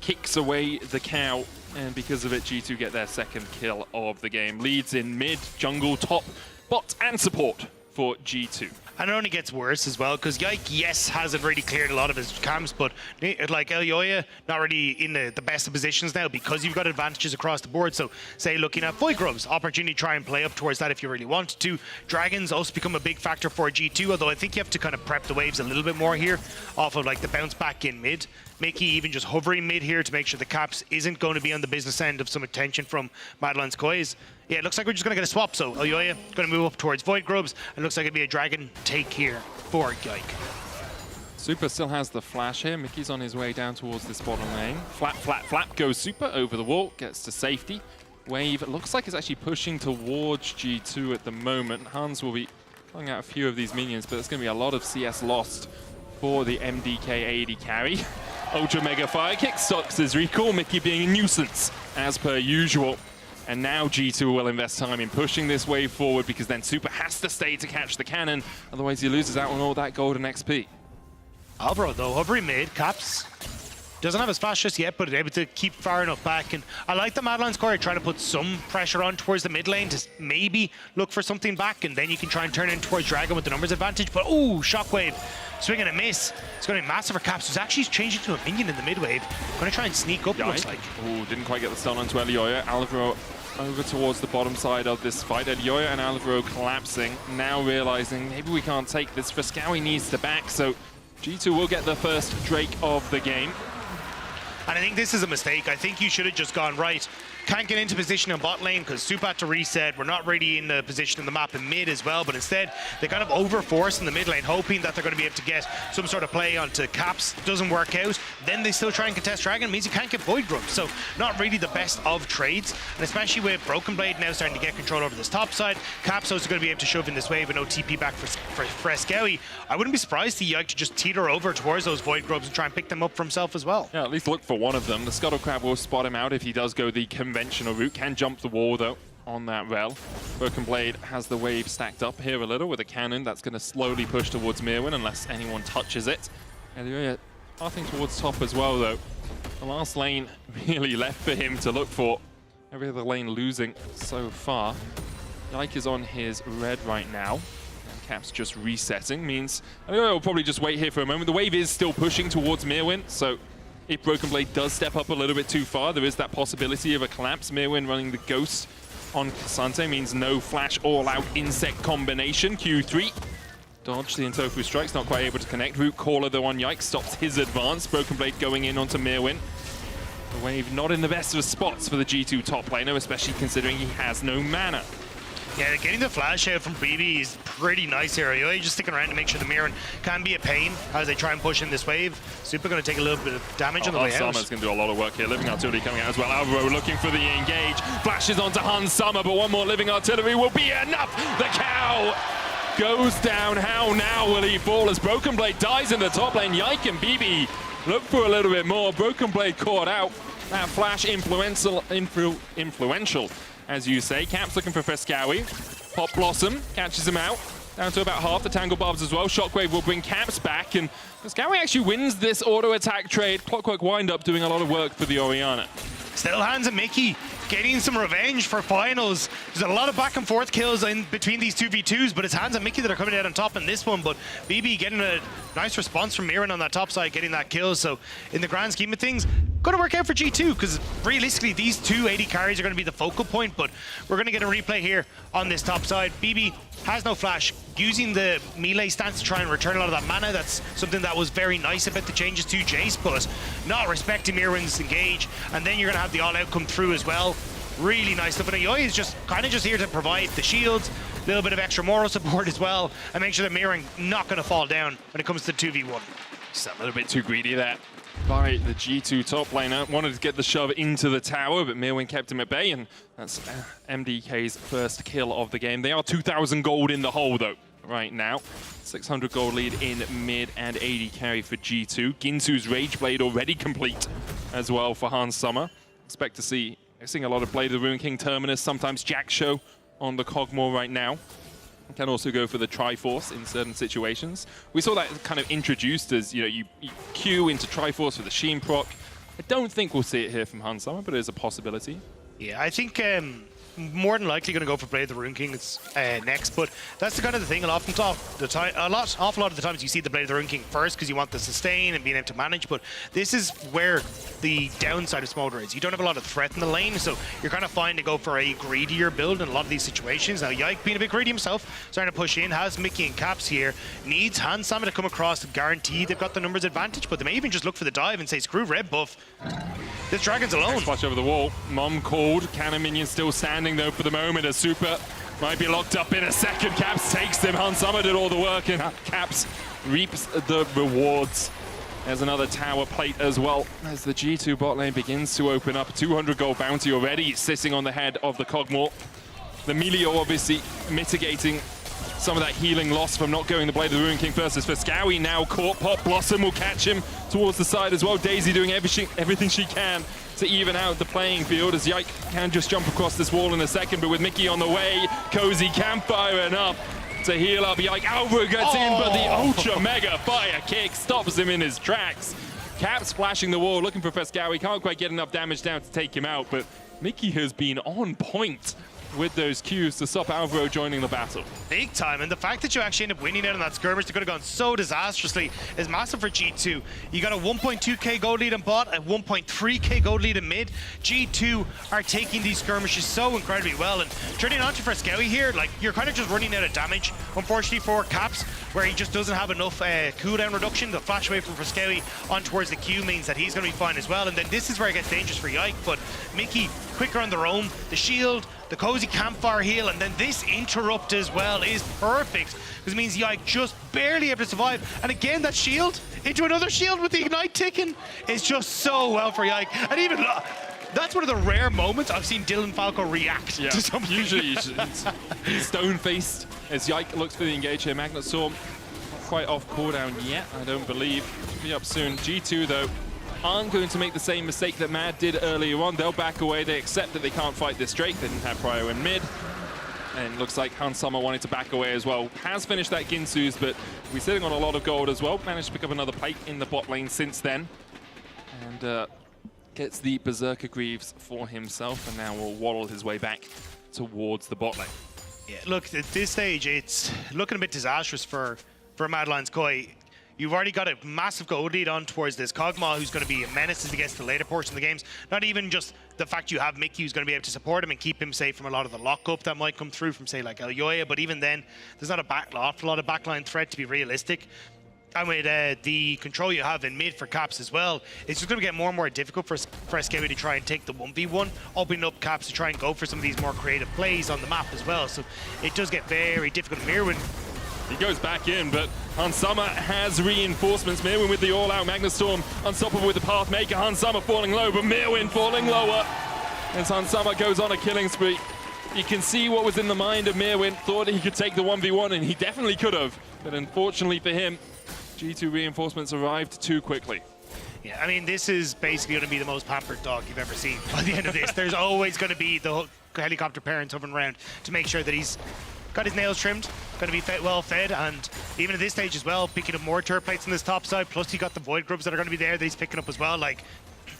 Kicks away the cow, and because of it, G2 get their second kill of the game. Leads in mid, jungle, top, bot, and support for G2. And it only gets worse as well, because Yike, yes, hasn't really cleared a lot of his camps, but like Elyoya, not really in the best of positions now because you've got advantages across the board. So, say, looking at Void Grubs, opportunity to try and play up towards that if you really want to. Dragons also become a big factor for G2, although I think you have to kind of prep the waves a little bit more here off of like the bounce back in mid. Mickey even just hovering mid here to make sure the caps isn't going to be on the business end of some attention from Mad Lions Koi's. Yeah, it looks like we're just going to get a swap, so Elyoya going to move up towards Void Grubs, and looks like it'd be a Dragon take here for Yike. Supa still has the flash here. Mickey's on his way down towards this bottom lane. Flap goes Supa over the wall, gets to safety. Wave, it looks like it's actually pushing towards G2 at the moment. Hans will be pulling out a few of these minions, but there's going to be a lot of CS lost for the MDK AD carry. Ultra Mega Fire Kick stocks his recall, Mickey being a nuisance as per usual. And now G2 will invest time in pushing this wave forward because then Supa has to stay to catch the cannon, otherwise he loses out on all that golden XP. Alvaro though, hovering mid, caps. Doesn't have his flash just yet, but able to keep far enough back. And I like the Mad Lions Core trying to put some pressure on towards the mid lane to maybe look for something back, and then you can try and turn in towards Dragon with the numbers advantage. But oh, Shockwave, swing and a miss. It's going to be massive for Caps, who's actually changing to a minion in the mid wave. Going to try and sneak up, looks like. Oh, didn't quite get the stun onto Elyoya. Alvaro over towards the bottom side of this fight. Elyoya and Alvaro collapsing, now realizing maybe we can't take this. Frescowy needs to back, so G2 will get the first Drake of the game. And I think this is a mistake. I think you should have just gone, right, can't get into position in bot lane because Supa had to reset. We're not really in the position in the map in mid as well, but instead they kind of overforce in the mid lane, hoping that they're going to be able to get some sort of play onto Caps. Doesn't work out. Then they still try and contest Dragon. It means you can't get Void Grubs. So not really the best of trades. And especially with Broken Blade now starting to get control over this top side, Caps also going to be able to shove in this wave with no TP back for Frescowy. I wouldn't be surprised to Yike to just teeter over towards those Void Grubs and try and pick them up for himself as well. Yeah, at least look for one of them. The Scuttle Crab will spot him out if he does go the conventional route. Can jump the wall though on that rel. Broken Blade has the wave stacked up here a little with a cannon that's going to slowly push towards Mirwin unless anyone touches it. Elyoya pathing towards top as well though. The last lane really left for him to look for. Every other lane losing so far. Yike is on his red right now. And Cap's just resetting, means Elyoya will probably just wait here for a moment. The wave is still pushing towards Mirwin, so if Broken Blade does step up a little bit too far, there is that possibility of a collapse. Mirwin running the Ghost on Kasante means no flash all-out insect combination. Q3. Dodge the Intofu strikes, not quite able to connect. Root Caller though on Yike stops his advance. Broken Blade going in onto Mirwin. The wave not in the best of spots for the G2 top laner, especially considering he has no mana. Yeah, getting the flash out from BB is pretty nice here. You're just sticking around to make sure the Mirren can be a pain as they try and push in this wave. Supa going to take a little bit of damage on the way out. Summer's going to do a lot of work here. Living Artillery coming out as well. Alvaro looking for the engage. Flashes onto Hans Summer, but one more Living Artillery will be enough. The cow goes down. How now will he fall as Broken Blade dies in the top lane? Yike and BB look for a little bit more. Broken Blade caught out. That flash influential, as you say. Caps looking for Frescowy. Pop Blossom catches him out. down to about half the Tangle Barbs as well. Shockwave will bring Caps back, and Scowie actually wins this auto attack trade. Clockwork Wind-Up doing a lot of work for the Orianna. Still Hans and Mickey getting some revenge for finals. There's a lot of back and forth kills in between these 2v2s, but it's Hans and Mickey that are coming out on top in this one. But BB getting a nice response from Mirren on that top side, getting that kill. So in the grand scheme of things, going to work out for G2, because realistically these two AD carries are going to be the focal point. But we're going to get a replay here on this top side. BB has no flash, using the melee stance to try and return a lot of that mana. That's something that was very nice about the changes to Jace, but not respecting Mirren's engage. And then you're going to have the all-out come through as well. Really nice stuff. And Ayoy is just kind of just here to provide the shields, a little bit of extra moral support as well, and make sure that Mirren not going to fall down when it comes to 2v1. Just a little bit too greedy there by the G2 top laner. Wanted to get the shove into the tower, but Mirwin kept him at bay, and that's MDK's first kill of the game. They are 2,000 gold in the hole, though, right now. 600 gold lead in mid and 80 carry for G2. Ginsu's Rage Blade already complete as well for Hans Sommer. Expect to see a lot of Blade of the Ruin King Terminus, sometimes Jack Show on the Cogmore right now. Can also go for the Triforce in certain situations. We saw that kind of introduced as, you queue into Triforce for the Sheen proc. I don't think we'll see it here from Hans Sommer, but it is a possibility. Yeah, I think more than likely going to go for Blade of the Ruin King next, but that's the kind of the thing. Awful lot of the times you see the Blade of the Ruin King first because you want the sustain and being able to manage, but this is where the downside of Smolder is. You don't have a lot of threat in the lane, so you're kind of fine to go for a greedier build in a lot of these situations. Now, Yike being a bit greedy himself, starting to push in, has Mickey and Caps here, needs Hans Sommer to come across to guarantee they've got the numbers advantage, but they may even just look for the dive and say, screw red buff. This Dragon's alone. Flash over the wall. Mom called. Cannon minion still standing though for the moment as Super might be locked up in a second. Caps takes them. Hans Sommer did all the work, and Caps reaps the rewards. There's another tower plate as well as the G2 bot lane begins to open up. 200 gold bounty already sitting on the head of the Cogmore. The Melio obviously mitigating some of that healing loss from not going the Blade of the Ruin King first. As for Scowie now caught, Pop Blossom will catch him towards the side as well. Daisy doing everything she can to even out the playing field, as Yike can just jump across this wall in a second, but with Mickey on the way, Cozy Campfire enough to heal up Yike. Alvaro gets in, but the Ultra Mega Fire Kick stops him in his tracks. Cap splashing the wall, looking for Frescowie, can't quite get enough damage down to take him out, but Mickey has been on point with those Qs to stop Alvaro joining the battle. Big time, and the fact that you actually end up winning out on that skirmish that could have gone so disastrously is massive for G2. You got a 1.2k gold lead in bot, a 1.3k gold lead in mid. G2 are taking these skirmishes so incredibly well, and turning on to Frescowie here, like, you're kind of just running out of damage, unfortunately for Caps, where he just doesn't have enough cooldown reduction. The flash away from Frescowie on towards the Q means that he's going to be fine as well, and then this is where it gets dangerous for Yike, but Mickey quicker on the roam, the shield, the Cozy Campfire heal, and then this interrupt as well is perfect, because it means Yike just barely able to survive. And again, that shield into another shield with the ignite ticking is just so well for Yike. And even that's one of the rare moments I've seen Dylan Falco react to something. Usually he's stone-faced as Yike looks for the engage here. Magnet Storm not quite off cooldown yet, I don't believe. Be up soon. G2 though aren't going to make the same mistake that Mad did earlier on. They'll back away. They accept that they can't fight this Drake. They didn't have Prio in mid. And looks like Hans Sommer wanted to back away as well. Has finished that Ginsu's, but we're sitting on a lot of gold as well. Managed to pick up another plate in the bot lane since then. And gets the Berserker Greaves for himself, and now will waddle his way back towards the bot lane. Yeah, look, at this stage, it's looking a bit disastrous for Mad Lions Koi. You've already got a massive gold lead on towards this Kog'Maw, who's going to be a menace against the later portion of the games. Not even just the fact you have Mickey, who's going to be able to support him and keep him safe from a lot of the lockup that might come through from, say, like Elyoya, but even then, there's not awful lot of backline threat to be realistic. And with the control you have in mid for Caps as well, it's just going to get more and more difficult for Frescowie to try and take the 1v1, opening up Caps to try and go for some of these more creative plays on the map as well. So it does get very difficult. Mirwin, he goes back in, but Hans Sommer has reinforcements. Mirwin with the all-out Magnastorm, unstoppable with the Pathmaker. Hans Sommer falling low, but Mirwin falling lower as Hans Sommer goes on a killing spree. You can see what was in the mind of Mirwin. Thought he could take the 1v1, and he definitely could have. But unfortunately for him, G2 reinforcements arrived too quickly. Yeah, I mean, this is basically going to be the most pampered dog you've ever seen by the end of this. There's always going to be the helicopter parents hovering around to make sure that he's got his nails trimmed, going to be well fed, and even at this stage as well, picking up more turret plates on this top side, plus he got the void grubs that are going to be there that he's picking up as well. Like,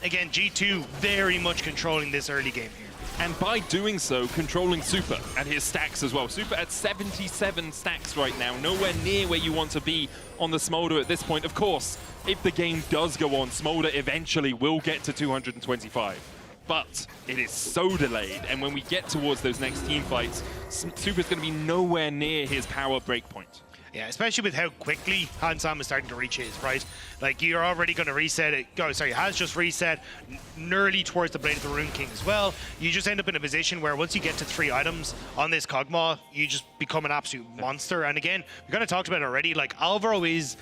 again, G2 very much controlling this early game here. And by doing so, controlling Super and his stacks as well. Super at 77 stacks right now, nowhere near where you want to be on the Smolder at this point. Of course, if the game does go on, Smolder eventually will get to 225. But it is so delayed, and when we get towards those next team fights, Super's going to be nowhere near his power breakpoint. Yeah, especially with how quickly Hansam is starting to reach his, right? Like, you're already going to reset it. Oh, sorry, has just reset nearly towards the Blade of the Rune King as well. You just end up in a position where once you get to 3 items on this Kog'Maw, you just become an absolute monster. And again, we kind of talked about it already, like, Alvaro is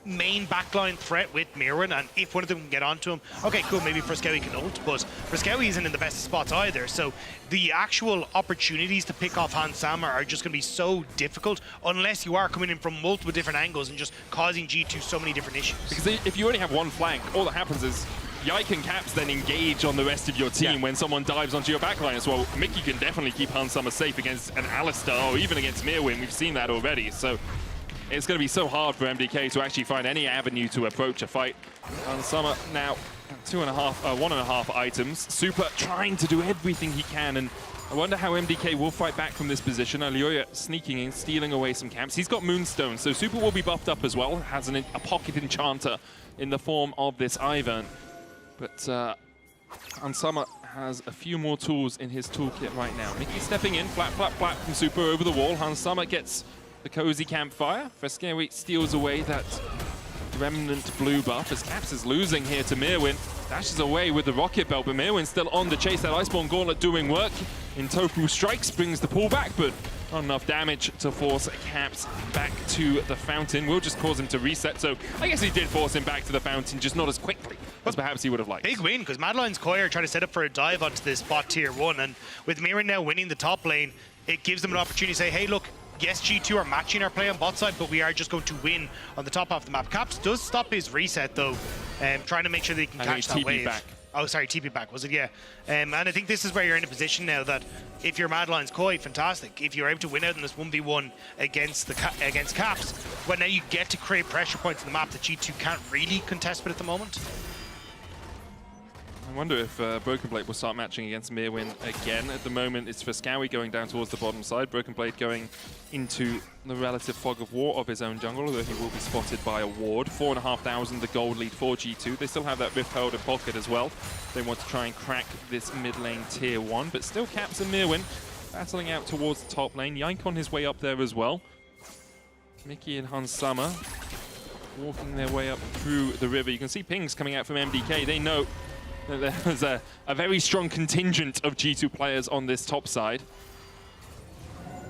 main backline threat with Mirwin, and if one of them can get onto him, okay, cool, maybe Frescowy can ult, but Frescowy isn't in the best spots either, so the actual opportunities to pick off Hans Sama are just going to be so difficult unless you are coming in from multiple different angles and just causing G2 so many different issues. Because if you only have one flank, all that happens is Yike and Caps then engage on the rest of your team when someone dives onto your backline as well. Mickey can definitely keep Hans Sama safe against an Alistar or even against Mirwin. We've seen that already, so it's going to be so hard for MDK to actually find any avenue to approach a fight. And Summer now 1.5 items. Super trying to do everything he can, and I wonder how MDK will fight back from this position. Alioya sneaking in, stealing away some camps. He's got Moonstone, so Super will be buffed up as well. Has a pocket enchanter in the form of this Ivern. But Ansama has a few more tools in his toolkit right now. Mickey stepping in, flat from Super over the wall. Hansama gets the cozy campfire. Frescowy steals away that remnant blue buff as Caps is losing here to Mirwin. Dashes away with the rocket belt, but Mirwin's still on the chase. That Iceborne Gauntlet doing work. In Topu strikes, brings the pullback, but not enough damage to force Caps back to the fountain. Will just cause him to reset, so I guess he did force him back to the fountain, just not as quickly as perhaps he would have liked. Big win, because Madeline's Koi are trying to set up for a dive onto this bot tier 1, and with Mirwin now winning the top lane, it gives them an opportunity to say, hey, look, yes, G2 are matching our play on bot side, but we are just going to win on the top half of the map. Caps does stop his reset, though, trying to make sure they can catch that wave. Back. Oh, sorry, TP back, was it? Yeah. And I think this is where you're in a position now that if you're Madeline's Koi, fantastic. If you're able to win out in this 1v1 against Caps, well, now you get to create pressure points on the map that G2 can't really contest with at the moment. I wonder if Broken Blade will start matching against Mirwin again. At the moment, it's Frescowy going down towards the bottom side. Broken Blade going into the relative fog of war of his own jungle, although he will be spotted by a ward. 4,500, the gold lead for G2. They still have that Rift Herald in pocket as well. They want to try and crack this mid lane tier 1, but still Caps and Mirwin battling out towards the top lane. Yank on his way up there as well. Mickey and Hansama walking their way up through the river. You can see pings coming out from MDK. They know there's a very strong contingent of G2 players on this top side.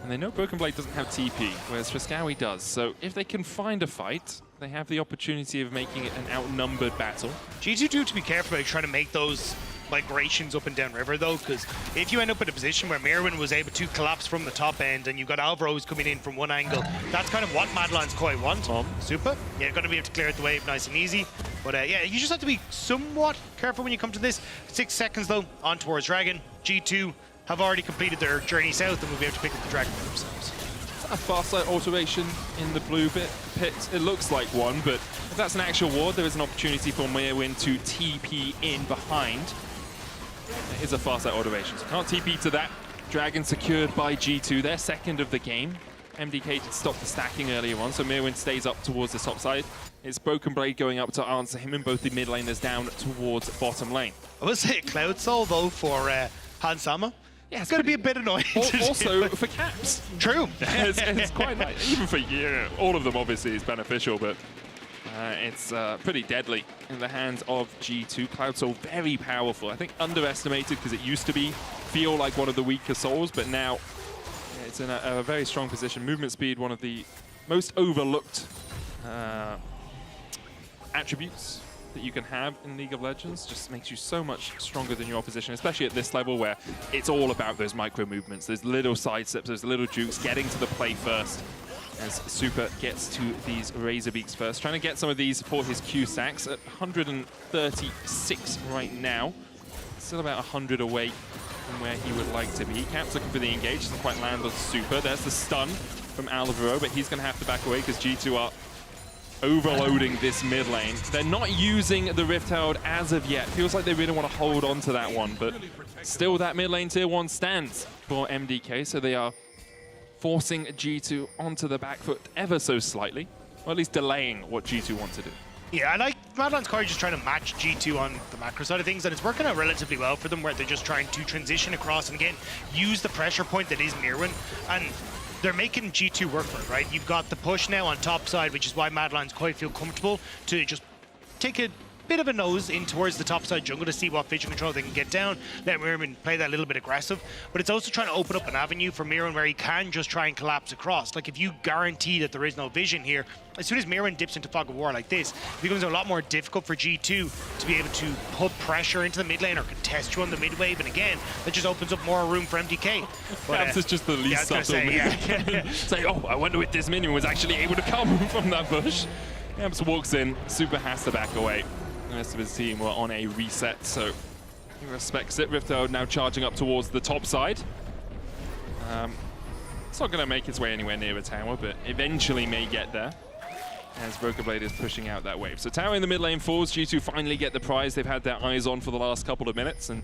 And they know Broken Blade doesn't have TP, whereas Frescowy does. So if they can find a fight, they have the opportunity of making it an outnumbered battle. G2 do have to be careful about trying to make those migrations up and down river, though, because if you end up in a position where Mirwin was able to collapse from the top end and you've got Alvaro's coming in from one angle, that's kind of what Madeline's Koi want. Super. Yeah, going to be able to clear out the wave nice and easy. But yeah, you just have to be somewhat careful when you come to this. 6 seconds, though, on towards Dragon. G2 have already completed their journey south and will be able to pick up the Dragon for themselves. A far-side alteration in the blue pit. It looks like one, but if that's an actual ward, there is an opportunity for Mirwin to TP in behind. It is a far-side alteration, so can't TP to that. Dragon secured by G2, their second of the game. MDK did stop the stacking earlier on, so Mirwin stays up towards the top side. It's Broken Blade going up to answer him, and both the mid laners down towards bottom lane. I would say Cloud Soul, though, for Hansama. Yeah, it's going to be a bit annoying. Also for Caps. True. it's quite nice. Even for all of them, obviously, is beneficial, but it's pretty deadly in the hands of G2. Cloud Soul, very powerful. I think underestimated because it used to feel like one of the weaker souls, but now it's in a very strong position. Movement speed, one of the most overlooked attributes that you can have in League of Legends. Just makes you so much stronger than your opposition, especially at this level where it's all about those micro movements, those little side steps, those little jukes, getting to the play first. As Super gets to these Razor Beaks first, trying to get some of these for his Q stacks at 136 right now. Still about 100 away from where he would like to be. Caps looking for the engage, doesn't quite land on Super. There's the stun from Alvaro, but he's going to have to back away because G2 are overloading this mid lane. They're not using the Rift Herald as of yet. Feels like they really want to hold on to that one, but still that mid lane tier 1 stands for MDK, so they are forcing G2 onto the back foot ever so slightly, or at least delaying what G2 want to do. Yeah, I like Madlan's Courage just trying to match G2 on the macro side of things, and it's working out relatively well for them, where they're just trying to transition across and again use the pressure point that is Mirwin, and they're making G2 work for it, right? You've got the push now on top side, which is why Madlan's quite feel comfortable to just take a bit of a nose in towards the top side jungle to see what vision control they can get down, let Mirwin play that a little bit aggressive, but it's also trying to open up an avenue for Mirwin where he can just try and collapse across. Like if you guarantee that there is no vision here, as soon as Mirwin dips into Fog of War like this, it becomes a lot more difficult for G2 to be able to put pressure into the mid lane or contest you on the mid wave, and again, that just opens up more room for MDK. Perhaps it's just the least subtle. Say, oh, I wonder if this minion was actually able to come from that bush. Caps walks in, Super has to back away. The rest of his team were on a reset, so he respects it. Rift Herald now charging up towards the top side. It's not going to make its way anywhere near a tower, but eventually may get there as Broken Blade is pushing out that wave. So tower in the mid lane falls. G2 finally get the prize they've had their eyes on for the last couple of minutes, and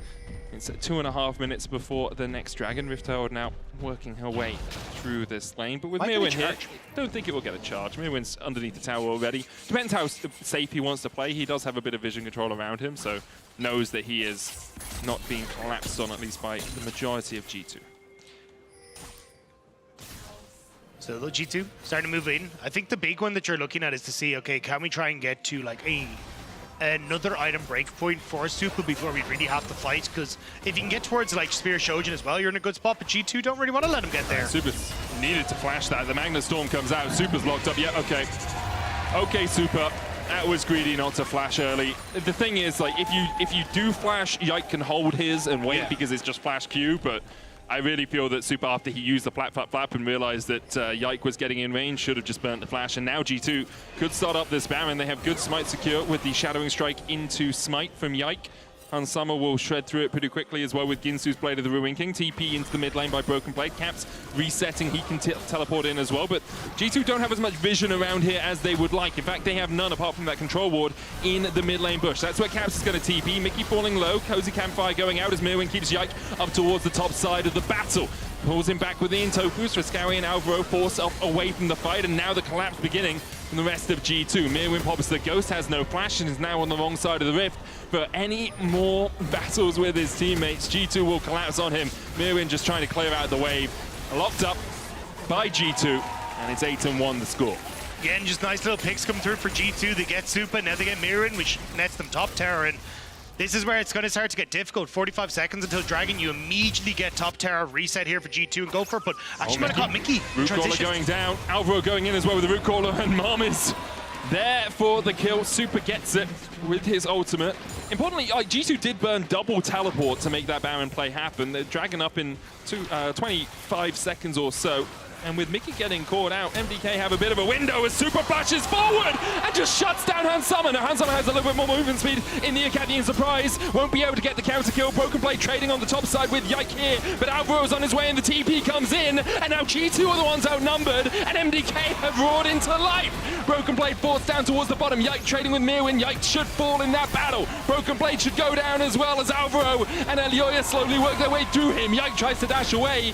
it's 2.5 minutes before the next dragon. Rift Herald now working her way through this lane, but with Mirwin here, don't think it will get a charge. Mirwin's underneath the tower already. Depends how safe he wants to play. He does have a bit of vision control around him, so knows that he is not being collapsed on, at least by the majority of G2. So the G2 starting to move in. I think the big one that you're looking at is to see, okay, can we try and get to like another item breakpoint for Super before we really have to fight? Because if you can get towards like Spear Shojin as well, you're in a good spot, but G2 don't really want to let him get there. Super's needed to flash that. The Magna Storm comes out. Super's locked up. Yeah, okay. Okay, Super. That was greedy not to flash early. The thing is, like, if you do flash, Yike can hold his and wait because it's just flash Q, but I really feel that Super, after he used the flap and realized that Yike was getting in range, should have just burnt the flash. And now G2 could start up this Baron. They have good Smite secure with the Shadowing Strike into Smite from Yike. Hansama will shred through it pretty quickly as well with Ginsu's Blade of the Ruin King. TP into the mid lane by Broken Blade. Caps resetting, he can teleport in as well. But G2 don't have as much vision around here as they would like. In fact, they have none apart from that control ward in the mid lane bush. That's where Caps is going to TP. Mickey falling low. Cozy Campfire going out as Mirwin keeps Yike up towards the top side of the battle. Pulls him back with the Intopus. Frescawi and Alvaro force up away from the fight, and now the collapse beginning from the rest of G2. Mirwin pops the Ghost, has no flash, and is now on the wrong side of the rift. For any more battles with his teammates, G2 will collapse on him. Mirwin just trying to clear out the wave. Locked up by G2, and it's 8-1 the score. Again, just nice little picks come through for G2. They get Super, now they get Mirwin, which nets them top tower. And this is where it's going to start to get difficult. 45 seconds until Dragon. You immediately get top tower reset here for G2 and go for it. But actually going to caught Mickey. Root Caller going down. Alvaro going in as well with the Root Caller, and Mom is there for the kill. Super gets it with his ultimate. Importantly, G2 did burn double teleport to make that Baron play happen. They're Dragon up in 25 seconds or so. And with Mickey getting caught out, MDK have a bit of a window as Super flashes forward and just shuts down Hansama. Now Hansama has a little bit more movement speed in the Acadian Surprise. Won't be able to get the counter kill. Broken Blade trading on the top side with Yike here, but Alvaro's on his way and the TP comes in. And now G2 are the ones outnumbered and MDK have roared into life. Broken Blade forced down towards the bottom. Yike trading with Mirwin. Yike should fall in that battle. Broken Blade should go down as well as Alvaro and Elioya slowly work their way through him. Yike tries to dash away.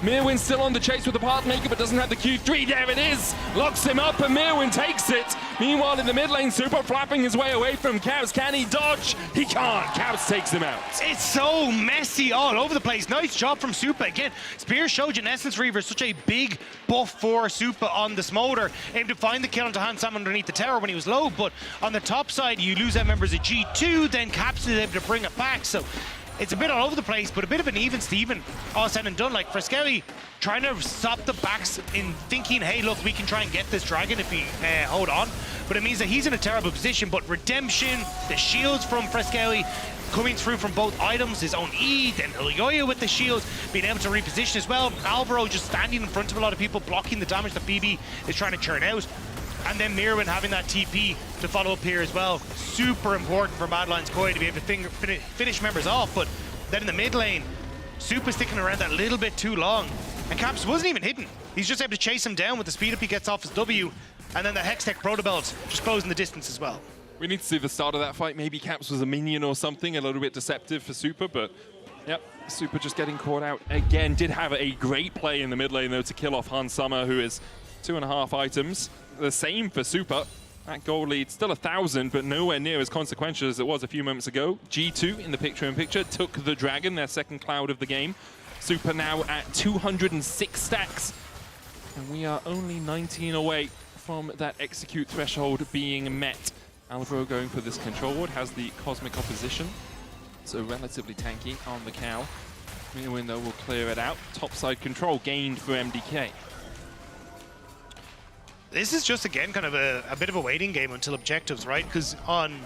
Mirwin still on the chase with the Pathmaker, but doesn't have the Q3. There it is. Locks him up, and Mirwin takes it. Meanwhile, in the mid lane, Super flapping his way away from Caps. Can he dodge? He can't. Caps takes him out. It's so messy all over the place. Nice job from Super. Again, Spear Shojin, Essence Reaver, such a big buff for Super on the Smolder. Aimed to find the kill onto Hansam underneath the tower when he was low, but on the top side, you lose out members of G2, then Caps is able to bring it back. So it's a bit all over the place, but a bit of an even Steven all said and done. Like Frescawi trying to stop the backs in thinking, hey, look, we can try and get this dragon if we hold on. But it means that he's in a terrible position. But Redemption, the shields from Frescawi coming through from both items, his own E, then Ilyoya with the shields, being able to reposition as well. Alvaro just standing in front of a lot of people, blocking the damage that BB is trying to churn out. And then Mirwin having that TP to follow up here as well. Super important for Madlan's Koi to be able to finish members off. But then in the mid lane, Super sticking around that little bit too long. And Caps wasn't even hidden. He's just able to chase him down with the speed up he gets off his W. And then the Hextech Protobelt just closing the distance as well. We need to see the start of that fight. Maybe Caps was a minion or something, a little bit deceptive for Super, but yep, Super just getting caught out again. Did have a great play in the mid lane, though, to kill off Hans Summer, who is 2.5 items. The same for Super. That goal lead still 1,000, but nowhere near as consequential as it was a few moments ago. G2 in the picture-in-picture took the Dragon, their second cloud of the game. Super now at 206 stacks. And we are only 19 away from that execute threshold being met. Alvaro going for this control ward, has the Cosmic Opposition, so relatively tanky on the cow. Mirwin, though, will clear it out. Topside control gained for MDK. This is just, again, kind of a bit of a waiting game until objectives, right? Because on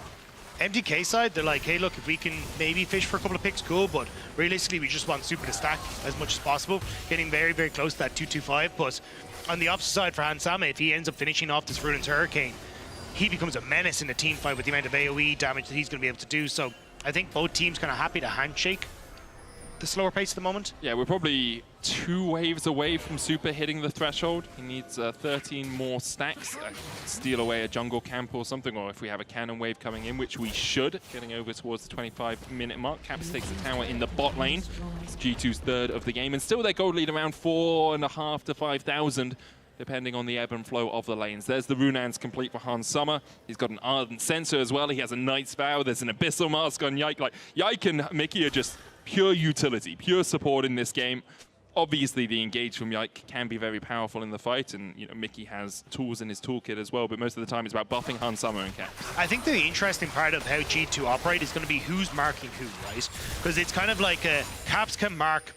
MDK side, they're like, hey, look, if we can maybe fish for a couple of picks, cool, but realistically, we just want Super to stack as much as possible, getting very, very close to that 225. But on the opposite side for Hans Summer, if he ends up finishing off this Ruin's Hurricane, he becomes a menace in a team fight with the amount of AoE damage that he's going to be able to do. So I think both teams kind of happy to handshake the slower pace at the moment. Yeah, we're probably 2 waves away from Super hitting the threshold. He needs 13 more stacks, steal away a jungle camp or something, or if we have a cannon wave coming in, which we should, getting over towards the 25-minute mark. Caps takes the tower in the bot lane. It's G2's third of the game, and still their gold lead around 4.5 to 5,000. Depending on the ebb and flow of the lanes. There's the Runans complete for Hans Summer. He's got an Ardent Sensor as well. He has a Knight's Vow. There's an Abyssal Mask on Yike. Like, Yike and Mickey are just pure utility, pure support in this game. Obviously, the engage from Yike can be very powerful in the fight, and Mickey has tools in his toolkit as well, but most of the time it's about buffing Hans Summer and Caps. I think the interesting part of how G2 operate is going to be who's marking who, right? Because it's kind of like Caps can mark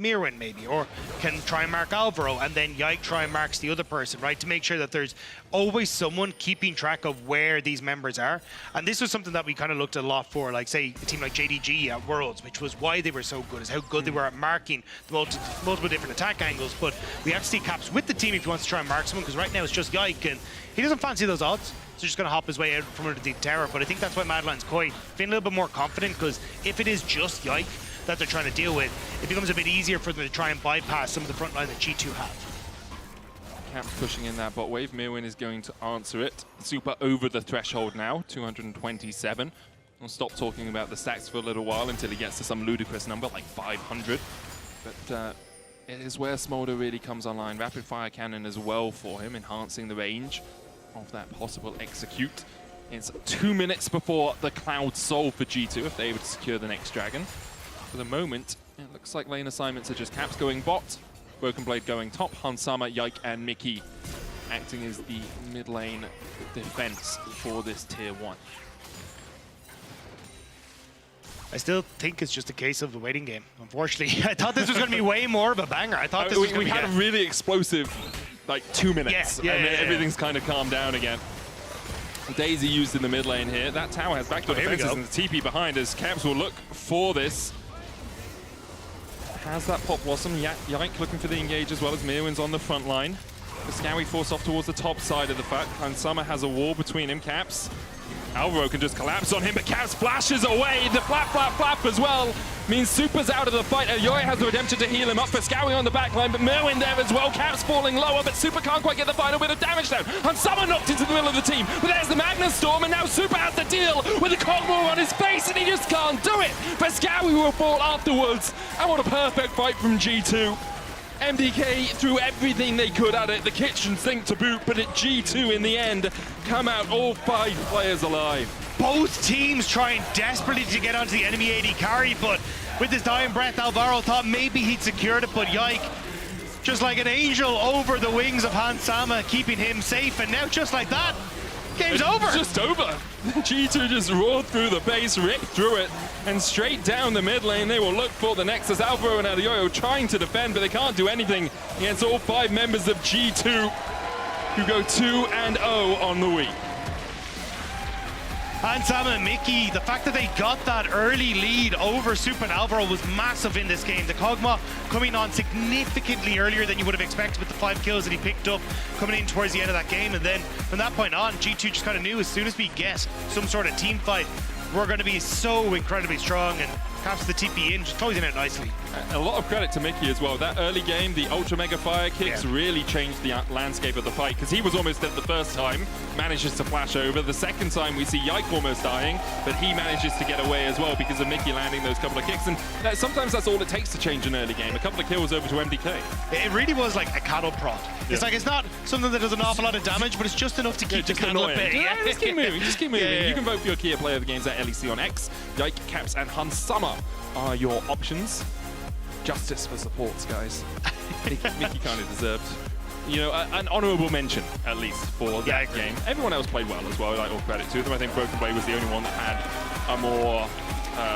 Mirwin maybe, or can try and mark Alvaro, and then Yike try and marks the other person, right? To make sure that there's always someone keeping track of where these members are. And this was something that we kind of looked a lot for, like say a team like JDG at Worlds, which was why they were so good, is how good they were at marking the multiple different attack angles. But we have to see Caps with the team if he wants to try and mark someone, because right now it's just Yike, and he doesn't fancy those odds. So just going to hop his way out from under the tower. But I think that's why Madeline's Koi feeling a little bit more confident, because if it is just Yike that they're trying to deal with, it becomes a bit easier for them to try and bypass some of the front line that G2 have. Caps pushing in that bot wave. Mirwin is going to answer it. Super over the threshold now, 227. We'll stop talking about the stacks for a little while until he gets to some ludicrous number like 500. But it is where Smolder really comes online. Rapid fire cannon as well for him, enhancing the range of that possible execute. It's 2 minutes before the Cloud Soul for G2 if they're able to secure the next Dragon. For the moment, it looks like lane assignments are just Caps going bot, Broken Blade going top, Hans Summer, Yike, and Mickey acting as the mid lane defense for this tier 1. I still think it's just a case of the waiting game, unfortunately. I thought this was going to be way more of a banger. I thought this was going to be... We had a really explosive, like, 2 minutes, and then everything's kind of calmed down again. Daisy used in the mid lane here. That tower has backdoor defenses and the TP behind as Caps will look for this. Has that Pop Blossom. Yike looking for the engage as well as Mirwin's on the front line. The Scowie forced off towards the top side of the fight. And Summer has a wall between him. Caps. Alvaro can just collapse on him, but Caps flashes away. The flap as well means Super's out of the fight. Ayoy has the redemption to heal him up for Scowie on the back line, but Mirwin there as well. Caps falling lower, but Super can't quite get the final bit of damage down. And Summer knocked into the middle of the team, but there's the Magnus Storm, and now Super has to deal with the Cogmore on his face, and he just can't do it. But Scowie will fall afterwards, and what a perfect fight from G2. MDK threw everything they could at it, the kitchen sink to boot, but at G2 in the end, come out all 5 players alive. Both teams trying desperately to get onto the enemy AD carry, but with his dying breath, Alvaro thought maybe he'd secured it, but Yike, just like an angel over the wings of Hans Summer, keeping him safe, and now just like that, game's over. Just over. G2 just roared through the base, ripped through it, and straight down the mid lane. They will look for the Nexus. Alvaro and Adeoyo trying to defend, but they can't do anything against all 5 members of G2, who go 2-0 on the week. Hans Summer and Mickey, the fact that they got that early lead over Super and Alvaro was massive in this game. The Kog'Maw coming on significantly earlier than you would have expected with the 5 kills that he picked up coming in towards the end of that game. And then from that point on, G2 just kind of knew as soon as we get some sort of team fight, we're going to be so incredibly strong. And caps the TP in, just closing it nicely. A lot of credit to Mickey as well. That early game, the Ultra Mega Fire kicks really changed the landscape of the fight, because he was almost dead the first time, manages to flash over. The second time we see Yike almost dying, but he manages to get away as well because of Mickey landing those couple of kicks. And sometimes that's all it takes to change an early game. A couple of kills over to MDK. It really was like a cattle prod. It's like, it's not something that does an awful lot of damage, but it's just enough to keep the cattle at bay. Just keep moving, just keep moving. You can vote for your key player of the games at LEC on X. Yike, Caps, and Hansama are your options. Justice for supports, guys. Mickey kind of deserved, an honourable mention, at least, for that game. Everyone else played well as well, like, all credit to them. I think Broken Blade was the only one that had a more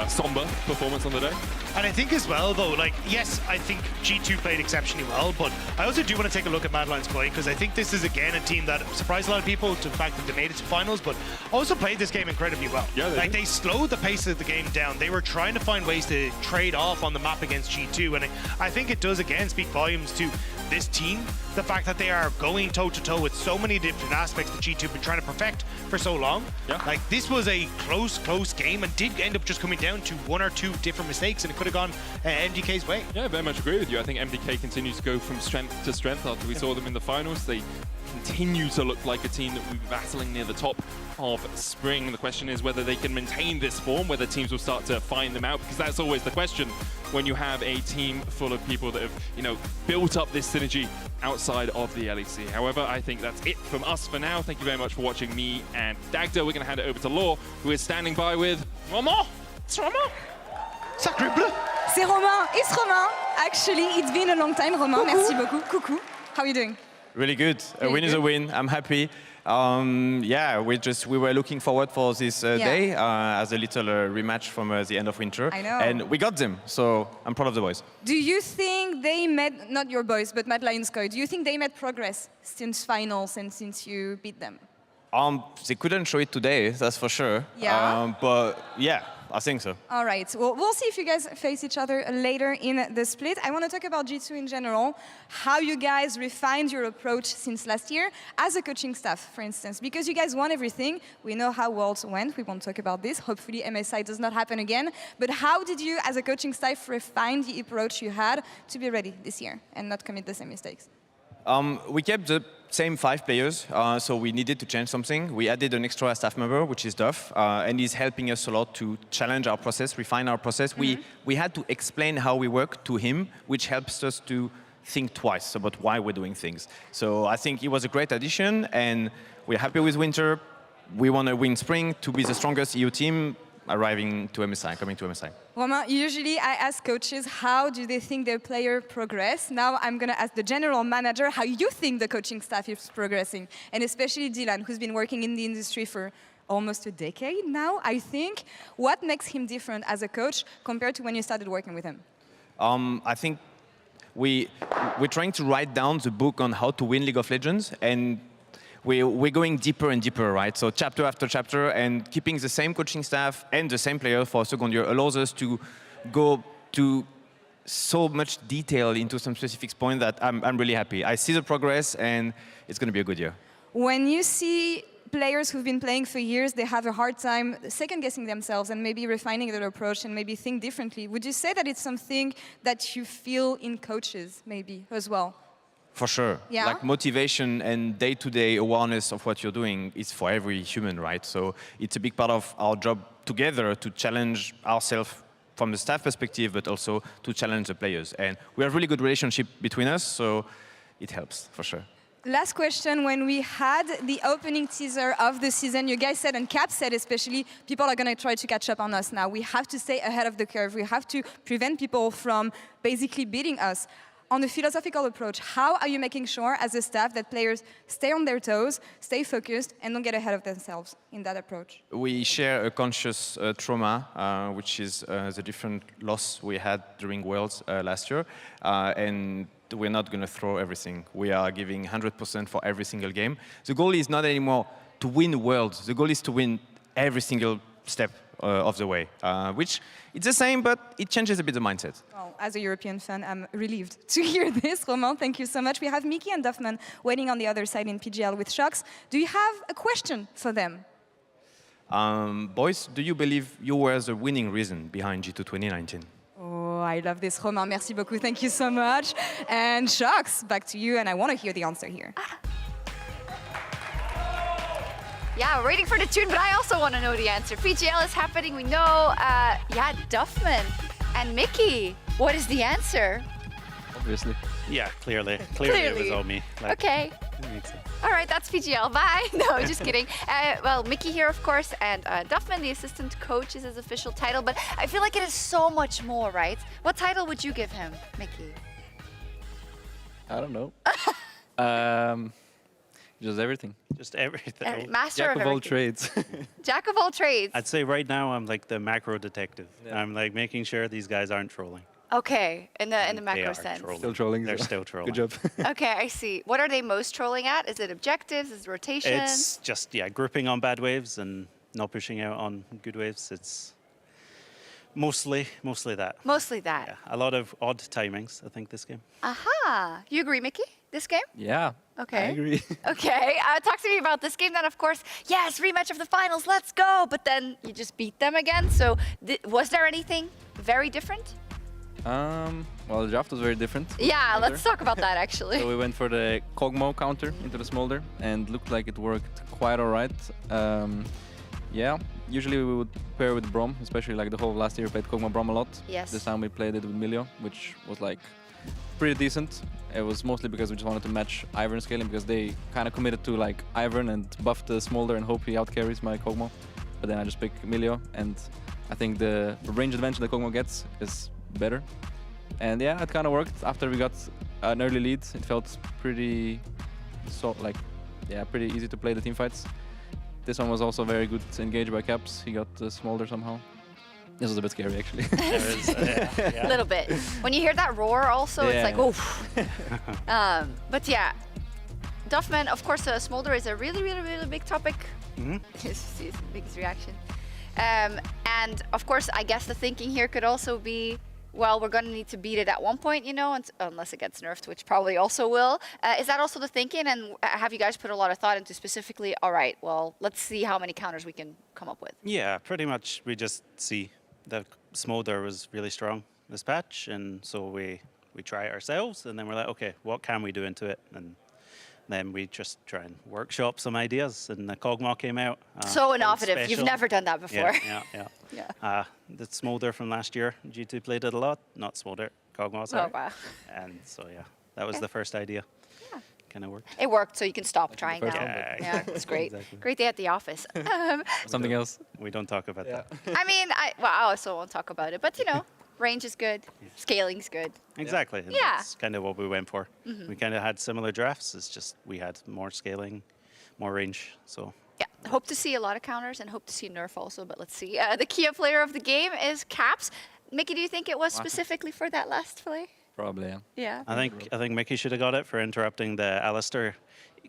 somber performance on the day. And I think as well, though, like, yes, I think G2 played exceptionally well, but I also do want to take a look at Mad Lions play, because I think this is, again, a team that surprised a lot of people to the fact that they made it to finals, but also played this game incredibly well. Yeah, they slowed the pace of the game down. They were trying to find ways to trade off on the map against G2, and I think it does, again, speak volumes to this team, the fact that they are going toe-to-toe with so many different aspects that G2 have been trying to perfect for so long. Like, this was a close game, and did end up just coming down to one or two different mistakes, and it could have gone MDK's way. Yeah, I very much agree with you. I think MDK continues to go from strength to strength after we saw them in the finals. They continue to look like a team that will be battling near the top of Spring. The question is whether they can maintain this form, whether teams will start to find them out, because that's always the question when you have a team full of people that have, built up this synergy outside of the LEC. However, I think that's it from us for now. Thank you very much for watching me and Dagda. We're going to hand it over to Law, who is standing by with Romain. It's Romain. Sacré bleu. C'est Romain. It's Romain. Actually, it's been a long time, Romain. Merci beaucoup. Coucou. How are you doing? Really good. A win is a win. I'm happy. We were looking forward for this day as a little rematch from the end of winter. I know. And we got them, so I'm proud of the boys. Do you think they made, not your boys, but Mad Lions Co, do you think they made progress since finals and since you beat them? They couldn't show it today, that's for sure. Yeah. But yeah, I think so. All right. Well, we'll see if you guys face each other later in the split. I want to talk about G2 in general, how you guys refined your approach since last year as a coaching staff, for instance, because you guys won everything. We know how Worlds went. We won't talk about this. Hopefully MSI does not happen again. But how did you, as a coaching staff, refine the approach you had to be ready this year and not commit the same mistakes? We kept the same 5 players, so we needed to change something. We added an extra staff member, which is Duff, and he's helping us a lot to challenge our process, refine our process. We had to explain how we work to him, which helps us to think twice about why we're doing things. So I think it was a great addition, and we're happy with Winter. We want to win Spring to be the strongest EU team coming to MSI. Romain, usually I ask coaches how do they think their player progress. Now I'm going to ask the general manager how you think the coaching staff is progressing, and especially Dylan, who's been working in the industry for almost a decade now, I think. What makes him different as a coach compared to when you started working with him? I think we're trying to write down the book on how to win League of Legends, and we're going deeper and deeper, right? So chapter after chapter, and keeping the same coaching staff and the same player for a second year allows us to go to so much detail into some specific point that I'm really happy. I see the progress, and it's going to be a good year. When you see players who've been playing for years, they have a hard time second-guessing themselves and maybe refining their approach and maybe think differently, would you say that it's something that you feel in coaches maybe as well? For sure. Yeah? Like motivation and day-to-day awareness of what you're doing is for every human, right? So it's a big part of our job together to challenge ourselves from the staff perspective, but also to challenge the players. And we have a really good relationship between us, so it helps, for sure. Last question, when we had the opening teaser of the season, you guys said, and Cap said especially, people are going to try to catch up on us now. We have to stay ahead of the curve. We have to prevent people from basically beating us. On the philosophical approach, how are you making sure as a staff that players stay on their toes, stay focused, and don't get ahead of themselves in that approach? We share a conscious trauma, which is the different loss we had during Worlds last year. And we're not going to throw everything. We are giving 100% for every single game. The goal is not anymore to win Worlds. The goal is to win every single step of the way, which it's the same, but it changes a bit the mindset. Well, as a European fan, I'm relieved to hear this, Romain. Thank you so much. We have Mickey and Duffman waiting on the other side in PGL with Shocks. Do you have a question for them? Boys, do you believe you were the winning reason behind G2 2019? Oh, I love this, Romain. Merci beaucoup. Thank you so much. And Shox, back to you, and I want to hear the answer here. Yeah, we're waiting for the tune, but I also want to know the answer. PGL is happening, we know. Yeah, Duffman and Mickey. What is the answer? Obviously. Yeah, clearly. Clearly it was all me. Okay. All right, that's PGL. Bye. No, just kidding. Well, Mickey here, of course, and Duffman, the assistant coach, is his official title, but I feel like it is so much more, right? What title would you give him, Mickey? I don't know. Just everything. Just everything. Master Jack of of all everything. trades. Jack of all trades. I'd say right now I'm like the macro detective. I'm like making sure these guys aren't trolling. Okay, in the They macro are sense. Still trolling. They're so. still trolling. Good job. Okay, I see. What are they most trolling at? Is it objectives? Is it rotation? It's just, yeah, grouping on bad waves and not pushing out on good waves. It's mostly that. Mostly that. Yeah, a lot of odd timings, I think, this game. Aha. You agree, Mickey? This game? Yeah. Okay. I agree. Okay, talk to me about this game then, of course. Yes, rematch of the finals, let's go. But then you just beat them again. So was there anything very different? Well, the draft was very different. Yeah, let's talk about that actually. So we went for the Kog'Maw counter into the Smolder and looked like it worked quite alright. Yeah, usually we would pair with Braum, especially like the whole last year we played Kog'Maw Braum a lot. Yes. This time we played it with Milio, which was like pretty decent. It was mostly because we just wanted to match Ivern scaling because they kind of committed to like Ivern and buff the Smolder and hope he outcarries my Kog'Maw. But then I just pick Milio, and I think the range advantage that Kog'Maw gets is better. And yeah, it kind of worked. After we got an early lead, it felt pretty pretty easy to play the team fights. This one was also very good engaged by Caps. He got the Smolder somehow. This was a bit scary, actually. A little bit. When you hear that roar also, it's like, oof. But yeah, Duffman, of course, Smolder is a really, really, really big topic. See his biggest reaction. And of course, I guess the thinking here could also be, well, we're going to need to beat it at one point, you know, unless it gets nerfed, which probably also will. Is that also the thinking? And have you guys put a lot of thought into specifically, all right, well, let's see how many counters we can come up with? Yeah, pretty much we just see that Smolder was really strong this patch, and so we try it ourselves, and then we're like, okay, what can we do into it? And then we just try and workshop some ideas, and the Kog'Maw came out. So innovative. You've never done that before. Yeah. The Smolder from last year, G2 played it a lot. Not Smolder, Kog'Maw, sorry. Oh, wow. And so, yeah, that was the first idea. Kind of worked. It worked, so you can stop trying now. Yeah, it's great. Exactly. Great day at the office. Something else. We don't talk about that. I mean, I also won't talk about it, but you know, range is good, scaling's good. Exactly. And Yeah. That's kind of what we went for. We kind of had similar drafts. It's just we had more scaling, more range. So. Yeah, hope to see a lot of counters and hope to see nerf also, but let's see. The key player of the game is Caps. Mickey, do you think it was specifically for that last play? Probably, yeah. Yeah. I think Mickey should have got it for interrupting the Alistair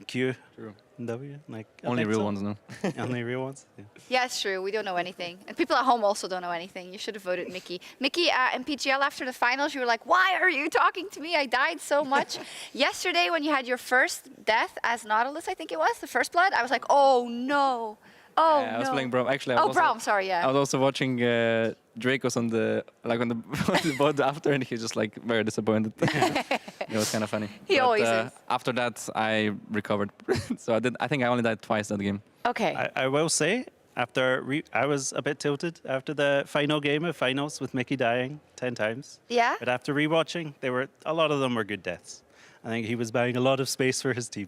Q. True. W. Like Only real ones, no? Only real ones. Yeah. Yeah, it's true. We don't know anything. And people at home also don't know anything. You should have voted Mickey. Mickey, in PGL after the finals, you were like, why are you talking to me? I died so much. Yesterday, when you had your first death as Nautilus, I think it was, the first blood, I was like, oh no. Oh, yeah, no. I was playing Braum. Actually, I was Braum, sorry, yeah. I was also watching Dracos on the on the board after, and he was just like very disappointed. It was kind of funny. He always is. After that, I recovered. So I think I only died twice that game. Okay. I will say, after I was a bit tilted after the final game of finals with Mickey dying 10 times. Yeah. But after rewatching, a lot of them were good deaths. I think he was buying a lot of space for his team.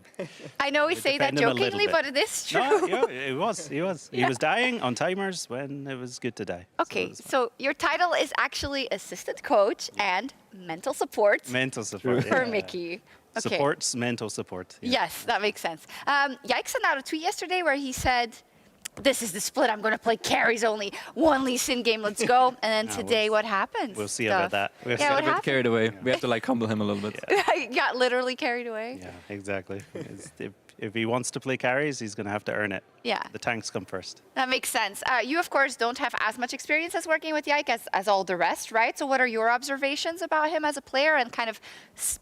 I know we say that jokingly, but it is true. No, yeah, it was. He was. He was dying on timers when it was good to die. Okay, so your title is actually assistant coach and mental support. Mental support. For Mickey. Okay. Supports mental support. Yeah. Yes, that makes sense. Yikes sent out a tweet yesterday where he said, this is the split. I'm going to play carries only. One Lee Sin game. Let's go. And then today, what happens? We'll see about that. What a bit carried away. We have to like humble him a little bit. He got literally carried away. Yeah, exactly. If he wants to play carries, he's going to have to earn it. Yeah. The tanks come first. That makes sense. You, of course, don't have as much experience as working with Yike as all the rest, right? So what are your observations about him as a player and kind of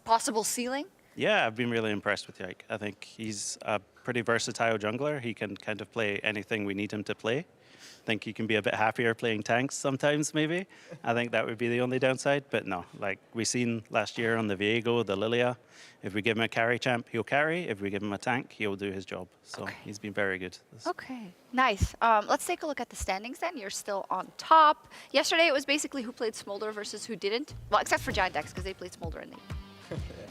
possible ceiling? Yeah, I've been really impressed with Yike. I think he's a pretty versatile jungler. He can kind of play anything we need him to play. I think he can be a bit happier playing tanks sometimes, maybe. I think that would be the only downside. But no, like we seen last year on the Viego, the Lilia, if we give him a carry champ, he'll carry. If we give him a tank, he'll do his job. So he's been very good. Okay, nice. Let's take a look at the standings then. You're still on top. Yesterday it was basically who played Smolder versus who didn't. Well, except for Giant X because they played Smolder and they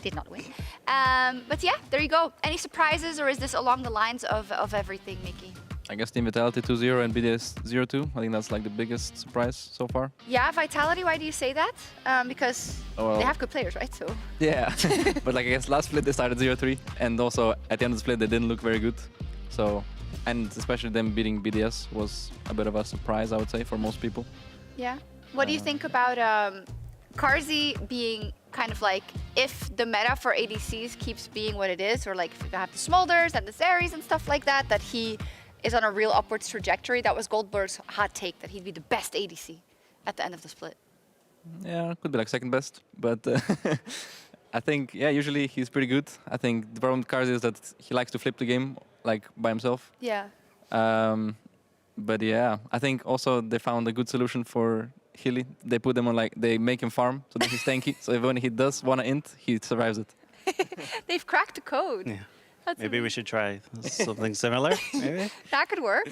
did not win. But yeah, there you go. Any surprises, or is this along the lines of everything, Mickey? I guess Team Vitality 2-0 and BDS 0-2. I think that's like the biggest surprise so far. Yeah, Vitality, why do you say that? Because they have good players, right? So. Yeah, but like I guess last split they started 0-3, and also at the end of the split they didn't look very good. So, and especially them beating BDS was a bit of a surprise, I would say, for most people. Yeah. What do you think about Carzzy being kind of like, if the meta for ADCs keeps being what it is, or like if you have the Smolders and the Zeris and stuff like that, that he is on a real upwards trajectory? That was Goldberg's hot take, that he'd be the best ADC at the end of the split. Yeah, could be like second best, but I think, yeah, usually he's pretty good. I think the problem with Carzzy is that he likes to flip the game like by himself. Yeah. But yeah, I think also they found a good solution for Hilly. They put him on like, they make him farm so that he's tanky. So if when he does want to int, he survives it. They've cracked the code. Yeah. That's maybe we should try something similar. Maybe. That could work.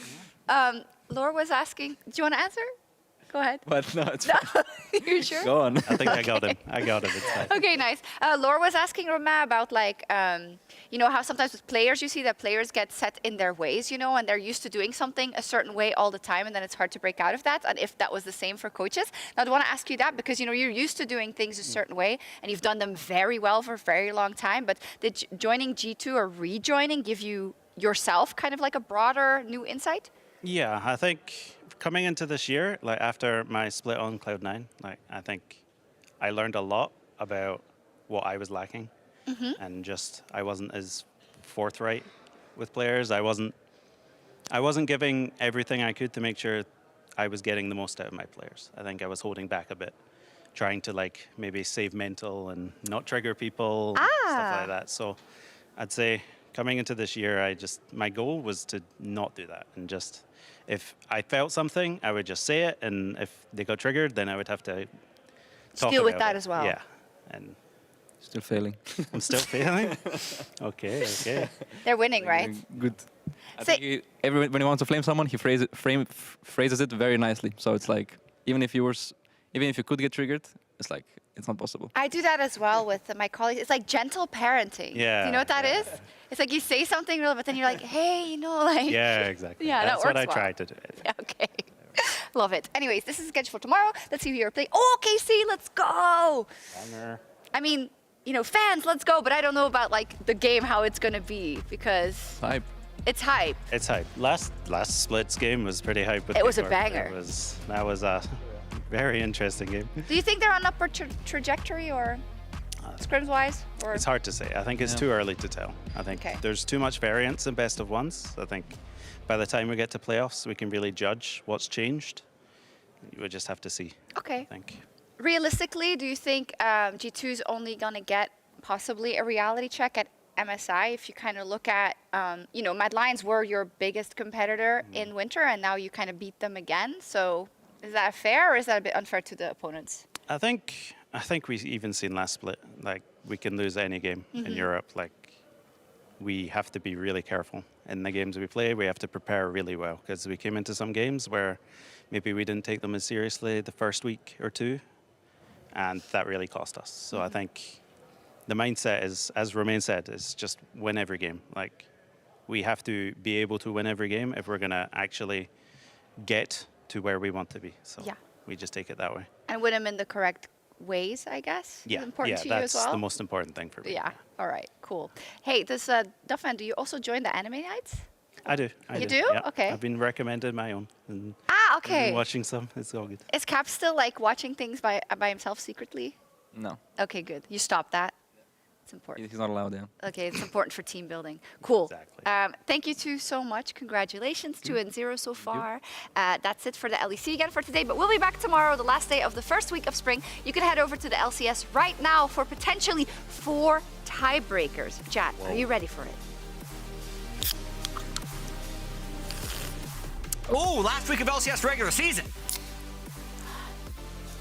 Laura was asking, do you want to answer? Go ahead. But no, it's fine. You sure? Go on. I think I got him. I got him. It's fine. Okay, nice. Laura was asking Romain about like, you know, how sometimes with players, you see that players get set in their ways, you know, and they're used to doing something a certain way all the time, and then it's hard to break out of that. And if that was the same for coaches. Now, I want to ask you that because, you know, you're used to doing things a certain way, and you've done them very well for a very long time. But did joining G2 or rejoining give you yourself kind of like a broader new insight? Yeah, I think coming into this year, like after my split on Cloud9, like I think I learned a lot about what I was lacking, and just I wasn't as forthright with players. I wasn't giving everything I could to make sure I was getting the most out of my players. I think I was holding back a bit, trying to like maybe save mental and not trigger people, and stuff like that. So I'd say coming into this year, my goal was to not do that, and just if I felt something, I would just say it, and if they got triggered, then I would have to talk deal with about that it. as well. Yeah, and still failing. I'm still failing. Okay. They're winning, right? Good. I think when he wants to flame someone, he phrases it very nicely. So it's like even if you could get triggered, it's like it's not possible. I do that as well with my colleagues. It's like gentle parenting. Yeah. Do you know what that is? It's like you say something real, but then you're like, hey, you know, like. Yeah, exactly. Yeah, That's that works what I well. tried to do. Yeah, okay. Love it. Anyways, this is scheduled for tomorrow. Let's see who you're playing. Oh, KC, let's go. Banger. I mean, you know, fans, let's go. But I don't know about like the game, how it's gonna be, because hype. It's hype. It's hype. Last Splits game was pretty hype. With It was a K-Corp. banger. That was a very interesting game. Do you think they're on upward trajectory or scrims-wise? Or? It's hard to say. I think it's too early to tell. I think there's too much variance in best of ones. I think by the time we get to playoffs, we can really judge what's changed. You would just have to see. Okay. I think. Realistically, do you think G2 is only going to get possibly a reality check at MSI? If you kind of look at, you know, Mad Lions were your biggest competitor in winter, and now you kind of beat them again. So is that fair, or is that a bit unfair to the opponents? I think we even seen last split. Like we can lose any game in Europe. Like we have to be really careful in the games we play. We have to prepare really well because we came into some games where maybe we didn't take them as seriously the first week or two, and that really cost us. So I think the mindset is, as Romain said, is just win every game. Like we have to be able to win every game if we're gonna actually get to where we want to be. So we just take it that way. And win them in the correct ways, I guess. Yeah, is important to you as well. that's the most important thing for me. Yeah. All right. Cool. Hey, this Duffman, do you also join the anime nights? I do. You do? Yeah. Okay. I've been recommended my own. And okay. I've been watching some. It's all good. Is Cap still like watching things by himself secretly? No. Okay, good. You stopped that. It's important. He's not allowed, yeah. Okay, it's important for team building. Cool. Exactly. Thank you two so much. Congratulations, 2-0 so far. That's it for the LEC again for today, but we'll be back tomorrow, the last day of the first week of spring. You can head over to the LCS right now for potentially 4 tiebreakers. Jad, are you ready for it? Oh, last week of LCS regular season.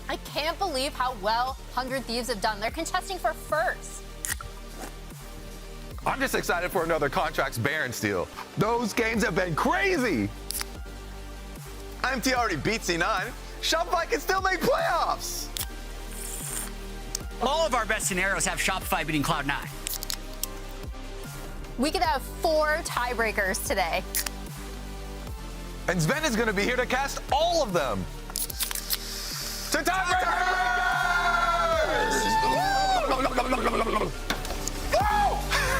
I can't believe how well 100 Thieves have done. They're contesting for first. I'm just excited for another Contracts Baron steal. Those games have been crazy. IMT already beat C9. Shopify can still make playoffs. All of our best scenarios have Shopify beating Cloud9. We could have 4 tiebreakers today. And Sven is going to be here to cast all of them. To tiebreakers!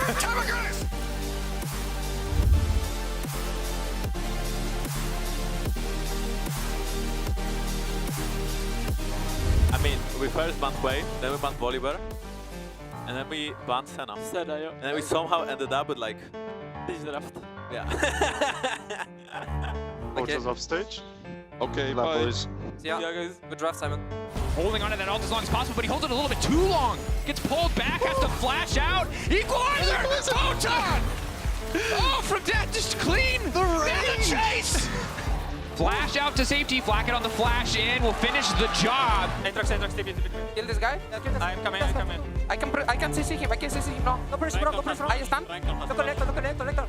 Tiebreakers! I mean, we first banned Wave, then we banned Volibear, and then we banned Senna. And then we somehow ended up with like this draft. Yeah. Coaches off stage. Okay, bye. boys. Yeah, guys. Good draft, Simon. Holding on to that ult as long as possible, but he holds it a little bit too long. Gets pulled back, has to flash out. Equalizer! Photon! Oh, from death, just clean! The chase! Flash out to safety, flack it on the flash in, will finish the job. Aatrox, kill this guy. I'm coming. I can CC him. No pressure, bro. I stand. Collector.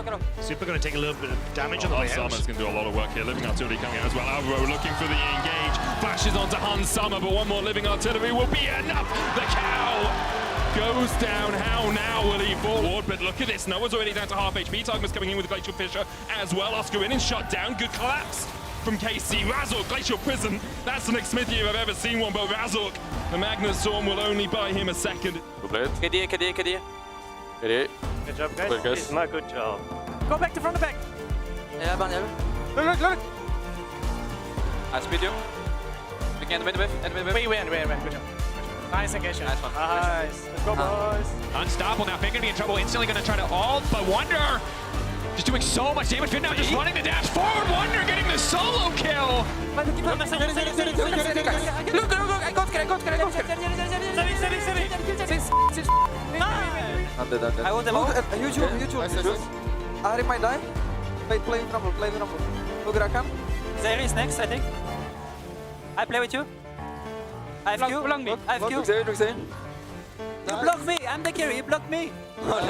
Enough. Super going to take a little bit of damage on the way out. Summer's going to do a lot of work here. Living Artillery coming out as well. Alvaro looking for the engage. Flashes onto Hans Summer, but one more Living Artillery will be enough. The cow goes down. How now will he forward? But look at this. Noah's already down to half HP. Targum's coming in with Glacial Fissure as well. Oscar in and shot down. Good collapse from KC. Razork, Glacial Prison. That's the next Smithy if I've ever seen one, but Razork, the Magnus Storm will only buy him a second. Good play. KD. Good job, guys. It's not good job. Go back to front of back. Yeah, Look. I speed you. We can win. Good job. Nice engagement. Nice one. Nice. Let's go, boys. Unstoppable now. Big gonna be in trouble. Instantly gonna try to ult, but Wonder just doing so much damage. Fit now just running the dash forward. Wonder getting the solo kill. Look, I got I want them out. Huge. Ari might die. Play in rumble. Look, Rakan. Zeri is next, I think. I play with you. I have Q. Block me. I have Q. You block me. I'm the carry. You block me. But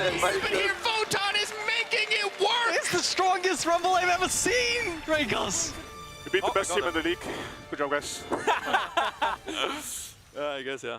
here, Photon is making it work. It's the strongest rumble I've ever seen, Dragos. We beat the best team in the league. Good job, guys. I guess, yeah.